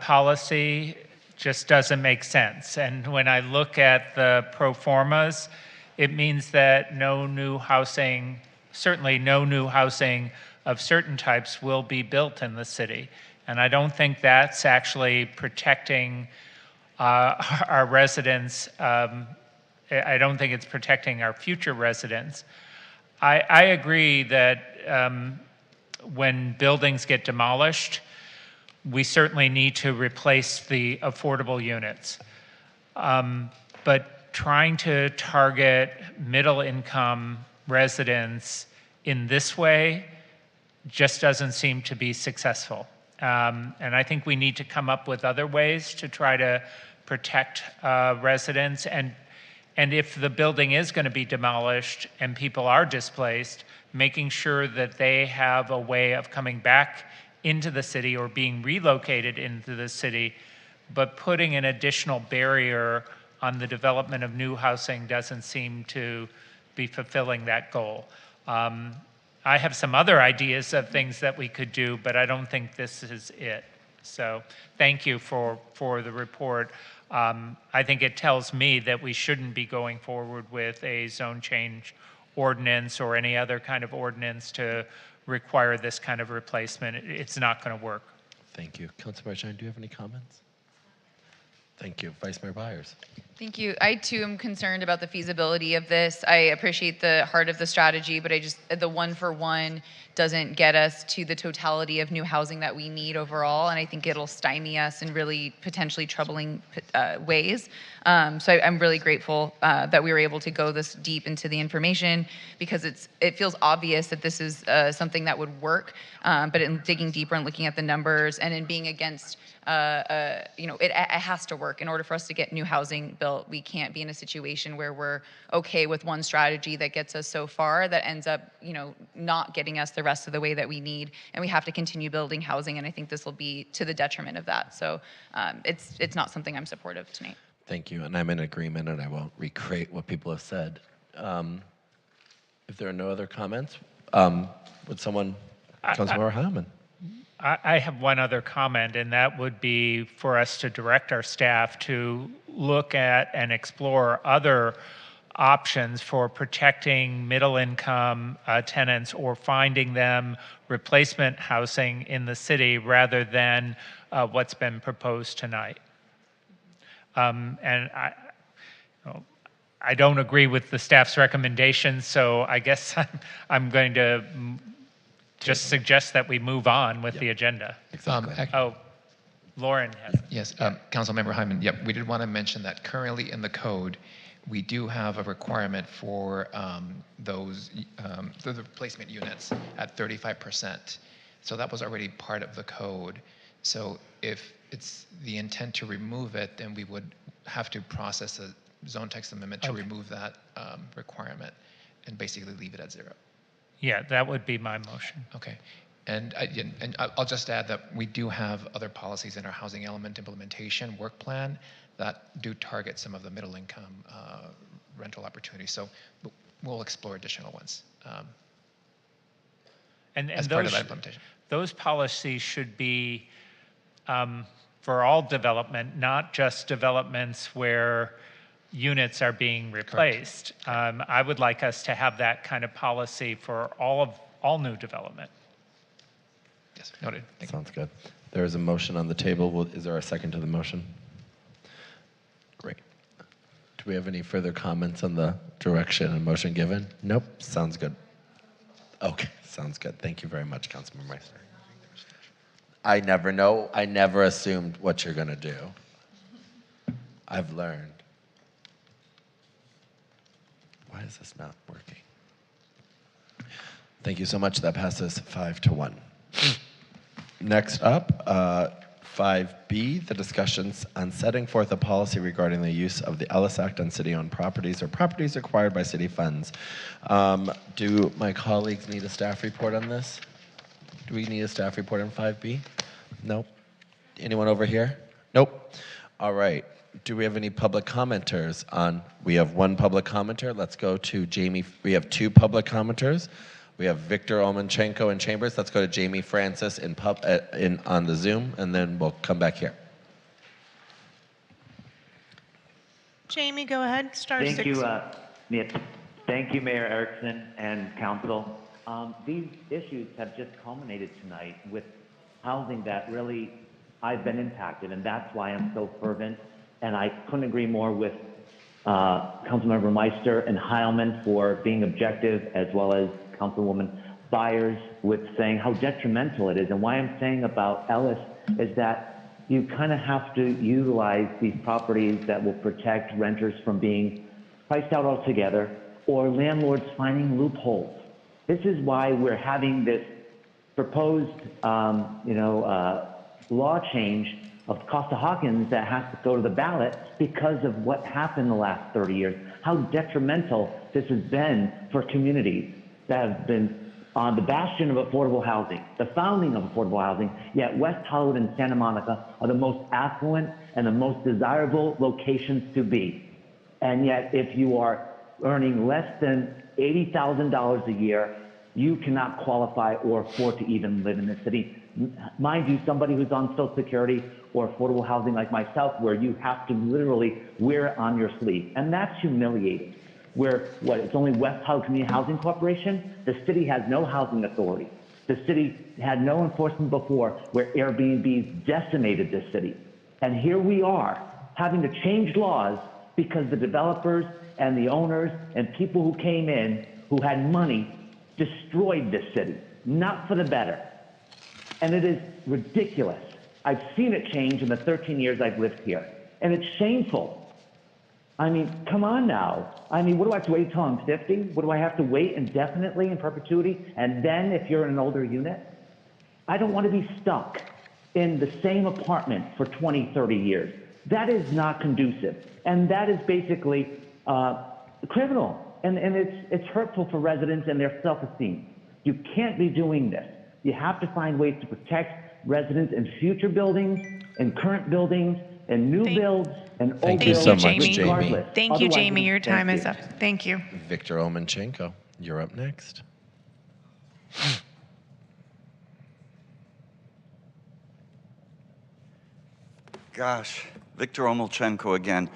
policy just doesn't make sense. And when I look at the pro formas, it means that no new housing, certainly no new housing of certain types will be built in the city. And I don't think that's actually protecting our residents. I don't think it's protecting our future residents. I agree that when buildings get demolished, we certainly need to replace the affordable units. But trying to target middle-income residents in this way just doesn't seem to be successful. And I think we need to come up with other ways to try to protect residents. And if the building is going to be demolished and people are displaced, making sure that they have a way of coming back into the city or being relocated into the city, but putting an additional barrier on the development of new housing doesn't seem to be fulfilling that goal. I have some other ideas of things that we could do, but I don't think this is it. So thank you for the report. I think it tells me that we shouldn't be going forward with a zone change ordinance or any other kind of ordinance to require this kind of replacement. It's not going to work. Thank you. Councilmember Shine, do you have any comments? Thank you. Vice Mayor Byers. Thank you. I too am concerned about the feasibility of this. I appreciate the heart of the strategy, but the one for one doesn't get us to the totality of new housing that we need overall, and I think it'll stymie us in really potentially troubling ways. So I'm really grateful that we were able to go this deep into the information, because it feels obvious that this is something that would work, but in digging deeper and looking at the numbers and in being against it has to work. In order for us to get new housing built, we can't be in a situation where we're okay with one strategy that gets us so far that ends up, not getting us the rest of the way that we need. And we have to continue building housing, and I think this will be to the detriment of that. So it's not something I'm supportive of tonight. Thank you, and I'm in agreement, and I won't recreate what people have said. If there are no other comments, would someone, Councilmember Heilman? I have one other comment, and that would be for us to direct our staff to look at and explore other options for protecting middle-income tenants or finding them replacement housing in the city rather than what's been proposed tonight. And I don't agree with the staff's recommendations, so I guess I'm going to just suggest that we move on with the agenda. Exactly. Lauren has. Yes, Councilmember Hyman. Yep, we did want to mention that currently in the code, we do have a requirement for the replacement units at 35%. So that was already part of the code. So if it's the intent to remove it, then we would have to process a zone text amendment to remove that requirement and basically leave it at 0. Yeah, that would be my motion. Okay. And I'll just add that we do have other policies in our housing element implementation work plan that do target some of the middle income rental opportunities. So we'll explore additional ones as part of that implementation. Those policies should be for all development, not just developments where units are being replaced. I would like us to have that kind of policy for all new development. Yes, noted. Sounds good. There is a motion on the table. Is there a second to the motion? Great. Do we have any further comments on the direction and motion given? Nope. Sounds good. Okay, sounds good. Thank you very much, Councilmember Meister. I never know. I never assumed what you're going to do. I've learned. Why is this not working? Thank you so much. That passes 5-1. Next up, 5B, the discussions on setting forth a policy regarding the use of the Ellis Act on city-owned properties or properties acquired by city funds. Do my colleagues need a staff report on this? Do we need a staff report on 5B? No? Anyone over here? Nope. All right. Do we have any public commenters on? We have one public commenter. Let's go to Jamie. We have two public commenters. We have Victor Olmanchenko in Chambers. Let's go to Jamie Francis on the Zoom, and then we'll come back here. Jamie, go ahead. Star Thank 6. you, thank you, Mayor Erickson and Council. These issues have just culminated tonight with housing that really I've been impacted, and that's why I'm so fervent. And I couldn't agree more with Councilmember Meister and Heilman for being objective, as well as Councilwoman Byers with saying how detrimental it is. And why I'm saying about Ellis is that you kind of have to utilize these properties that will protect renters from being priced out altogether or landlords finding loopholes. This is why we're having this proposed, law change of Costa-Hawkins that has to go to the ballot because of what happened the last 30 years, how detrimental this has been for communities that have been on the bastion of affordable housing, the founding of affordable housing, yet West Hollywood and Santa Monica are the most affluent and the most desirable locations to be. And yet, if you are earning less than $80,000 a year, you cannot qualify or afford to even live in the city. Mind you, somebody who's on Social Security or affordable housing like myself, where you have to literally wear it on your sleeve. And that's humiliating. Where, it's only West Hollywood Community Housing Corporation? The city has no housing authority. The city had no enforcement before, where Airbnbs decimated this city. And here we are, having to change laws because the developers and the owners and people who came in, who had money, destroyed this city, not for the better. And it is ridiculous. I've seen it change in the 13 years I've lived here, and it's shameful. I mean, come on now. I mean, what do I have to wait until I'm 50? What do I have to wait indefinitely in perpetuity? And then if you're in an older unit? I don't want to be stuck in the same apartment for 20, 30 years. That is not conducive. And that is basically criminal. And it's hurtful for residents and their self-esteem. You can't be doing this. You have to find ways to protect residents in future buildings, in current buildings, and new builds, and old builds. Thank you so much, Jamie. Thank you, Otherwise, Jamie. Your time thank is you. up. Thank you. Victor Olmanchenko, you're up next. Gosh, Victor Omelchenko again.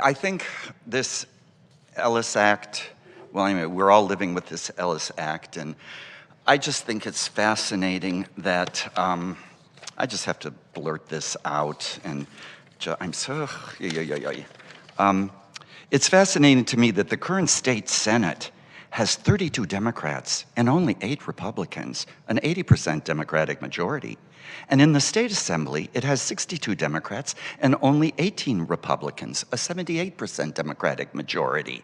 I think this Ellis Act, well, anyway, we're all living with this Ellis Act, and I just think it's fascinating that, I just have to blurt this out, and I'm so, it's fascinating to me that the current state Senate has 32 Democrats and only 8 Republicans, an 80% Democratic majority. And in the state assembly, it has 62 Democrats and only 18 Republicans, a 78% Democratic majority.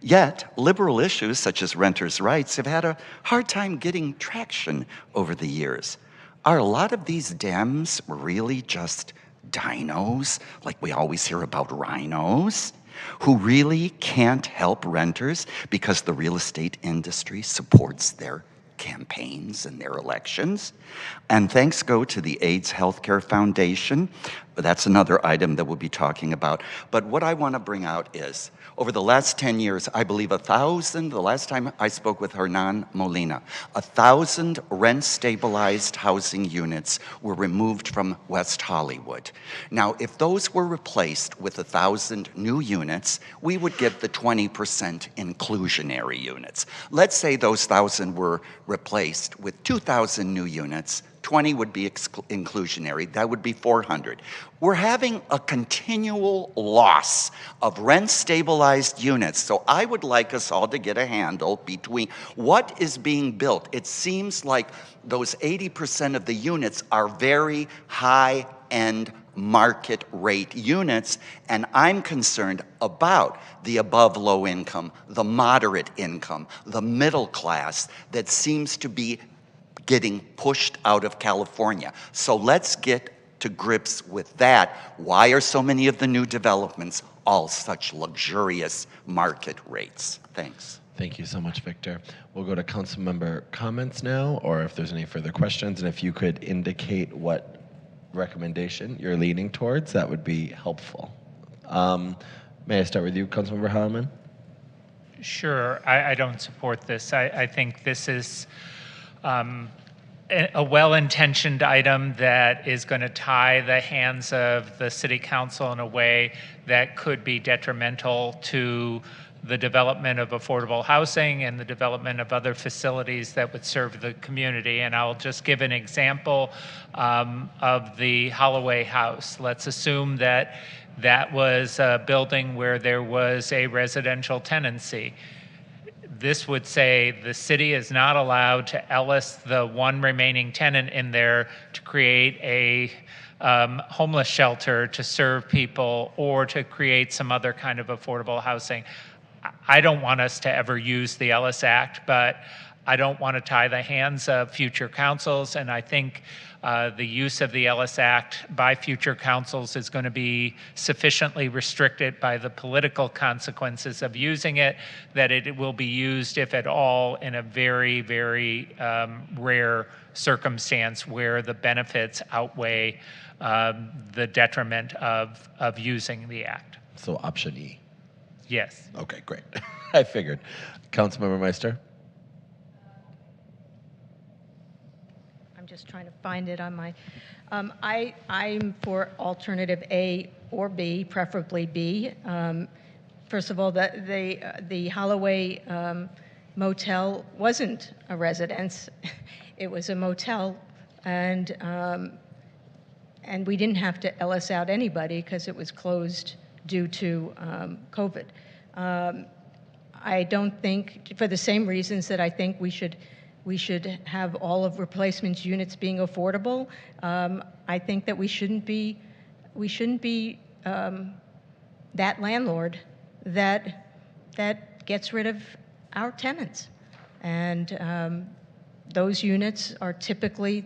Yet, liberal issues such as renters' rights have had a hard time getting traction over the years. Are a lot of these Dems really just dinos, like we always hear about rhinos, who really can't help renters because the real estate industry supports their campaigns and their elections? And thanks go to the AIDS Healthcare Foundation. That's another item that we'll be talking about. But what I want to bring out is, over the last 10 years, I believe 1,000, the last time I spoke with Hernan Molina, 1,000 rent-stabilized housing units were removed from West Hollywood. Now, if those were replaced with 1,000 new units, we would get the 20% inclusionary units. Let's say those 1,000 were replaced with 2,000 new units, 20 would be inclusionary, that would be 400. We're having a continual loss of rent-stabilized units, so I would like us all to get a handle between what is being built. It seems like those 80% of the units are very high-end market rate units, and I'm concerned about the above low income, the moderate income, the middle class that seems to be getting pushed out of California. So let's get to grips with that. Why are so many of the new developments all such luxurious market rates? Thanks. Thank you so much, Victor. We'll go to council member comments now, or if there's any further questions, and if you could indicate what recommendation you're leaning towards, that would be helpful. May I start with you, Councilmember Heilman? Sure, I don't support this. I think this is a well-intentioned item that is going to tie the hands of the city council in a way that could be detrimental to the development of affordable housing and the development of other facilities that would serve the community. And I'll just give an example of the Holloway House. Let's assume that that was a building where there was a residential tenancy. This would say the city is not allowed to Ellis the one remaining tenant in there to create a homeless shelter to serve people or to create some other kind of affordable housing. I don't want us to ever use the Ellis Act, but I don't want to tie the hands of future councils, and I think the use of the Ellis Act by future councils is going to be sufficiently restricted by the political consequences of using it, that it will be used, if at all, in a very, very rare circumstance where the benefits outweigh the detriment of using the act. So option E. Yes. Okay, great. I figured. Councilmember Meister? Just trying to find it on my, I'm for alternative A or B, preferably B. First of all, the Holloway motel wasn't a residence; it was a motel, and we didn't have to Ellis out anybody because it was closed due to COVID. I don't think, for the same reasons that I think we should have all of replacements units being affordable. I think that we shouldn't be that landlord that gets rid of our tenants. And those units are typically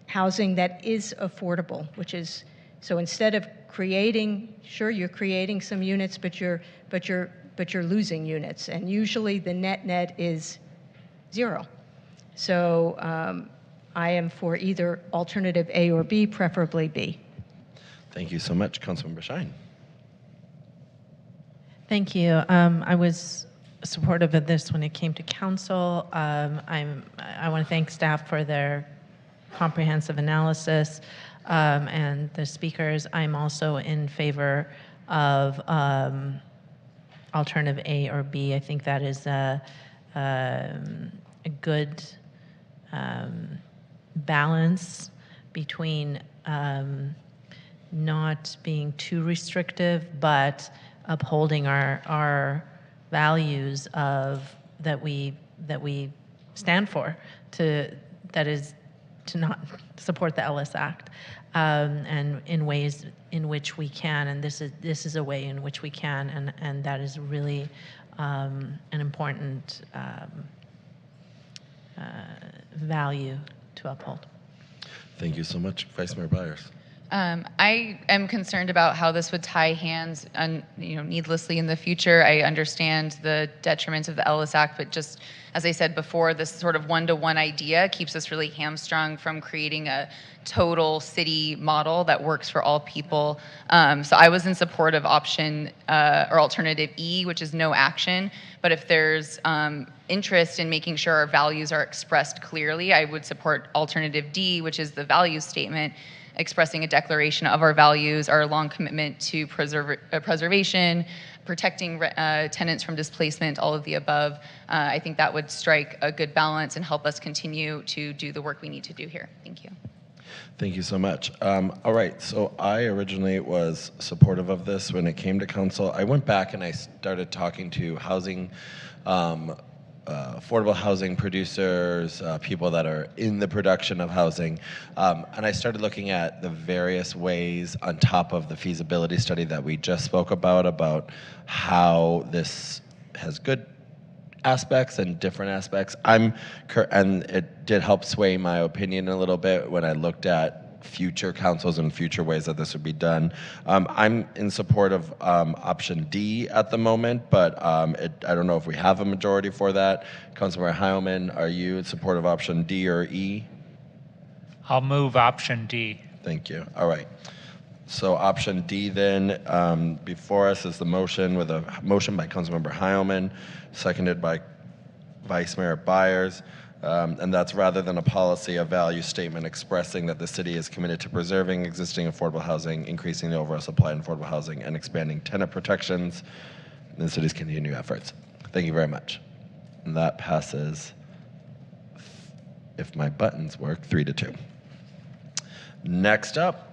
housing that is affordable, which is, so instead of creating, sure, you're creating some units, but you're losing units. And usually the net is 0. So I am for either alternative A or B, preferably B. Thank you so much, Councilmember Shine. Thank you. I was supportive of this when it came to council. I want to thank staff for their comprehensive analysis and the speakers. I'm also in favor of alternative A or B. I think that is a good balance between not being too restrictive, but upholding our values of that we stand for. That is to not support the Ellis Act, and in ways in which we can. And this is a way in which we can, and that is really an important value to uphold. Thank you so much, Vice Mayor Byers. I am concerned about how this would tie hands, needlessly in the future. I understand the detriments of the Ellis Act, but just as I said before, this sort of one-to-one idea keeps us really hamstrung from creating a total city model that works for all people. So I was in support of option or alternative E, which is no action. But if there's interest in making sure our values are expressed clearly, I would support alternative D, which is the values statement, expressing a declaration of our values, our long commitment to preservation, protecting tenants from displacement, all of the above. I think that would strike a good balance and help us continue to do the work we need to do here. Thank you. Thank you so much. All right, so I originally was supportive of this when it came to council. I went back and I started talking to housing, affordable housing producers, people that are in the production of housing, and I started looking at the various ways on top of the feasibility study that we just spoke about how this has good aspects and different aspects. And it did help sway my opinion a little bit when I looked at future councils and future ways that this would be done. I'm in support of option D at the moment, but I don't know if we have a majority for that. Councilmember Heilman, are you in support of option D or E? I'll move option D. Thank you. All right. So option D then, before us is the motion with a motion by Councilmember Heilman, seconded by Vice Mayor Byers. And that's rather than a policy, a value statement expressing that the city is committed to preserving existing affordable housing, increasing the overall supply of affordable housing, and expanding tenant protections in the city's continuing efforts. Thank you very much. And that passes, if my buttons work, 3-2. Next up,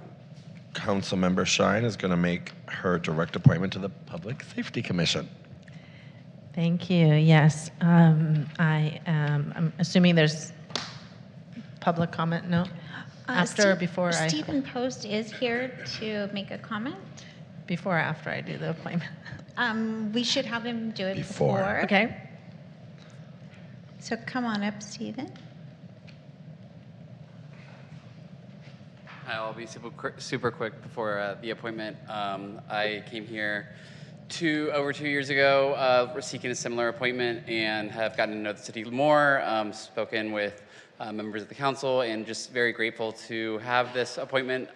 Councilmember Shine is going to make her direct appointment to the Public Safety Commission. Thank you. Yes, I'm assuming there's public comment. No, after or before Stephen Post is here to make a comment. Before or after I do the appointment. We should have him do it before. Okay. So come on up, Stephen. I'll be super quick before the appointment. I came here over 2 years ago, seeking a similar appointment, and have gotten to know the city more, spoken with members of the council, and just very grateful to have this appointment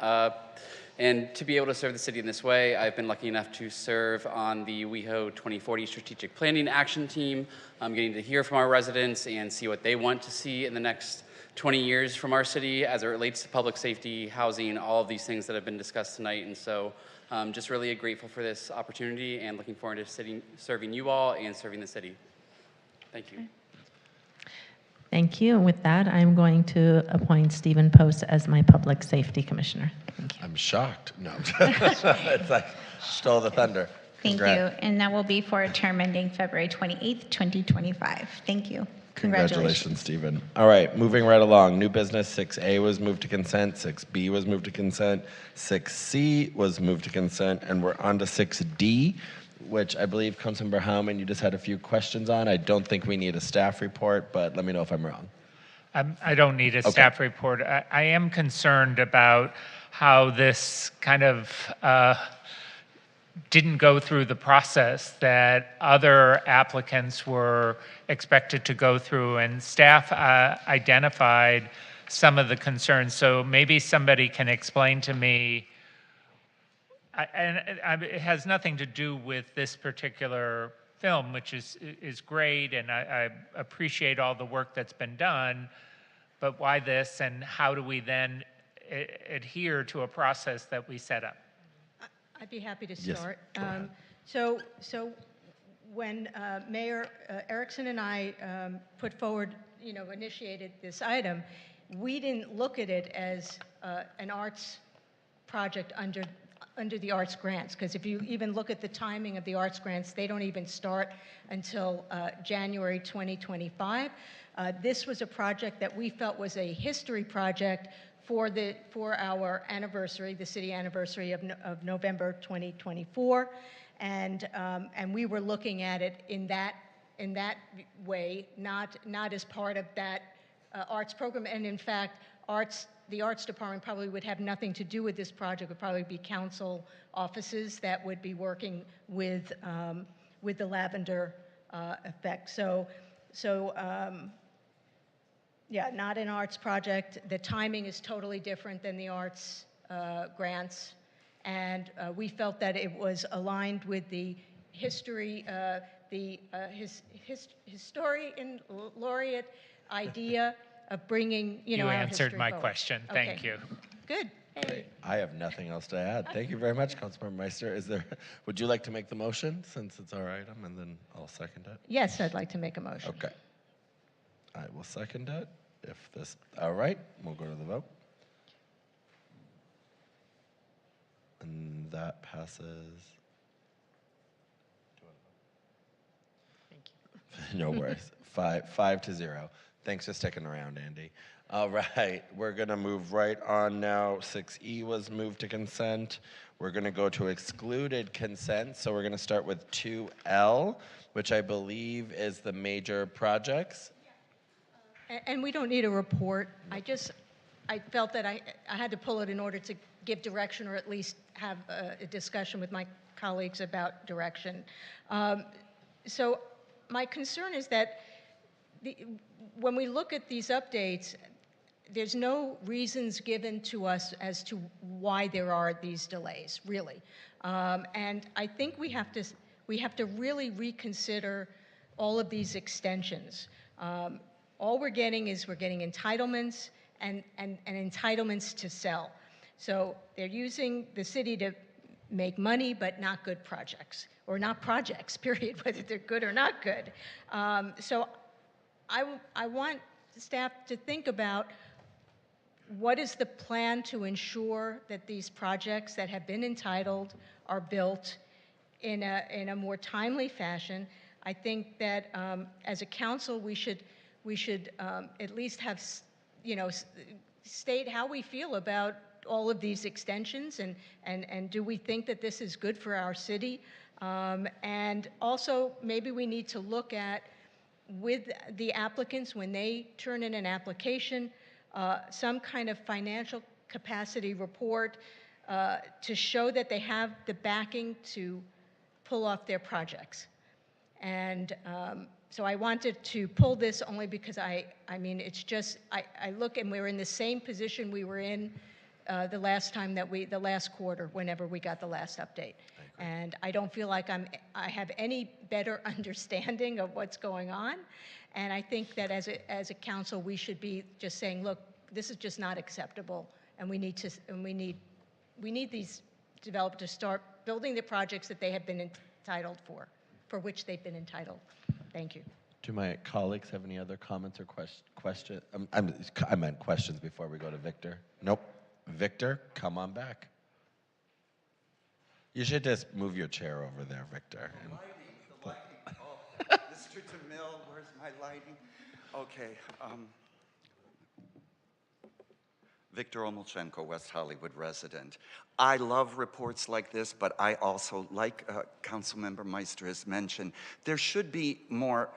and to be able to serve the city in this way. I've been lucky enough to serve on the WeHo 2040 Strategic Planning Action Team. I'm getting to hear from our residents and see what they want to see in the next 20 years from our city as it relates to public safety, housing, all of these things that have been discussed tonight. And so just really grateful for this opportunity and looking forward to serving you all and serving the city. Thank you. Thank you. And with that, I'm going to appoint Stephen Post as my Public Safety Commissioner. Thank you. I'm shocked. No. It's like, stole the thunder. Thank you. And that will be for a term ending February 28th, 2025. Thank you. Congratulations, Stephen. All right, moving right along. New business 6A was moved to consent, 6B was moved to consent, 6C was moved to consent, and we're on to 6D, which I believe Councilmember Howman, you just had a few questions on. I don't think we need a staff report, but let me know if I'm wrong. I don't need a staff report. I am concerned about how this kind of didn't go through the process that other applicants were expected to go through, and staff identified some of the concerns. So maybe somebody can explain to me, it has nothing to do with this particular film, which is great, and I appreciate all the work that's been done, but why this, and how do we then adhere to a process that we set up? I'd be happy to Yes, start. go ahead. So when Mayor Erickson and I put forward, initiated this item, we didn't look at it as an arts project under the arts grants, because if you even look at the timing of the arts grants, they don't even start until January 2025. This was a project that we felt was a history project for our anniversary, the city anniversary of November 2024, and we were looking at it in that way, not as part of that arts program. And in fact, the arts department probably would have nothing to do with this project. It would probably be council offices that would be working with the Lavender Effect. Yeah, not an arts project. The timing is totally different than the arts grants, and we felt that it was aligned with the history, historian laureate idea of bringing, You our answered history my forward. question. Okay. Thank you. Good. Great. I have nothing else to add. Thank you very much, Councilmember Meister. Would you like to make the motion, since it's our item, and then I'll second it? Yes, I'd like to make a motion. Okay. I will second it. All right, we'll go to the vote. And that passes. Thank you. No worries. 5-0. Thanks for sticking around, Andy. All right, we're gonna move right on now. 6E was moved to consent. We're gonna go to excluded consent. So we're gonna start with 2L, which I believe is the major projects. And we don't need a report. I felt that I had to pull it in order to give direction, or at least have a discussion with my colleagues about direction. So my concern is that when we look at these updates, there's no reasons given to us as to why there are these delays, really. And I think we have to really reconsider all of these extensions. All we're getting entitlements and entitlements to sell. So they're using the city to make money, but not good projects, or not projects, period, whether they're good or not good. So I want staff to think about what is the plan to ensure that these projects that have been entitled are built in a more timely fashion. I think that as a council, we should at least have, state how we feel about all of these extensions, and do we think that this is good for our city? And also, maybe we need to look at, with the applicants, when they turn in an application, some kind of financial capacity report to show that they have the backing to pull off their projects. And so I wanted to pull this only because I mean, it's just, I look and we're in the same position we were in the last time the last quarter, whenever we got the last update. And I don't feel like I have any better understanding of what's going on. And I think that as a council, we should be just saying, look, this is just not acceptable, and we need these developers to start building the projects that they have been entitled for which they've been entitled. Thank you. Do my colleagues have any other comments or questions? I meant questions before we go to Victor. Nope. Victor, come on back. You should just move your chair over there, Victor. The lighting. Oh, Mr. DeMille, where's my lighting? Okay. Victor Omolchenko, West Hollywood resident. I love reports like this, but I also, like Councilmember Meister has mentioned, there should be more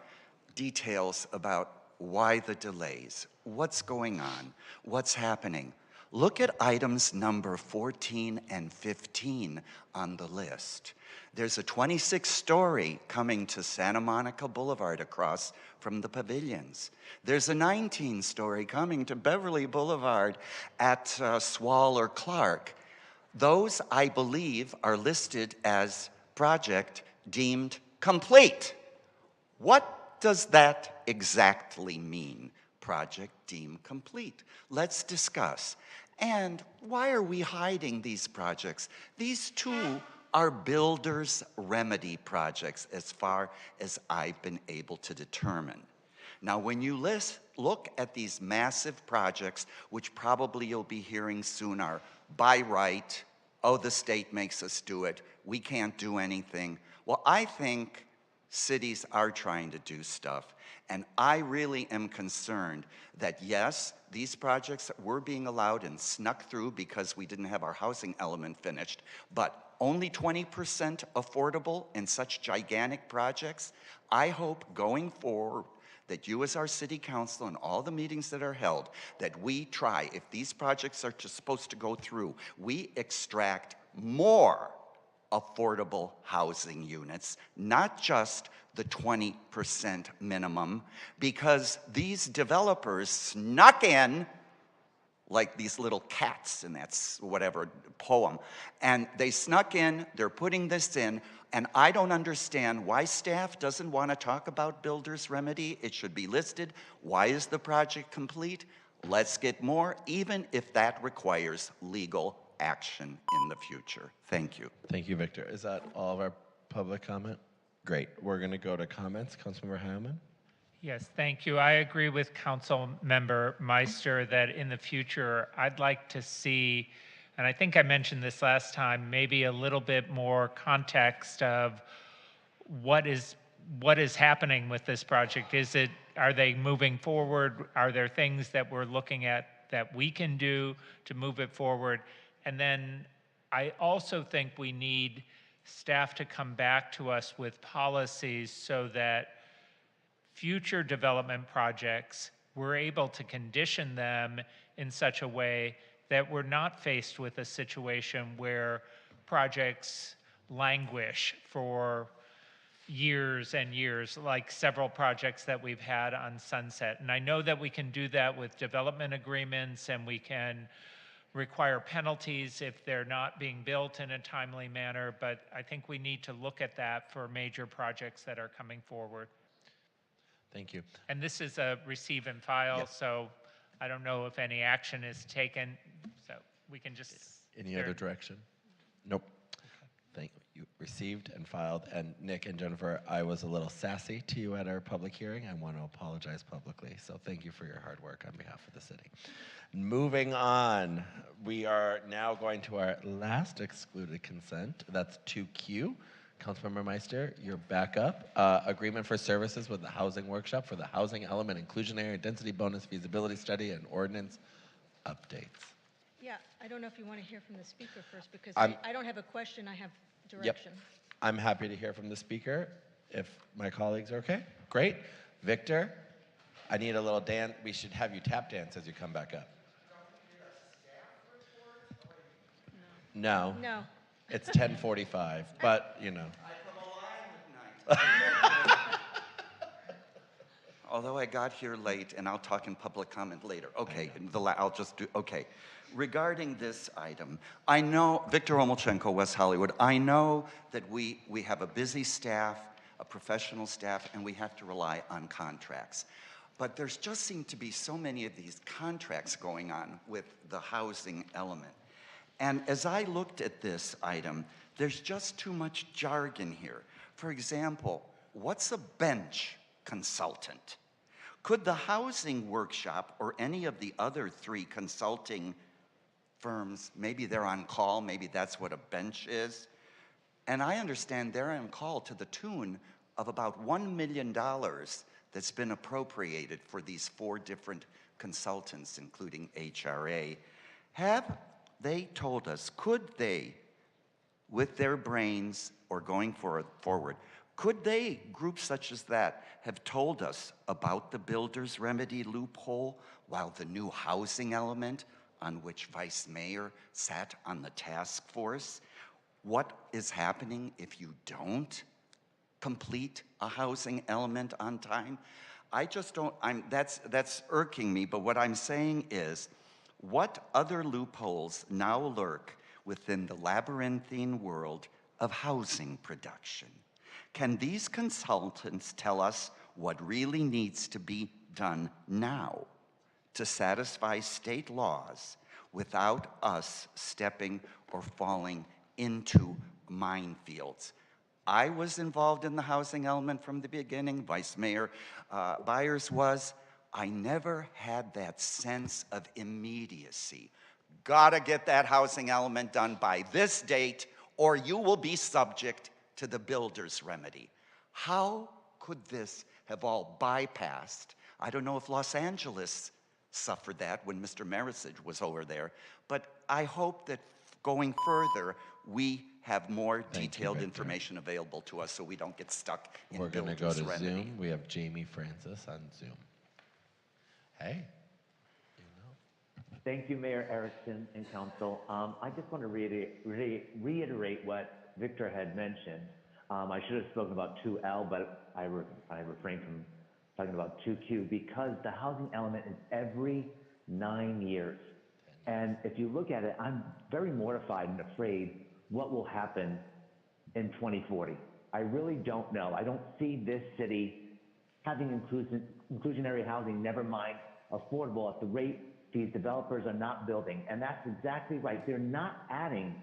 details about why the delays, what's going on, what's happening. Look at items number 14 and 15 on the list. There's a 26-story coming to Santa Monica Boulevard across from the pavilions. There's a 19-story coming to Beverly Boulevard at Swall or Clark. Those, I believe, are listed as project deemed complete. What does that exactly mean? Project deemed complete. Let's discuss. And why are we hiding these projects? These two are builders' remedy projects as far as I've been able to determine. Now, when you look at these massive projects, which probably you'll be hearing soon are by right, oh, the state makes us do it, we can't do anything. Well, I think cities are trying to do stuff. And I really am concerned that, yes, these projects were being allowed and snuck through because we didn't have our housing element finished, but only 20% affordable in such gigantic projects. I hope going forward that you as our city council and all the meetings that are held, that we try, if these projects are just supposed to go through, we extract more affordable housing units, not just the 20% minimum, because these developers snuck in like these little cats in that whatever poem, and they snuck in, they're putting this in, and I don't understand why staff doesn't want to talk about builder's remedy. It should be listed. Why is the project complete? Let's get more, even if that requires legal action in the future. Thank you. Thank you, Victor. Is that all of our public comment? Great. We're going to go to comments. Councilmember Heilman? Yes, thank you. I agree with Council Member Meister that in the future, I'd like to see, and I think I mentioned this last time, maybe a little bit more context of what is happening with this project. Are they moving forward? Are there things that we're looking at that we can do to move it forward? And then I also think we need staff to come back to us with policies so that future development projects, we're able to condition them in such a way that we're not faced with a situation where projects languish for years and years, like several projects that we've had on Sunset. And I know that we can do that with development agreements, and we can require penalties if they're not being built in a timely manner, but I think we need to look at that for major projects that are coming forward. Thank you. And this is a receive and file, so I don't know if any action is taken, so we can just... Any other direction? Nope. Thank you. Received and filed. And Nick and Jennifer, I was a little sassy to you at our public hearing. I want to apologize publicly. So thank you for your hard work on behalf of the city. Moving on, we are now going to our last excluded consent. That's 2Q. Councilmember Meister, you're back up. Agreement for services with the housing workshop for the housing element inclusionary density bonus feasibility study and ordinance updates. Yeah, I don't know if you want to hear from the speaker first, because I'm- I don't have a question, I have direction. Yep. I'm happy to hear from the speaker if my colleagues are okay. Great. Victor, I need a little dance. We should have you tap dance as you come back up. No. No. It's 10:45, but you know. Although I got here late, and I'll talk in public comment later. Okay, I'll just do, okay. Regarding this item, I know, Victor Omolchenko, West Hollywood, I know that we have a busy staff, a professional staff, and we have to rely on contracts. But there's just seemed to be so many of these contracts going on with the housing element. And as I looked at this item, there's just too much jargon here. For example, what's a bench consultant? Could the housing workshop or any of the other 3 consulting firms, maybe they're on call, maybe that's what a bench is, and I understand they're on call to the tune of about $1 million that's been appropriated for these 4 different consultants, including HRA. Have they told us, could they, with their brains or going forward, could they, groups such as that, have told us about the builder's remedy loophole while the new housing element on which Vice Mayor sat on the task force? What is happening if you don't complete a housing element on time? I just don't, that's irking me, but what I'm saying is, what other loopholes now lurk within the labyrinthine world of housing production? Can these consultants tell us what really needs to be done now to satisfy state laws without us stepping or falling into minefields? I was involved in the housing element from the beginning. Vice Mayor Byers was. I never had that sense of immediacy. Gotta get that housing element done by this date, or you will be subject to the builder's remedy. How could this have all bypassed? I don't know if Los Angeles suffered that when Mr. Marisage was over there, but I hope that going further, we have more detailed information available to us so we don't get stuck in We're going to go builder's to remedy. Zoom. We have Jamie Francis on Zoom. Hey. Thank you, Mayor Erickson and Council. I just want to reiterate what Victor had mentioned. I should have spoken about 2L, but I refrained from talking about 2Q because the housing element is every 9 years. And if you look at it, I'm very mortified and afraid what will happen in 2040. I really don't know. I don't see this city having inclusionary housing, never mind affordable, at the rate these developers are not building. And that's exactly right. They're not adding,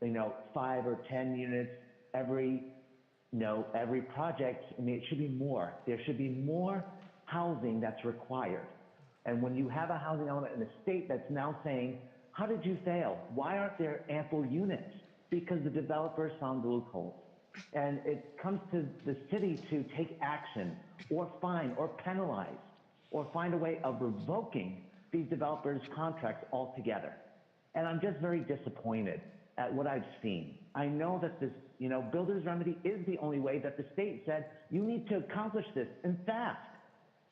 5 or 10 units every project. I mean, it should be more. There should be more housing that's required. And when you have a housing element in the state that's now saying, how did you fail? Why aren't there ample units? Because the developers found the loopholes. And it comes to the city to take action or fine or penalize or find a way of revoking these developers' contracts altogether. And I'm just very disappointed at what I've seen. I know that this, builder's remedy is the only way that the state said you need to accomplish this and fast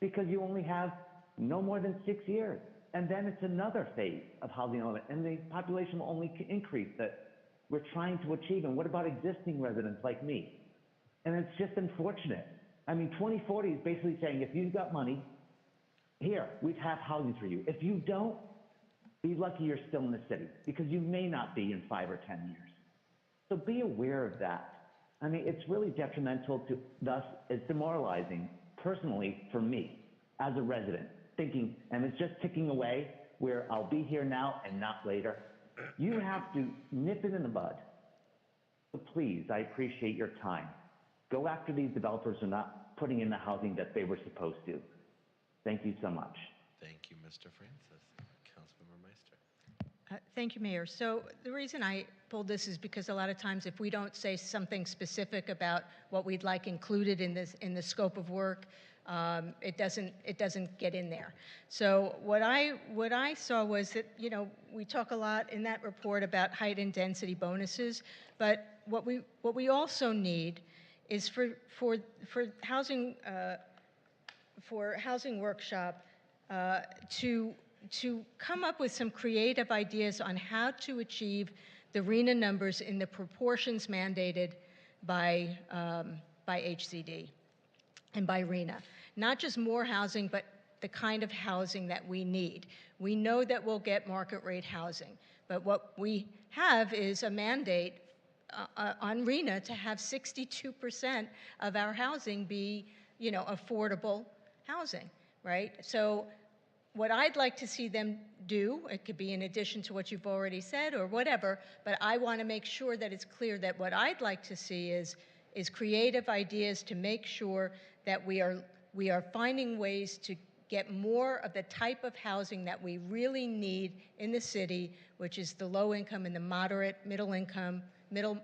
because you only have no more than 6 years. And then it's another phase of housing element and the population will only increase that we're trying to achieve. And what about existing residents like me? And it's just unfortunate. I mean, 2040 is basically saying if you've got money, here, we'd have housing for you. If you don't, be lucky you're still in the city, because you may not be in 5 or 10 years. So be aware of that. I mean, it's really detrimental to us. It's demoralizing, personally, for me, as a resident, thinking, and it's just ticking away, where I'll be here now and not later. You have to nip it in the bud. So please, I appreciate your time. Go after these developers who are not putting in the housing that they were supposed to. Thank you so much. Thank you, Mr. Francis. Councilmember Meister. Thank you, Mayor. So the reason I pulled this is because a lot of times if we don't say something specific about what we'd like included in the scope of work, it doesn't get in there. So what I saw was that, you know, we talk a lot in that report about height and density bonuses, but what we also need is for housing workshop to come up with some creative ideas on how to achieve the RHNA numbers in the proportions mandated by HCD and by RHNA. Not just more housing, but the kind of housing that we need. We know that we'll get market rate housing, but what we have is a mandate on RHNA to have 62% of our housing be, you know, affordable housing, right? So what I'd like to see them do, it could be in addition to what you've already said or whatever, but I want to make sure that it's clear that what I'd like to see is creative ideas to make sure that we are finding ways to get more of the type of housing that we really need in the city, which is the low income and the moderate, middle income, the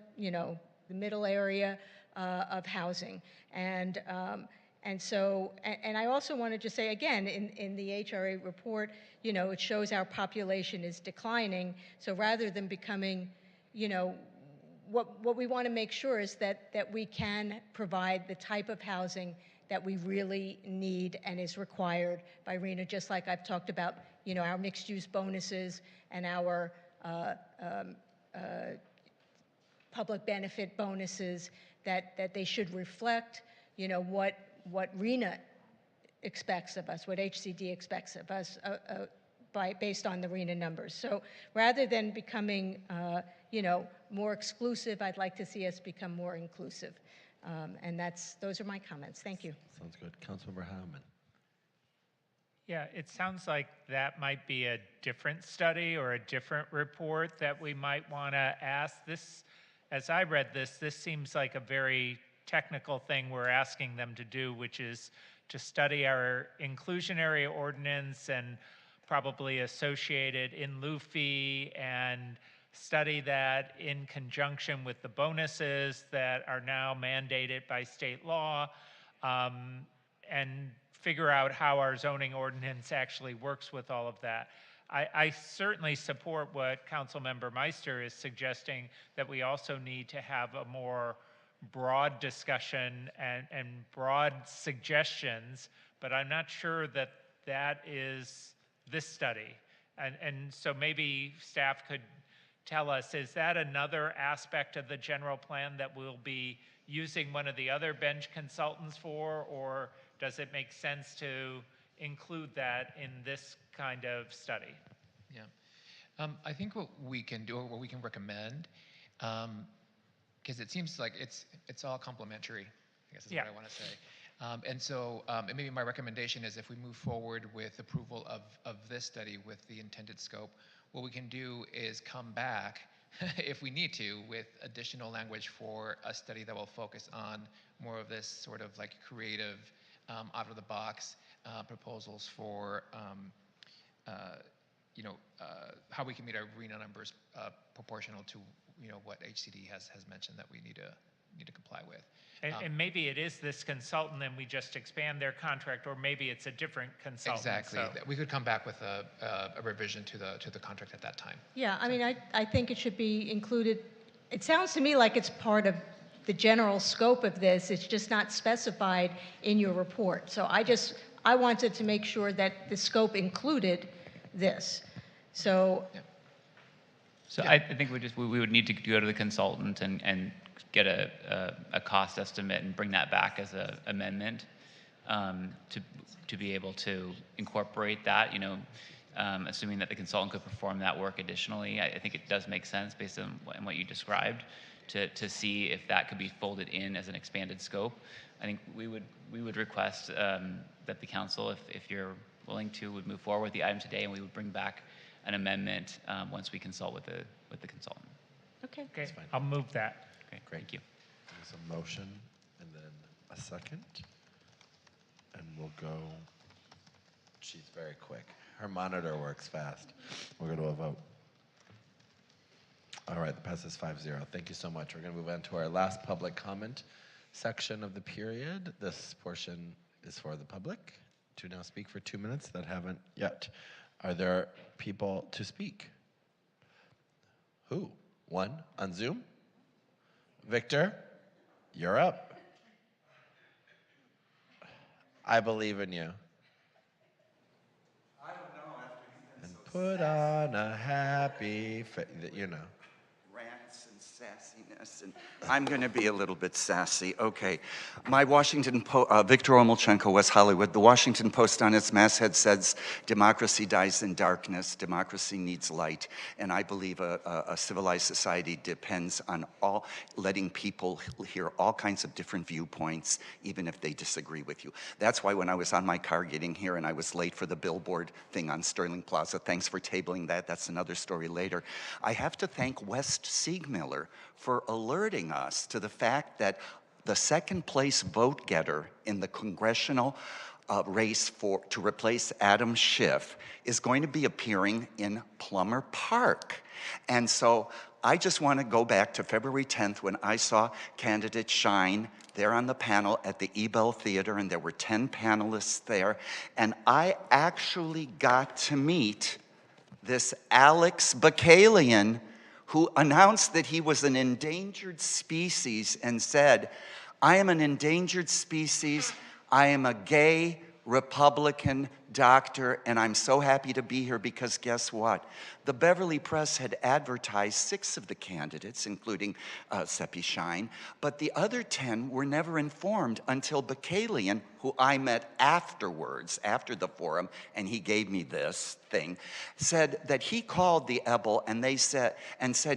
middle area of housing. And I also wanted to say, again, in the HRA report, you know, it shows our population is declining. So rather than becoming, you know, what we want to make sure is that we can provide the type of housing that we really need and is required by RHNA, just like I've talked about, you know, our mixed use bonuses and our public benefit bonuses, that they should reflect, you know, what RHNA expects of us, what HCD expects of us based on the RHNA numbers. So rather than becoming, you know, more exclusive, I'd like to see us become more inclusive. And those are my comments. Thank you. Sounds good. Councilmember Howman. Yeah, it sounds like that might be a different study or a different report that we might want to ask. This, as I read this seems like a very technical thing we're asking them to do, which is to study our inclusionary ordinance and probably associated in lieu fee, and study that in conjunction with the bonuses that are now mandated by state law, and figure out how our zoning ordinance actually works with all of that. I certainly support what Councilmember Meister is suggesting, that we also need to have a more broad discussion and broad suggestions, but I'm not sure that that is this study. And so maybe staff could tell us, is that another aspect of the general plan that we'll be using one of the other bench consultants for, or does it make sense to include that in this kind of study? Yeah, I think what we can do, or what we can recommend, because it seems like it's all complementary, I guess is what I want to say. And so and maybe my recommendation is, if we move forward with approval of this study with the intended scope, what we can do is come back, if we need to, with additional language for a study that will focus on more of this sort of like creative, out-of-the-box proposals for how we can meet our RHNA numbers proportional to what HCD has mentioned that we need to comply with. And maybe it is this consultant and we just expand their contract, or maybe it's a different consultant. Exactly. So. We could come back with a revision to the contract at that time. Yeah, I mean, I think it should be included. It sounds to me like it's part of the general scope of this. It's just not specified in your report. So I wanted to make sure that the scope included this. So. So I think we would need to go to the consultant and get a cost estimate and bring that back as an amendment to be able to incorporate that, assuming that the consultant could perform that work additionally. I think it does make sense based on what you described to see if that could be folded in as an expanded scope. I think we would request that the council, if you're willing to, would move forward with the item today, and we would bring back an amendment once we consult with the consultant. Okay. Okay, I'll move that. Okay, great. Thank you. There's a motion and then a second. And we'll go, she's very quick. Her monitor works fast. We'll go to a vote. All right, the passes 5-0. Thank you so much. We're going to move on to our last public comment section of the period. This portion is for the public to now speak for 2 minutes that haven't yet. Are there people to speak? Who? One on Zoom? Victor, you're up. I believe in you. I don't know after he's been And so put on a happy face, rants and sassiness, and I'm going to be a little bit sassy. Okay, my Washington Post, Victor Omolchenko, West Hollywood. The Washington Post on its masthead says, "Democracy dies in darkness. Democracy needs light." And I believe a civilized society depends on letting people hear all kinds of different viewpoints, even if they disagree with you. That's why when I was on my car getting here and I was late for the Billboard thing on Sterling Plaza, thanks for tabling that. That's another story later. I have to thank West Siegmiller for alerting us to the fact that the second place vote getter in the congressional race to replace Adam Schiff is going to be appearing in Plummer Park. And so I just want to go back to February 10th when I saw candidate Shine there on the panel at the Ebell Theater, and there were 10 panelists there. And I actually got to meet this Alex Bacalian, who announced that he was an endangered species and said, "I am an endangered species. I am a gay Republican doctor, and I'm so happy to be here because guess what? The Beverly Press had advertised 6 of the candidates, including Seppi Shine, but the other 10 were never informed until Bacalian, who I met afterwards, after the forum, and he gave me this thing, said that he called the Ebel and they said,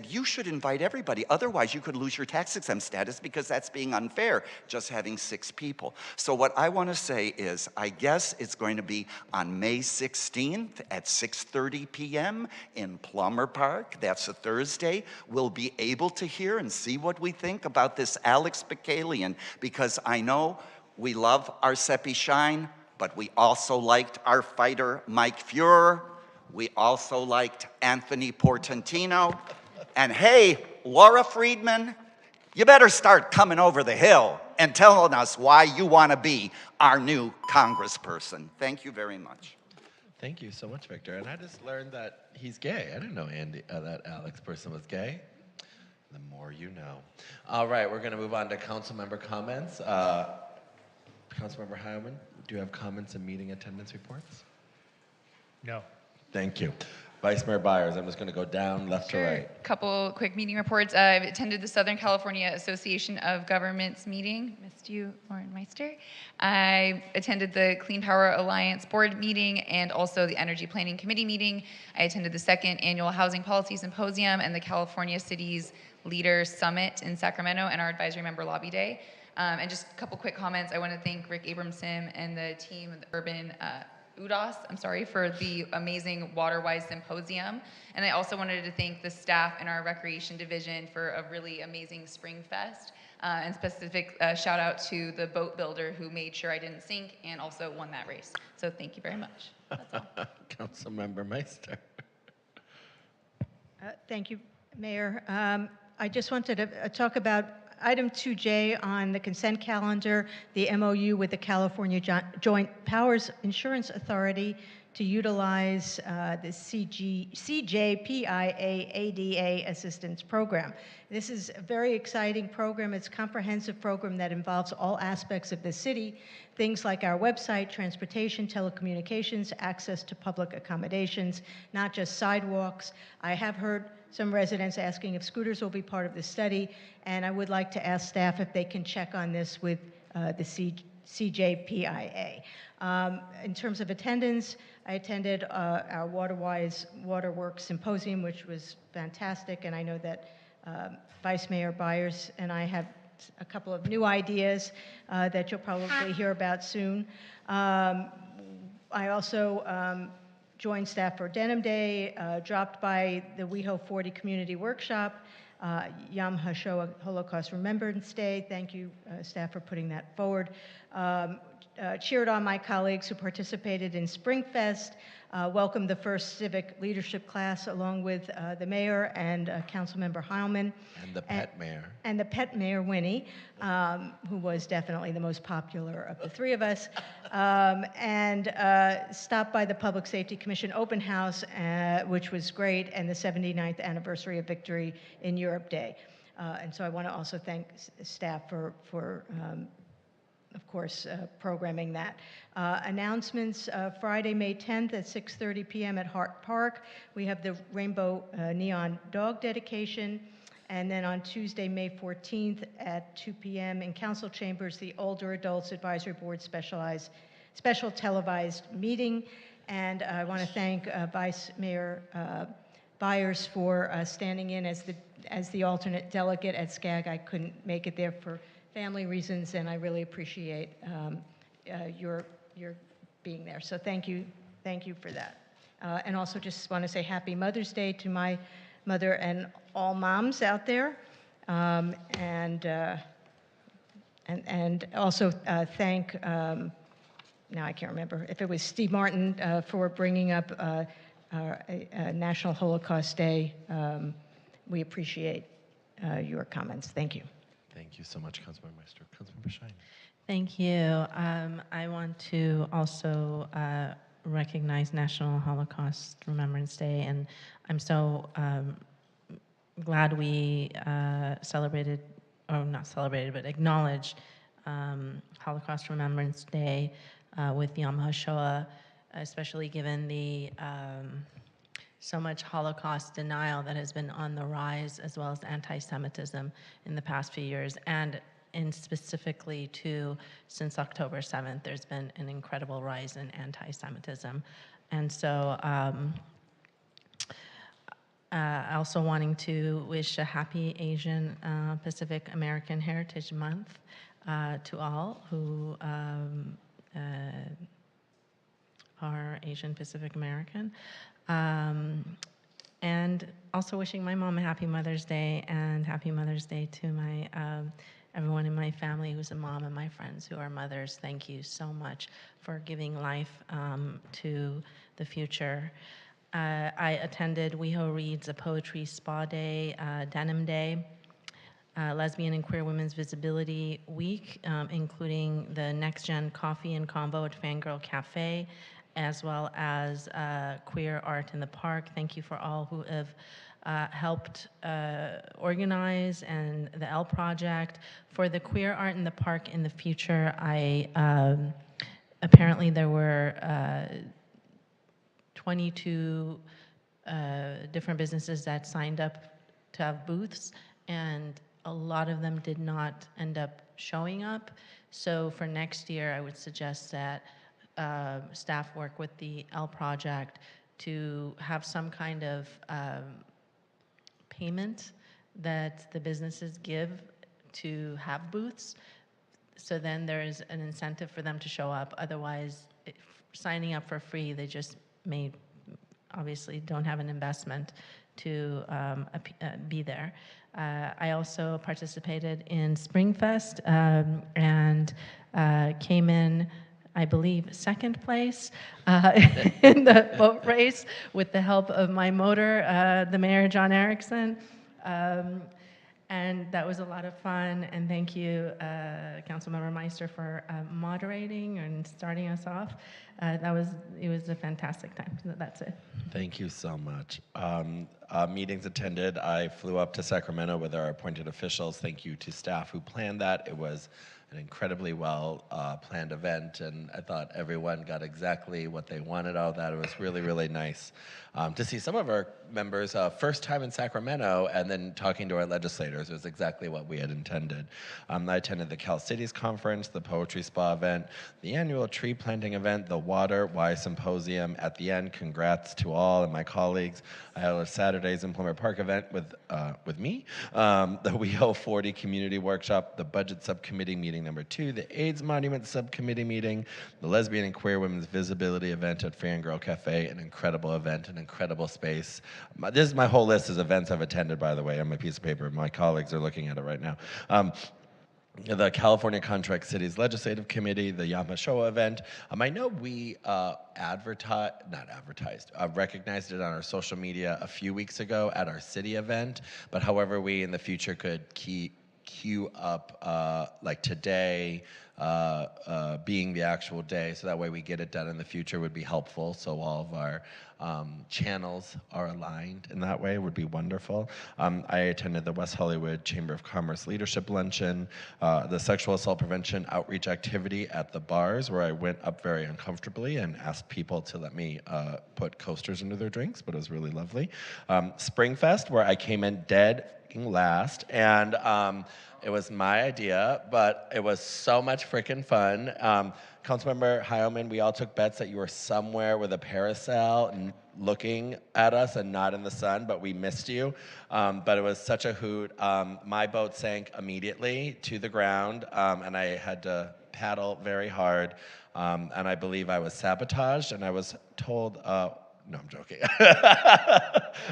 you should invite everybody, otherwise you could lose your tax exempt status because that's being unfair, just having 6 people. So what I want to say is, I guess it's going to be on May 16th at 6:30 p.m. in Plummer Park. That's a Thursday. We'll be able to hear and see what we think about this Alex Bacalian, because I know we love our Seppi Shine, but we also liked our fighter Mike Fuhrer. We also liked Anthony Portantino. And hey, Laura Friedman, you better start coming over the hill and telling us why you want to be our new congressperson. Thank you very much. Thank you so much, Victor. And I just learned that he's gay. I didn't know that Alex person was gay. The more you know. All right, we're going to move on to council member comments. Councilmember Heilman, do you have comments and meeting attendance reports? No. Thank you. Vice Mayor Byers, I'm just going to go down left to right. Couple quick meeting reports. I've attended the Southern California Association of Governments meeting. Missed you, Lauren Meister. I attended the Clean Power Alliance board meeting and also the Energy Planning Committee meeting. I attended the 2nd Annual Housing Policy Symposium and the California Cities Leaders Summit in Sacramento and our advisory member lobby day. And just a couple quick comments. I want to thank Rick Abramson and the team of the Urban UDOS, for the amazing Waterwise Symposium. And I also wanted to thank the staff in our Recreation Division for a really amazing Spring Fest. And specific shout out to the boat builder who made sure I didn't sink and also won that race. So thank you very much. That's all. Councilmember Meister. Thank you, Mayor. I just wanted to talk about Item 2J on the consent calendar, the MOU with the California Joint Powers Insurance Authority to utilize the CJPIA-ADA Assistance Program. This is a very exciting program. It's a comprehensive program that involves all aspects of the city, things like our website, transportation, telecommunications, access to public accommodations, not just sidewalks. I have heard some residents asking if scooters will be part of the study, and I would like to ask staff if they can check on this with the CJPIA. In terms of attendance, I attended our Waterwise Waterworks Symposium, which was fantastic, and I know that Vice Mayor Byers and I have a couple of new ideas that you'll probably hear about soon. I also joined staff for Denim Day, dropped by the WehoTV Community Workshop, Yom HaShoah Holocaust Remembrance Day. Thank you, staff, for putting that forward. Cheered on my colleagues who participated in Springfest, welcomed the first civic leadership class along with the mayor and Councilmember Heilman. And the pet mayor. And the pet mayor, Winnie, who was definitely the most popular of the three of us. And stopped by the Public Safety Commission open house, which was great, and the 79th anniversary of Victory in Europe Day. And so I want to also thank staff for of course, programming that. Announcements, Friday, May 10th at 6:30 p.m. at Hart Park. We have the Rainbow Neon Dog dedication. And then on Tuesday, May 14th at 2 p.m. in Council Chambers, the Older Adults Advisory Board special televised meeting. And I want to thank Vice Mayor Byers for standing in as the alternate delegate at SCAG. I couldn't make it there for family reasons, and I really appreciate your being there. So thank you for that. And also just want to say Happy Mother's Day to my mother and all moms out there, and also thank. Now I can't remember if it was Steve Martin for bringing up National Holocaust Day. We appreciate your comments. Thank you. Thank you so much, Councilmember Meister. Councilmember Shine. Thank you. I want to also recognize National Holocaust Remembrance Day, and I'm so glad we celebrated, or not celebrated, but acknowledged Holocaust Remembrance Day with Yom HaShoah, especially given the so much Holocaust denial that has been on the rise, as well as anti-Semitism in the past few years, and specifically too, since October 7th, there's been an incredible rise in anti-Semitism. And so also wanting to wish a happy Asian Pacific American Heritage Month to all who are Asian Pacific American. And also wishing my mom a happy Mother's Day, and happy Mother's Day to my everyone in my family who's a mom, and my friends who are mothers. Thank you so much for giving life to the future. I attended WeHo Reads a Poetry Spa Day, Denim Day, Lesbian and Queer Women's Visibility Week, including the Next Gen Coffee and Convo at Fangirl Cafe, as well as Queer Art in the Park. Thank you for all who have helped organize, and the L Project. For the Queer Art in the Park in the future, apparently there were 22 different businesses that signed up to have booths, and a lot of them did not end up showing up. So for next year, I would suggest that staff work with the L Project to have some kind of payment that the businesses give to have booths. So then there is an incentive for them to show up. Otherwise, signing up for free, they just obviously don't have an investment to be there. I also participated in Springfest and came in, I believe, second place in the boat race with the help of my motor, the mayor, John Erickson. And that was a lot of fun. And thank you, Councilmember Meister, for moderating and starting us off. It was a fantastic time. So that's it. Thank you so much. Meetings attended. I flew up to Sacramento with our appointed officials. Thank you to staff who planned that. It was an incredibly well planned event, and I thought everyone got exactly what they wanted out of that. It was really, really nice to see some of our members first time in Sacramento and then talking to our legislators. It was exactly what we had intended. I attended the Cal Cities Conference, the Poetry Spa event, the annual tree planting event, the Water Why Symposium. At the end, congrats to all and my colleagues. I had a Saturday's Implement Park event with me, the WehoTV Community Workshop, the Budget Subcommittee meeting number 2, the AIDS Monument Subcommittee meeting, the Lesbian and Queer Women's Visibility event at Fangirl Cafe, an incredible event, an incredible space. This is my whole list of events I've attended, by the way, on my piece of paper. My colleagues are looking at it right now. The California Contract Cities Legislative Committee, the Yamashoa event. I know we recognized it on our social media a few weeks ago at our city event, but however we in the future could queue up like today being the actual day, so that way we get it done in the future would be helpful, so all of our channels are aligned in that way would be wonderful. I attended the West Hollywood Chamber of Commerce Leadership Luncheon, the sexual assault prevention outreach activity at the bars, where I went up very uncomfortably and asked people to let me put coasters into their drinks, but it was really lovely. Springfest, where I came in dead last, and it was my idea, but it was so much freaking fun. Councilmember Heilman, we all took bets that you were somewhere with a parasol and looking at us and not in the sun, but we missed you. But it was such a hoot. My boat sank immediately to the ground, and I had to paddle very hard. And I believe I was sabotaged, and I was told, no, I'm joking.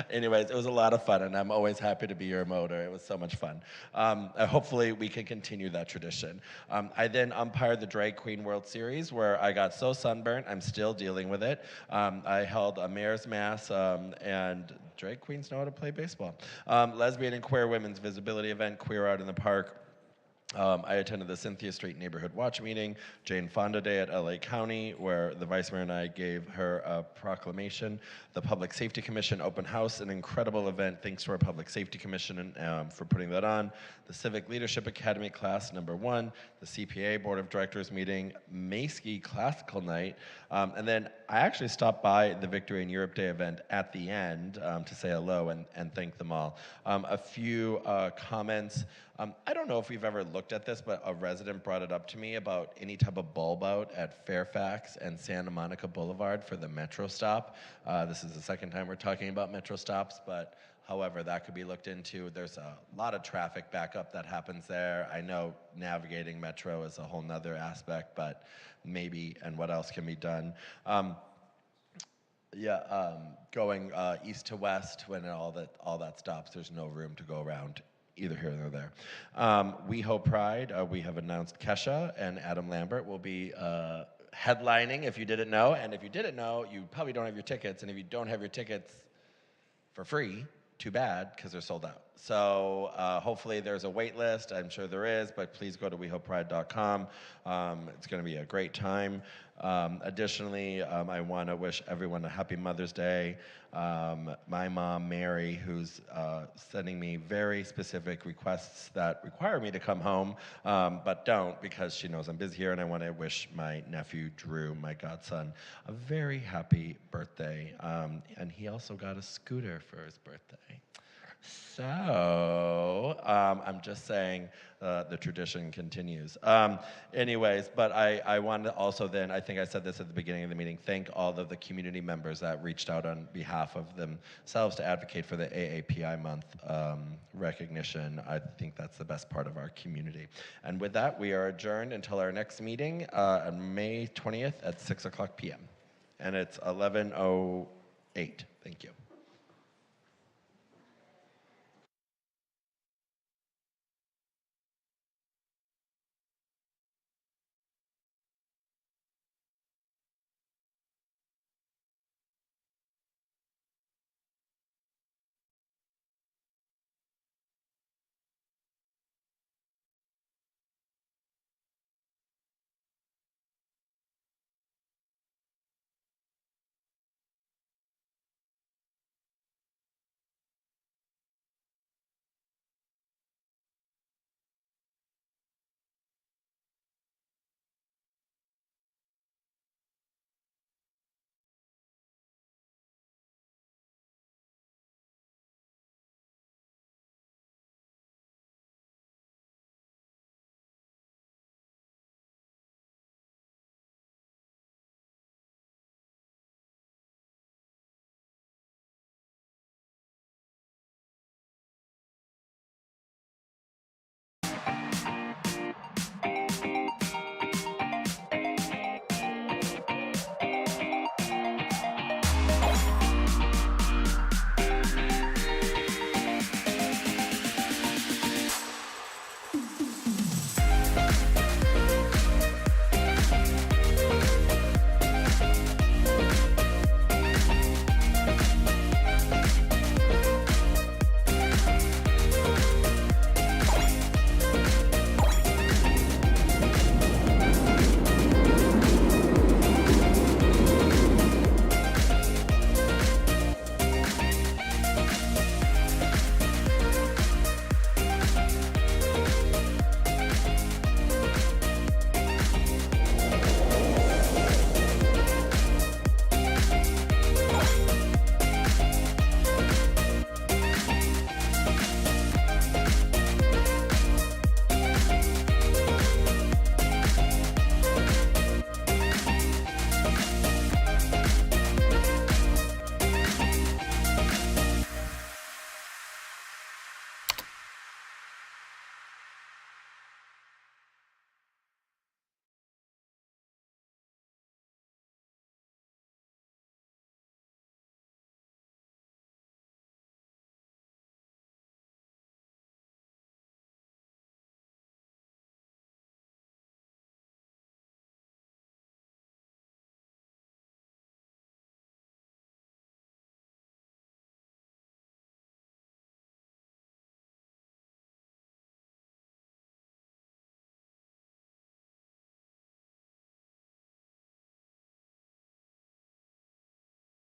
Anyways, it was a lot of fun, and I'm always happy to be your motor. It was so much fun. Hopefully, we can continue that tradition. I then umpired the Drag Queen World Series, where I got so sunburnt, I'm still dealing with it. I held a mayor's mass, and drag queens know how to play baseball. Lesbian and Queer Women's Visibility event, Queer Out in the Park. I attended the Cynthia Street Neighborhood Watch meeting, Jane Fonda Day at LA County, where the Vice Mayor and I gave her a proclamation. The Public Safety Commission open house, an incredible event. Thanks to our Public Safety Commission for putting that on. The Civic Leadership Academy class number 1, the CPA Board of Directors meeting, Maskey Classical Night, and then I actually stopped by the Victory in Europe Day event at the end to say hello and thank them all. A few comments. I don't know if we've ever looked at this, but a resident brought it up to me about any type of bulb out at Fairfax and Santa Monica Boulevard for the Metro stop. This is the second time we're talking about Metro stops, but however, that could be looked into. There's a lot of traffic backup that happens there. I know navigating Metro is a whole nother aspect, but maybe, and what else can be done? Going east to west when all that stops, there's no room to go around either here or there. WeHo Pride, we have announced Kesha and Adam Lambert will be headlining, if you didn't know. And if you didn't know, you probably don't have your tickets. And if you don't have your tickets for free, too bad, because they're sold out. So hopefully there's a wait list. I'm sure there is, but please go to wehopride.com. It's going to be a great time. Additionally, I want to wish everyone a happy Mother's Day. My mom, Mary, who's sending me very specific requests that require me to come home, but don't, because she knows I'm busy here, and I want to wish my nephew, Drew, my godson, a very happy birthday. And he also got a scooter for his birthday. So, I'm just saying the tradition continues. Anyways, but I want to also then, I think I said this at the beginning of the meeting, thank all of the community members that reached out on behalf of themselves to advocate for the AAPI month recognition. I think that's the best part of our community. And with that, we are adjourned until our next meeting on May 20th at 6:00 p.m. And it's 11:08. Thank you.